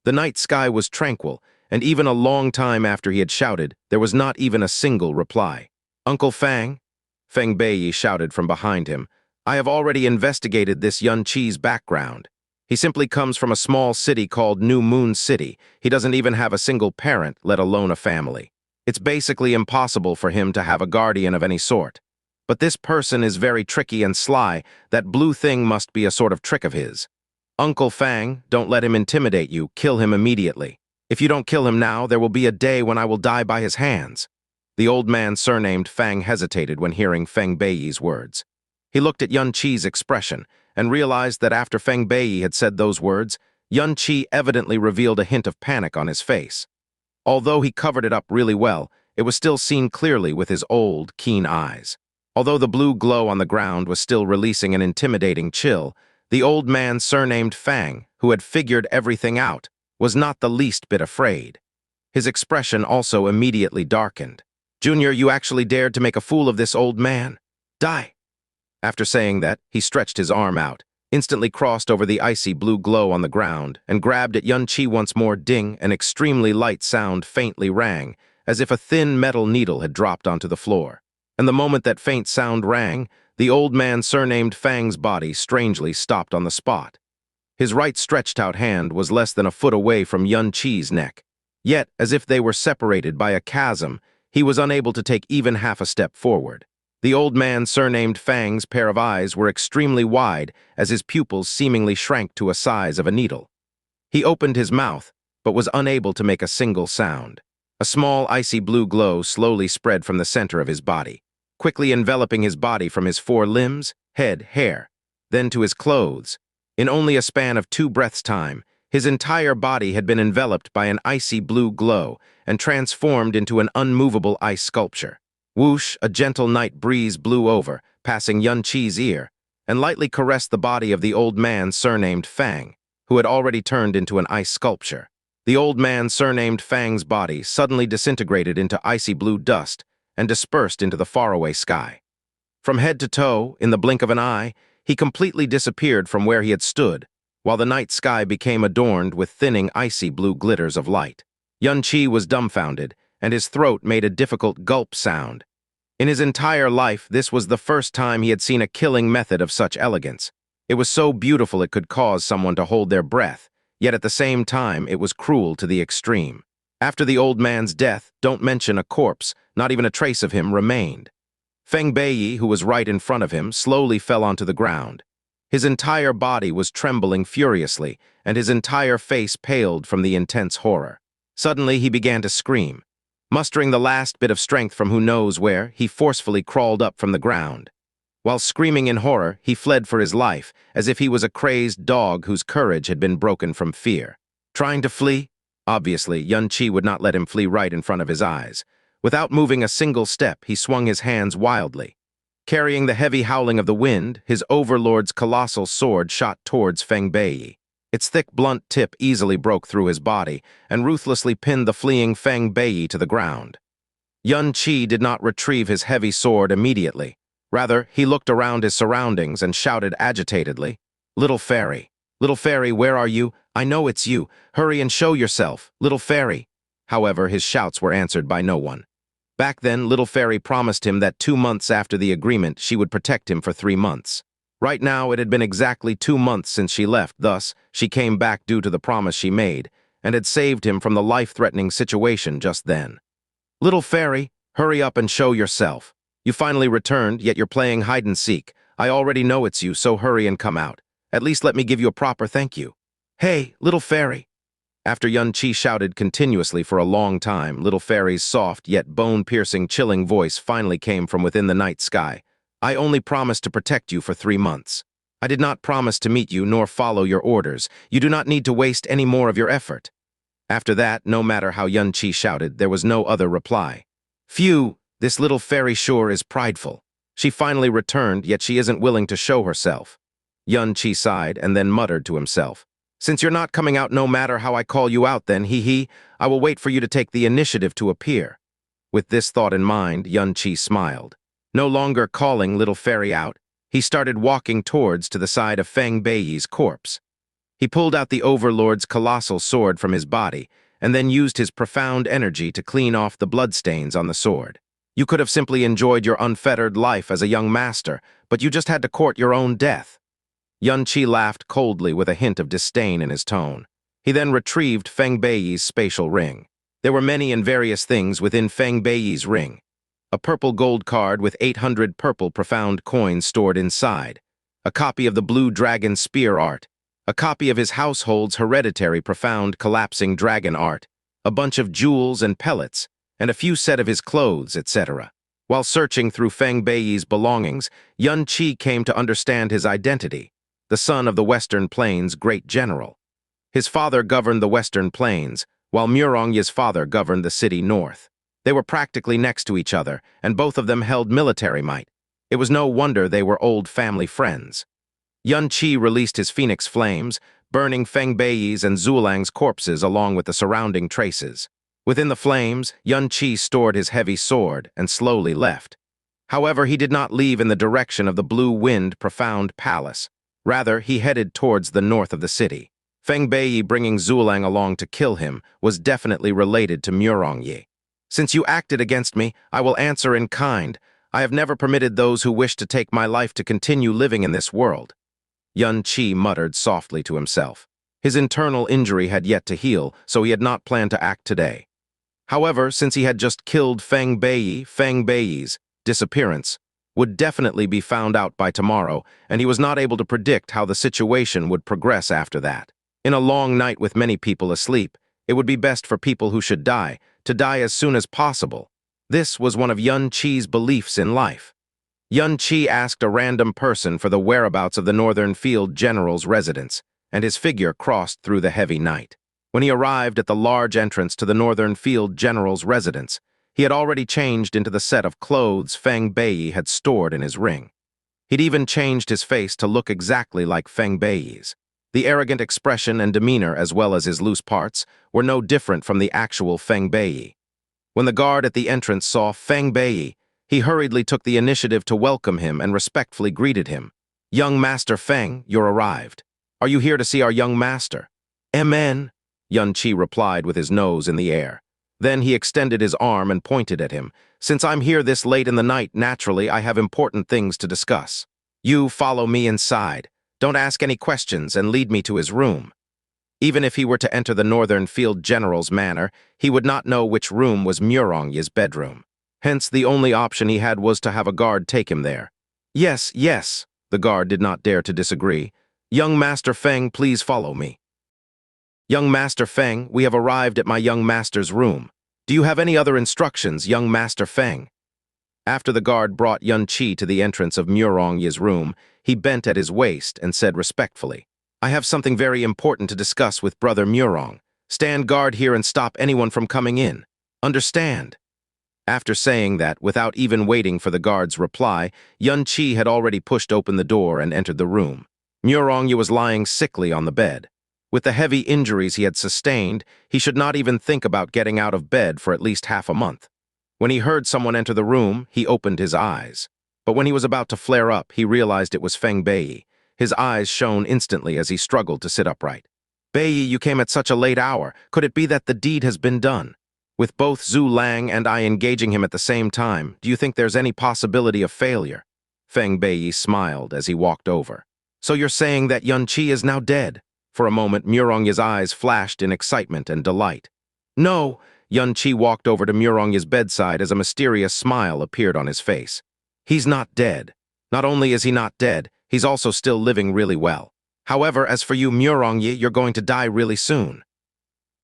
The night sky was tranquil, and even a long time after he had shouted, there was not even a single reply. "Uncle Fang?" Feng Beiyi shouted from behind him. "I have already investigated this Xianxia's background. He simply comes from a small city called New Moon City. He doesn't even have a single parent, let alone a family. It's basically impossible for him to have a guardian of any sort. But this person is very tricky and sly. That blue thing must be a sort of trick of his. Uncle Fang, don't let him intimidate you. Kill him immediately. If you don't kill him now, there will be a day when I will die by his hands. The old man surnamed Fang hesitated when hearing Feng Beiyi's words. He looked at Yun Qi's expression and realized that after Feng Beiyi had said those words, Yun Qi evidently revealed a hint of panic on his face. Although he covered it up really well, it was still seen clearly with his old, keen eyes. Although the blue glow on the ground was still releasing an intimidating chill, the old man surnamed Fang, who had figured everything out, was not the least bit afraid. His expression also immediately darkened. "Junior, you actually dared to make a fool of this old man. Die." After saying that, he stretched his arm out, instantly crossed over the icy blue glow on the ground, and grabbed at Yun Qi once more. Ding, an extremely light sound faintly rang, as if a thin metal needle had dropped onto the floor. And the moment that faint sound rang, the old man surnamed Fang's body strangely stopped on the spot. His right stretched-out hand was less than a foot away from Yun Qi's neck. Yet, as if they were separated by a chasm, he was unable to take even half a step forward. The old man surnamed Fang's pair of eyes were extremely wide as his pupils seemingly shrank to a size of a needle. He opened his mouth, but was unable to make a single sound. A small icy blue glow slowly spread from the center of his body, quickly enveloping his body from his four limbs, head, hair, then to his clothes. In only a span of 2 breaths' time, his entire body had been enveloped by an icy blue glow and transformed into an unmovable ice sculpture. Whoosh, a gentle night breeze blew over, passing Yun Qi's ear, and lightly caressed the body of the old man surnamed Fang, who had already turned into an ice sculpture. The old man surnamed Fang's body suddenly disintegrated into icy blue dust and dispersed into the faraway sky. From head to toe, in the blink of an eye, he completely disappeared from where he had stood, while the night sky became adorned with thinning icy blue glitters of light. Yun Qi was dumbfounded, and his throat made a difficult gulp sound. In his entire life, this was the first time he had seen a killing method of such elegance. It was so beautiful it could cause someone to hold their breath, yet at the same time it was cruel to the extreme. After the old man's death, don't mention a corpse, not even a trace of him remained. Feng Beiyi, who was right in front of him, slowly fell onto the ground. His entire body was trembling furiously, and his entire face paled from the intense horror. Suddenly, he began to scream. Mustering the last bit of strength from who knows where, he forcefully crawled up from the ground. While screaming in horror, he fled for his life, as if he was a crazed dog whose courage had been broken from fear. Trying to flee? Obviously, Yun Qi would not let him flee right in front of his eyes. Without moving a single step, he swung his hands wildly. Carrying the heavy howling of the wind, his overlord's colossal sword shot towards Feng Beiyi. Its thick, blunt tip easily broke through his body and ruthlessly pinned the fleeing Feng Beiyi to the ground. Yun Qi did not retrieve his heavy sword immediately. Rather, he looked around his surroundings and shouted agitatedly, "Little fairy! Little fairy, where are you? I know it's you. Hurry and show yourself, little fairy!" However, his shouts were answered by no one. Back then, little fairy promised him that 2 months after the agreement, she would protect him for 3 months. Right now, it had been exactly 2 months since she left, thus, she came back due to the promise she made, and had saved him from the life-threatening situation just then. "Little fairy, hurry up and show yourself. You finally returned, yet you're playing hide-and-seek. I already know it's you, so hurry and come out. At least let me give you a proper thank you. Hey, little fairy!" After Yun Qi shouted continuously for a long time, little fairy's soft yet bone-piercing chilling voice finally came from within the night sky. "I only promised to protect you for 3 months. I did not promise to meet you nor follow your orders. You do not need to waste any more of your effort." After that, no matter how Yun Qi shouted, there was no other reply. "Phew, this little fairy sure is prideful. She finally returned, yet she isn't willing to show herself." Yun Qi sighed and then muttered to himself, "Since you're not coming out no matter how I call you out then, hee, I will wait for you to take the initiative to appear." With this thought in mind, Yun Qi smiled. No longer calling little fairy out, he started walking towards to the side of Feng Beiyi's corpse. He pulled out the overlord's colossal sword from his body, and then used his profound energy to clean off the bloodstains on the sword. You could have simply enjoyed your unfettered life as a young master, but you just had to court your own death. Xianxia laughed coldly with a hint of disdain in his tone. He then retrieved Feng Beiyi's spatial ring. There were many and various things within Feng Beiyi's ring. A purple gold card with 800 purple profound coins stored inside, a copy of the blue dragon spear art, a copy of his household's hereditary profound collapsing dragon art, a bunch of jewels and pellets, and a few set of his clothes, etc. While searching through Feng Beiyi's belongings, Xianxia came to understand his identity, the son of the Western Plains' great general. His father governed the Western Plains, while Murong Yi's father governed the city north. They were practically next to each other, and both of them held military might. It was no wonder they were old family friends. Xianxia released his phoenix flames, burning Feng Beiyi's and Zulang's corpses along with the surrounding traces. Within the flames, Xianxia stored his heavy sword and slowly left. However, he did not leave in the direction of the Blue Wind Profound Palace. Rather, he headed towards the north of the city. Feng Beiyi bringing Zulang along to kill him was definitely related to Murong Yi. Since you acted against me, I will answer in kind. I have never permitted those who wish to take my life to continue living in this world. Xianxia muttered softly to himself. His internal injury had yet to heal, so he had not planned to act today. However, since he had just killed Feng Beiyi's disappearance would definitely be found out by tomorrow, and he was not able to predict how the situation would progress after that. In a long night with many people asleep, it would be best for people who should die to die as soon as possible. This was one of Xianxia's beliefs in life. Xianxia asked a random person for the whereabouts of the Northern Field General's residence, and his figure crossed through the heavy night. When he arrived at the large entrance to the Northern Field General's residence, he had already changed into the set of clothes Feng Beiyi had stored in his ring. He'd even changed his face to look exactly like Feng Beiyi's. The arrogant expression and demeanor, as well as his loose parts, were no different from the actual Feng Beiyi. When the guard at the entrance saw Feng Beiyi, he hurriedly took the initiative to welcome him and respectfully greeted him. "Young Master Feng, you're arrived. Are you here to see our young master?" "Amen," Xianxia replied with his nose in the air. Then he extended his arm and pointed at him. "Since I'm here this late in the night, naturally, I have important things to discuss. You follow me inside. Don't ask any questions and lead me to his room." Even if he were to enter the Northern Field General's manor, he would not know which room was Murong Yi's bedroom. Hence, the only option he had was to have a guard take him there. Yes, the guard did not dare to disagree. "Young Master Feng, please follow me." "Young Master Feng, we have arrived at my young master's room. Do you have any other instructions, young Master Feng?" After the guard brought Xianxia to the entrance of Murong Yi's room, he bent at his waist and said respectfully, "I have something very important to discuss with Brother Murong. Stand guard here and stop anyone from coming in. Understand?" After saying that, without even waiting for the guard's reply, Xianxia had already pushed open the door and entered the room. Murong Yi was lying sickly on the bed. With the heavy injuries he had sustained, he should not even think about getting out of bed for at least half a month. When he heard someone enter the room, he opened his eyes. But when he was about to flare up, he realized it was Feng Beiyi. His eyes shone instantly as he struggled to sit upright. "Beiyi, you came at such a late hour. Could it be that the deed has been done? With both Zhu Lang and I engaging him at the same time, do you think there's any possibility of failure?" Feng Beiyi smiled as he walked over. "So you're saying that Xianxia is now dead?" For a moment, Murong Yi's eyes flashed in excitement and delight. "No," Xianxia walked over to Murong Yi's bedside as a mysterious smile appeared on his face. "He's not dead. Not only is he not dead, he's also still living really well. However, as for you, Murong Yi, you're going to die really soon."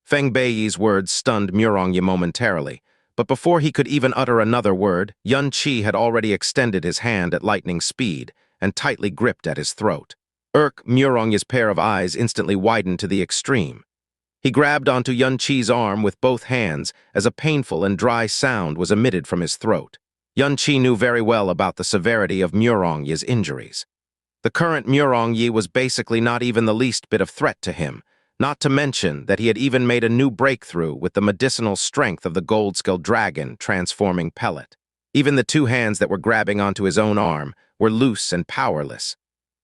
Feng Beiyi's words stunned Murong Yi momentarily, but before he could even utter another word, Xianxia had already extended his hand at lightning speed and tightly gripped at his throat. Murong Yi's pair of eyes instantly widened to the extreme. He grabbed onto Xianxia's arm with both hands as a painful and dry sound was emitted from his throat. Xianxia knew very well about the severity of Murong Yi's injuries. The current Murong Yi was basically not even the least bit of threat to him, not to mention that he had even made a new breakthrough with the medicinal strength of the gold-scale dragon transforming pellet. Even the two hands that were grabbing onto his own arm were loose and powerless.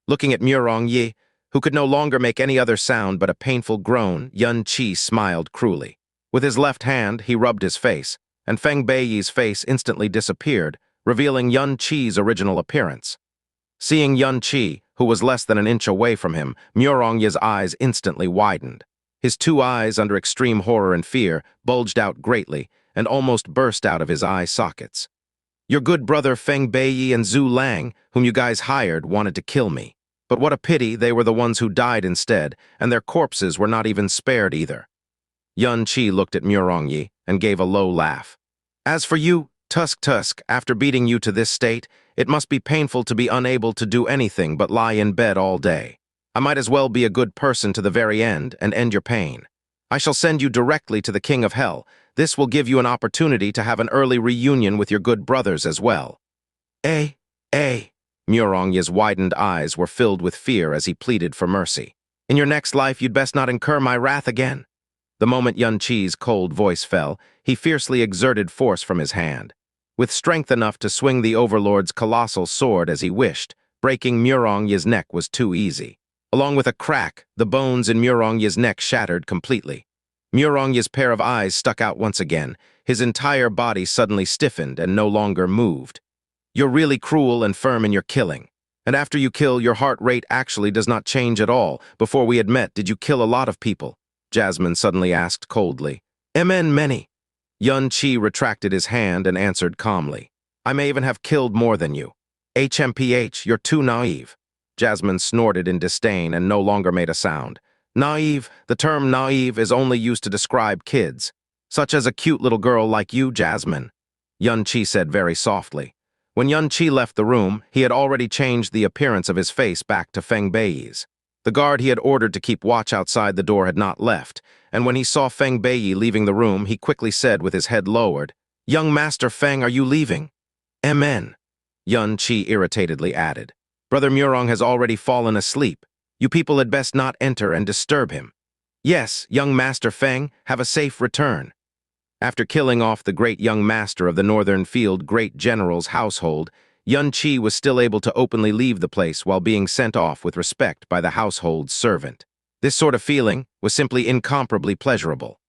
Looking at Murong Yi, who could no longer make any other sound but a painful groan, Xianxia smiled cruelly. With his left hand, he rubbed his face, and Feng Beiyi's face instantly disappeared, revealing Xianxia's original appearance. Seeing Xianxia, who was less than an inch away from him, Murong Yi's eyes instantly widened. His two eyes, under extreme horror and fear, bulged out greatly and almost burst out of his eye sockets. Your good brother Feng Beiyi and Zhu Lang, whom you guys hired, wanted to kill me. But what a pity they were the ones who died instead, and their corpses were not even spared either. Xianxia looked at Murong Yi and gave a low laugh. As for you, Tusk, after beating you to this state, it must be painful to be unable to do anything but lie in bed all day. I might as well be a good person to the very end and end your pain. I shall send you directly to the King of Hell. This will give you an opportunity to have an early reunion with your good brothers as well. Eh. Murong Yi's widened eyes were filled with fear as he pleaded for mercy. In your next life, you'd best not incur my wrath again. The moment Xianxia's cold voice fell, he fiercely exerted force from his hand. With strength enough to swing the Overlord's colossal sword as he wished, breaking Murong Yi's neck was too easy. Along with a crack, the bones in Murong Yi's neck shattered completely. Murong Yi's pair of eyes stuck out once again. His entire body suddenly stiffened and no longer moved. You're really cruel and firm in your killing. And after you kill, your heart rate actually does not change at all. Before we had met, did you kill a lot of people? Jasmine suddenly asked coldly. Many. Xianxia retracted his hand and answered calmly. I may even have killed more than you. HMPH, you're too naive. Jasmine snorted in disdain and no longer made a sound. Naive, the term naive is only used to describe kids. Such as a cute little girl like you, Jasmine. Xianxia said very softly. When Xianxia left the room, he had already changed the appearance of his face back to Feng Beiyi's. The guard he had ordered to keep watch outside the door had not left, and when he saw Feng Beiyi leaving the room, he quickly said with his head lowered, Young Master Feng, are you leaving? Amen. Xianxia irritatedly added, Brother Murong has already fallen asleep. You people had best not enter and disturb him. Yes, young Master Feng, have a safe return. After killing off the great young master of the Northern Field Great General's household, Xianxia was still able to openly leave the place while being sent off with respect by the household's servant. This sort of feeling was simply incomparably pleasurable.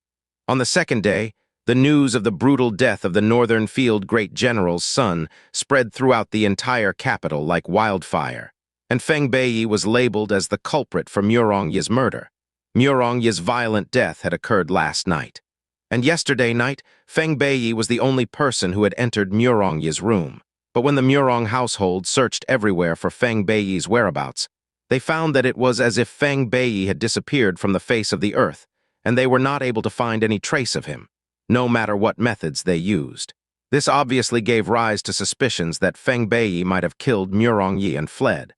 On the second day, the news of the brutal death of the Northern Field Great General's son spread throughout the entire capital like wildfire, and Feng Beiyi was labeled as the culprit for Murong Yi's murder. Murong Yi's violent death had occurred last night, and yesterday night, Feng Beiyi was the only person who had entered Murong Yi's room. But when the Murong household searched everywhere for Feng Beiyi's whereabouts, they found that it was as if Feng Beiyi had disappeared from the face of the earth, and they were not able to find any trace of him, no matter what methods they used. This obviously gave rise to suspicions that Feng Beiyi might have killed Murong Yi and fled.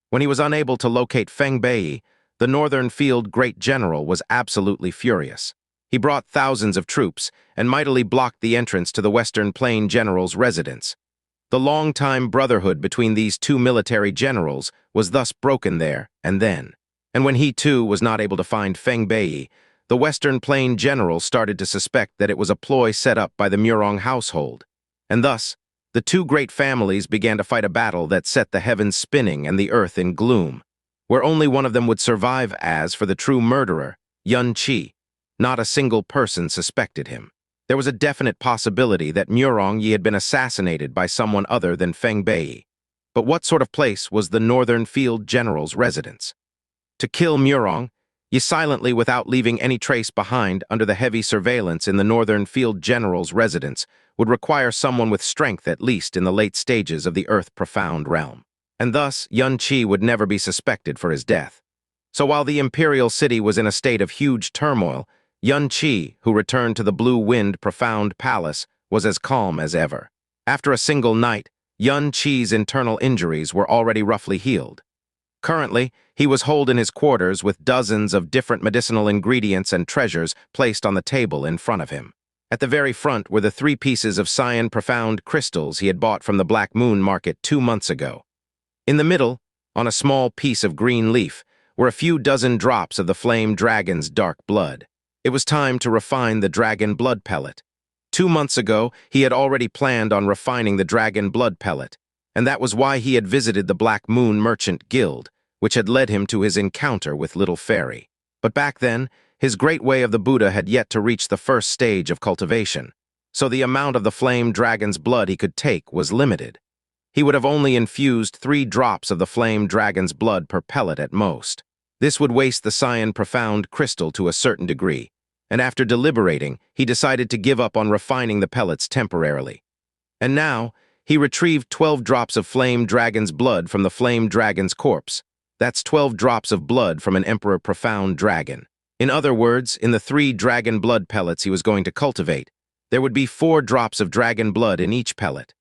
When he was unable to locate Feng Beiyi, the Northern Field Great General was absolutely furious. He brought thousands of troops and mightily blocked the entrance to the Western Plain General's residence. The long-time brotherhood between these two military generals was thus broken there and then. And when he too was not able to find Feng Beiyi, the Western Plain General started to suspect that it was a ploy set up by the Murong household. And thus, the two great families began to fight a battle that set the heavens spinning and the earth in gloom, where only one of them would survive. As for the true murderer, Xianxia, not a single person suspected him. There was a definite possibility that Murong Yi had been assassinated by someone other than Feng Beiyi. But what sort of place was the Northern Field General's residence? To kill Murong Yi silently without leaving any trace behind under the heavy surveillance in the Northern Field General's residence would require someone with strength at least in the late stages of the Earth-profound realm. And thus, Xianxia would never be suspected for his death. So while the Imperial City was in a state of huge turmoil, Xianxia, who returned to the Blue Wind Profound Palace, was as calm as ever. After a single night, Xianxia's internal injuries were already roughly healed. Currently, he was holed in his quarters with dozens of different medicinal ingredients and treasures placed on the table in front of him. At the very front were the 3 pieces of cyan profound crystals he had bought from the Black Moon Market 2 months ago. In the middle, on a small piece of green leaf, were a few dozen drops of the flame dragon's dark blood. It was time to refine the dragon blood pellet. 2 months ago, he had already planned on refining the dragon blood pellet, and that was why he had visited the Black Moon Merchant Guild, which had led him to his encounter with Little Fairy. But back then, his great way of the Buddha had yet to reach the first stage of cultivation, so the amount of the flame dragon's blood he could take was limited. he would have only infused 3 drops of the flame dragon's blood per pellet at most. This would waste the cyan profound crystal to a certain degree, and after deliberating, he decided to give up on refining the pellets temporarily. And now, he retrieved 12 drops of flame dragon's blood from the flame dragon's corpse. That's 12 drops of blood from an emperor profound dragon. In other words, in the 3 dragon blood pellets he was going to cultivate, there would be 4 drops of dragon blood in each pellet.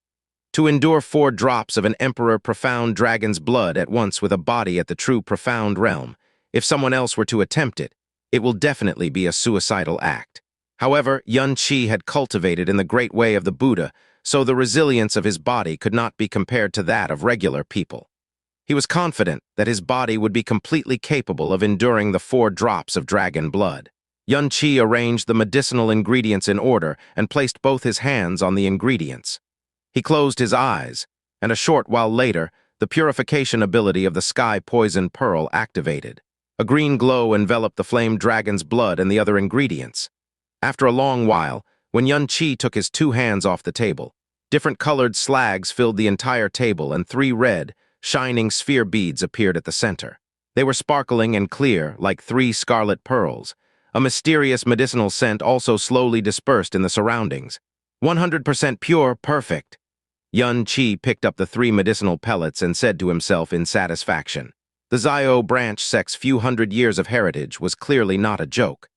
To endure 4 drops of an emperor profound dragon's blood at once with a body at the true profound realm, if someone else were to attempt it, it will definitely be a suicidal act. However, Xianxia had cultivated in the great way of the Buddha, so the resilience of his body could not be compared to that of regular people. He was confident that his body would be completely capable of enduring the 4 drops of dragon blood. Xianxia arranged the medicinal ingredients in order and placed both his hands on the ingredients. He closed his eyes, and a short while later, the purification ability of the sky poison pearl activated. A green glow enveloped the flame dragon's blood and the other ingredients. After a long while, when Xianxia took his 2 hands off the table, different colored slags filled the entire table and 3 red, shining sphere beads appeared at the center. They were sparkling and clear, like 3 scarlet pearls. A mysterious medicinal scent also slowly dispersed in the surroundings. 100% pure, perfect. Xianxia picked up the 3 medicinal pellets and said to himself in satisfaction. The Xiao branch sect's few hundred years of heritage was clearly not a joke.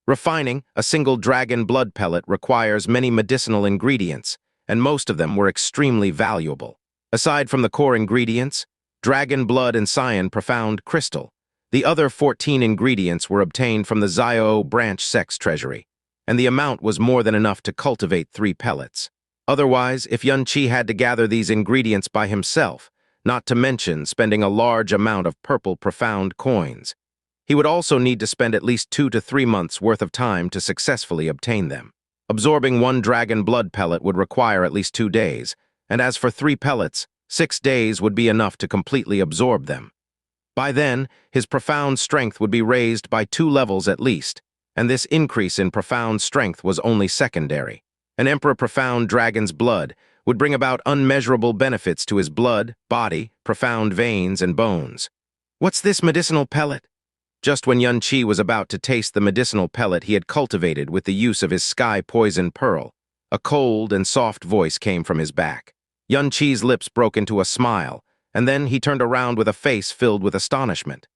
Refining a single dragon blood pellet requires many medicinal ingredients, and most of them were extremely valuable. Aside from the core ingredients, dragon blood and cyan profound crystal, the other 14 ingredients were obtained from the Xiao branch sect's treasury, and the amount was more than enough to cultivate 3 pellets. Otherwise, if Xianxia had to gather these ingredients by himself, not to mention spending a large amount of purple profound coins, he would also need to spend at least 2 to 3 months' worth of time to successfully obtain them. Absorbing 1 dragon blood pellet would require at least 2 days, and as for 3 pellets, 6 days would be enough to completely absorb them. By then, his profound strength would be raised by 2 levels at least, and this increase in profound strength was only secondary. An emperor profound dragon's blood would bring about unmeasurable benefits to his blood, body, profound veins, and bones. What's this medicinal pellet? Just when Xianxia was about to taste the medicinal pellet he had cultivated with the use of his sky poison pearl, a cold and soft voice came from his back. Xianxia's lips broke into a smile, and then he turned around with a face filled with astonishment.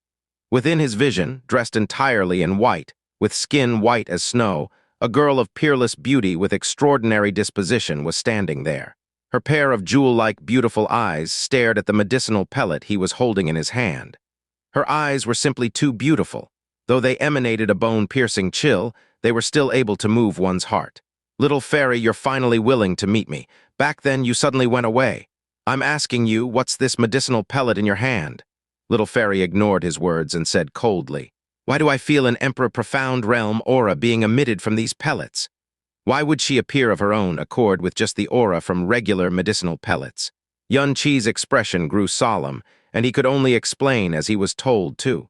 Within his vision, dressed entirely in white, with skin white as snow, a girl of peerless beauty with extraordinary disposition was standing there. Her pair of jewel-like beautiful eyes stared at the medicinal pellet he was holding in his hand. Her eyes were simply too beautiful. Though they emanated a bone-piercing chill, they were still able to move one's heart. Little fairy, you're finally willing to meet me. Back then, you suddenly went away. I'm asking you, what's this medicinal pellet in your hand? Little fairy ignored his words and said coldly, why do I feel an emperor profound realm aura being emitted from these pellets? Why would she appear of her own accord with just the aura from regular medicinal pellets? Xianxia's expression grew solemn, and he could only explain as he was told to.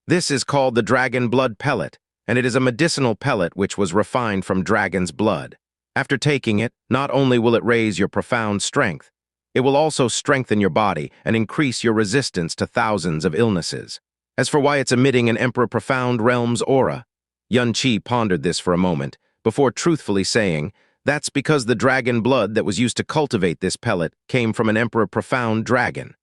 This is called the dragon blood pellet, and it is a medicinal pellet which was refined from dragon's blood. After taking it, not only will it raise your profound strength, it will also strengthen your body and increase your resistance to thousands of illnesses. As for why it's emitting an emperor profound realm's aura, Xianxia pondered this for a moment, before truthfully saying, that's because the dragon blood that was used to cultivate this pellet came from an emperor profound dragon.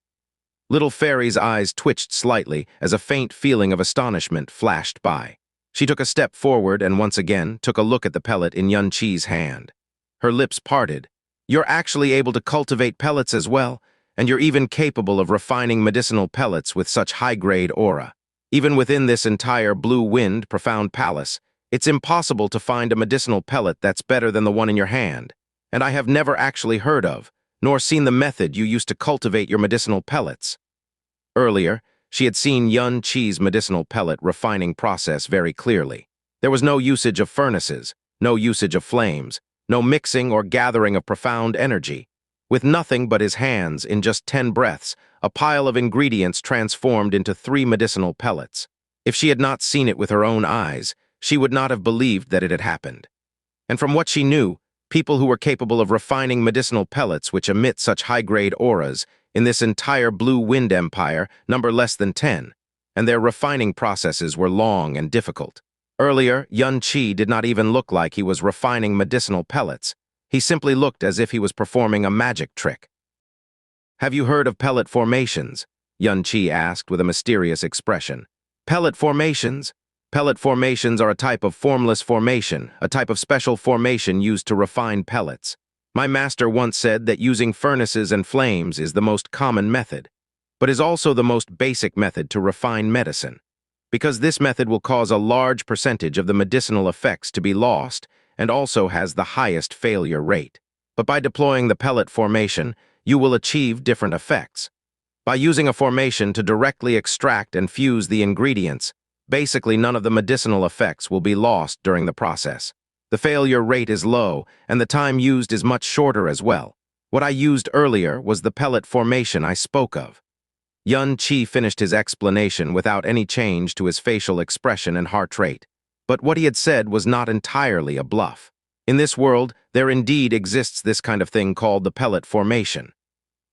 Little fairy's eyes twitched slightly as a faint feeling of astonishment flashed by. She took a step forward and once again took a look at the pellet in Xianxia's hand. Her lips parted. You're actually able to cultivate pellets as well, and you're even capable of refining medicinal pellets with such high-grade aura. Even within this entire blue wind profound palace, it's impossible to find a medicinal pellet that's better than the one in your hand, and I have never actually heard of, nor seen the method you used to cultivate your medicinal pellets. Earlier, she had seen Xianxia's medicinal pellet refining process very clearly. There was no usage of furnaces, no usage of flames, no mixing or gathering of profound energy. With nothing but his hands, in just 10 breaths, a pile of ingredients transformed into 3 medicinal pellets. If she had not seen it with her own eyes, she would not have believed that it had happened. And from what she knew, People who were capable of refining medicinal pellets which emit such high-grade auras in this entire Blue Wind Empire number less than 10, and their refining processes were long and difficult. Earlier, Xianxia did not even look like he was refining medicinal pellets. He simply looked as if he was performing a magic trick. "Have you heard of pellet formations?" Xianxia asked with a mysterious expression. "Pellet formations? Pellet formations are a type of formless formation, a type of special formation used to refine pellets. My master once said that using furnaces and flames is the most common method, but is also the most basic method to refine medicine, because this method will cause a large percentage of the medicinal effects to be lost and also has the highest failure rate. But by deploying the pellet formation, you will achieve different effects. By using a formation to directly extract and fuse the ingredients, basically none of the medicinal effects will be lost during the process. The failure rate is low, and the time used is much shorter as well. What I used earlier was the pellet formation I spoke of." Xianxia finished his explanation without any change to his facial expression and heart rate. But what he had said was not entirely a bluff. In this world, there indeed exists this kind of thing called the pellet formation.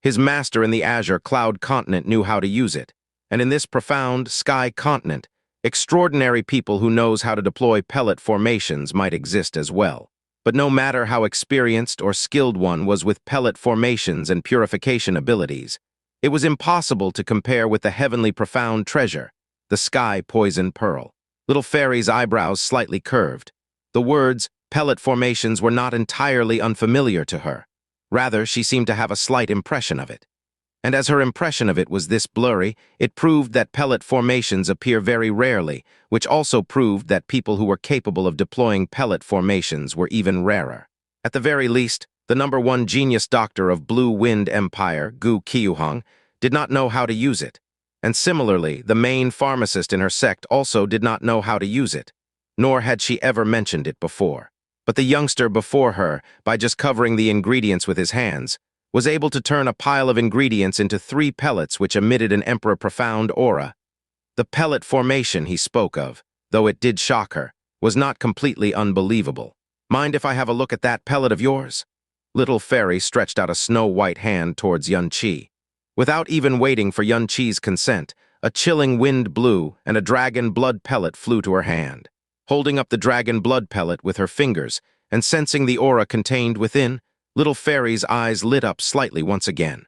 His master in the Azure Cloud continent knew how to use it, and in this profound sky continent, extraordinary people who knows how to deploy pellet formations might exist as well. But no matter how experienced or skilled one was with pellet formations and purification abilities, it was impossible to compare with the heavenly profound treasure, the sky poison pearl. Little Fairy's eyebrows slightly curved. The words, pellet formations, were not entirely unfamiliar to her. Rather, she seemed to have a slight impression of it. And as her impression of it was this blurry, it proved that pellet formations appear very rarely, which also proved that people who were capable of deploying pellet formations were even rarer. At the very least, the #1 genius doctor of Blue Wind Empire, Gu Qiuhong, did not know how to use it. And similarly, the main pharmacist in her sect also did not know how to use it, nor had she ever mentioned it before. But the youngster before her, by just covering the ingredients with his hands, was able to turn a pile of ingredients into 3 pellets which emitted an emperor profound aura. The pellet formation he spoke of, though it did shock her, was not completely unbelievable. "Mind if I have a look at that pellet of yours?" Little Fairy stretched out a snow-white hand towards Xianxia. Without even waiting for Xianxia's consent, a chilling wind blew and a dragon blood pellet flew to her hand. Holding up the dragon blood pellet with her fingers and sensing the aura contained within, Little Fairy's eyes lit up slightly once again.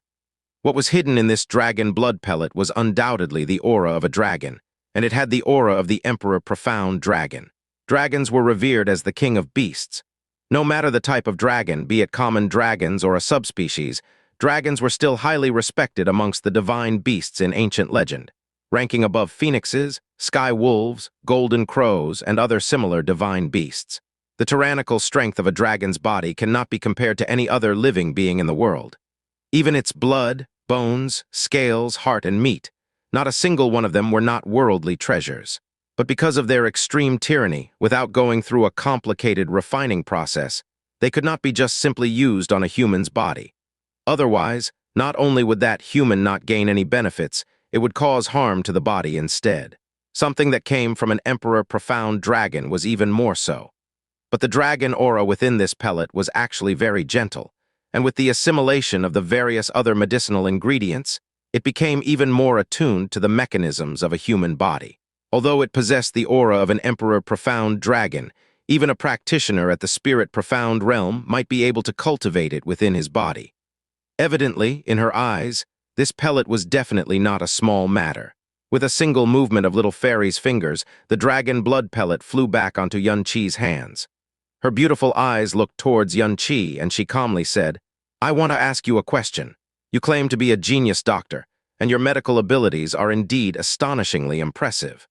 What was hidden in this dragon blood pellet was undoubtedly the aura of a dragon, and it had the aura of the Emperor Profound Dragon. Dragons were revered as the king of beasts. No matter the type of dragon, be it common dragons or a subspecies, dragons were still highly respected amongst the divine beasts in ancient legend, ranking above phoenixes, sky wolves, golden crows, and other similar divine beasts. The tyrannical strength of a dragon's body cannot be compared to any other living being in the world. Even its blood, bones, scales, heart, and meat, not a single one of them were not worldly treasures. But because of their extreme tyranny, without going through a complicated refining process, they could not be just simply used on a human's body. Otherwise, not only would that human not gain any benefits, it would cause harm to the body instead. Something that came from an Emperor Profound Dragon was even more so. But the dragon aura within this pellet was actually very gentle, and with the assimilation of the various other medicinal ingredients, it became even more attuned to the mechanisms of a human body. Although it possessed the aura of an Emperor Profound Dragon, even a practitioner at the Spirit Profound realm might be able to cultivate it within his body. Evidently, in her eyes, this pellet was definitely not a small matter. With a single movement of Little Fairy's fingers, the dragon blood pellet flew back onto Xianxia's hands. Her beautiful eyes looked towards Xianxia, and she calmly said, "I want to ask you a question. You claim to be a genius doctor, and your medical abilities are indeed astonishingly impressive.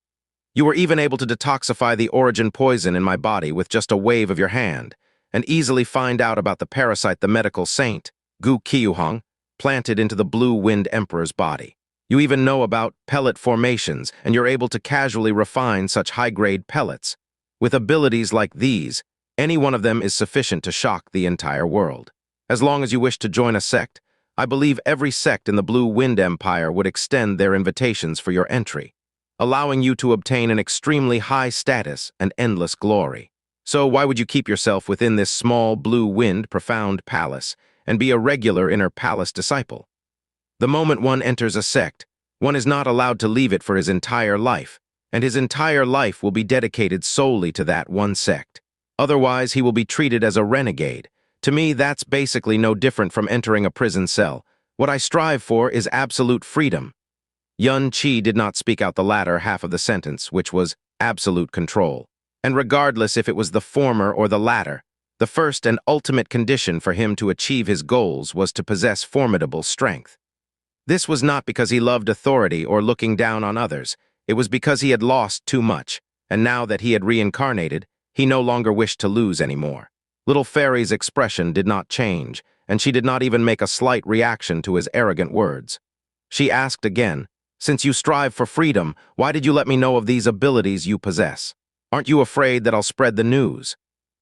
You were even able to detoxify the origin poison in my body with just a wave of your hand, and easily find out about the parasite the medical saint, Gu Qiuhong, planted into the Blue Wind Emperor's body. You even know about pellet formations, and you're able to casually refine such high-grade pellets. With abilities like these, any one of them is sufficient to shock the entire world. As long as you wish to join a sect, I believe every sect in the Blue Wind Empire would extend their invitations for your entry, allowing you to obtain an extremely high status and endless glory." So why would you keep yourself within this small, blue-wind, profound palace and be a regular inner palace disciple? The moment one enters a sect, one is not allowed to leave it for his entire life, and his entire life will be dedicated solely to that one sect. Otherwise, he will be treated as a renegade. To me, that's basically no different from entering a prison cell. What I strive for is absolute freedom. Xianxia did not speak out the latter half of the sentence, which was absolute control. And regardless if it was the former or the latter, the first and ultimate condition for him to achieve his goals was to possess formidable strength. This was not because he loved authority or looking down on others. It was because he had lost too much, and now that he had reincarnated, he no longer wished to lose anymore. Little Fairy's expression did not change, and she did not even make a slight reaction to his arrogant words. She asked again, "Since you strive for freedom, why did you let me know of these abilities you possess? Aren't you afraid that I'll spread the news?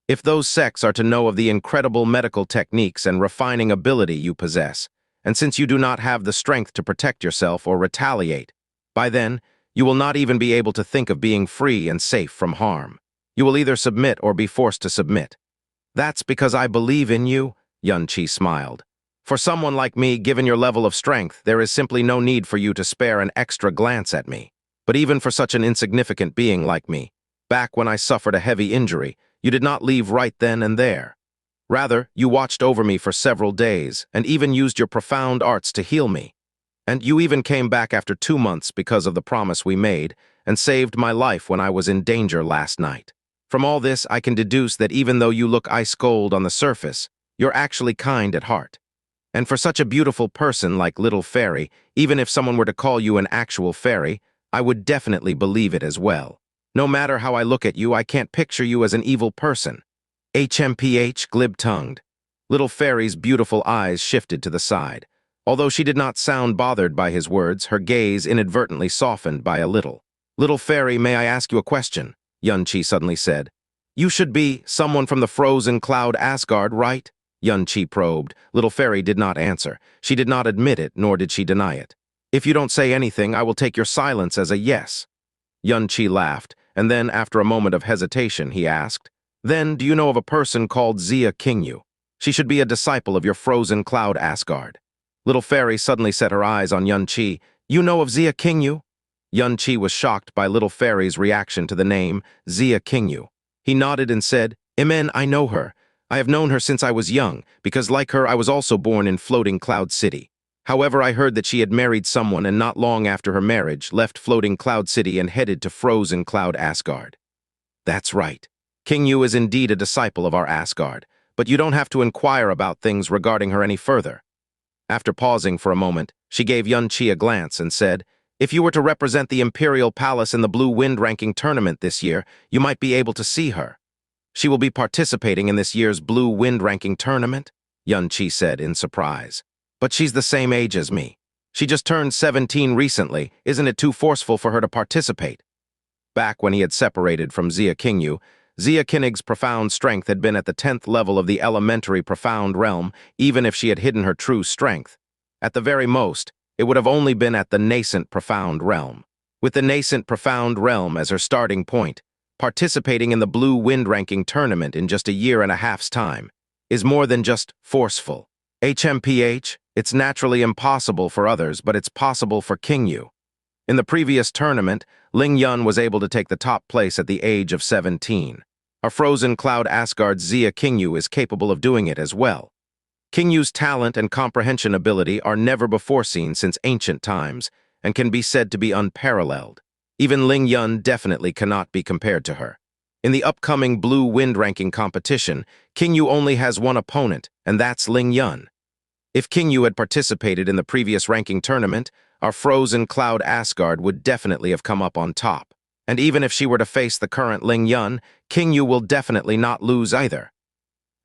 If those sects are to know of the incredible medical techniques and refining ability you possess, and since you do not have the strength to protect yourself or retaliate, by then, you will not even be able to think of being free and safe from harm. You will either submit or be forced to submit." "That's because I believe in you," Xianxia smiled. "For someone like me, given your level of strength, there is simply no need for you to spare an extra glance at me. But even for such an insignificant being like me, back when I suffered a heavy injury, you did not leave right then and there. Rather, you watched over me for several days and even used your profound arts to heal me. And you even came back after 2 months because of the promise we made and saved my life when I was in danger last night. From all this, I can deduce that even though you look ice-cold on the surface, you're actually kind at heart. And for such a beautiful person like Little Fairy, even if someone were to call you an actual fairy, I would definitely believe it as well. No matter how I look at you, I can't picture you as an evil person." HMPH glib-tongued. Little Fairy's beautiful eyes shifted to the side. Although she did not sound bothered by his words, her gaze inadvertently softened by a little. "Little Fairy, may I ask you a question?" Xianxia suddenly said. "You should be someone from the frozen cloud Asgard, right?" Xianxia probed. Little Fairy did not answer. She did not admit it, nor did she deny it. "If you don't say anything, I will take your silence as a yes." Xianxia laughed, and then, after a moment of hesitation, he asked, "Then, do you know of a person called Xianxia? She should be a disciple of your frozen cloud Asgard." Little Fairy suddenly set her eyes on Xianxia. "You know of Xianxia?" Xianxia was shocked by Little Fairy's reaction to the name Xianxia. He nodded and said, "Amen, I know her. I have known her since I was young, because like her, I was also born in Floating Cloud City. However, I heard that she had married someone and not long after her marriage, left Floating Cloud City and headed to Frozen Cloud Asgard." "That's right. King Yu is indeed a disciple of our Asgard, but you don't have to inquire about things regarding her any further." After pausing for a moment, she gave Xianxia a glance and said, "If you were to represent the Imperial Palace in the Blue Wind Ranking Tournament this year, you might be able to see her." "She will be participating in this year's Blue Wind Ranking Tournament?" Xianxia said in surprise. "But she's the same age as me. She just turned 17 recently. Isn't it too forceful for her to participate?" Back when he had separated from Xianxia, Xianxia's profound strength had been at the 10th level of the elementary profound realm, even if she had hidden her true strength. At the very most, it would have only been at the nascent profound realm. With the nascent profound realm as her starting point, participating in the Blue Wind Ranking Tournament in just a year and a half's time is more than just forceful. HMPH, it's naturally impossible for others, but it's possible for King Yu. In the previous tournament, Ling Yun was able to take the top place at the age of 17. A frozen cloud Asgard's Xianxia is capable of doing it as well. King Yu's talent and comprehension ability are never before seen since ancient times and can be said to be unparalleled. Even Ling Yun definitely cannot be compared to her. In the upcoming Blue Wind Ranking competition, King Yu only has one opponent, and that's Ling Yun. If King Yu had participated in the previous ranking tournament, our frozen cloud Asgard would definitely have come up on top. And even if she were to face the current Ling Yun, King Yu will definitely not lose either.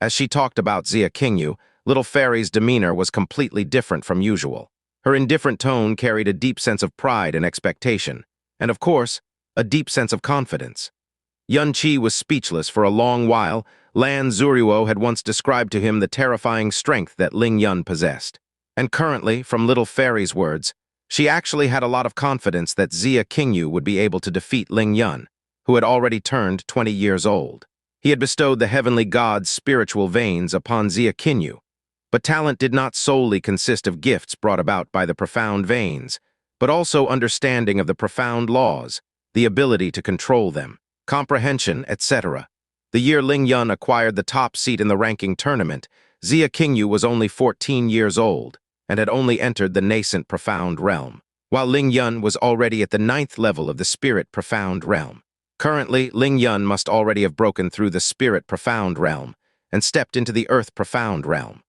As she talked about Xianxia, Little Fairy's demeanor was completely different from usual. Her indifferent tone carried a deep sense of pride and expectation, and of course, a deep sense of confidence. Xianxia was speechless for a long while. Lan Zuruo had once described to him the terrifying strength that Ling Yun possessed. And currently, from Little Fairy's words, she actually had a lot of confidence that Xianxia would be able to defeat Ling Yun, who had already turned 20 years old. He had bestowed the heavenly god's spiritual veins upon Xianxia. But talent did not solely consist of gifts brought about by the profound veins, but also understanding of the profound laws, the ability to control them, comprehension, etc. The year Ling Yun acquired the top seat in the ranking tournament, Xianxia was only 14 years old and had only entered the nascent profound realm, while Ling Yun was already at the 9th level of the spirit profound realm. Currently, Ling Yun must already have broken through the spirit profound realm and stepped into the earth profound realm.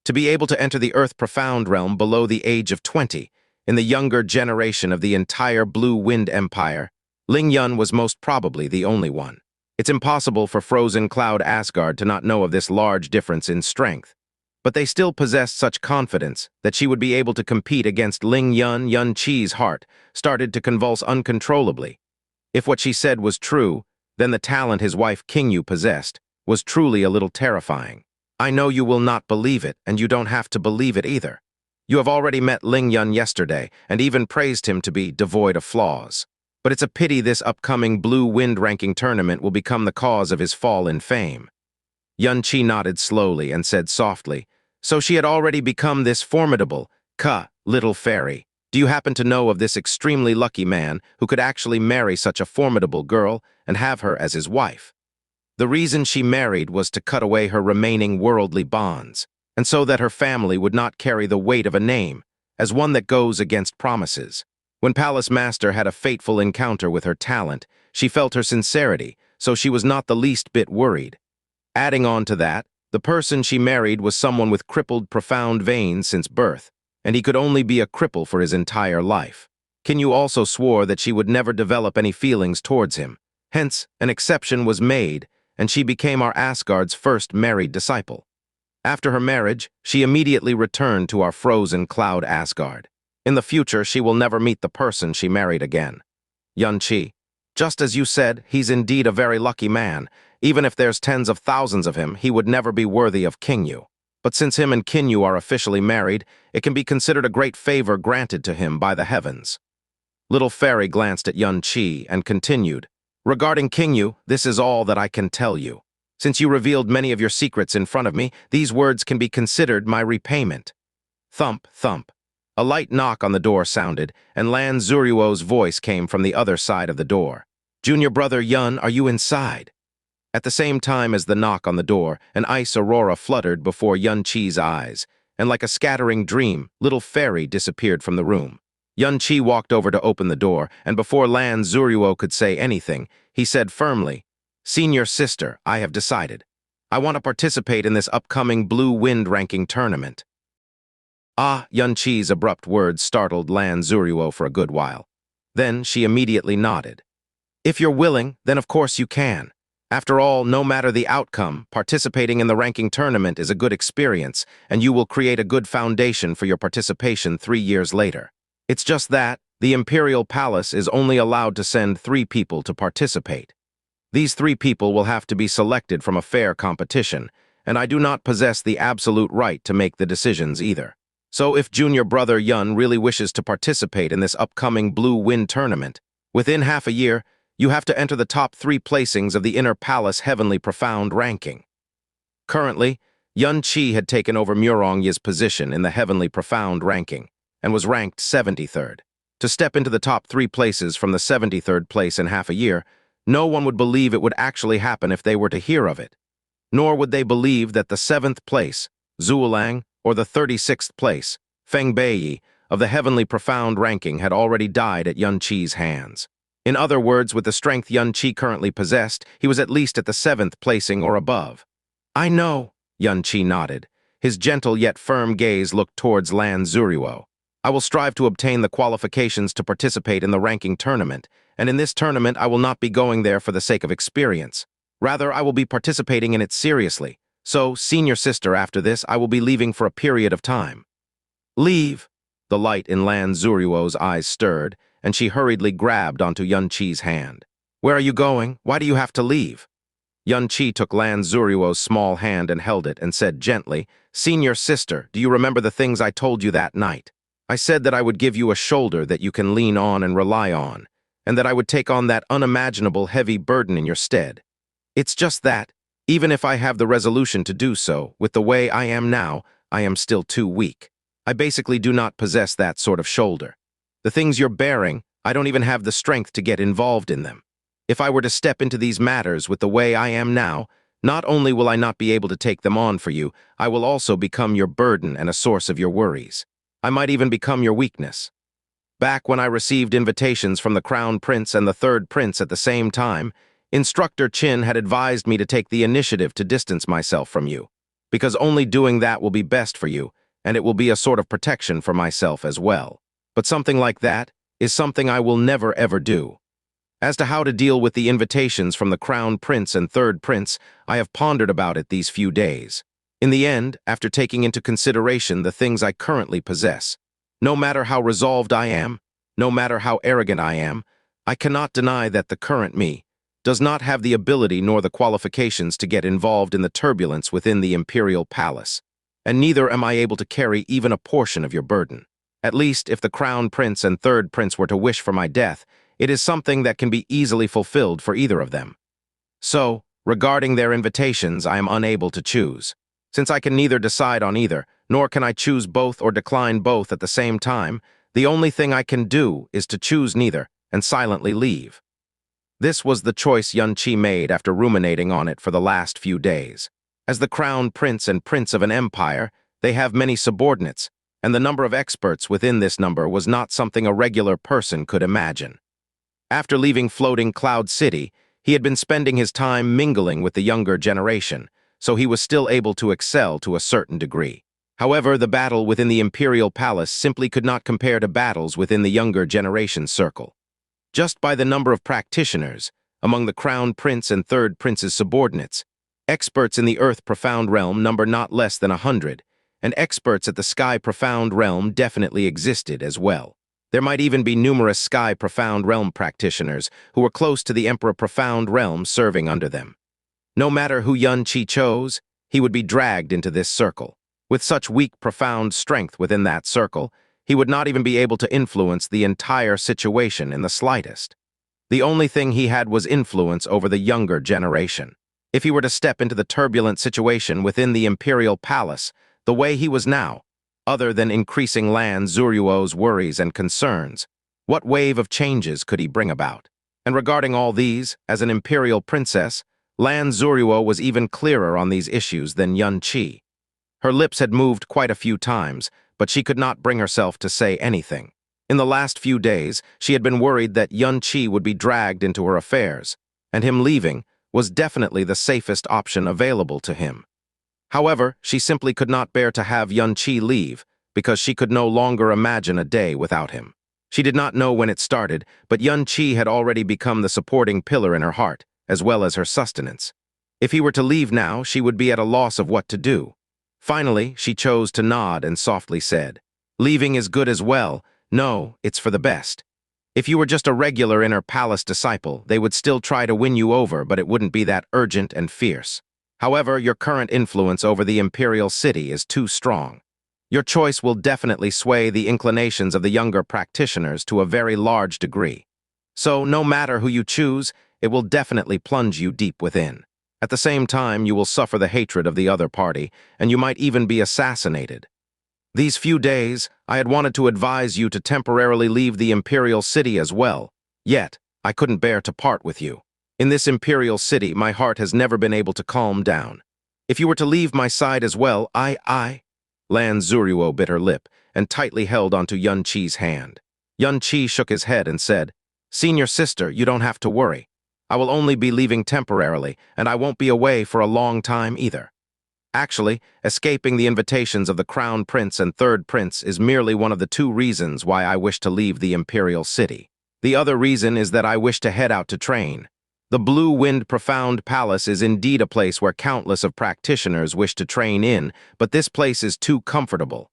To be able to enter the earth profound realm below the age of 20, in the younger generation of the entire Blue Wind Empire, Ling Yun was most probably the only one. It's impossible for Frozen Cloud Asgard to not know of this large difference in strength, but they still possessed such confidence that she would be able to compete against Ling Yun. Qi's heart started to convulse uncontrollably. If what she said was true, then the talent his wife Qingyu possessed was truly a little terrifying. I know you will not believe it, and you don't have to believe it either. You have already met Ling Yun yesterday, and even praised him to be devoid of flaws. But it's a pity this upcoming Blue Wind ranking tournament will become the cause of his fall in fame. Qi nodded slowly and said softly, so she had already become this formidable, little fairy. Do you happen to know of this extremely lucky man who could actually marry such a formidable girl and have her as his wife? The reason she married was to cut away her remaining worldly bonds, and so that her family would not carry the weight of a name, as one that goes against promises. When Palace Master had a fateful encounter with her talent, she felt her sincerity, so she was not the least bit worried. Adding on to that, the person she married was someone with crippled profound veins since birth, and he could only be a cripple for his entire life. Qingyu also swore that she would never develop any feelings towards him. Hence, an exception was made, and she became our Asgard's first married disciple. After her marriage, she immediately returned to our frozen cloud Asgard. In the future, she will never meet the person she married again. Qi, just as you said, he's indeed a very lucky man. Even if there's tens of thousands of him, he would never be worthy of Qingyu. But since him and Qingyu are officially married, it can be considered a great favor granted to him by the heavens. Little Fairy glanced at Qi and continued, regarding Qingyu, this is all that I can tell you. Since you revealed many of your secrets in front of me, these words can be considered my repayment. Thump, thump. A light knock on the door sounded, and Lan Zuruo's voice came from the other side of the door. Junior brother Yun, are you inside? At the same time as the knock on the door, an ice aurora fluttered before Qi's eyes, and like a scattering dream, Little Fairy disappeared from the room. Qi walked over to open the door, and before Lan Zuruo could say anything, he said firmly, Senior sister, I have decided. I want to participate in this upcoming Blue Wind ranking tournament. Qi's abrupt words startled Lan Zuruo for a good while. Then she immediately nodded. If you're willing, then of course you can. After all, no matter the outcome, participating in the ranking tournament is a good experience, and you will create a good foundation for your participation 3 years later. It's just that, the Imperial Palace is only allowed to send 3 people to participate. These 3 people will have to be selected from a fair competition, and I do not possess the absolute right to make the decisions either. So if junior brother Yun really wishes to participate in this upcoming Blue Wind tournament, within half a year, you have to enter the top 3 placings of the Inner Palace Heavenly Profound ranking. Currently, Qi had taken over Murong Yi's position in the Heavenly Profound ranking, and was ranked 73rd. To step into the top 3 places from the 73rd place in half a year, no one would believe it would actually happen if they were to hear of it. Nor would they believe that the 7th place, Zuolang, or the 36th place, Feng Beiyi, of the Heavenly Profound ranking had already died at Qi's hands. In other words, with the strength Qi currently possessed, he was at least at the 7th placing or above. I know, Qi nodded. His gentle yet firm gaze looked towards Lan Zuruo. I will strive to obtain the qualifications to participate in the ranking tournament, and in this tournament I will not be going there for the sake of experience. Rather, I will be participating in it seriously. So, senior sister, after this, I will be leaving for a period of time. Leave. The light in Lan Zuruo's eyes stirred, and she hurriedly grabbed onto Qi's hand. Where are you going? Why do you have to leave? Qi took Lan Zuruo's small hand and held it and said gently, Senior sister, do you remember the things I told you that night? I said that I would give you a shoulder that you can lean on and rely on, and that I would take on that unimaginable heavy burden in your stead. It's just that, Even if I have the resolution to do so, with the way I am now, I am still too weak. I basically do not possess that sort of shoulder. The things you're bearing, I don't even have the strength to get involved in them. If I were to step into these matters with the way I am now, not only will I not be able to take them on for you, I will also become your burden and a source of your worries. I might even become your weakness. Back when I received invitations from the Crown Prince and the Third Prince at the same time, Instructor Qin had advised me to take the initiative to distance myself from you, because only doing that will be best for you, and it will be a sort of protection for myself as well. But something like that is something I will never ever do. As to how to deal with the invitations from the Crown Prince and Third Prince, I have pondered about it these few days. In the end, after taking into consideration the things I currently possess, no matter how resolved I am, no matter how arrogant I am, I cannot deny that the current me does not have the ability nor the qualifications to get involved in the turbulence within the imperial palace, and neither am I able to carry even a portion of your burden. At least, if the Crown Prince and Third Prince were to wish for my death, it is something that can be easily fulfilled for either of them. So, regarding their invitations, I am unable to choose. Since I can neither decide on either, nor can I choose both or decline both at the same time, the only thing I can do is to choose neither and silently leave. This was the choice Xianxia made after ruminating on it for the last few days. As the Crown Prince and Prince of an empire, they have many subordinates, and the number of experts within this number was not something a regular person could imagine. After leaving Floating Cloud City, he had been spending his time mingling with the younger generation, so he was still able to excel to a certain degree. However, the battle within the Imperial Palace simply could not compare to battles within the younger generation circle. Just by the number of practitioners, among the Crown Prince and Third Prince's subordinates, experts in the Earth Profound Realm number not less than 100, and experts at the Sky Profound Realm definitely existed as well. There might even be numerous Sky Profound Realm practitioners who were close to the Emperor Profound Realm serving under them. No matter who Xianxia chose, he would be dragged into this circle. With such weak, profound strength within that circle, he would not even be able to influence the entire situation in the slightest. The only thing he had was influence over the younger generation. If he were to step into the turbulent situation within the Imperial Palace, the way he was now, other than increasing Lan Zuruo's worries and concerns, what wave of changes could he bring about? And regarding all these, as an imperial princess, Lan Zuruo was even clearer on these issues than Xianxia. Her lips had moved quite a few times, but she could not bring herself to say anything. In the last few days, she had been worried that Xianxia would be dragged into her affairs, and him leaving was definitely the safest option available to him. However, she simply could not bear to have Xianxia leave, because she could no longer imagine a day without him. She did not know when it started, but Xianxia had already become the supporting pillar in her heart, as well as her sustenance. If he were to leave now, she would be at a loss of what to do. Finally, she chose to nod and softly said, "Leaving is good as well. No, it's for the best. If you were just a regular inner palace disciple, they would still try to win you over, but it wouldn't be that urgent and fierce. However, your current influence over the imperial city is too strong. Your choice will definitely sway the inclinations of the younger practitioners to a very large degree. So, no matter who you choose, it will definitely plunge you deep within. At the same time, you will suffer the hatred of the other party, and you might even be assassinated. These few days, I had wanted to advise you to temporarily leave the imperial city as well, yet I couldn't bear to part with you. In this imperial city, my heart has never been able to calm down. If you were to leave my side as well, Lan Zuruo bit her lip and tightly held onto Xianxia's hand. Xianxia shook his head and said, "Senior sister, you don't have to worry. I will only be leaving temporarily, and I won't be away for a long time either. Actually, escaping the invitations of the Crown Prince and Third Prince is merely one of the two reasons why I wish to leave the imperial city. The other reason is that I wish to head out to train. The Blue Wind Profound Palace is indeed a place where countless of practitioners wish to train in, but this place is too comfortable.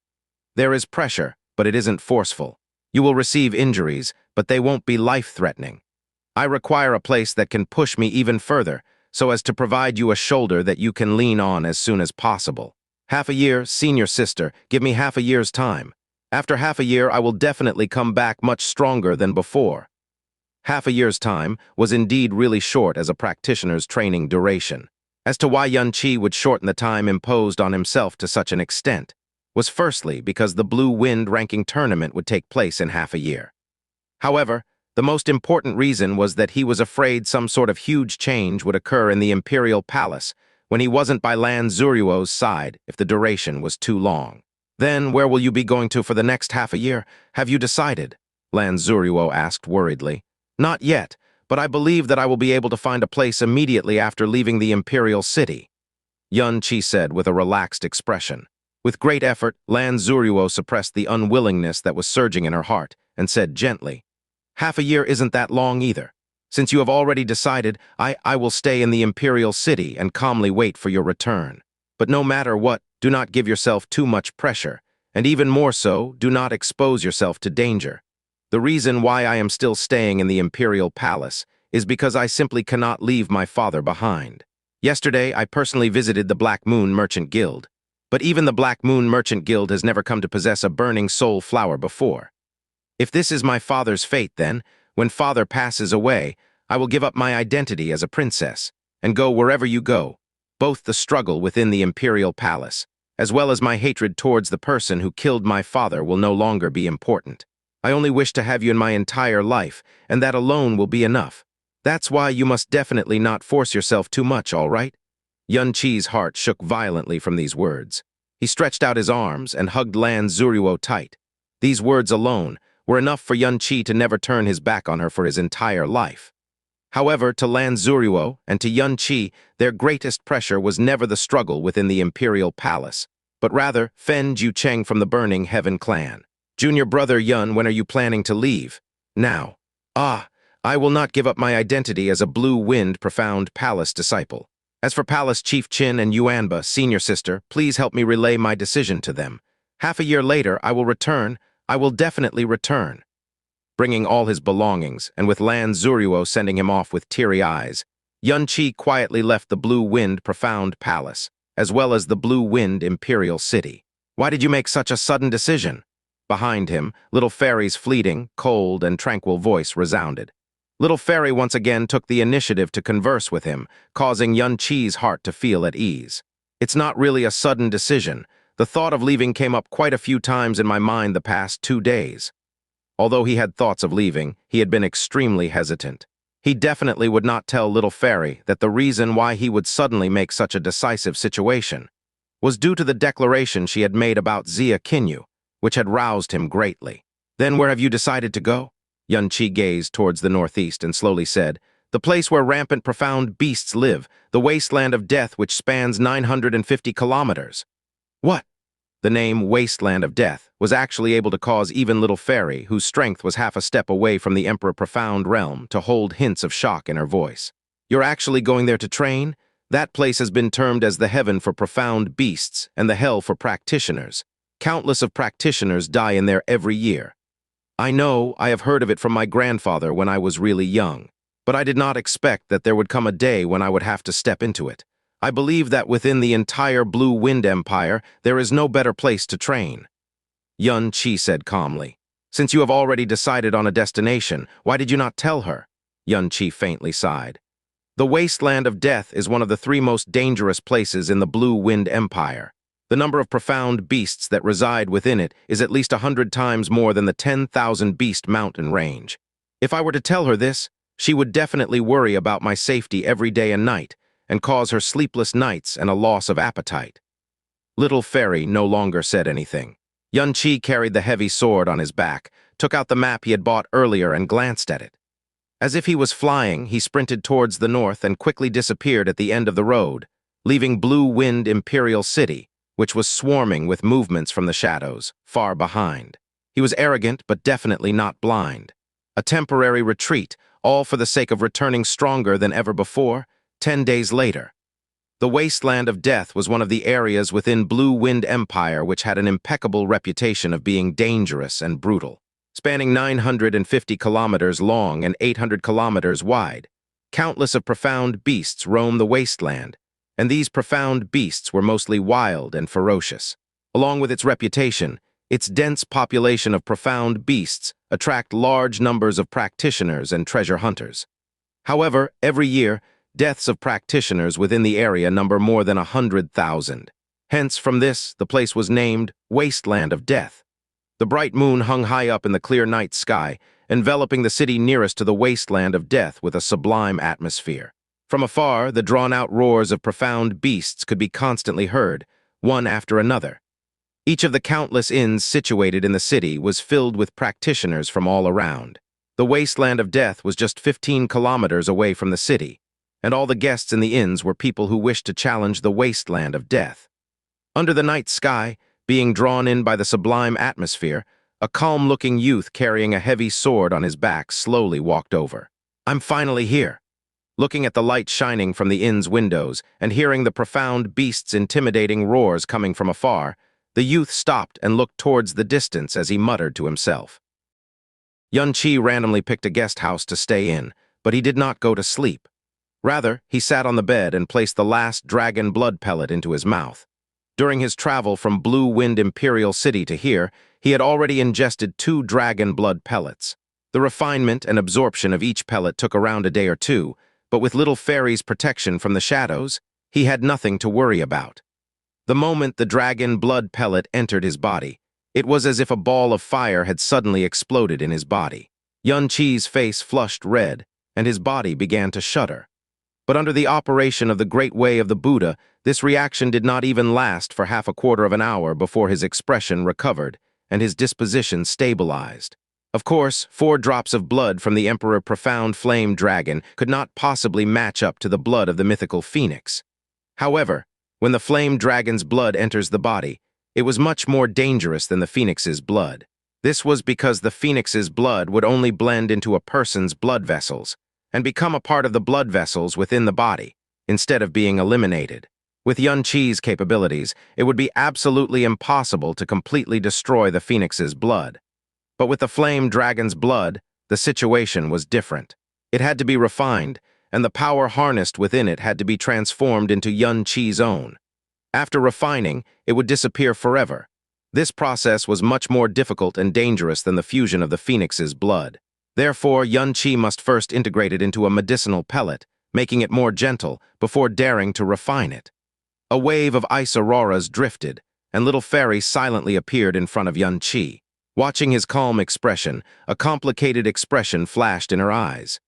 There is pressure, but it isn't forceful. You will receive injuries, but they won't be life-threatening. I require a place that can push me even further, so as to provide you a shoulder that you can lean on as soon as possible. Half a year, senior sister, give me half a year's time. After half a year, I will definitely come back much stronger than before." Half a year's time was indeed really short as a practitioner's training duration. As to why Xianxia would shorten the time imposed on himself to such an extent, was firstly because the Blue Wind ranking tournament would take place in half a year. However, the most important reason was that he was afraid some sort of huge change would occur in the imperial palace when he wasn't by Lan Zuruo's side if the duration was too long. Then, where will you be going to for the next half a year? Have you decided? Lan Zuruo asked worriedly. Not yet, but I believe that I will be able to find a place immediately after leaving the imperial city, Xianxia said with a relaxed expression. With great effort, Lan Zuruo suppressed the unwillingness that was surging in her heart and said gently, half a year isn't that long either. Since you have already decided, I will stay in the imperial city and calmly wait for your return. But no matter what, do not give yourself too much pressure, and even more so, do not expose yourself to danger. The reason why I am still staying in the imperial palace is because I simply cannot leave my father behind. Yesterday, I personally visited the Black Moon Merchant Guild, but even the Black Moon Merchant Guild has never come to possess a burning soul flower before. If this is my father's fate, then, when father passes away, I will give up my identity as a princess and go wherever you go, both the struggle within the imperial palace, as well as my hatred towards the person who killed my father will no longer be important. I only wish to have you in my entire life, and that alone will be enough. That's why you must definitely not force yourself too much, all right? Xianxia's heart shook violently from these words. He stretched out his arms and hugged Lan Zuruo tight. These words alone were enough for Xianxia to never turn his back on her for his entire life. However, to Lan Zuruo and to Xianxia, their greatest pressure was never the struggle within the imperial palace, but rather Fen Jucheng from the Burning Heaven clan. Junior brother Yun, when are you planning to leave? Now. I will not give up my identity as a Blue Wind Profound Palace disciple. As for Palace Chief Qin and Yuanba, senior sister, please help me relay my decision to them. Half a year later, I will return. I will definitely return. Bringing all his belongings, and with Lan Zuruo sending him off with teary eyes, Xianxia quietly left the Blue Wind Profound Palace, as well as the Blue Wind Imperial City. Why did you make such a sudden decision? Behind him, Little Fairy's fleeting, cold, and tranquil voice resounded. Little Fairy once again took the initiative to converse with him, causing Xianxia's heart to feel at ease. It's not really a sudden decision. The thought of leaving came up quite a few times in my mind the past 2 days. Although he had thoughts of leaving, he had been extremely hesitant. He definitely would not tell Little Fairy that the reason why he would suddenly make such a decisive situation was due to the declaration she had made about Xia Qinyu, which had roused him greatly. Then where have you decided to go? Xianxia gazed towards the northeast and slowly said, the place where rampant profound beasts live, the wasteland of death which spans 950 kilometers. What? The name Wasteland of Death was actually able to cause even Little Fairy, whose strength was half a step away from the Emperor Profound realm, to hold hints of shock in her voice. You're actually going there to train? That place has been termed as the heaven for profound beasts and the hell for practitioners. Countless of practitioners die in there every year. I know, I have heard of it from my grandfather when I was really young, but I did not expect that there would come a day when I would have to step into it. I believe that within the entire Blue Wind Empire, there is no better place to train. Xianxia said calmly. Since you have already decided on a destination, why did you not tell her? Xianxia faintly sighed. The Wasteland of Death is one of the 3 most dangerous places in the Blue Wind Empire. The number of profound beasts that reside within it is at least 100 times more than the 10,000 beast mountain range. If I were to tell her this, she would definitely worry about my safety every day and night, and cause her sleepless nights and a loss of appetite. Little Fairy no longer said anything. Xianxia carried the heavy sword on his back, took out the map he had bought earlier and glanced at it. As if he was flying, he sprinted towards the north and quickly disappeared at the end of the road, leaving Blue Wind Imperial City, which was swarming with movements from the shadows, far behind. He was arrogant, but definitely not blind. A temporary retreat, all for the sake of returning stronger than ever before, 10 days later. The Wasteland of Death was one of the areas within Blue Wind Empire which had an impeccable reputation of being dangerous and brutal. Spanning 950 kilometers long and 800 kilometers wide, countless of profound beasts roam the wasteland, and these profound beasts were mostly wild and ferocious. Along with its reputation, its dense population of profound beasts attract large numbers of practitioners and treasure hunters. However, every year, deaths of practitioners within the area number more than 100,000. Hence, from this, the place was named Wasteland of Death. The bright moon hung high up in the clear night sky, enveloping the city nearest to the Wasteland of Death with a sublime atmosphere. From afar, the drawn-out roars of profound beasts could be constantly heard, one after another. Each of the countless inns situated in the city was filled with practitioners from all around. The Wasteland of Death was just 15 kilometers away from the city, and all the guests in the inns were people who wished to challenge the Wasteland of Death. Under the night sky, being drawn in by the sublime atmosphere, a calm-looking youth carrying a heavy sword on his back slowly walked over. "I'm finally here." Looking at the light shining from the inn's windows and hearing the profound beast's intimidating roars coming from afar, the youth stopped and looked towards the distance as he muttered to himself. Xianxia randomly picked a guest house to stay in, but he did not go to sleep. Rather, he sat on the bed and placed the last dragon blood pellet into his mouth. During his travel from Blue Wind Imperial City to here, he had already ingested 2 dragon blood pellets. The refinement and absorption of each pellet took around a day or two, but with little fairy's protection from the shadows, he had nothing to worry about. The moment the dragon blood pellet entered his body, it was as if a ball of fire had suddenly exploded in his body. Xianxia's face flushed red, and his body began to shudder. But under the operation of the great way of the Buddha, this reaction did not even last for half a quarter of an hour before his expression recovered and his disposition stabilized. Of course, 4 drops of blood from the Emperor Profound Flame Dragon could not possibly match up to the blood of the mythical phoenix. However, when the flame dragon's blood enters the body, it was much more dangerous than the phoenix's blood. This was because the phoenix's blood would only blend into a person's blood vessels and become a part of the blood vessels within the body, instead of being eliminated. With Xianxia's capabilities, it would be absolutely impossible to completely destroy the phoenix's blood. But with the flame dragon's blood, the situation was different. It had to be refined, and the power harnessed within it had to be transformed into Xianxia's own. After refining, it would disappear forever. This process was much more difficult and dangerous than the fusion of the phoenix's blood. Therefore, Xianxia must first integrate it into a medicinal pellet, making it more gentle, before daring to refine it. A wave of ice auroras drifted, and little fairy silently appeared in front of Xianxia. Watching his calm expression, a complicated expression flashed in her eyes.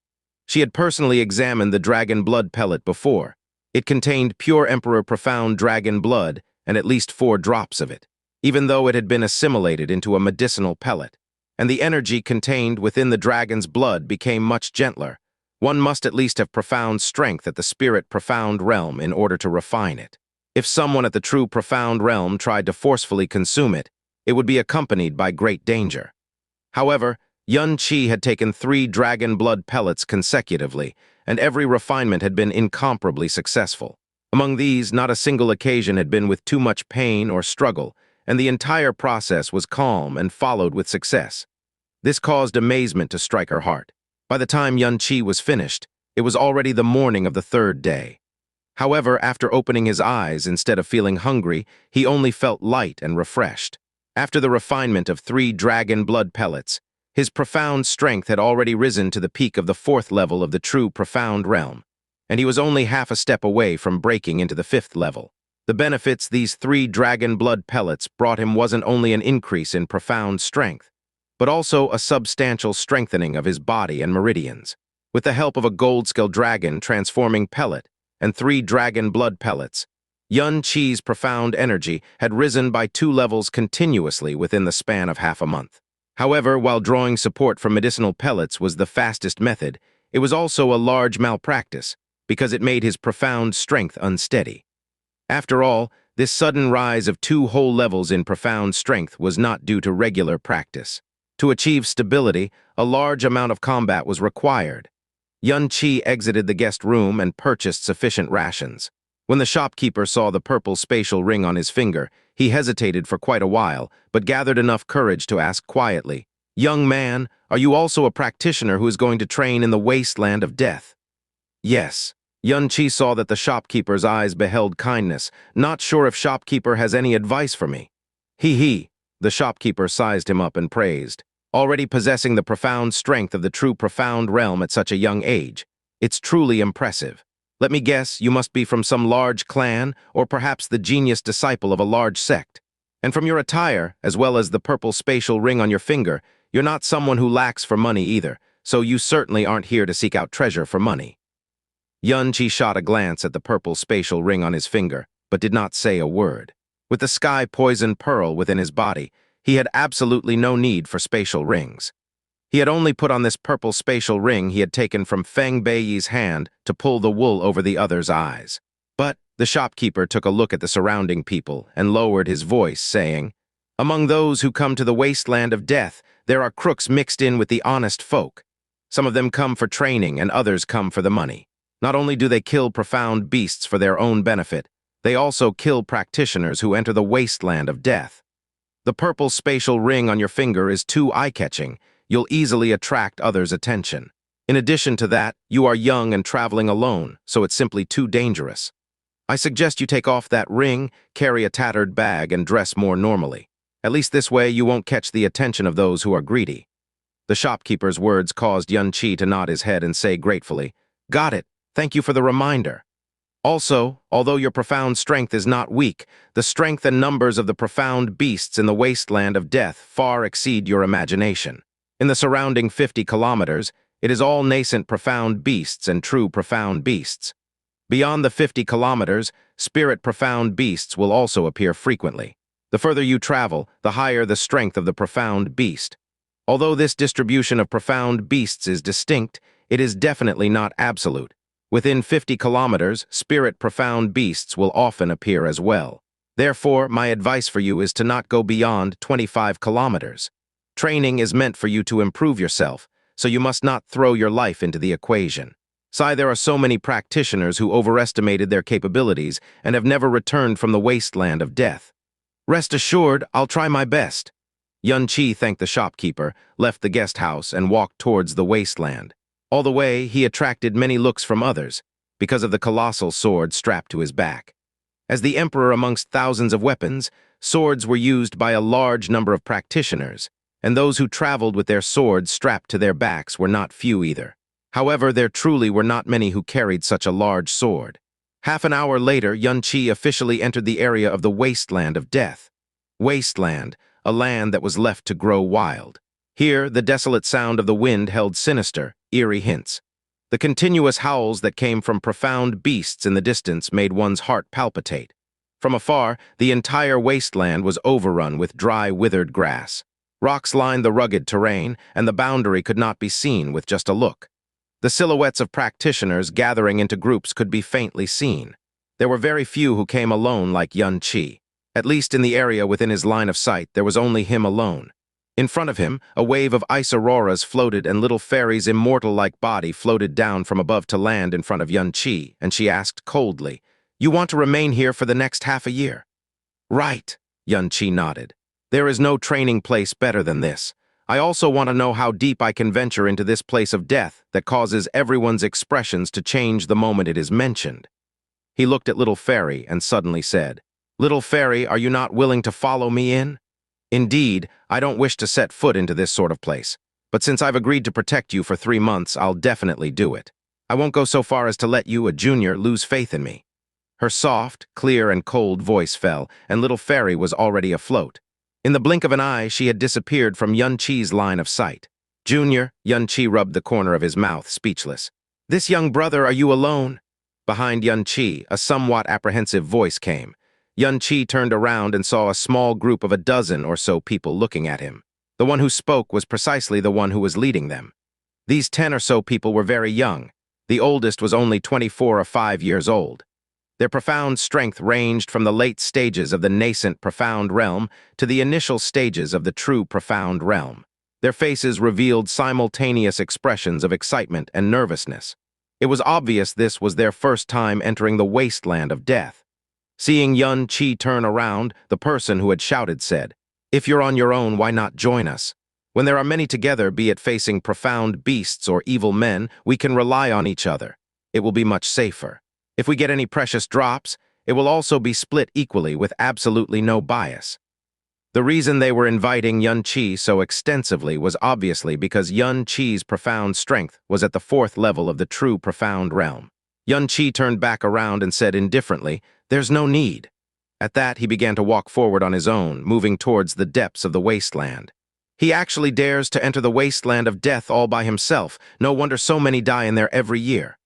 She had personally examined the dragon blood pellet before. It contained pure Emperor Profound dragon blood and at least 4 drops of it, even though it had been assimilated into a medicinal pellet. And the energy contained within the dragon's blood became much gentler. One must at least have profound strength at the spirit profound realm in order to refine it. If someone at the true profound realm tried to forcefully consume it, it would be accompanied by great danger. However, Xianxia had taken 3 dragon blood pellets consecutively, and every refinement had been incomparably successful. Among these, not a single occasion had been with too much pain or struggle, and the entire process was calm and followed with success. This caused amazement to strike her heart. By the time Xianxia was finished, it was already the morning of the 3rd day. However, after opening his eyes, instead of feeling hungry, he only felt light and refreshed. After the refinement of 3 dragon blood pellets, his profound strength had already risen to the peak of the 4th level of the true profound realm, and he was only half a step away from breaking into the 5th level. The benefits these 3 dragon blood pellets brought him wasn't only an increase in profound strength, but also a substantial strengthening of his body and meridians. With the help of a gold-scale dragon transforming pellet and 3 dragon blood pellets, Xianxia's profound energy had risen by 2 levels continuously within the span of half a month. However, while drawing support from medicinal pellets was the fastest method, it was also a large malpractice because it made his profound strength unsteady. After all, this sudden rise of 2 whole levels in profound strength was not due to regular practice. To achieve stability, a large amount of combat was required. Xianxia exited the guest room and purchased sufficient rations. When the shopkeeper saw the purple spatial ring on his finger, he hesitated for quite a while, but gathered enough courage to ask quietly, "Young man, are you also a practitioner who is going to train in the wasteland of death?" "Yes." Xianxia saw that the shopkeeper's eyes beheld kindness, not sure if shopkeeper has any advice for me. He. The shopkeeper sized him up and praised. Already possessing the profound strength of the true profound realm at such a young age, it's truly impressive. Let me guess, you must be from some large clan, or perhaps the genius disciple of a large sect. And from your attire, as well as the purple spatial ring on your finger, you're not someone who lacks for money either, so you certainly aren't here to seek out treasure for money. Xianxia shot a glance at the purple spatial ring on his finger, but did not say a word. With the sky poison pearl within his body, he had absolutely no need for spatial rings. He had only put on this purple spatial ring he had taken from Feng Beiyi's hand to pull the wool over the other's eyes. But the shopkeeper took a look at the surrounding people and lowered his voice, saying, "Among those who come to the wasteland of death, there are crooks mixed in with the honest folk. Some of them come for training and others come for the money. Not only do they kill profound beasts for their own benefit, they also kill practitioners who enter the wasteland of death. The purple spatial ring on your finger is too eye-catching. You'll easily attract others' attention. In addition to that, you are young and traveling alone, so it's simply too dangerous. I suggest you take off that ring, carry a tattered bag, and dress more normally. At least this way you won't catch the attention of those who are greedy." The shopkeeper's words caused Xianxia to nod his head and say gratefully, "Got it. Thank you for the reminder. Also, although your profound strength is not weak, the strength and numbers of the profound beasts in the wasteland of death far exceed your imagination. In the surrounding 50 kilometers, it is all nascent profound beasts and true profound beasts. Beyond the 50 kilometers, spirit profound beasts will also appear frequently. The further you travel, the higher the strength of the profound beast. Although this distribution of profound beasts is distinct, it is definitely not absolute. Within 50 kilometers, spirit profound beasts will often appear as well. Therefore, my advice for you is to not go beyond 25 kilometers. Training is meant for you to improve yourself, so you must not throw your life into the equation. There are so many practitioners who overestimated their capabilities and have never returned from the wasteland of death. Rest assured, I'll try my best." Xianxia thanked the shopkeeper, left the guest house, and walked towards the wasteland. All the way, he attracted many looks from others, because of the colossal sword strapped to his back. As the emperor amongst thousands of weapons, swords were used by a large number of practitioners, and those who traveled with their swords strapped to their backs were not few either. However, there truly were not many who carried such a large sword. Half an hour later, Xianxia officially entered the area of the wasteland of death. Wasteland, a land that was left to grow wild. Here, the desolate sound of the wind held sinister, eerie hints. The continuous howls that came from profound beasts in the distance made one's heart palpitate. From afar, the entire wasteland was overrun with dry, withered grass. Rocks lined the rugged terrain, and the boundary could not be seen with just a look. The silhouettes of practitioners gathering into groups could be faintly seen. There were very few who came alone like Xianxia. At least in the area within his line of sight, there was only him alone. In front of him, a wave of ice auroras floated and little fairy's immortal-like body floated down from above to land in front of Xianxia, and she asked coldly, "You want to remain here for the next half a year?" "Right," Xianxia nodded. "There is no training place better than this. I also want to know how deep I can venture into this place of death that causes everyone's expressions to change the moment it is mentioned." He looked at Little Fairy and suddenly said, "Little Fairy, are you not willing to follow me in? Indeed, I don't wish to set foot into this sort of place, but since I've agreed to protect you for 3 months, I'll definitely do it. I won't go so far as to let you, a junior, lose faith in me." Her soft, clear, and cold voice fell, and Little Fairy was already afloat. In the blink of an eye, she had disappeared from Xianxia's line of sight. "Junior," Xianxia rubbed the corner of his mouth, speechless. "This young brother, are you alone?" Behind Xianxia, a somewhat apprehensive voice came. Xianxia turned around and saw a small group of a dozen or so people looking at him. The one who spoke was precisely the one who was leading them. These 10 or so people were very young. The oldest was only 24 or 5 years old. Their profound strength ranged from the late stages of the nascent profound realm to the initial stages of the true profound realm. Their faces revealed simultaneous expressions of excitement and nervousness. It was obvious this was their first time entering the wasteland of death. Seeing Xianxia turn around, the person who had shouted said, "If you're on your own, why not join us? When there are many together, be it facing profound beasts or evil men, we can rely on each other. It will be much safer. If we get any precious drops, it will also be split equally with absolutely no bias." The reason they were inviting Xianxia so extensively was obviously because Xianxia's profound strength was at the 4th level of the true profound realm. Xianxia turned back around and said indifferently, "There's no need." At that, he began to walk forward on his own, moving towards the depths of the wasteland. He actually dares to enter the wasteland of death all by himself. No wonder so many die in there every year.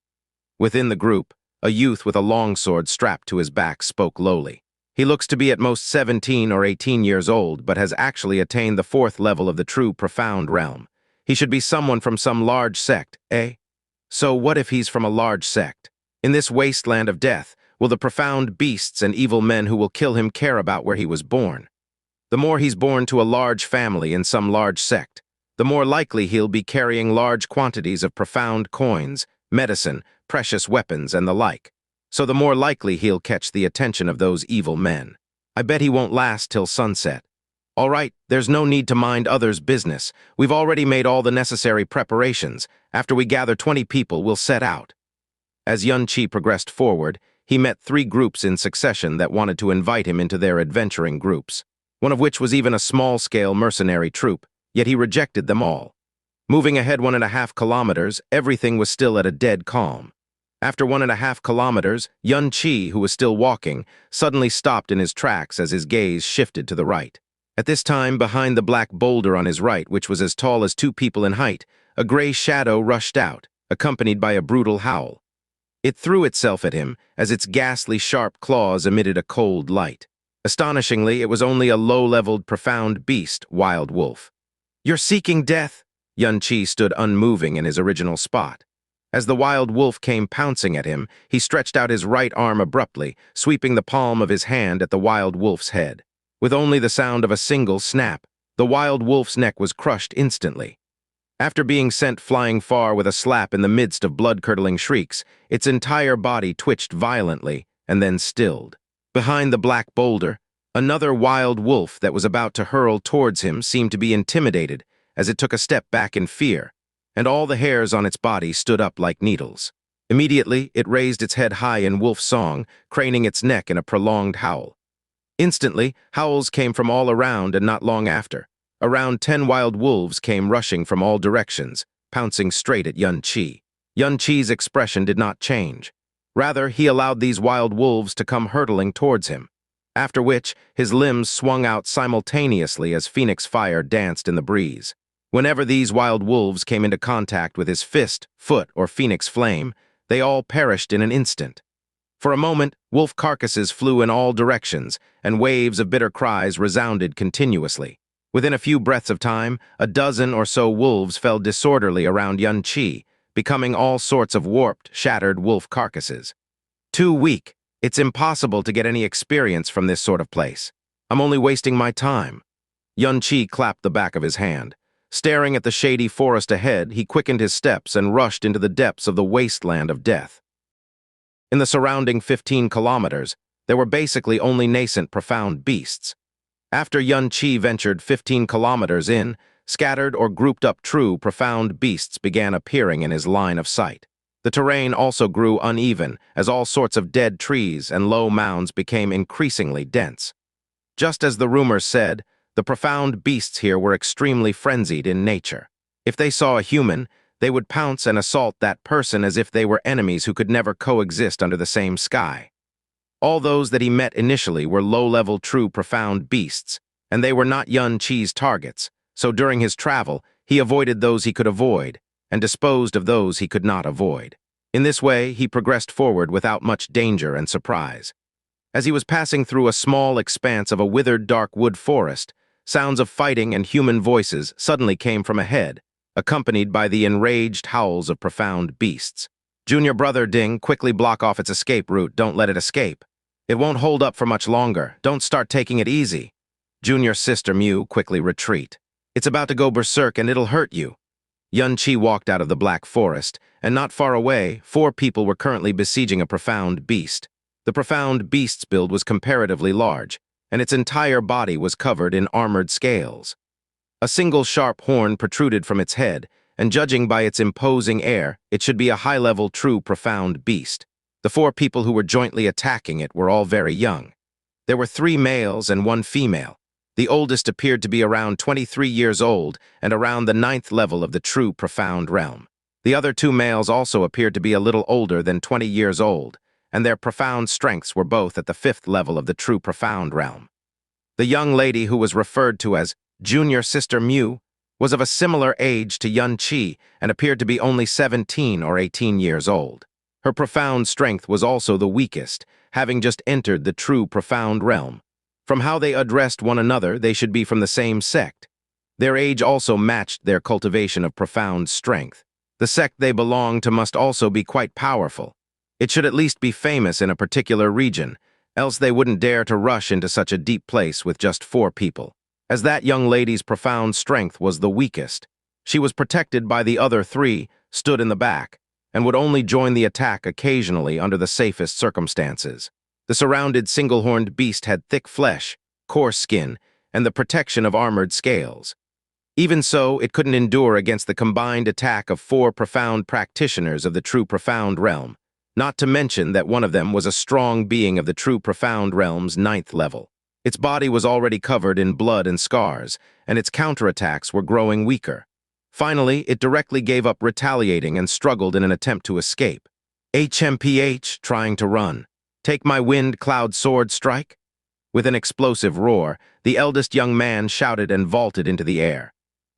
Within the group, a youth with a longsword strapped to his back spoke lowly. He looks to be at most 17 or 18 years old, but has actually attained the 4th level of the true profound realm. He should be someone from some large sect, eh? So what if he's from a large sect? In this wasteland of death, will the profound beasts and evil men who will kill him care about where he was born? The more he's born to a large family in some large sect, the more likely he'll be carrying large quantities of profound coins, medicine, precious weapons, and the like. So the more likely he'll catch the attention of those evil men. I bet he won't last till sunset. All right, there's no need to mind others' business. We've already made all the necessary preparations. After we gather 20 people, we'll set out. As Xianxia progressed forward, he met 3 groups in succession that wanted to invite him into their adventuring groups, one of which was even a small-scale mercenary troop, yet he rejected them all. Moving ahead 1.5 kilometers, everything was still at a dead calm. After 1.5 kilometers, Xianxia, who was still walking, suddenly stopped in his tracks as his gaze shifted to the right. At this time, behind the black boulder on his right, which was as tall as 2 people in height, a gray shadow rushed out, accompanied by a brutal howl. It threw itself at him as its ghastly sharp claws emitted a cold light. Astonishingly, it was only a low-leveled, profound beast, wild wolf. "You're seeking death?" Xianxia stood unmoving in his original spot. As the wild wolf came pouncing at him, he stretched out his right arm abruptly, sweeping the palm of his hand at the wild wolf's head. With only the sound of a single snap, the wild wolf's neck was crushed instantly. After being sent flying far with a slap in the midst of blood-curdling shrieks, its entire body twitched violently and then stilled. Behind the black boulder, another wild wolf that was about to hurl towards him seemed to be intimidated as it took a step back in fear, and all the hairs on its body stood up like needles. Immediately, it raised its head high in wolf song, craning its neck in a prolonged howl. Instantly, howls came from all around, and not long after, around 10 wild wolves came rushing from all directions, pouncing straight at Xianxia. Xianxia's expression did not change. Rather, he allowed these wild wolves to come hurtling towards him, after which his limbs swung out simultaneously as phoenix fire danced in the breeze. Whenever these wild wolves came into contact with his fist, foot, or phoenix flame, they all perished in an instant. For a moment, wolf carcasses flew in all directions, and waves of bitter cries resounded continuously. Within a few breaths of time, a dozen or so wolves fell disorderly around Xianxia, becoming all sorts of warped, shattered wolf carcasses. "Too weak. It's impossible to get any experience from this sort of place. I'm only wasting my time." Xianxia clapped the back of his hand. Staring at the shady forest ahead, he quickened his steps and rushed into the depths of the wasteland of death. In the surrounding 15 kilometers, there were basically only nascent profound beasts. After Xianxia ventured 15 kilometers in, scattered or grouped up true profound beasts began appearing in his line of sight. The terrain also grew uneven as all sorts of dead trees and low mounds became increasingly dense. Just as the rumors said, the profound beasts here were extremely frenzied in nature. If they saw a human, they would pounce and assault that person as if they were enemies who could never coexist under the same sky. All those that he met initially were low-level true profound beasts, and they were not Xianxia's targets, so during his travel, he avoided those he could avoid, and disposed of those he could not avoid. In this way, he progressed forward without much danger and surprise. As he was passing through a small expanse of a withered dark wood forest, sounds of fighting and human voices suddenly came from ahead, accompanied by the enraged howls of profound beasts. "Junior brother Ding, quickly block off its escape route. Don't let it escape. It won't hold up for much longer. Don't start taking it easy." "Junior sister Mew, quickly retreat. It's about to go berserk and it'll hurt you." Xianxia walked out of the black forest, and not far away, 4 people were currently besieging a profound beast. The profound beast's build was comparatively large, and its entire body was covered in armored scales. A single sharp horn protruded from its head, and judging by its imposing air, it should be a high-level true profound beast. The 4 people who were jointly attacking it were all very young. There were 3 males and 1 female. The oldest appeared to be around 23 years old and around the 9th level of the true profound realm. The other two males also appeared to be a little older than 20 years old, and their profound strengths were both at the 5th level of the true profound realm. The young lady who was referred to as Junior Sister Mu was of a similar age to Xianxia and appeared to be only 17 or 18 years old. Her profound strength was also the weakest, having just entered the true profound realm. From how they addressed one another, they should be from the same sect. Their age also matched their cultivation of profound strength. The sect they belonged to must also be quite powerful. It should at least be famous in a particular region, else they wouldn't dare to rush into such a deep place with just 4 people. As that young lady's profound strength was the weakest, she was protected by the other 3, stood in the back, and would only join the attack occasionally under the safest circumstances. The surrounded single-horned beast had thick flesh, coarse skin, and the protection of armored scales. Even so, it couldn't endure against the combined attack of 4 profound practitioners of the true profound realm, not to mention that one of them was a strong being of the true profound realm's 9th level. Its body was already covered in blood and scars, and its counterattacks were growing weaker. Finally, it directly gave up retaliating and struggled in an attempt to escape. HMPH, trying to run. Take my wind cloud sword strike? With an explosive roar, the eldest young man shouted and vaulted into the air.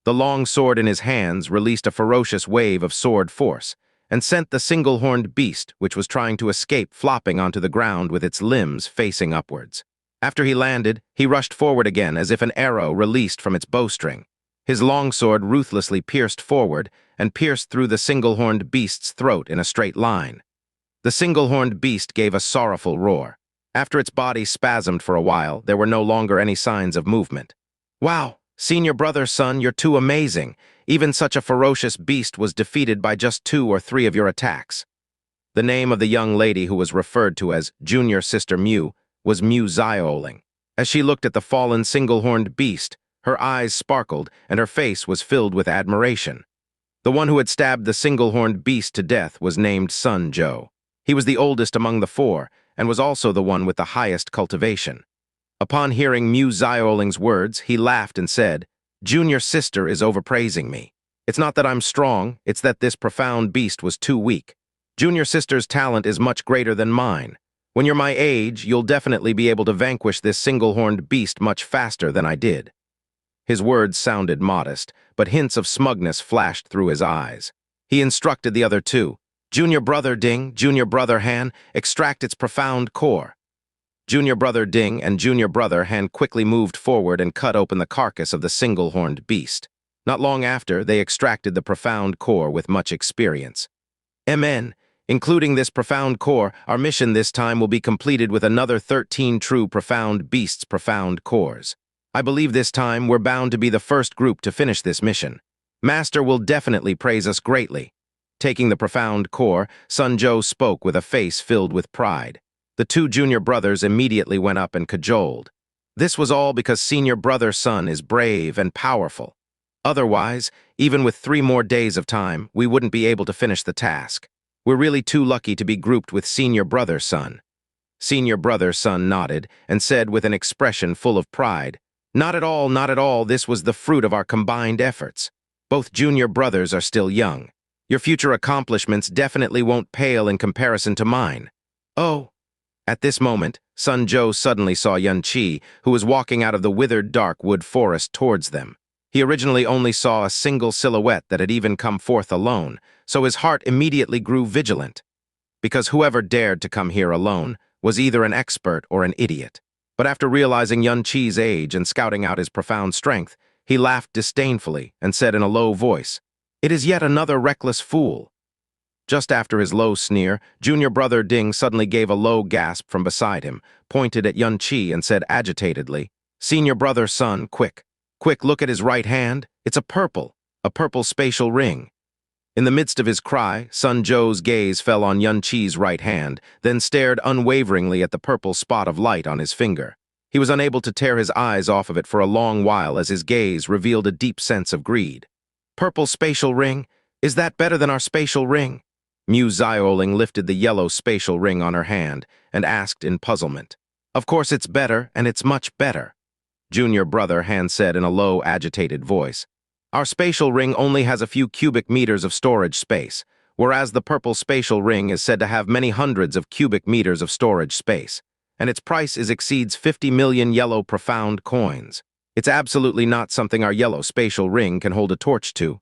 The long sword in his hands released a ferocious wave of sword force, and sent the single-horned beast, which was trying to escape, flopping onto the ground with its limbs facing upwards. After he landed, he rushed forward again as if an arrow released from its bowstring. His longsword ruthlessly pierced forward and pierced through the single-horned beast's throat in a straight line. The single-horned beast gave a sorrowful roar. After its body spasmed for a while, there were no longer any signs of movement. Wow! Senior brother, son, you're too amazing. Even such a ferocious beast was defeated by just 2 or 3 of your attacks. The name of the young lady who was referred to as Junior Sister Mu was Mu Zioling. As she looked at the fallen single-horned beast, her eyes sparkled and her face was filled with admiration. The one who had stabbed the single-horned beast to death was named Sun Zhou. He was the oldest among the 4 and was also the one with the highest cultivation. Upon hearing Mu Zioling's words, he laughed and said, "Junior sister is overpraising me. It's not that I'm strong, it's that this profound beast was too weak. Junior sister's talent is much greater than mine. When you're my age, you'll definitely be able to vanquish this single-horned beast much faster than I did." His words sounded modest, but hints of smugness flashed through his eyes. He instructed the other 2, "Junior brother Ding, junior brother Han, extract its profound core." Junior brother Ding and junior brother Han quickly moved forward and cut open the carcass of the single-horned beast. Not long after, they extracted the profound core with much experience. MN, including this profound core, our mission this time will be completed with another 13 true profound beasts' profound cores. I believe this time we're bound to be the first group to finish this mission. Master will definitely praise us greatly. Taking the profound core, Sun Zhou spoke with a face filled with pride. The 2 junior brothers immediately went up and cajoled. This was all because senior brother Sun is brave and powerful. Otherwise, even with 3 more days of time, we wouldn't be able to finish the task. We're really too lucky to be grouped with senior brother Sun. Senior brother Sun nodded and said with an expression full of pride, "Not at all, not at all. This was the fruit of our combined efforts. Both junior brothers are still young. Your future accomplishments definitely won't pale in comparison to mine." "Oh." At this moment, Sun Zhou suddenly saw Xianxia, who was walking out of the withered dark wood forest towards them. He originally only saw a single silhouette that had even come forth alone, so his heart immediately grew vigilant. Because whoever dared to come here alone was either an expert or an idiot. But after realizing Xianxia's age and scouting out his profound strength, he laughed disdainfully and said in a low voice, "It is yet another reckless fool." Just after his low sneer, junior brother Ding suddenly gave a low gasp from beside him, pointed at Xianxia and said agitatedly, "Senior brother Sun, quick, quick, look at his right hand. It's a purple spatial ring." In the midst of his cry, Sun Zhou's gaze fell on Xianxia's right hand, then stared unwaveringly at the purple spot of light on his finger. He was unable to tear his eyes off of it for a long while as his gaze revealed a deep sense of greed. "Purple spatial ring? Is that better than our spatial ring?" Mu Zioling lifted the yellow spatial ring on her hand and asked in puzzlement. "Of course it's better, and it's much better," junior brother Han said in a low, agitated voice. Our spatial ring only has a few cubic meters of storage space, whereas the purple spatial ring is said to have many hundreds of cubic meters of storage space, and its price exceeds 50 million yellow profound coins. It's absolutely not something our yellow spatial ring can hold a torch to.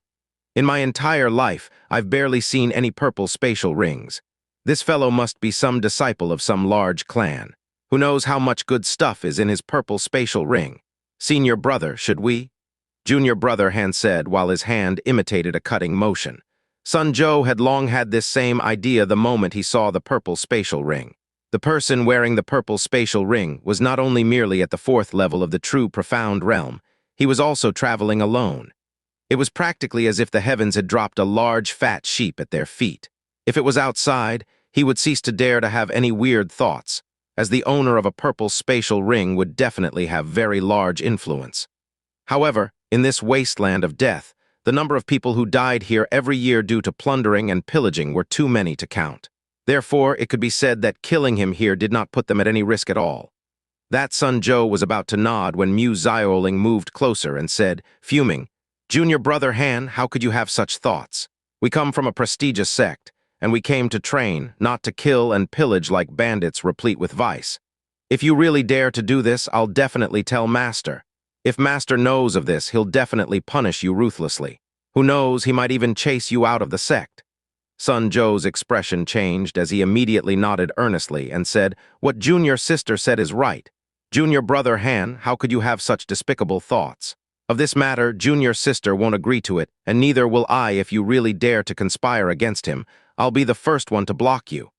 In my entire life, I've barely seen any purple spatial rings. This fellow must be some disciple of some large clan. Who knows how much good stuff is in his purple spatial ring? Senior brother, should we? Junior brother Han said while his hand imitated a cutting motion. Sun Zhou had long had this same idea the moment he saw the purple spatial ring. The person wearing the purple spatial ring was not only merely at the fourth level of the true profound realm, he was also traveling alone. It was practically as if the heavens had dropped a large fat sheep at their feet. If it was outside, he would cease to dare to have any weird thoughts, as the owner of a purple spatial ring would definitely have very large influence. However, in this wasteland of death, the number of people who died here every year due to plundering and pillaging were too many to count. Therefore, it could be said that killing him here did not put them at any risk at all. That Sun Zhou was about to nod when Mu Xiaoling moved closer and said, fuming, "Junior brother Han, how could you have such thoughts? We come from a prestigious sect, and we came to train, not to kill and pillage like bandits replete with vice. If you really dare to do this, I'll definitely tell Master. If Master knows of this, he'll definitely punish you ruthlessly. Who knows, he might even chase you out of the sect." Sun Zhou's expression changed as he immediately nodded earnestly and said, "What Junior sister said is right. Junior brother Han, how could you have such despicable thoughts? Of this matter, Junior sister won't agree to it, and neither will I if you really dare to conspire against him. I'll be the first one to block you.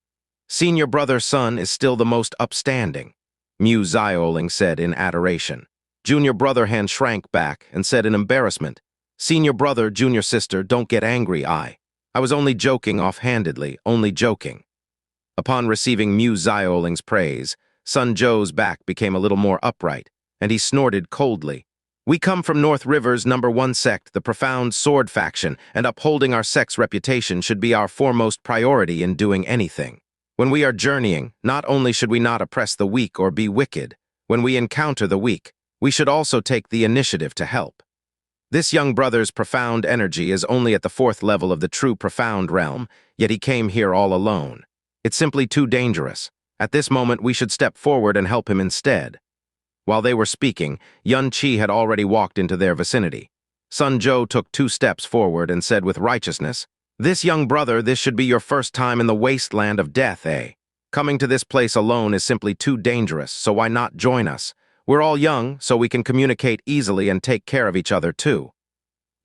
Senior brother Sun is still the most upstanding," Mu Xiaoling said in adoration. Junior brother Han shrank back and said in embarrassment, "Senior brother, junior sister, don't get angry, I was only joking offhandedly, only joking." Upon receiving Mu Xiaoling's praise, Sun Zhou's back became a little more upright, and he snorted coldly. "We come from North River's #1 sect, the profound sword faction, and upholding our sect's reputation should be our foremost priority in doing anything. When we are journeying, not only should we not oppress the weak or be wicked, when we encounter the weak, we should also take the initiative to help. This young brother's profound energy is only at the fourth level of the true profound realm, yet he came here all alone. It's simply too dangerous. At this moment, we should step forward and help him instead." While they were speaking, Xianxia had already walked into their vicinity. Sun Zhou took 2 steps forward and said with righteousness, "This young brother, this should be your first time in the wasteland of death, eh? Coming to this place alone is simply too dangerous, so why not join us? We're all young, so we can communicate easily and take care of each other, too."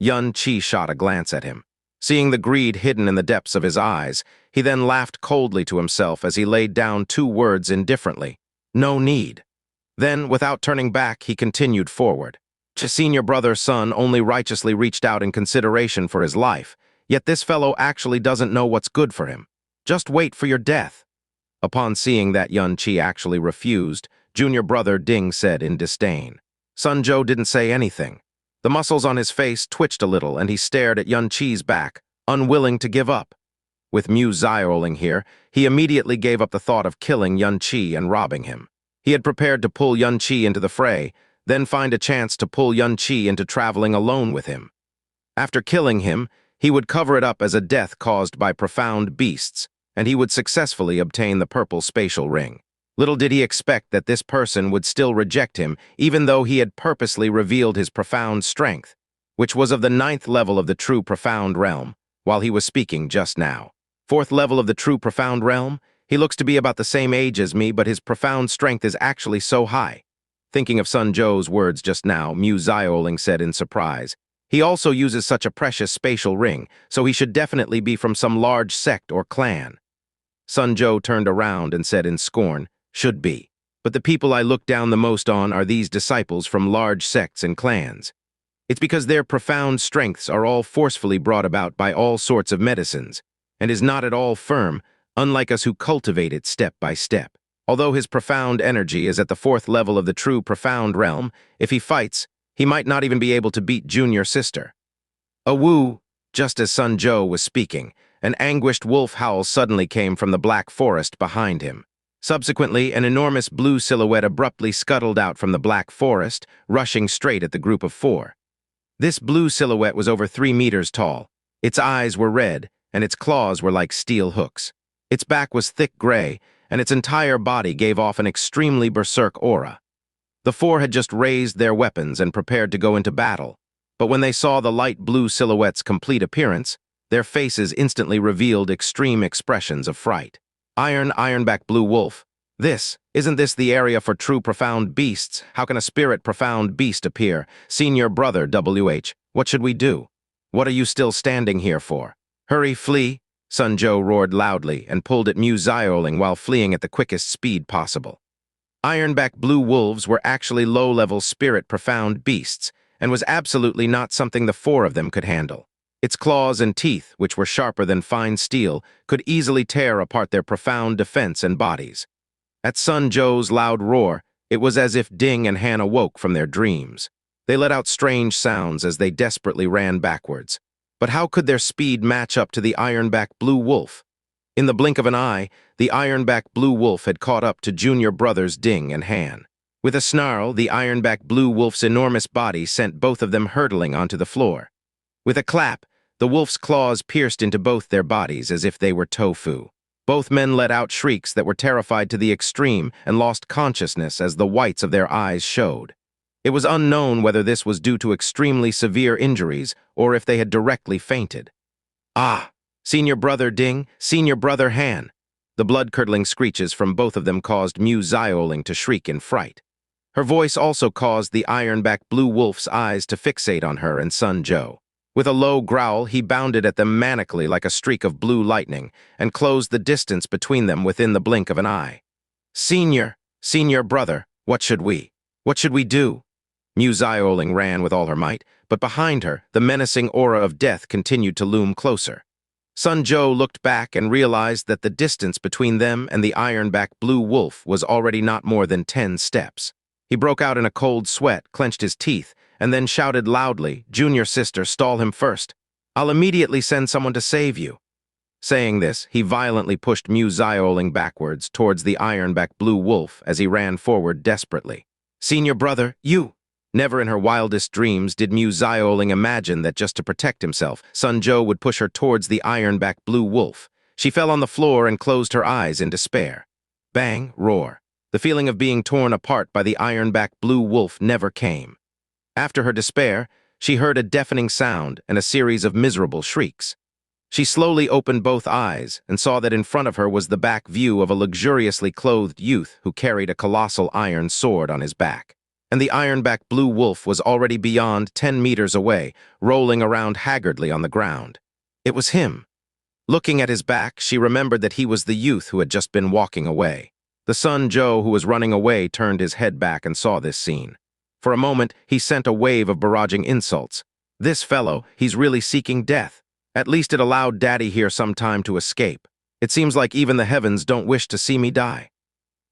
Xianxia shot a glance at him. Seeing the greed hidden in the depths of his eyes, he then laughed coldly to himself as he laid down 2 words indifferently, "No need." Then, without turning back, he continued forward. Senior brother Sun only righteously reached out in consideration for his life, yet this fellow actually doesn't know what's good for him. Just wait for your death. Upon seeing that Xianxia actually refused, junior brother Ding said in disdain. Sun Zhou didn't say anything. The muscles on his face twitched a little and he stared at Xianxia's back, unwilling to give up. With Mu Xiaoling here, he immediately gave up the thought of killing Xianxia and robbing him. He had prepared to pull Xianxia into the fray, then find a chance to pull Xianxia into traveling alone with him. After killing him, he would cover it up as a death caused by profound beasts, and he would successfully obtain the purple spatial ring. Little did he expect that this person would still reject him, even though he had purposely revealed his profound strength, which was of the 9th level of the true profound realm, while he was speaking just now. 4th level of the true profound realm? He looks to be about the same age as me, but his profound strength is actually so high. Thinking of Sun Zhou's words just now, Mu Xiaoling said in surprise, "He also uses such a precious spatial ring, so he should definitely be from some large sect or clan." Sun Zhou turned around and said in scorn, "Should be. But the people I look down the most on are these disciples from large sects and clans. It's because their profound strengths are all forcefully brought about by all sorts of medicines, and is not at all firm, unlike us who cultivate it step by step. Although his profound energy is at the 4th level of the true profound realm, if he fights, he might not even be able to beat junior sister." A woo! Just as Sun Zhou was speaking, an anguished wolf howl suddenly came from the black forest behind him. Subsequently, an enormous blue silhouette abruptly scuttled out from the black forest, rushing straight at the group of 4. This blue silhouette was over 3 meters tall. Its eyes were red, and its claws were like steel hooks. Its back was thick gray, and its entire body gave off an extremely berserk aura. The four had just raised their weapons and prepared to go into battle, but when they saw the light blue silhouette's complete appearance, their faces instantly revealed extreme expressions of fright. Ironback Blue Wolf. Isn't this the area for true profound beasts? How can a spirit profound beast appear? Senior brother WH, what should we do? What are you still standing here for? Hurry, flee! Sun Zhou roared loudly and pulled at Mu Zioling while fleeing at the quickest speed possible. Ironback Blue Wolves were actually low-level spirit profound beasts, and was absolutely not something the four of them could handle. Its claws and teeth, which were sharper than fine steel, could easily tear apart their profound defense and bodies. At Sun Zhou's loud roar, it was as if Ding and Han awoke from their dreams. They let out strange sounds as they desperately ran backwards. But how could their speed match up to the Ironback Blue Wolf? In the blink of an eye, the Ironback Blue Wolf had caught up to junior brothers Ding and Han. With a snarl, the Ironback Blue Wolf's enormous body sent both of them hurtling onto the floor. With a clap, the wolf's claws pierced into both their bodies as if they were tofu. Both men let out shrieks that were terrified to the extreme and lost consciousness as the whites of their eyes showed. It was unknown whether this was due to extremely severe injuries or if they had directly fainted. Ah! Senior brother Ding, senior brother Han. The blood-curdling screeches from both of them caused Mu Zioling to shriek in fright. Her voice also caused the Ironback Blue Wolf's eyes to fixate on her and Sun Zhou. With a low growl, he bounded at them manically like a streak of blue lightning and closed the distance between them within the blink of an eye. Senior brother, what should we do? Mu Zioling ran with all her might, but behind her, the menacing aura of death continued to loom closer. Sun Zhou looked back and realized that the distance between them and the Ironback Blue Wolf was already not more than 10 steps. He broke out in a cold sweat, clenched his teeth, and then shouted loudly, "Junior sister, stall him first. I'll immediately send someone to save you." Saying this, he violently pushed Mu Zioling backwards towards the Ironback Blue Wolf as he ran forward desperately. Senior brother, you! Never in her wildest dreams did Mu Zioling imagine that just to protect himself, Sun Zhou would push her towards the Ironback Blue Wolf. She fell on the floor and closed her eyes in despair. Bang, roar. The feeling of being torn apart by the Ironback Blue Wolf never came. After her despair, she heard a deafening sound and a series of miserable shrieks. She slowly opened both eyes and saw that in front of her was the back view of a luxuriously clothed youth who carried a colossal iron sword on his back. And the Ironback Blue Wolf was already beyond 10 meters away, rolling around haggardly on the ground. It was him. Looking at his back, she remembered that he was the youth who had just been walking away. The Sun Zhou who was running away turned his head back and saw this scene. For a moment, he sent a wave of barraging insults. This fellow, he's really seeking death. At least it allowed Daddy here some time to escape. It seems like even the heavens don't wish to see me die.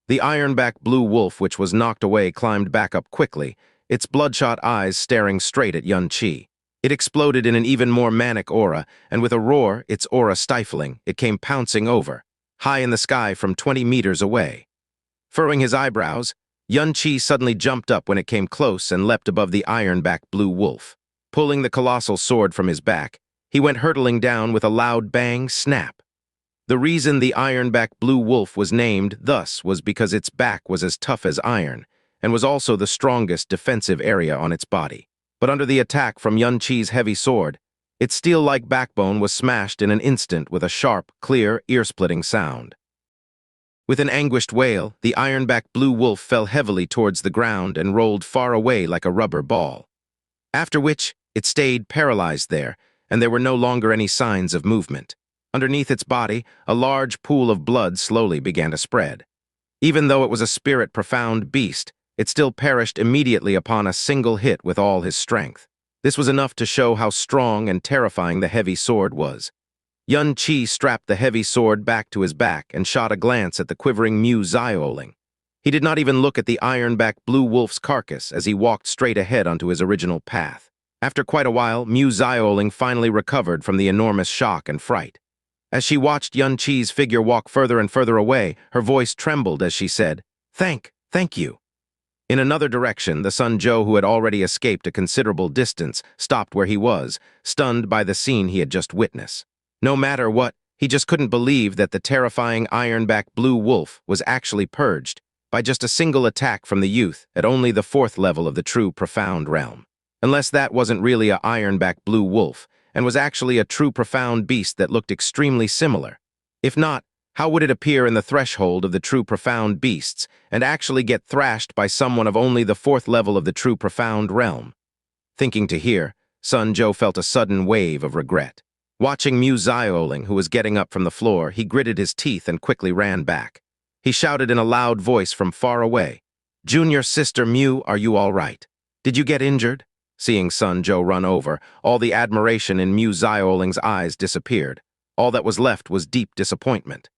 The Ironback Blue Wolf, which was knocked away, climbed back up quickly, its bloodshot eyes staring straight at Xianxia. It exploded in an even more manic aura, and with a roar, its aura stifling, it came pouncing over, high in the sky from 20 meters away. Furrowing his eyebrows, Xianxia suddenly jumped up when it came close and leapt above the Ironback Blue Wolf. Pulling the colossal sword from his back, he went hurtling down with a loud bang snap. The reason the Ironback Blue Wolf was named thus was because its back was as tough as iron, and was also the strongest defensive area on its body. But under the attack from Xianxia's heavy sword, its steel-like backbone was smashed in an instant with a sharp, clear, ear-splitting sound. With an anguished wail, the Ironback Blue Wolf fell heavily towards the ground and rolled far away like a rubber ball. After which, it stayed paralyzed there, and there were no longer any signs of movement. Underneath its body, a large pool of blood slowly began to spread. Even though it was a spirit-profound beast, it still perished immediately upon a single hit with all his strength. This was enough to show how strong and terrifying the heavy sword was. Xianxia strapped the heavy sword back to his back and shot a glance at the quivering Mu Zioling. He did not even look at the Ironback Blue Wolf's carcass as he walked straight ahead onto his original path. After quite a while, Mu Zioling finally recovered from the enormous shock and fright. As she watched Xianxia's figure walk further and further away, her voice trembled as she said, Thank you." In another direction, the Sun Zhou, who had already escaped a considerable distance, stopped where he was, stunned by the scene he had just witnessed. No matter what, he just couldn't believe that the terrifying ironback blue wolf was actually purged by just a single attack from the youth at only the 4th level of the true profound realm. Unless that wasn't really a ironback blue wolf, and was actually a true profound beast that looked extremely similar. If not, how would it appear in the threshold of the true profound beasts and actually get thrashed by someone of only the 4th level of the true profound realm? Thinking to here, Sun Zhou felt a sudden wave of regret. Watching Mu Zioling, who was getting up from the floor, he gritted his teeth and quickly ran back. He shouted in a loud voice from far away, "Junior sister Mu, are you all right? Did you get injured?" Seeing Sun Zhou run over, all the admiration in Mu Zioling's eyes disappeared. All that was left was deep disappointment.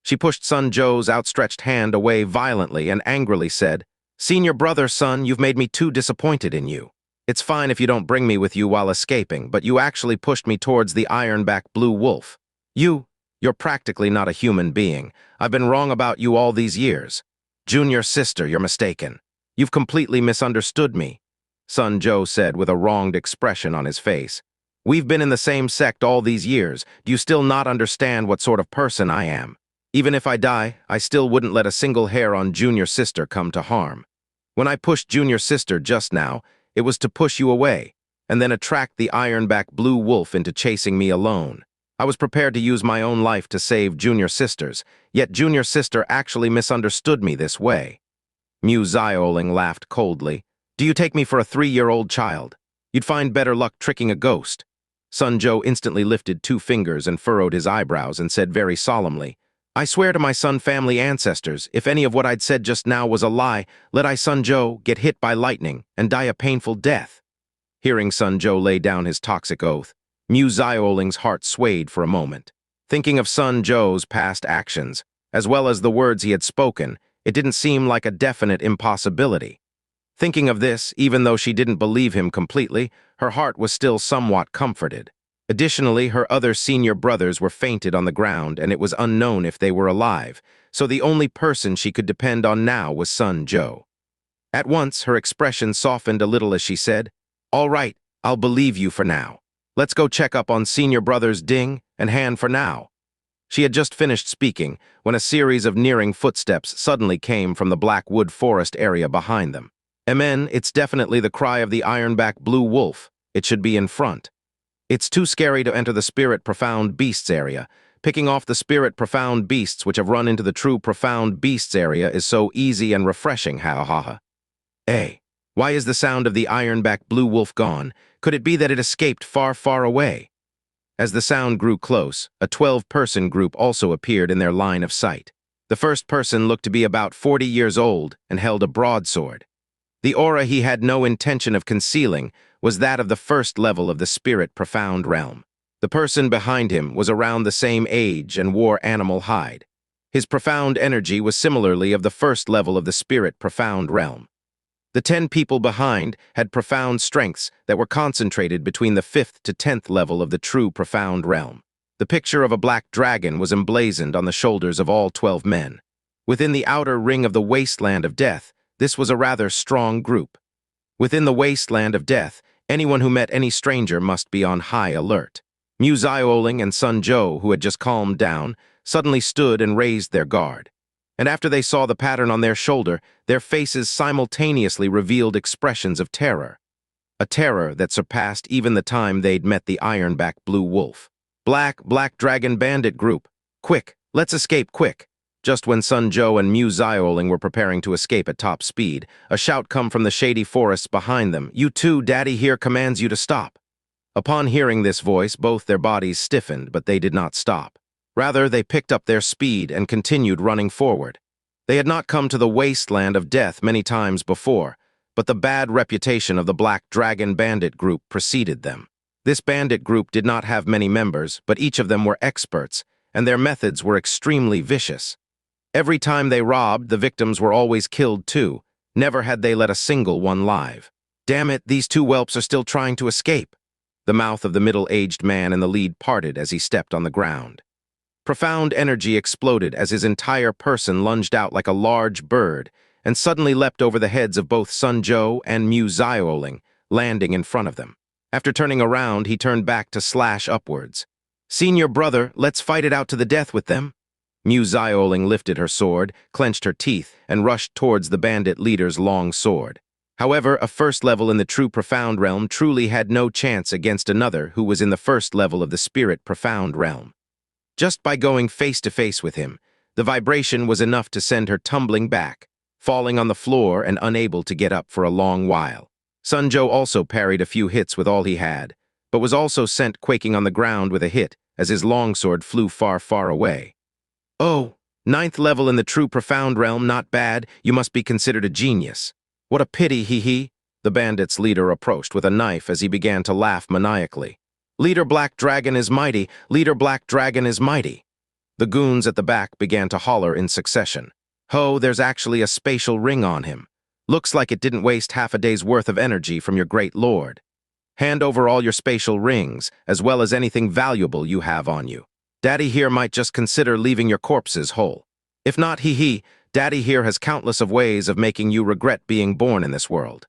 She pushed Sun Zhou's outstretched hand away violently and angrily said, "Senior brother, son, you've made me too disappointed in you. It's fine if you don't bring me with you while escaping, but you actually pushed me towards the ironback blue wolf. You're practically not a human being. I've been wrong about you all these years. Junior sister, you're mistaken. You've completely misunderstood me," Sun Zhou said with a wronged expression on his face. "We've been in the same sect all these years. Do you still not understand what sort of person I am? Even if I die, I still wouldn't let a single hair on Junior sister come to harm. When I pushed Junior sister just now, it was to push you away, and then attract the ironback blue wolf into chasing me alone. I was prepared to use my own life to save Junior sister's, yet Junior sister actually misunderstood me this way." Mu Zioling laughed coldly. "Do you take me for a 3-year-old child? You'd find better luck tricking a ghost." Sun Zhou instantly lifted 2 fingers and furrowed his eyebrows and said very solemnly, "I swear to my Sun family ancestors, if any of what I'd said just now was a lie, let I Sun Zhou get hit by lightning and die a painful death." Hearing Sun Zhou lay down his toxic oath, Mu Zioling's heart swayed for a moment. Thinking of Sun Zhou's past actions, as well as the words he had spoken, it didn't seem like a definite impossibility. Thinking of this, even though she didn't believe him completely, her heart was still somewhat comforted. Additionally, her other senior brothers were fainted on the ground, and it was unknown if they were alive, so the only person she could depend on now was Sun Zhou. At once, her expression softened a little as she said, "All right, I'll believe you for now. Let's go check up on senior brothers Ding and Han for now." She had just finished speaking when a series of nearing footsteps suddenly came from the black wood forest area behind them. "Amen, it's definitely the cry of the ironback blue wolf. It should be in front. It's too scary to enter the spirit profound beasts area. Picking off the spirit profound beasts which have run into the true profound beasts area is so easy and refreshing, ha ha ha. Why is the sound of the ironback blue wolf gone? Could it be that it escaped far, far away?" As the sound grew close, a 12-person group also appeared in their line of sight. The first person looked to be about 40 years old and held a broadsword. The aura he had no intention of concealing was that of the 1st level of the spirit profound realm. The person behind him was around the same age and wore animal hide. His profound energy was similarly of the 1st level of the spirit profound realm. The 10 people behind had profound strengths that were concentrated between the 5th to 10th level of the true profound realm. The picture of a black dragon was emblazoned on the shoulders of all 12 men. Within the outer ring of the wasteland of death, this was a rather strong group. Within the wasteland of death, anyone who met any stranger must be on high alert. Mu Zioling and Sun Zhou, who had just calmed down, suddenly stood and raised their guard. And after they saw the pattern on their shoulder, their faces simultaneously revealed expressions of terror. A terror that surpassed even the time they'd met the ironback blue wolf. Black dragon bandit group. Quick, let's escape quick." Just when Sun Zhou and Mu Zioling were preparing to escape at top speed, a shout come from the shady forests behind them. "You too, Daddy here commands you to stop." Upon hearing this voice, both their bodies stiffened, but they did not stop. Rather, they picked up their speed and continued running forward. They had not come to the wasteland of death many times before, but the bad reputation of the Black Dragon Bandit group preceded them. This bandit group did not have many members, but each of them were experts, and their methods were extremely vicious. Every time they robbed, the victims were always killed too. Never had they let a single one live. "Damn it, these 2 whelps are still trying to escape." The mouth of the middle-aged man in the lead parted as he stepped on the ground. Profound energy exploded as his entire person lunged out like a large bird, and suddenly leapt over the heads of both Sun Zhou and Mu Xiaoling, landing in front of them. After turning around, he turned back to slash upwards. "Senior brother, let's fight it out to the death with them." Mu Xiaoling lifted her sword, clenched her teeth, and rushed towards the bandit leader's long sword. However, a first level in the true profound realm truly had no chance against another who was in the first level of the spirit profound realm. Just by going face to face with him, the vibration was enough to send her tumbling back, falling on the floor and unable to get up for a long while. Sun Zhou also parried a few hits with all he had, but was also sent quaking on the ground with a hit as his longsword flew far, far away. "Oh, ninth level in the true profound realm, not bad. You must be considered a genius. What a pity, hee." The bandit's leader approached with a knife as he began to laugh maniacally. "Leader Black Dragon is mighty. Leader Black Dragon is mighty." The goons at the back began to holler in succession. "Ho, there's actually a spatial ring on him. Looks like it didn't waste half a day's worth of energy from your great lord. Hand over all your spatial rings, as well as anything valuable you have on you. Daddy here might just consider leaving your corpses whole. If not, hee, Daddy here has countless of ways of making you regret being born in this world."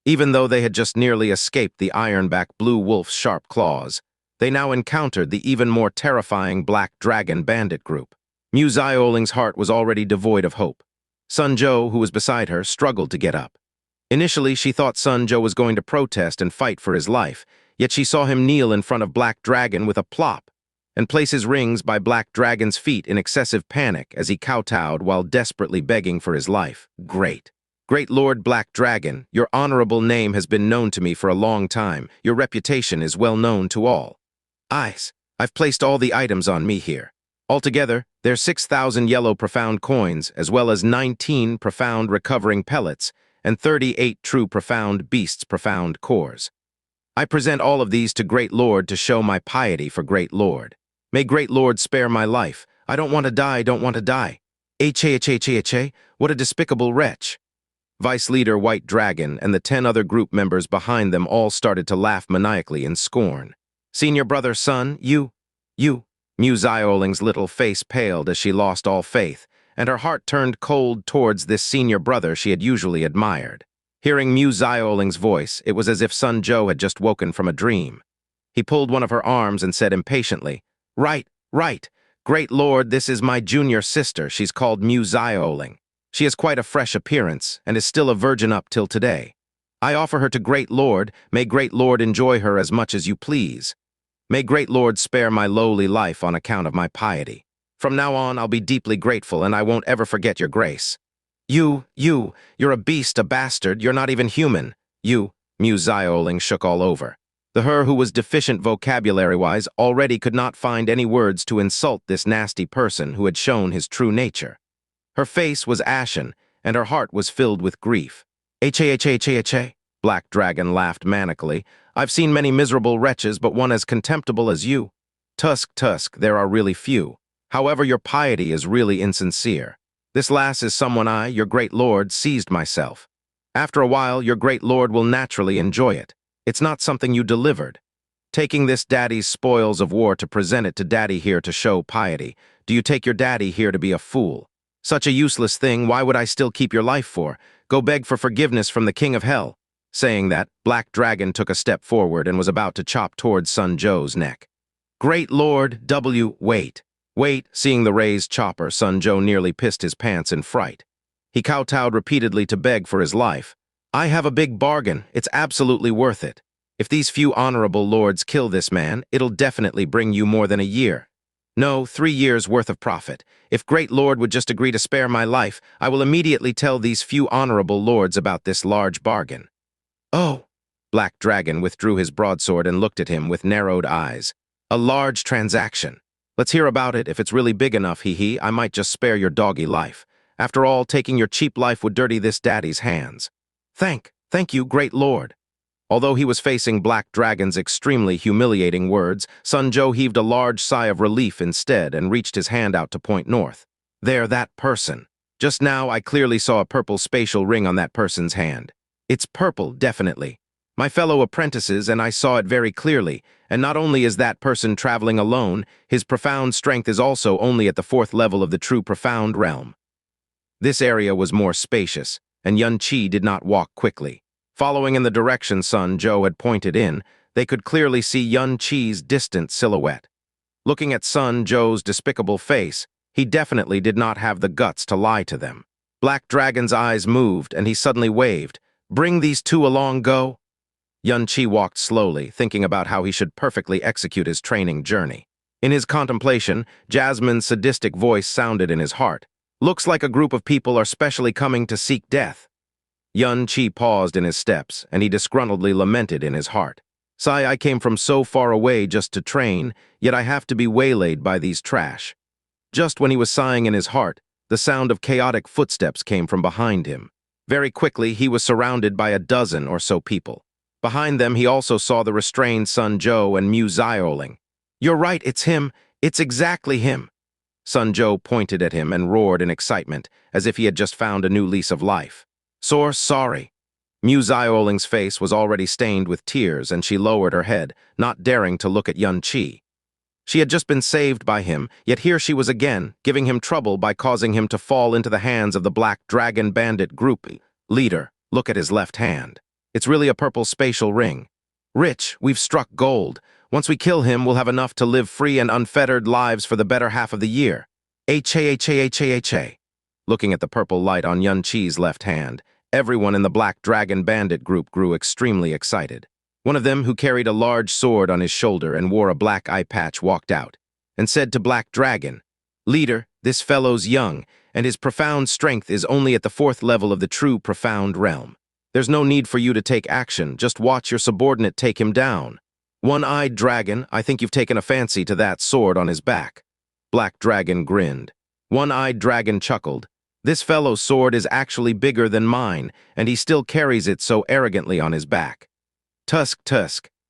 Even though they had just nearly escaped the ironback blue wolf's sharp claws, they now encountered the even more terrifying Black Dragon bandit group. Mu Xiaoling's heart was already devoid of hope. Sun Zhou, who was beside her, struggled to get up. Initially, she thought Sun Zhou was going to protest and fight for his life, yet she saw him kneel in front of Black Dragon with a plop, and place his rings by Black Dragon's feet in excessive panic as he kowtowed while desperately begging for his life. "Great. Great Lord Black Dragon, your honorable name has been known to me for a long time. Your reputation is well known to all. I've placed all the items on me here. Altogether, there's 6,000 yellow profound coins, as well as 19 profound recovering pellets, and 38 true profound beasts profound cores. I present all of these to Great Lord to show my piety for Great Lord. May Great Lord spare my life. I don't want to die, don't want to die. What a despicable wretch." Vice Leader White Dragon and the 10 other group members behind them all started to laugh maniacally in scorn. "Senior brother, son, you. Mu Xiaoling's little face paled as she lost all faith, and her heart turned cold towards this senior brother she had usually admired. Hearing Mu Xiaoling's voice, it was as if Sun Zhou had just woken from a dream. He pulled one of her arms and said impatiently, Right. Great Lord, this is my junior sister. She's called Mu Xiaoling. She has quite a fresh appearance, and is still a virgin up till today. I offer her to Great Lord. May Great Lord enjoy her as much as you please. May Great Lord spare my lowly life on account of my piety. From now on, I'll be deeply grateful, and I won't ever forget your grace." You're a beast, a bastard. You're not even human. Mu Xiaoling shook all over. The her who was deficient vocabulary-wise already could not find any words to insult this nasty person who had shown his true nature. Her face was ashen, and her heart was filled with grief. Black Dragon laughed manically. "I've seen many miserable wretches, but one as contemptible as you. Tusk, there are really few. However, your piety is really insincere. This lass is someone I, your great lord, seized myself. After a while, your great lord will naturally enjoy it. It's not something you delivered. Taking this daddy's spoils of war to present it to daddy here to show piety, do you take your daddy here to be a fool? Such a useless thing, why would I still keep your life for? Go beg for forgiveness from the king of hell." Saying that, Black Dragon took a step forward and was about to chop towards Sun Zhou's neck. "Great Lord, wait. Seeing the raised chopper, Sun Zhou nearly pissed his pants in fright. He kowtowed repeatedly to beg for his life. "I have a big bargain. It's absolutely worth it. If these few honorable lords kill this man, it'll definitely bring you more than a year. No, 3 years worth of profit. If Great Lord would just agree to spare my life, I will immediately tell these few honorable lords about this large bargain." "Oh!" Black Dragon withdrew his broadsword and looked at him with narrowed eyes. "A large transaction. Let's hear about it. If it's really big enough, I might just spare your doggy life. After all, taking your cheap life would dirty this daddy's hands." Thank you, Great Lord." Although he was facing Black Dragon's extremely humiliating words, Sun Zhou heaved a large sigh of relief instead and reached his hand out to point north. "There, that person. Just now, I clearly saw a purple spatial ring on that person's hand. It's purple, definitely. My fellow apprentices, and I saw it very clearly, and not only is that person traveling alone, his profound strength is also only at the 4th level of the true profound realm." This area was more spacious, and Yun Qi did not walk quickly. Following in the direction Sun Zhou had pointed in, they could clearly see Yun Qi's distant silhouette. Looking at Sun Zhou's despicable face, he definitely did not have the guts to lie to them. Black Dragon's eyes moved, and he suddenly waved. "Bring these two along, go." Yun Qi walked slowly, thinking about how he should perfectly execute his training journey. In his contemplation, Jasmine's sadistic voice sounded in his heart. "Looks like a group of people are specially coming to seek death." Yun Qi paused in his steps, and he disgruntledly lamented in his heart. "Sai, I came from so far away just to train, yet I have to be waylaid by these trash." Just when he was sighing in his heart, the sound of chaotic footsteps came from behind him. Very quickly, he was surrounded by a dozen or so people. Behind them, he also saw the restrained Sun Zhou and Mu Zioling. "You're right, it's him. It's exactly him." Sun Zhou pointed at him and roared in excitement, as if he had just found a new lease of life. Sorry." Mu Zioling's face was already stained with tears, and she lowered her head, not daring to look at Yun Qi. She had just been saved by him, yet here she was again, giving him trouble by causing him to fall into the hands of the Black Dragon bandit group leader. Look at his left hand. It's really a purple spatial ring. "Rich, we've struck gold. Once we kill him, we'll have enough to live free and unfettered lives for the better half of the year." H-A-H-A-H-A-H-A. Looking at the purple light on Yun Qi's left hand, everyone in the Black Dragon bandit group grew extremely excited. One of them, who carried a large sword on his shoulder and wore a black eye patch, walked out and said to Black Dragon, "Leader, this fellow's young, and his profound strength is only at the 4th level of the true profound realm. There's no need for you to take action, just watch your subordinate take him down. One-eyed dragon, I think you've taken a fancy to that sword on his back." Black Dragon grinned. One-eyed dragon chuckled. "This fellow's sword is actually bigger than mine, and he still carries it so arrogantly on his back." Tusk.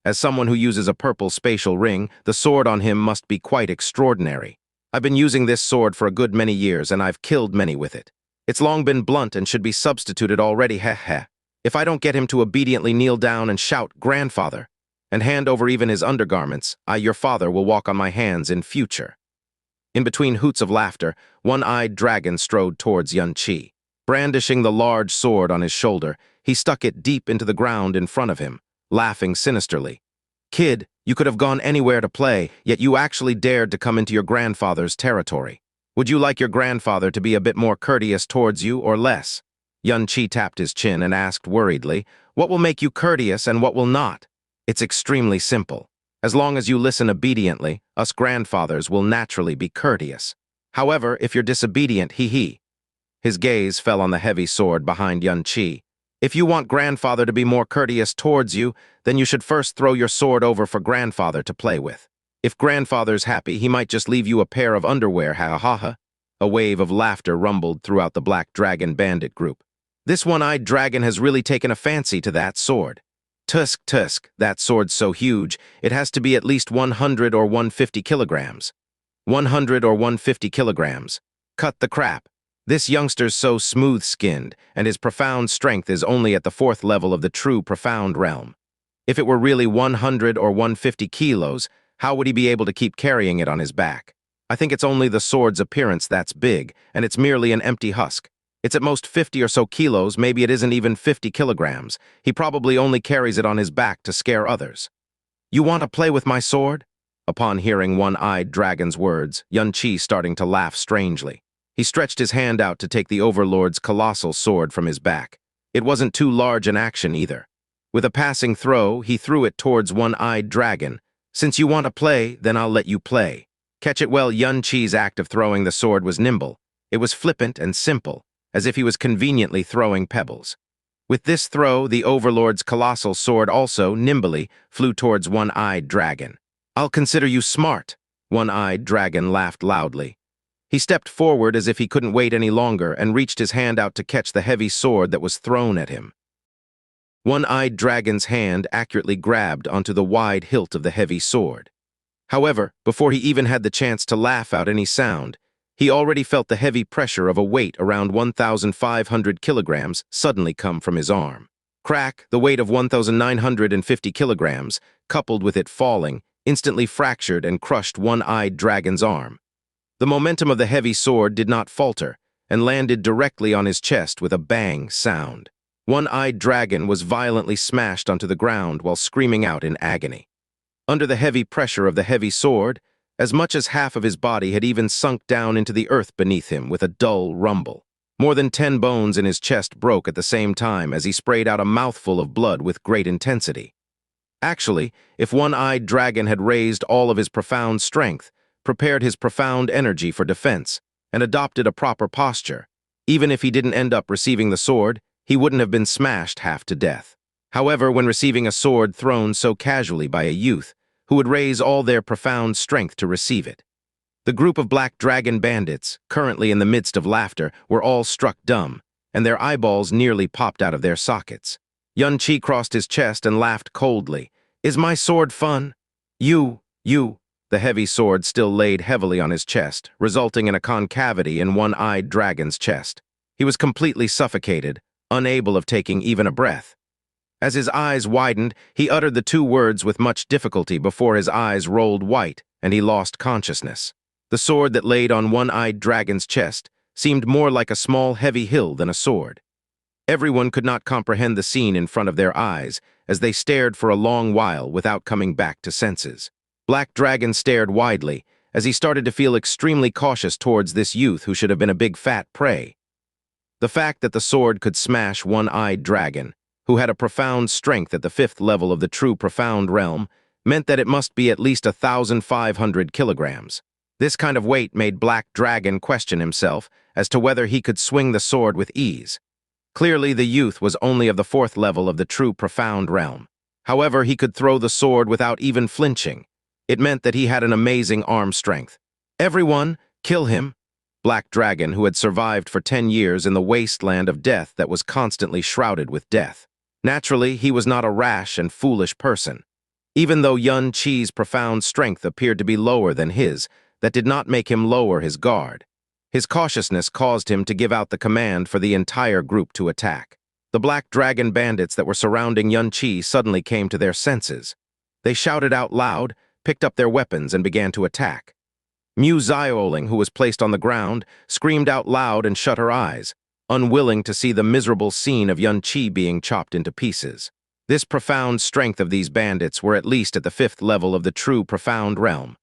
As someone who uses a purple spatial ring, the sword on him must be quite extraordinary. I've been using this sword for a good many years, and I've killed many with it. It's long been blunt and should be substituted already, heh. If I don't get him to obediently kneel down and shout, 'Grandfather,' and hand over even his undergarments, I, your father, will walk on my hands in future." In between hoots of laughter, One-Eyed Dragon strode towards Yun Qi. Brandishing the large sword on his shoulder, he stuck it deep into the ground in front of him, laughing sinisterly. "Kid, you could have gone anywhere to play, yet you actually dared to come into your grandfather's territory. Would you like your grandfather to be a bit more courteous towards you or less?" Yun Qi tapped his chin and asked worriedly, "What will make you courteous and what will not?" "It's extremely simple. As long as you listen obediently, us grandfathers will naturally be courteous. However, if you're disobedient, he." His gaze fell on the heavy sword behind Yun Qi. "If you want grandfather to be more courteous towards you, then you should first throw your sword over for grandfather to play with. If grandfather's happy, he might just leave you a pair of underwear, ha-ha-ha." A wave of laughter rumbled throughout the Black Dragon bandit group. "This one-eyed dragon has really taken a fancy to that sword. Tusk, that sword's so huge, it has to be at least 100 or 150 kilograms. 100 or 150 kilograms. Cut the crap. This youngster's so smooth-skinned, and his profound strength is only at the 4th level of the true profound realm. If it were really 100 or 150 kilos, how would he be able to keep carrying it on his back? I think it's only the sword's appearance that's big, and it's merely an empty husk. It's at most 50 or so kilos, maybe it isn't even 50 kilograms. He probably only carries it on his back to scare others." "You want to play with my sword?" Upon hearing One-Eyed Dragon's words, Yun Qi starting to laugh strangely. He stretched his hand out to take the Overlord's colossal sword from his back. It wasn't too large an action either. With a passing throw, he threw it towards One-Eyed Dragon. "Since you want to play, then I'll let you play." Catch it well, Yun Qi's act of throwing the sword was nimble. It was flippant and simple, as if he was conveniently throwing pebbles. With this throw, the Overlord's colossal sword also, nimbly, flew towards One-Eyed Dragon. "I'll consider you smart." One-Eyed Dragon laughed loudly. He stepped forward as if he couldn't wait any longer and reached his hand out to catch the heavy sword that was thrown at him. One-Eyed Dragon's hand accurately grabbed onto the wide hilt of the heavy sword. However, before he even had the chance to laugh out any sound, he already felt the heavy pressure of a weight around 1,500 kilograms suddenly come from his arm. Crack, the weight of 1,950 kilograms, coupled with it falling, instantly fractured and crushed One-Eyed Dragon's arm. The momentum of the heavy sword did not falter, and landed directly on his chest with a bang sound. One-eyed dragon was violently smashed onto the ground while screaming out in agony. Under the heavy pressure of the heavy sword, as much as half of his body had even sunk down into the earth beneath him with a dull rumble. More than 10 bones in his chest broke at the same time as he sprayed out a mouthful of blood with great intensity. Actually, if one-eyed dragon had raised all of his profound strength, prepared his profound energy for defense, and adopted a proper posture, even if he didn't end up receiving the sword, he wouldn't have been smashed half to death. However, when receiving a sword thrown so casually by a youth, who would raise all their profound strength to receive it, the group of black dragon bandits, currently in the midst of laughter, were all struck dumb, and their eyeballs nearly popped out of their sockets. Xianxia crossed his chest and laughed coldly. "Is my sword fun? You. The heavy sword still laid heavily on his chest, resulting in a concavity in one-eyed dragon's chest. He was completely suffocated, unable of taking even a breath. As his eyes widened, he uttered the 2 words with much difficulty before his eyes rolled white and he lost consciousness. The sword that laid on one-eyed dragon's chest seemed more like a small heavy hill than a sword. Everyone could not comprehend the scene in front of their eyes as they stared for a long while without coming back to senses. Black Dragon stared widely as he started to feel extremely cautious towards this youth who should have been a big fat prey. The fact that the sword could smash one-eyed dragon, who had a profound strength at the 5th level of the true profound realm, meant that it must be at least 1,500 kilograms. This kind of weight made Black Dragon question himself as to whether he could swing the sword with ease. Clearly, the youth was only of the 4th level of the true profound realm. However, he could throw the sword without even flinching. It meant that he had an amazing arm strength. "Everyone, kill him!" Black Dragon, who had survived for 10 years in the wasteland of death that was constantly shrouded with death. Naturally, he was not a rash and foolish person. Even though Xianxia's profound strength appeared to be lower than his, that did not make him lower his guard. His cautiousness caused him to give out the command for the entire group to attack. The Black Dragon bandits that were surrounding Xianxia suddenly came to their senses. They shouted out loud, picked up their weapons, and began to attack. Mu Zioling, who was placed on the ground, screamed out loud and shut her eyes, unwilling to see the miserable scene of Xianxia being chopped into pieces. This profound strength of these bandits were at least at the 5th level of the true profound realm.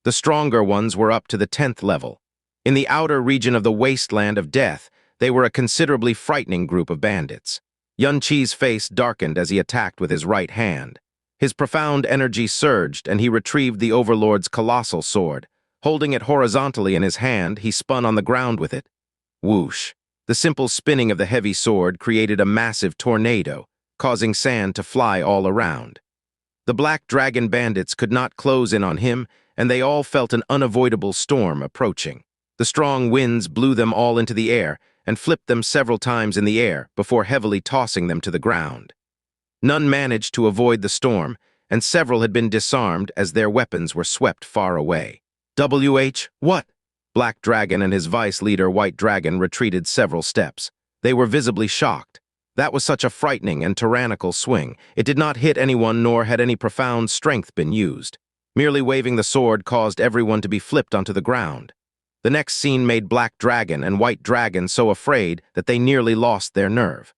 The stronger ones were up to the 10th level. In the outer region of the wasteland of death, they were a considerably frightening group of bandits. Xianxia's face darkened as he attacked with his right hand. His profound energy surged, and he retrieved the Overlord's colossal sword. Holding it horizontally in his hand, he spun on the ground with it. Whoosh! The simple spinning of the heavy sword created a massive tornado, causing sand to fly all around. The Black Dragon bandits could not close in on him, and they all felt an unavoidable storm approaching. The strong winds blew them all into the air and flipped them several times in the air before heavily tossing them to the ground. None managed to avoid the storm, and several had been disarmed as their weapons were swept far away. What? Black Dragon and his vice leader White Dragon retreated several steps. They were visibly shocked. That was such a frightening and tyrannical swing. It did not hit anyone, nor had any profound strength been used. Merely waving the sword caused everyone to be flipped onto the ground. The next scene made Black Dragon and White Dragon so afraid that they nearly lost their nerve.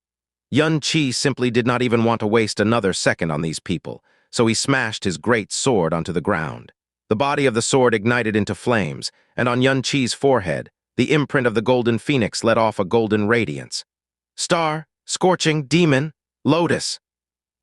Xianxia simply did not even want to waste another second on these people, so he smashed his great sword onto the ground. The body of the sword ignited into flames, and on Xianxia's forehead, the imprint of the golden phoenix let off a golden radiance. Star, scorching, demon, lotus.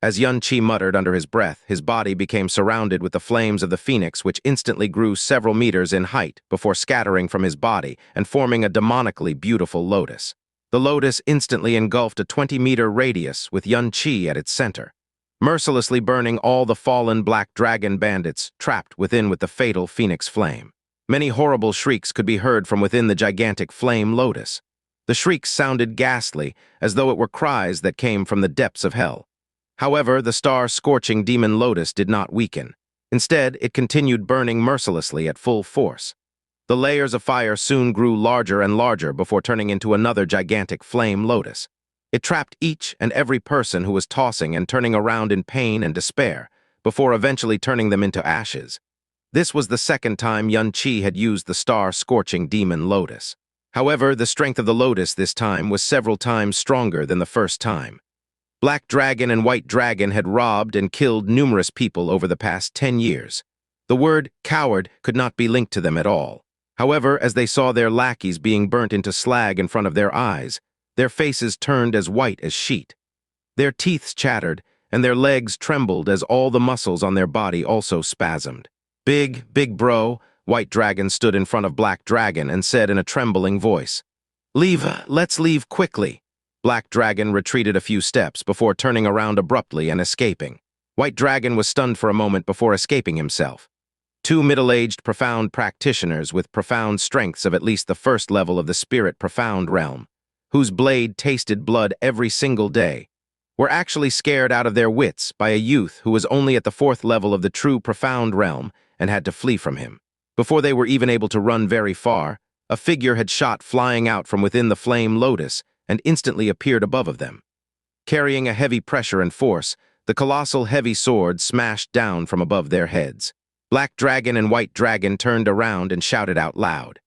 As Xianxia muttered under his breath, his body became surrounded with the flames of the phoenix, which instantly grew several meters in height before scattering from his body and forming a demonically beautiful lotus. The lotus instantly engulfed a 20-meter radius with Xianxia at its center, mercilessly burning all the fallen Black Dragon bandits trapped within with the fatal phoenix flame. Many horrible shrieks could be heard from within the gigantic flame lotus. The shrieks sounded ghastly, as though it were cries that came from the depths of hell. However, the star-scorching demon lotus did not weaken. Instead, it continued burning mercilessly at full force. The layers of fire soon grew larger and larger before turning into another gigantic flame lotus. It trapped each and every person who was tossing and turning around in pain and despair, before eventually turning them into ashes. This was the second time Xianxia had used the star-scorching demon lotus. However, the strength of the lotus this time was several times stronger than the first time. Black Dragon and White Dragon had robbed and killed numerous people over the past 10 years. The word coward could not be linked to them at all. However, as they saw their lackeys being burnt into slag in front of their eyes, their faces turned as white as sheet. Their teeth chattered, and their legs trembled as all the muscles on their body also spasmed. Big bro, White Dragon stood in front of Black Dragon and said in a trembling voice, let's leave quickly." Black Dragon retreated a few steps before turning around abruptly and escaping. White Dragon was stunned for a moment before escaping himself. Two middle-aged profound practitioners with profound strengths of at least the first level of the spirit profound realm, whose blade tasted blood every single day, were actually scared out of their wits by a youth who was only at the fourth level of the true profound realm and had to flee from him. Before they were even able to run very far, a figure had shot flying out from within the flame lotus and instantly appeared above them. Carrying a heavy pressure and force, the colossal heavy sword smashed down from above their heads. Black Dragon and White Dragon turned around and shouted out loud.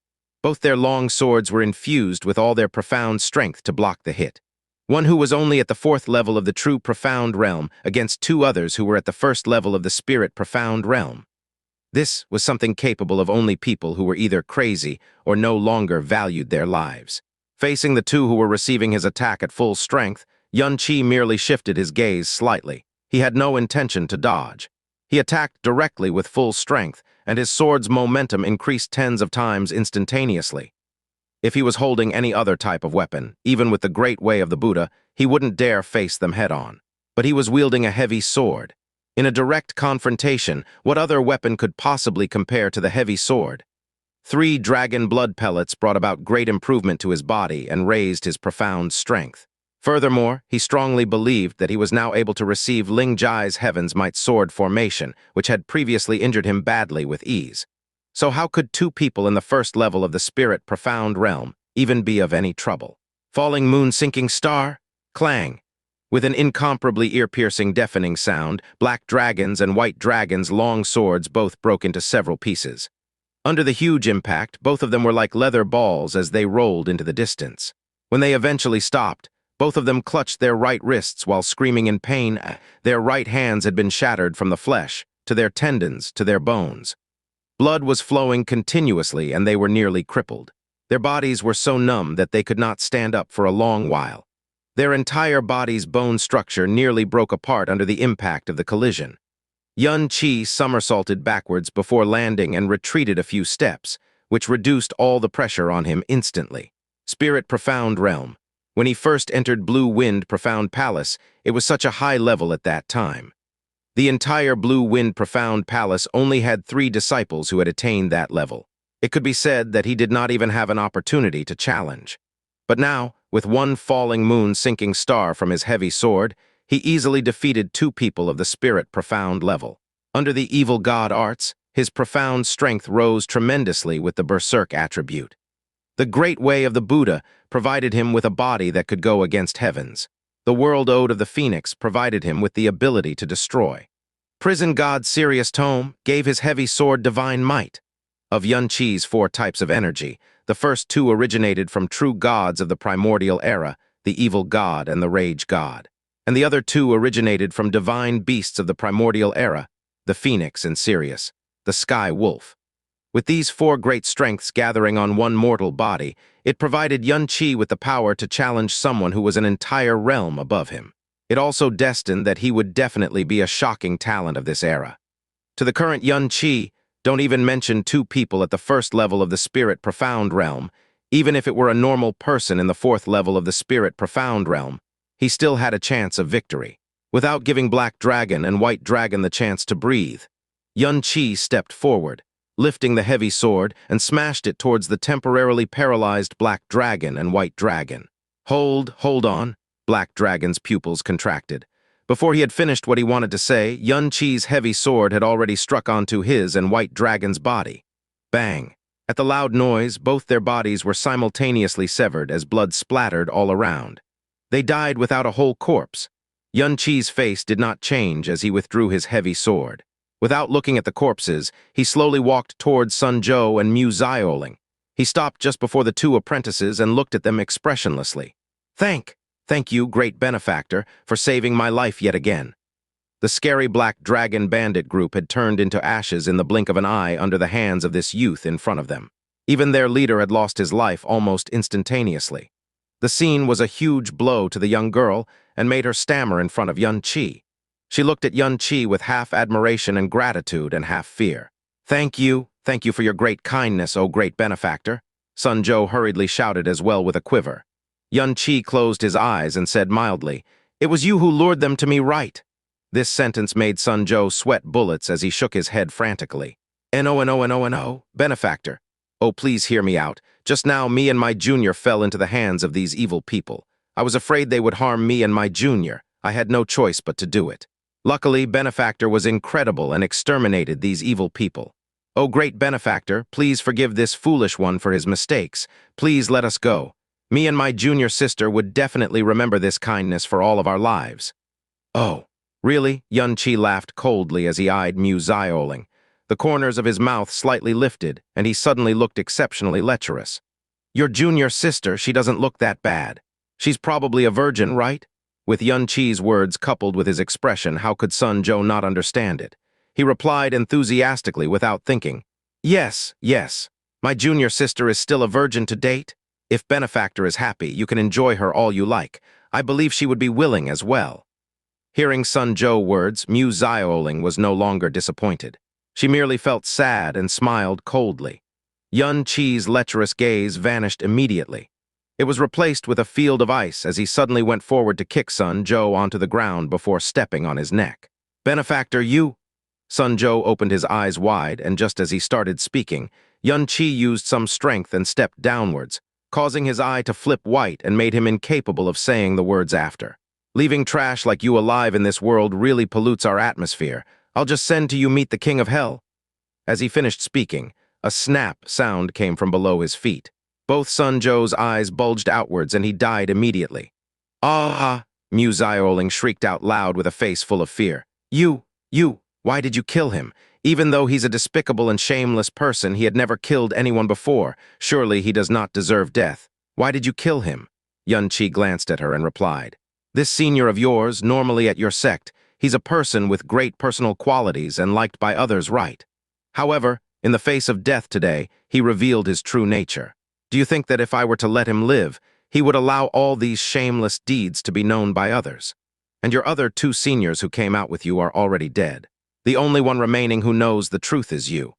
Both their long swords were infused with all their profound strength to block the hit. One who was only at the fourth level of the true profound realm against two others who were at the first level of the spirit profound realm. This was something capable of only people who were either crazy or no longer valued their lives. Facing the two who were receiving his attack at full strength, Xianxia merely shifted his gaze slightly. He had no intention to dodge. He attacked directly with full strength, and his sword's momentum increased tens of times instantaneously. If he was holding any other type of weapon, even with the Great Way of the Buddha, he wouldn't dare face them head-on. But he was wielding a heavy sword. In a direct confrontation, what other weapon could possibly compare to the heavy sword? 3 dragon blood pellets brought about great improvement to his body and raised his profound strength. Furthermore, he strongly believed that he was now able to receive Ling Jai's Heaven's Might sword formation, which had previously injured him badly with ease. So how could two people in the first level of the spirit profound realm even be of any trouble? Falling moon sinking star? Clang! With an incomparably ear-piercing deafening sound, Black Dragon's and White Dragon's long swords both broke into several pieces. Under the huge impact, both of them were like leather balls as they rolled into the distance. When they eventually stopped, both of them clutched their right wrists while screaming in pain. Their right hands had been shattered from the flesh, to their tendons, to their bones. Blood was flowing continuously and they were nearly crippled. Their bodies were so numb that they could not stand up for a long while. Their entire body's bone structure nearly broke apart under the impact of the collision. Xianxia somersaulted backwards before landing and retreated a few steps, which reduced all the pressure on him instantly. Spirit Profound Realm. When he first entered Blue Wind Profound Palace, it was such a high level at that time. The entire Blue Wind Profound Palace only had 3 disciples who had attained that level. It could be said that he did not even have an opportunity to challenge. But now, with 1 falling moon sinking star from his heavy sword, he easily defeated 2 people of the spirit profound level. Under the evil god arts, his profound strength rose tremendously with the berserk attribute. The Great Way of the Buddha provided him with a body that could go against heavens. The World Ode of the Phoenix provided him with the ability to destroy. Prison God Sirius Tome gave his heavy sword divine might. Of Xianxia's 4 types of energy, the first 2 originated from true gods of the primordial era, the evil god and the rage god. And the other 2 originated from divine beasts of the primordial era, the phoenix and Sirius, the sky wolf. With these 4 great strengths gathering on one mortal body, it provided Xianxia with the power to challenge someone who was an entire realm above him. It also destined that he would definitely be a shocking talent of this era. To the current Xianxia, don't even mention 2 people at the first level of the spirit profound realm. Even if it were a normal person in the 4th level of the spirit profound realm, he still had a chance of victory. Without giving Black Dragon and White Dragon the chance to breathe, Xianxia stepped forward, lifting the heavy sword and smashed it towards the temporarily paralyzed Black Dragon and White Dragon. Hold on. Black Dragon's pupils contracted. Before he had finished what he wanted to say, Xianxia's heavy sword had already struck onto his and White Dragon's body. Bang! At the loud noise, both their bodies were simultaneously severed as blood splattered all around. They died without a whole corpse. Xianxia's face did not change as he withdrew his heavy sword. Without looking at the corpses, he slowly walked towards Sun Zhou and Mu Zioling. He stopped just before the two apprentices and looked at them expressionlessly. Thank you, great benefactor, for saving my life yet again." The scary black dragon bandit group had turned into ashes in the blink of an eye under the hands of this youth in front of them. Even their leader had lost his life almost instantaneously. The scene was a huge blow to the young girl and made her stammer in front of Xianxia. She looked at Xianxia with half admiration and gratitude and half fear. Thank you for your great kindness, O great benefactor," Sun Zhou hurriedly shouted as well with a quiver. Xianxia closed his eyes and said mildly, "It was you who lured them to me, right?" This sentence made Sun Zhou sweat bullets as he shook his head frantically. No, benefactor. Oh, please hear me out. Just now, me and my junior fell into the hands of these evil people. I was afraid they would harm me and my junior. I had no choice but to do it. Luckily, benefactor was incredible and exterminated these evil people. Oh, great benefactor, please forgive this foolish one for his mistakes. Please let us go. Me and my junior sister would definitely remember this kindness for all of our lives." "Oh, really?" Xianxia laughed coldly as he eyed Mu Zioling. The corners of his mouth slightly lifted, and he suddenly looked exceptionally lecherous. "Your junior sister, she doesn't look that bad. She's probably a virgin, right?" With Xianxia's words coupled with his expression, how could Sun Zhou not understand it? He replied enthusiastically without thinking, Yes. My junior sister is still a virgin to date. If benefactor is happy, you can enjoy her all you like. I believe she would be willing as well." Hearing Sun Zhou's words, Mu Zioling was no longer disappointed. She merely felt sad and smiled coldly. Xianxia's lecherous gaze vanished immediately. It was replaced with a field of ice as he suddenly went forward to kick Sun Zhou onto the ground before stepping on his neck. "Benefactor, you—" Sun Zhou opened his eyes wide, and just as he started speaking, Xianxia used some strength and stepped downwards, causing his eye to flip white and made him incapable of saying the words after. "Leaving trash like you alive in this world really pollutes our atmosphere. I'll just send to you meet the king of hell." As he finished speaking, a snap sound came from below his feet. Both Sun Zhou's eyes bulged outwards and he died immediately. "Ah!" Mu Zioling shrieked out loud with a face full of fear. You! Why did you kill him? Even though he's a despicable and shameless person, he had never killed anyone before. Surely he does not deserve death. Why did you kill him?" Xianxia glanced at her and replied, "This senior of yours, normally at your sect, he's a person with great personal qualities and liked by others, right? However, in the face of death today, he revealed his true nature. Do you think that if I were to let him live, he would allow all these shameless deeds to be known by others? And your other two seniors who came out with you are already dead. The only one remaining who knows the truth is you."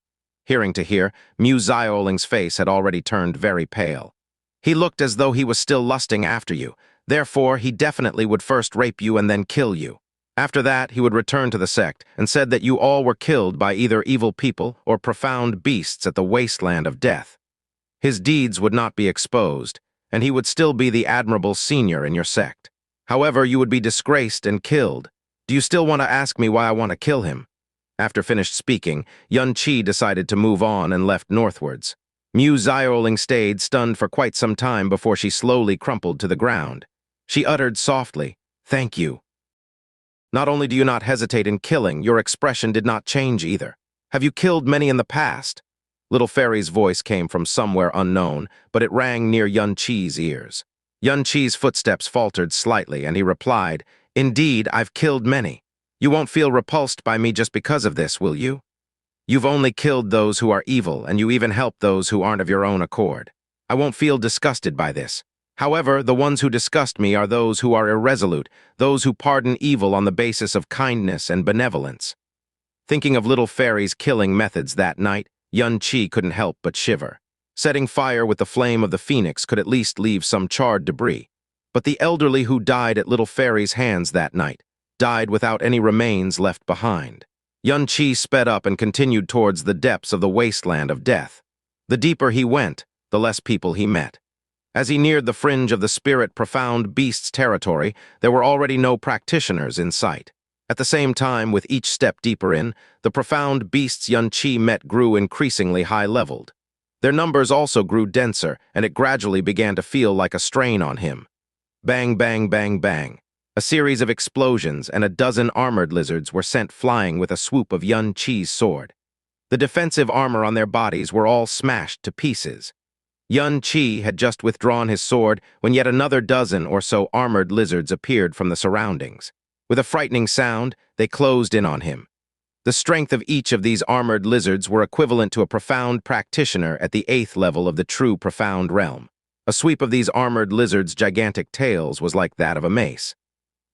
Hearing to hear, Mu Zioling's face had already turned very pale. "He looked as though he was still lusting after you. Therefore, he definitely would first rape you and then kill you. After that, he would return to the sect and said that you all were killed by either evil people or profound beasts at the wasteland of death. His deeds would not be exposed, and he would still be the admirable senior in your sect. However, you would be disgraced and killed. Do you still want to ask me why I want to kill him?" After finished speaking, Xianxia decided to move on and left northwards. Mu Zioling stayed stunned for quite some time before she slowly crumpled to the ground. She uttered softly, "Thank you." "Not only do you not hesitate in killing, your expression did not change either. Have you killed many in the past?" Little Fairy's voice came from somewhere unknown, but it rang near Xianxia's ears. Xianxia's footsteps faltered slightly, and he replied, "Indeed, I've killed many. You won't feel repulsed by me just because of this, will you? You've only killed those who are evil, and you even help those who aren't of your own accord. I won't feel disgusted by this. However, the ones who disgust me are those who are irresolute, those who pardon evil on the basis of kindness and benevolence." Thinking of Little Fairy's killing methods that night, Xianxia couldn't help but shiver. Setting fire with the flame of the phoenix could at least leave some charred debris. But the elderly who died at Little Fairy's hands that night died without any remains left behind. Xianxia sped up and continued towards the depths of the wasteland of death. The deeper he went, the less people he met. As he neared the fringe of the spirit-profound beast's territory, there were already no practitioners in sight. At the same time, with each step deeper in, the profound beasts Xianxia met grew increasingly high-leveled. Their numbers also grew denser, and it gradually began to feel like a strain on him. Bang, bang, bang, bang. A series of explosions and a dozen armored lizards were sent flying with a swoop of Xianxia's sword. The defensive armor on their bodies were all smashed to pieces. Xianxia had just withdrawn his sword when yet another dozen or so armored lizards appeared from the surroundings. With a frightening sound, they closed in on him. The strength of each of these armored lizards were equivalent to a profound practitioner at the 8th level of the true profound realm. A sweep of these armored lizards' gigantic tails was like that of a mace.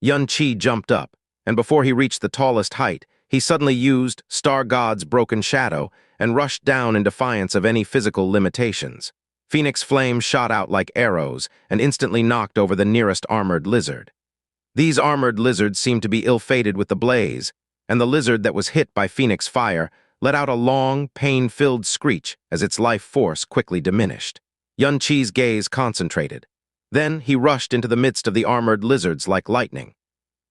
Xianxia jumped up, and before he reached the tallest height, he suddenly used Star God's broken shadow and rushed down in defiance of any physical limitations. Phoenix flames shot out like arrows and instantly knocked over the nearest armored lizard. These armored lizards seemed to be ill-fated with the blaze, and the lizard that was hit by Phoenix fire let out a long, pain-filled screech as its life force quickly diminished. Xianxia's gaze concentrated. Then he rushed into the midst of the armored lizards like lightning.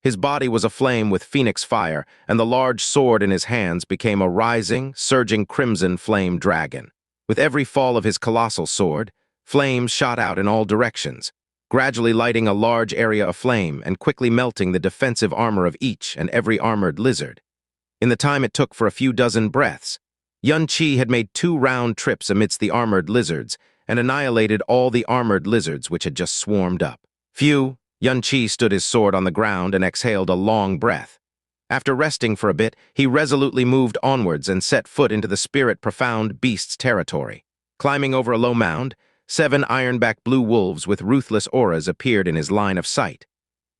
His body was aflame with Phoenix fire, and the large sword in his hands became a rising, surging crimson flame dragon. With every fall of his colossal sword, flames shot out in all directions, gradually lighting a large area of flame and quickly melting the defensive armor of each and every armored lizard. In the time it took for a few dozen breaths, Xianxia had made 2 round trips amidst the armored lizards and annihilated all the armored lizards which had just swarmed up. Phew! Xianxia stood his sword on the ground and exhaled a long breath. After resting for a bit, he resolutely moved onwards and set foot into the spirit profound beast's territory. Climbing over a low mound, 7 ironback blue wolves with ruthless auras appeared in his line of sight.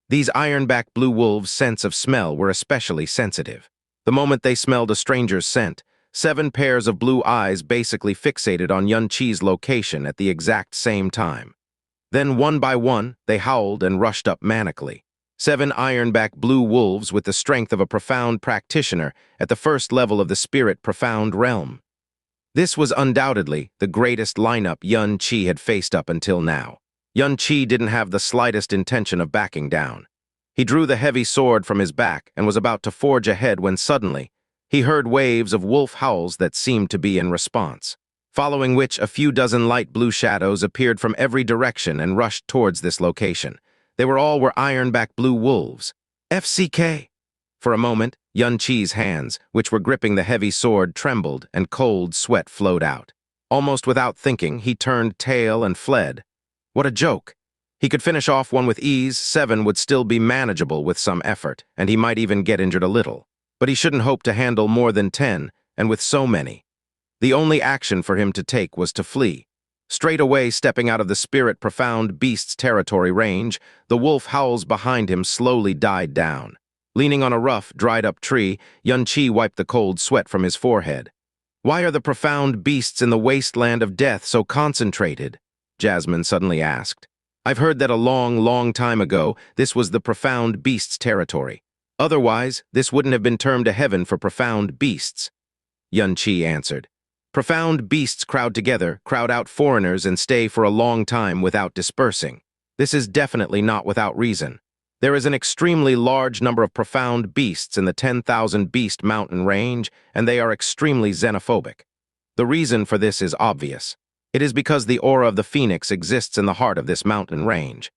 These ironback blue wolves' sense of smell were especially sensitive. The moment they smelled a stranger's scent, 7 pairs of blue eyes basically fixated on Xianxia's location at the exact same time. Then, one by one, they howled and rushed up manically. 7 ironback blue wolves with the strength of a profound practitioner at the 1st level of the spirit profound realm. This was undoubtedly the greatest lineup Xianxia had faced up until now. Xianxia didn't have the slightest intention of backing down. He drew the heavy sword from his back and was about to forge ahead when suddenly he heard waves of wolf howls that seemed to be in response, following which a few dozen light blue shadows appeared from every direction and rushed towards this location. They were ironback blue wolves. FCK! For a moment, Xianxia's hands, which were gripping the heavy sword, trembled and cold sweat flowed out. Almost without thinking, he turned tail and fled. What a joke! He could finish off one with ease, 7 would still be manageable with some effort, and he might even get injured a little. But he shouldn't hope to handle more than 10, and with so many. The only action for him to take was to flee. Straight away, stepping out of the spirit profound beast's territory range, the wolf howls behind him slowly died down. Leaning on a rough, dried-up tree, Xianxia wiped the cold sweat from his forehead. "Why are the profound beasts in the wasteland of death so concentrated?" Jasmine suddenly asked. "I've heard that a long, long time ago, this was the profound beast's territory. Otherwise, this wouldn't have been termed a heaven for profound beasts." Xianxia answered. "Profound beasts crowd together, crowd out foreigners, and stay for a long time without dispersing. This is definitely not without reason. There is an extremely large number of profound beasts in the 10,000 Beast Mountain range, and they are extremely xenophobic. The reason for this is obvious. It is because the aura of the phoenix exists in the heart of this mountain range.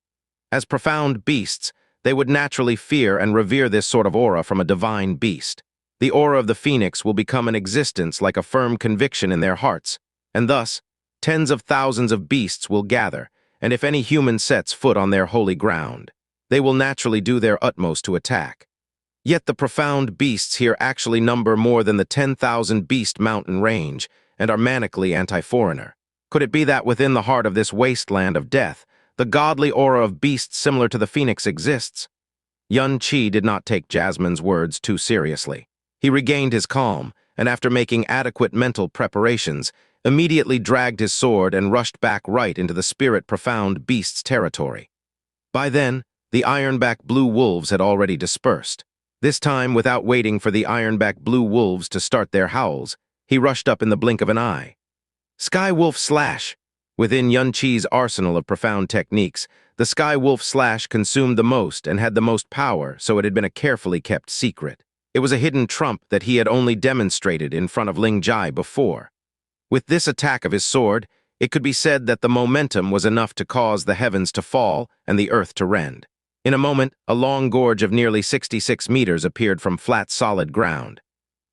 As profound beasts, they would naturally fear and revere this sort of aura from a divine beast. The aura of the phoenix will become an existence like a firm conviction in their hearts, and thus, tens of thousands of beasts will gather, and if any human sets foot on their holy ground, they will naturally do their utmost to attack. Yet the profound beasts here actually number more than the 10,000 Beast Mountain range and are manically anti-foreigner. Could it be that within the heart of this wasteland of death, the godly aura of beasts similar to the phoenix exists? Xianxia did not take Jasmine's words too seriously. He regained his calm, and after making adequate mental preparations, immediately dragged his sword and rushed back right into the spirit profound beast's territory. By then, the ironback blue wolves had already dispersed. This time, without waiting for the ironback blue wolves to start their howls, he rushed up in the blink of an eye. Sky Wolf Slash! Within Xianxia's arsenal of profound techniques, the Sky Wolf Slash consumed the most and had the most power, so it had been a carefully kept secret. It was a hidden trump that he had only demonstrated in front of Ling Jai before. With this attack of his sword, it could be said that the momentum was enough to cause the heavens to fall and the earth to rend. In a moment, a long gorge of nearly 66 meters appeared from flat, solid ground.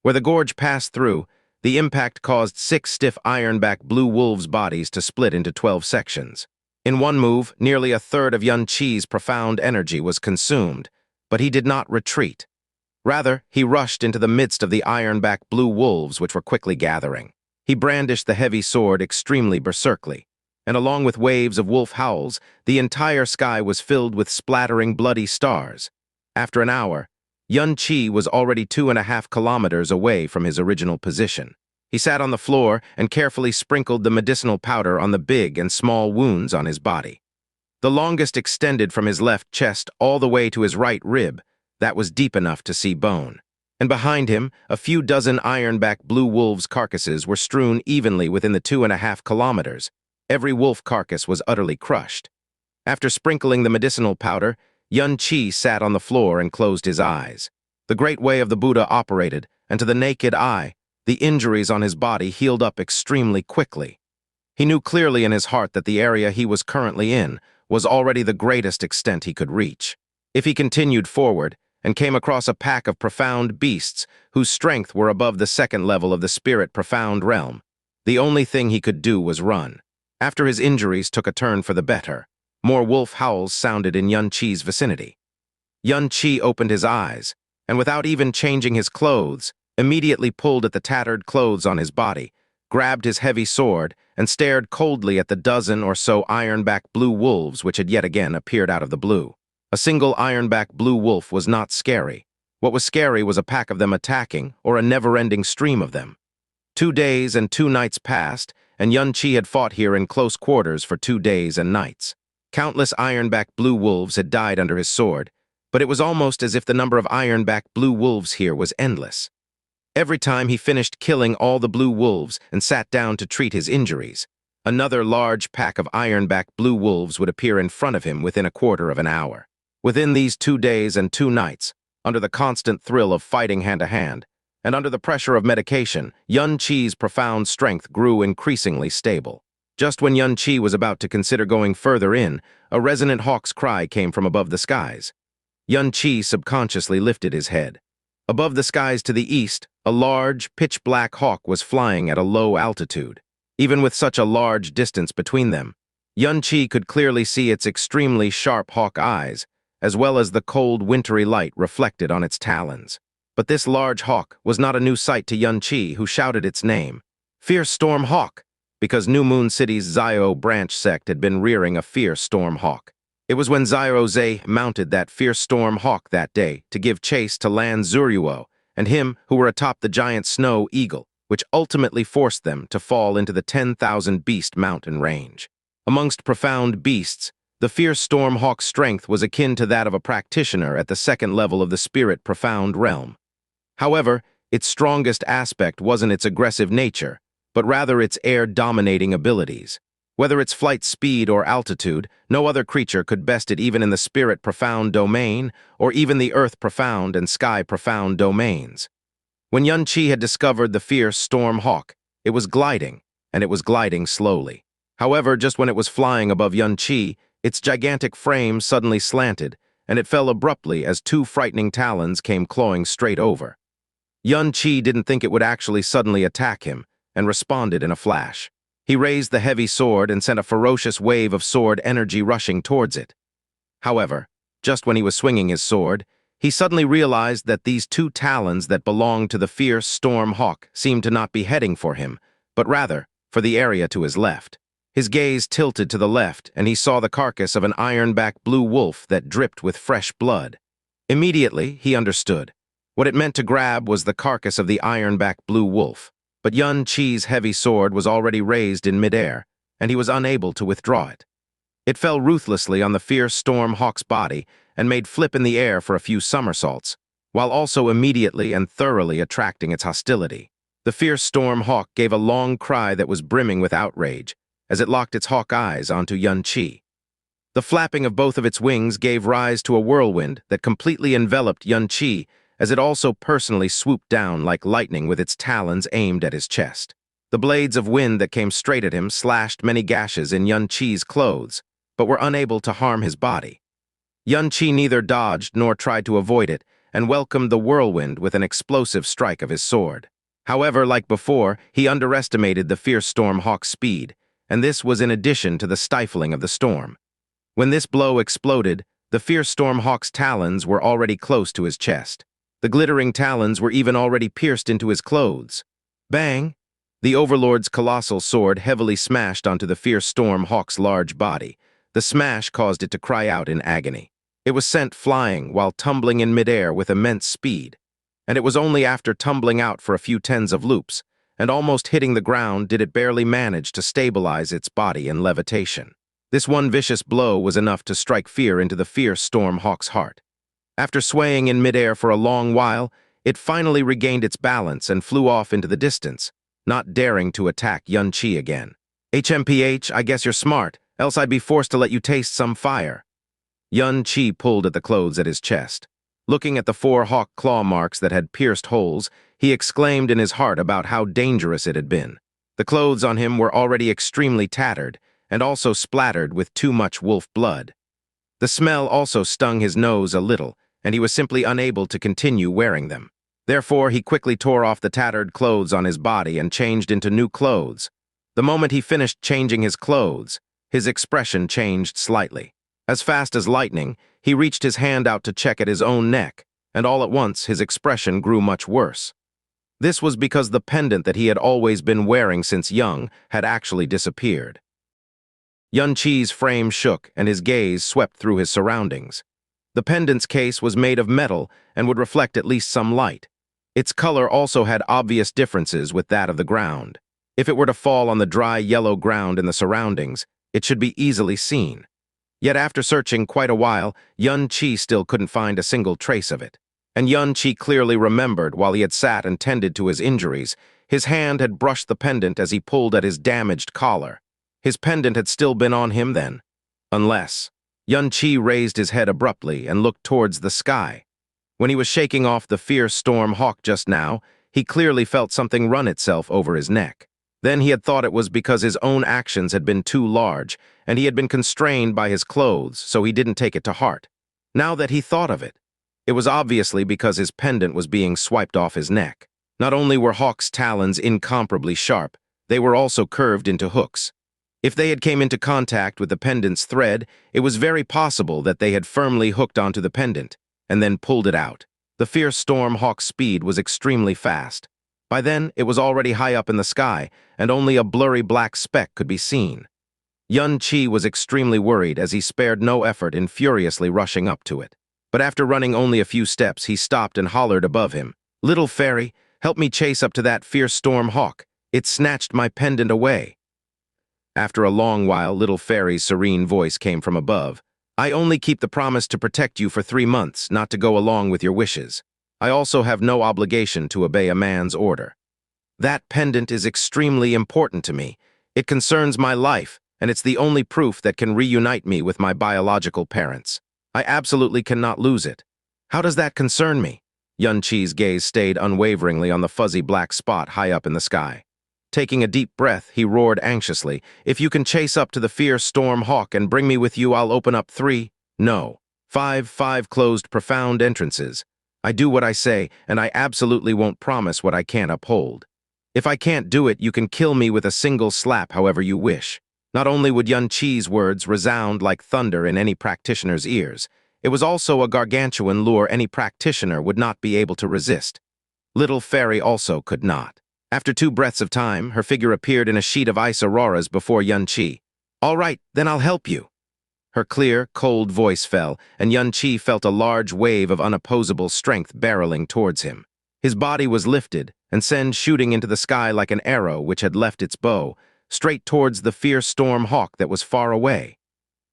Where the gorge passed through, The impact caused 6 stiff ironback blue wolves' bodies to split into 12 sections. In one move, nearly a third of Xianxia's profound energy was consumed, but he did not retreat. Rather, he rushed into the midst of the ironback blue wolves which were quickly gathering. He brandished the heavy sword extremely berserkly, and along with waves of wolf howls, the entire sky was filled with splattering bloody stars. After an hour, Xianxia was already 2.5 kilometers away from his original position. He sat on the floor and carefully sprinkled the medicinal powder on the big and small wounds on his body. The longest extended from his left chest all the way to his right rib, that was deep enough to see bone. And behind him, a few dozen ironback blue wolves' carcasses were strewn evenly within the 2.5 kilometers. Every wolf carcass was utterly crushed. After sprinkling the medicinal powder, Xianxia sat on the floor and closed his eyes. The great way of the Buddha operated, and to the naked eye, the injuries on his body healed up extremely quickly. He knew clearly in his heart that the area he was currently in was already the greatest extent he could reach. If he continued forward and came across a pack of profound beasts whose strength were above the second level of the spirit profound realm, the only thing he could do was run. After his injuries took a turn for the better, more wolf howls sounded in Xianxia's vicinity. Xianxia opened his eyes, and without even changing his clothes, immediately pulled at the tattered clothes on his body, grabbed his heavy sword, and stared coldly at the dozen or so ironback blue wolves which had yet again appeared out of the blue. A single ironback blue wolf was not scary. What was scary was a pack of them attacking, or a never-ending stream of them. 2 days and 2 nights passed, and Xianxia had fought here in close quarters for 2 days and nights. Countless ironback blue wolves had died under his sword, but it was almost as if the number of ironback blue wolves here was endless. Every time he finished killing all the blue wolves and sat down to treat his injuries, another large pack of ironback blue wolves would appear in front of him within a quarter of an hour. Within these 2 days and 2 nights, under the constant thrill of fighting hand-to-hand, and under the pressure of medication, Xianxia's profound strength grew increasingly stable. Just when Xianxia was about to consider going further in, a resonant hawk's cry came from above the skies. Xianxia subconsciously lifted his head. Above the skies to the east, a large, pitch-black hawk was flying at a low altitude. Even with such a large distance between them, Xianxia could clearly see its extremely sharp hawk eyes, as well as the cold, wintry light reflected on its talons. But this large hawk was not a new sight to Xianxia, who shouted its name. Fierce Storm Hawk, because New Moon City's Zio branch sect had been rearing a fierce storm hawk. It was when Zio Ze mounted that fierce storm hawk that day to give chase to Lan Zuruo and him who were atop the giant snow eagle, which ultimately forced them to fall into the 10,000 beast mountain range. Amongst profound beasts, the fierce storm hawk's strength was akin to that of a practitioner at the second level of the spirit profound realm. However, its strongest aspect wasn't its aggressive nature, but rather its air-dominating abilities. Whether its flight speed or altitude, no other creature could best it even in the spirit profound domain, or even the earth profound and sky profound domains. When Xianxia had discovered the fierce storm hawk, it was gliding, and it was gliding slowly. However, just when it was flying above Xianxia, its gigantic frame suddenly slanted, and it fell abruptly as 2 frightening talons came clawing straight over. Xianxia didn't think it would actually suddenly attack him, and responded in a flash. He raised the heavy sword and sent a ferocious wave of sword energy rushing towards it. However, just when he was swinging his sword, he suddenly realized that these 2 talons that belonged to the fierce storm hawk seemed to not be heading for him, but rather for the area to his left. His gaze tilted to the left, and he saw the carcass of an ironback blue wolf that dripped with fresh blood. Immediately, he understood. What it meant to grab was the carcass of the ironback blue wolf. But Xianxia's heavy sword was already raised in midair, and he was unable to withdraw it. It fell ruthlessly on the fierce storm hawk's body and made flip in the air for a few somersaults, while also immediately and thoroughly attracting its hostility. The fierce storm hawk gave a long cry that was brimming with outrage as it locked its hawk eyes onto Xianxia. The flapping of both of its wings gave rise to a whirlwind that completely enveloped Xianxia, as it also personally swooped down like lightning with its talons aimed at his chest. The blades of wind that came straight at him slashed many gashes in Xianxia's clothes, but were unable to harm his body. Xianxia neither dodged nor tried to avoid it, and welcomed the whirlwind with an explosive strike of his sword. However, like before, he underestimated the fierce storm hawk's speed, and this was in addition to the stifling of the storm. When this blow exploded, the fierce storm hawk's talons were already close to his chest. The glittering talons were even already pierced into his clothes. Bang! The overlord's colossal sword heavily smashed onto the fierce storm hawk's large body. The smash caused it to cry out in agony. It was sent flying while tumbling in midair with immense speed. And it was only after tumbling out for a few tens of loops and almost hitting the ground did it barely manage to stabilize its body in levitation. This one vicious blow was enough to strike fear into the fierce storm hawk's heart. After swaying in midair for a long while, it finally regained its balance and flew off into the distance, not daring to attack Xianxia again. HMPH, I guess you're smart, else I'd be forced to let you taste some fire. Xianxia pulled at the clothes at his chest. Looking at the 4 hawk claw marks that had pierced holes, he exclaimed in his heart about how dangerous it had been. The clothes on him were already extremely tattered, and also splattered with too much wolf blood. The smell also stung his nose a little, and he was simply unable to continue wearing them. Therefore, he quickly tore off the tattered clothes on his body and changed into new clothes. The moment he finished changing his clothes, his expression changed slightly. As fast as lightning, he reached his hand out to check at his own neck, and all at once his expression grew much worse. This was because the pendant that he had always been wearing since young had actually disappeared. Xianxia's frame shook and his gaze swept through his surroundings. The pendant's case was made of metal and would reflect at least some light. Its color also had obvious differences with that of the ground. If it were to fall on the dry yellow ground in the surroundings, it should be easily seen. Yet after searching quite a while, Xianxia still couldn't find a single trace of it. And Xianxia clearly remembered while he had sat and tended to his injuries, his hand had brushed the pendant as he pulled at his damaged collar. His pendant had still been on him then. Unless... Xianxia raised his head abruptly and looked towards the sky. When he was shaking off the fierce storm hawk just now, he clearly felt something run itself over his neck. Then he had thought it was because his own actions had been too large, and he had been constrained by his clothes, so he didn't take it to heart. Now that he thought of it, it was obviously because his pendant was being swiped off his neck. Not only were Hawk's talons incomparably sharp, they were also curved into hooks. If they had came into contact with the pendant's thread, it was very possible that they had firmly hooked onto the pendant, and then pulled it out. The fierce storm hawk's speed was extremely fast. By then, it was already high up in the sky, and only a blurry black speck could be seen. Xianxia was extremely worried as he spared no effort in furiously rushing up to it. But after running only a few steps, he stopped and hollered above him, "Little fairy, help me chase up to that fierce storm hawk. It snatched my pendant away." After a long while, Little Fairy's serene voice came from above. "I only keep the promise to protect you for 3 months, not to go along with your wishes. I also have no obligation to obey a man's order. That pendant is extremely important to me. It concerns my life, and it's the only proof that can reunite me with my biological parents. I absolutely cannot lose it. How does that concern me?" Xianxia's gaze stayed unwaveringly on the fuzzy black spot high up in the sky. Taking a deep breath, he roared anxiously, "If you can chase up to the fierce storm hawk and bring me with you, I'll open up 3, no, 5 closed profound entrances. I do what I say, and I absolutely won't promise what I can't uphold. If I can't do it, you can kill me with a single slap however you wish." Not only would Xianxia's words resound like thunder in any practitioner's ears, it was also a gargantuan lure any practitioner would not be able to resist. Little Fairy also could not. After 2 breaths of time, her figure appeared in a sheet of ice auroras before Xianxia. "All right, then I'll help you." Her clear, cold voice fell, and Xianxia felt a large wave of unopposable strength barreling towards him. His body was lifted, and sent shooting into the sky like an arrow which had left its bow, straight towards the fierce storm hawk that was far away.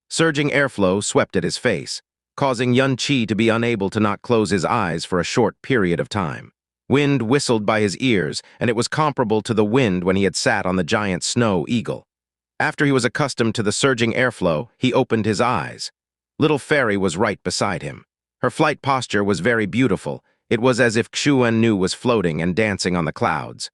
Surging airflow swept at his face, causing Xianxia to be unable to not close his eyes for a short period of time. Wind whistled by his ears, and it was comparable to the wind when he had sat on the giant snow eagle. After he was accustomed to the surging airflow, he opened his eyes. Little Fairy was right beside him. Her flight posture was very beautiful. It was as if Xianxia was floating and dancing on the clouds.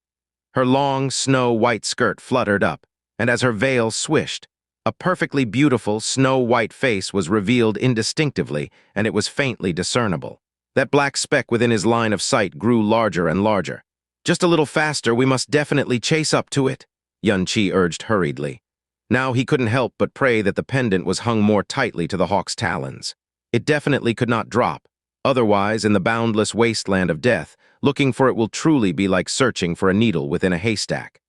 Her long, snow-white skirt fluttered up, and as her veil swished, a perfectly beautiful, snow-white face was revealed indistinctively, and it was faintly discernible. That black speck within his line of sight grew larger and larger. Just a little faster, we must definitely chase up to it, Xianxia urged hurriedly. Now he couldn't help but pray that the pendant was hung more tightly to the hawk's talons. It definitely could not drop. Otherwise, in the boundless wasteland of death, looking for it will truly be like searching for a needle within a haystack.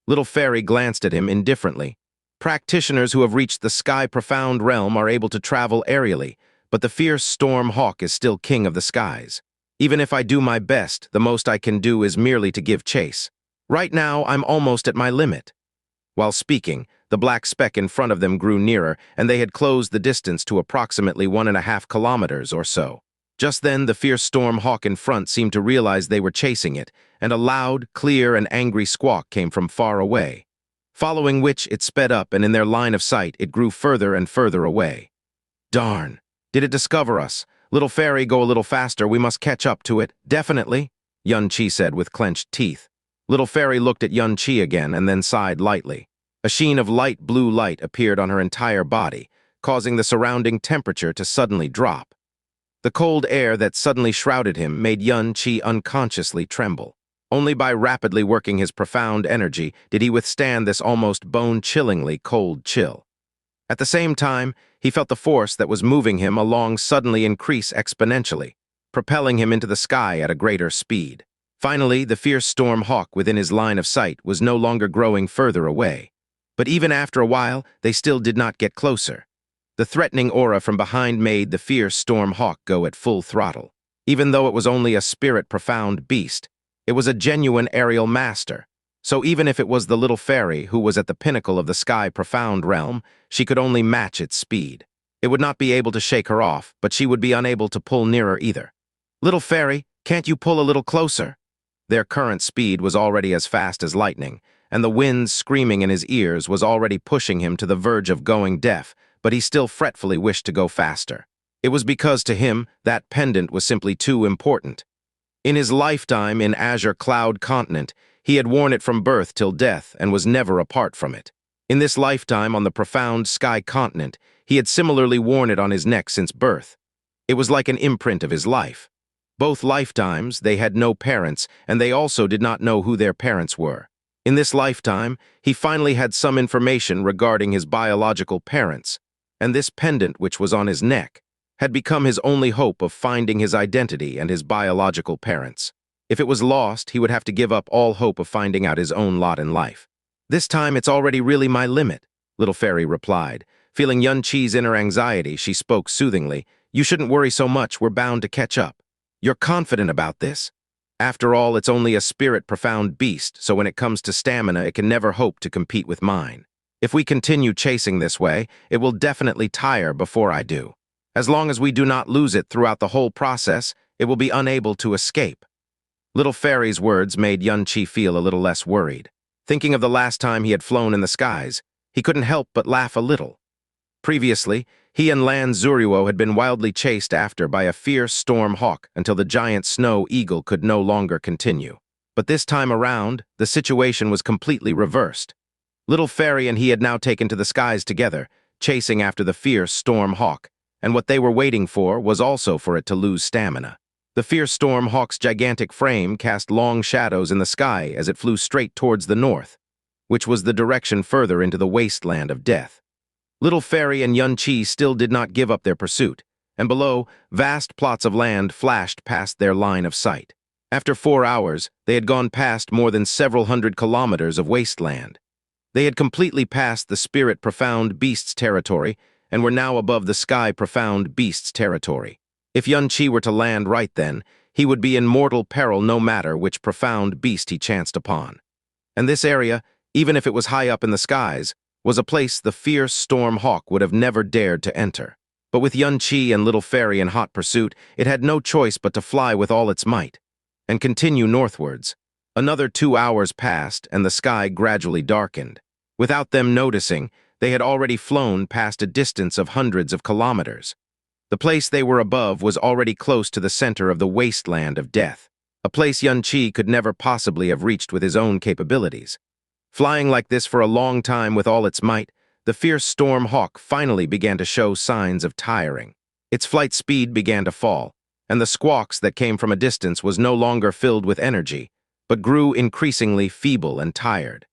Little Fairy glanced at him indifferently. Practitioners who have reached the sky-profound realm are able to travel aerially, but the fierce storm hawk is still king of the skies. Even if I do my best, the most I can do is merely to give chase. Right now, I'm almost at my limit. While speaking, the black speck in front of them grew nearer, and they had closed the distance to approximately 1.5 kilometers or so. Just then, the fierce storm hawk in front seemed to realize they were chasing it, and a loud, clear, and angry squawk came from far away. Following which, it sped up, and in their line of sight, it grew further and further away. Darn! Did it discover us? Little Fairy, go a little faster, we must catch up to it. Definitely, Xianxia said with clenched teeth. Little Fairy looked at Xianxia again and then sighed lightly. A sheen of light blue light appeared on her entire body, causing the surrounding temperature to suddenly drop. The cold air that suddenly shrouded him made Xianxia unconsciously tremble. Only by rapidly working his profound energy did he withstand this almost bone-chillingly cold chill. At the same time, he felt the force that was moving him along suddenly increase exponentially, propelling him into the sky at a greater speed. Finally, the fierce storm hawk within his line of sight was no longer growing further away. But even after a while, they still did not get closer. The threatening aura from behind made the fierce storm hawk go at full throttle. Even though it was only a spirit-profound beast, it was a genuine aerial master. So even if it was the little fairy who was at the pinnacle of the sky-profound realm, she could only match its speed. It would not be able to shake her off, but she would be unable to pull nearer either. Little fairy, can't you pull a little closer? Their current speed was already as fast as lightning, and the wind screaming in his ears was already pushing him to the verge of going deaf, but he still fretfully wished to go faster. It was because to him, that pendant was simply too important. In his lifetime in Azure Cloud Continent, he had worn it from birth till death and was never apart from it. In this lifetime on the profound Sky Continent, he had similarly worn it on his neck since birth. It was like an imprint of his life. Both lifetimes, they had no parents, and they also did not know who their parents were. In this lifetime, he finally had some information regarding his biological parents, and this pendant which was on his neck had become his only hope of finding his identity and his biological parents. If it was lost, he would have to give up all hope of finding out his own lot in life. This time, it's already really my limit, Little Fairy replied. Feeling Xianxia's inner anxiety, she spoke soothingly. You shouldn't worry so much, we're bound to catch up. You're confident about this? After all, it's only a spirit-profound beast, so when it comes to stamina, it can never hope to compete with mine. If we continue chasing this way, it will definitely tire before I do. As long as we do not lose it throughout the whole process, it will be unable to escape. Little Fairy's words made Xianxia feel a little less worried. Thinking of the last time he had flown in the skies, he couldn't help but laugh a little. Previously, he and Lan Zuruo had been wildly chased after by a fierce storm hawk until the giant snow eagle could no longer continue. But this time around, the situation was completely reversed. Little Fairy and he had now taken to the skies together, chasing after the fierce storm hawk, and what they were waiting for was also for it to lose stamina. The fierce storm hawk's gigantic frame cast long shadows in the sky as it flew straight towards the north, which was the direction further into the wasteland of death. Little Fairy and Xianxia still did not give up their pursuit, and below, vast plots of land flashed past their line of sight. After 4 hours, they had gone past more than several hundred kilometers of wasteland. They had completely passed the spirit-profound beast's territory and were now above the sky-profound beast's territory. If Xianxia were to land right then, he would be in mortal peril no matter which profound beast he chanced upon. And this area, even if it was high up in the skies, was a place the fierce storm hawk would have never dared to enter. But with Xianxia and Little Fairy in hot pursuit, it had no choice but to fly with all its might and continue northwards. Another 2 hours passed, and the sky gradually darkened. Without them noticing, they had already flown past a distance of hundreds of kilometers. The place they were above was already close to the center of the wasteland of death, a place Xianxia could never possibly have reached with his own capabilities. Flying like this for a long time with all its might, the fierce storm hawk finally began to show signs of tiring. Its flight speed began to fall, and the squawks that came from a distance was no longer filled with energy, but grew increasingly feeble and tired.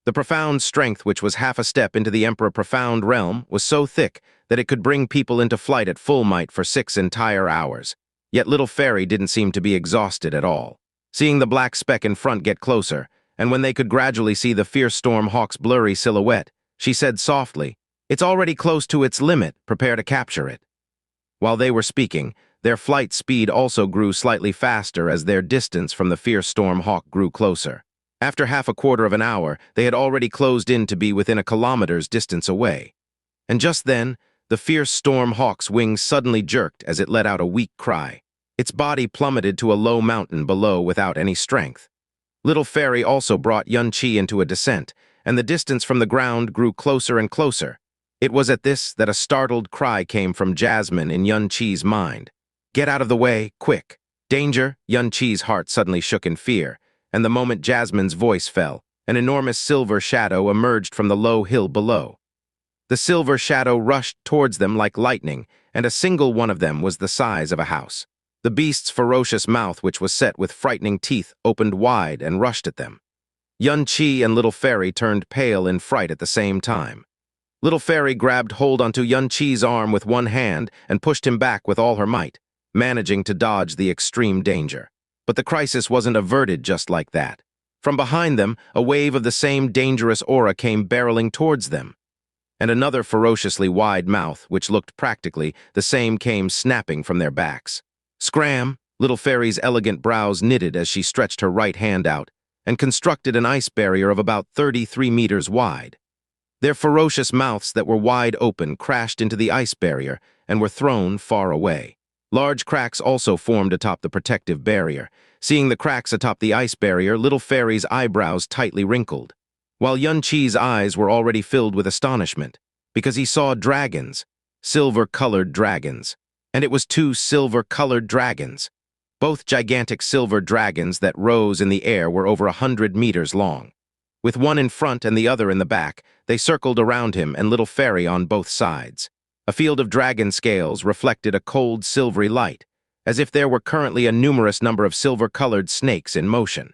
The profound strength which was half a step into the Emperor Profound realm was so thick that it could bring people into flight at full might for 6 entire hours. Yet little Fairy didn't seem to be exhausted at all. Seeing the black speck in front get closer, and when they could gradually see the fierce storm hawk's blurry silhouette, she said softly, "It's already close to its limit, prepare to capture it." While they were speaking, their flight speed also grew slightly faster as their distance from the fierce storm hawk grew closer. After half a quarter of an hour, they had already closed in to be within a kilometer's distance away. And just then, the fierce storm hawk's wings suddenly jerked as it let out a weak cry. Its body plummeted to a low mountain below without any strength. Little Fairy also brought Xianxia into a descent, and the distance from the ground grew closer and closer. It was at this that a startled cry came from Jasmine in Xianxia's mind. "Get out of the way, quick! Danger!" Xianxia's heart suddenly shook in fear, and the moment Jasmine's voice fell, an enormous silver shadow emerged from the low hill below. The silver shadow rushed towards them like lightning, and a single one of them was the size of a house. The beast's ferocious mouth, which was set with frightening teeth, opened wide and rushed at them. Xianxia and Little Fairy turned pale in fright at the same time. Little Fairy grabbed hold onto Xianxia's arm with one hand and pushed him back with all her might, managing to dodge the extreme danger. But the crisis wasn't averted just like that. From behind them, a wave of the same dangerous aura came barreling towards them. And another ferociously wide mouth, which looked practically the same, came snapping from their backs. Scram! Little Fairy's elegant brows knitted as she stretched her right hand out and constructed an ice barrier of about 33 meters wide. Their ferocious mouths that were wide open crashed into the ice barrier and were thrown far away. Large cracks also formed atop the protective barrier. Seeing the cracks atop the ice barrier, Little Fairy's eyebrows tightly wrinkled, while Xianxia's eyes were already filled with astonishment, because he saw dragons, silver-colored dragons. And it was 2 silver-colored dragons. Both gigantic silver dragons that rose in the air were over 100 meters long. With one in front and the other in the back, they circled around him and Little Fairy on both sides. A field of dragon scales reflected a cold silvery light, as if there were currently a numerous number of silver-colored snakes in motion.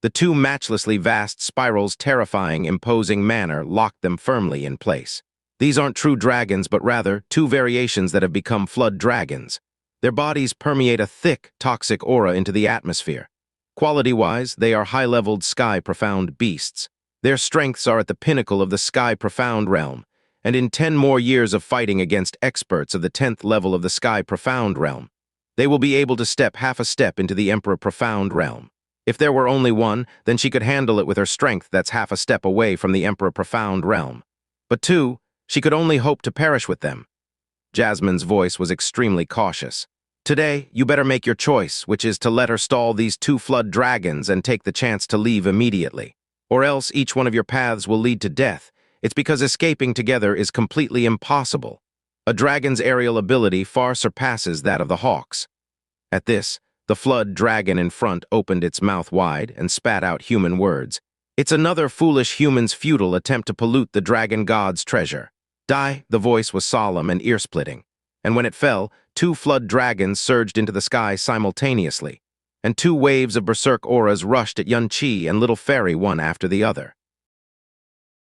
The 2 matchlessly vast spirals' terrifying, imposing manner locked them firmly in place. These aren't true dragons, but rather 2 variations that have become flood dragons. Their bodies permeate a thick, toxic aura into the atmosphere. Quality-wise, they are high-leveled sky-profound beasts. Their strengths are at the pinnacle of the sky-profound realm, and in 10 more years of fighting against experts of the 10th level of the sky-profound realm, they will be able to step half a step into the Emperor Profound realm. If there were only one, then she could handle it with her strength that's half a step away from the Emperor Profound realm. But 2, she could only hope to perish with them. Jasmine's voice was extremely cautious. "Today, you better make your choice, which is to let her stall these 2 flood dragons and take the chance to leave immediately. Or else each one of your paths will lead to death. It's because escaping together is completely impossible. A dragon's aerial ability far surpasses that of the hawk's." At this, the flood dragon in front opened its mouth wide and spat out human words. "It's another foolish human's futile attempt to pollute the dragon god's treasure. Die!" The voice was solemn and ear-splitting, and when it fell, 2 flood dragons surged into the sky simultaneously, and 2 waves of berserk auras rushed at Xianxia and Little Fairy one after the other.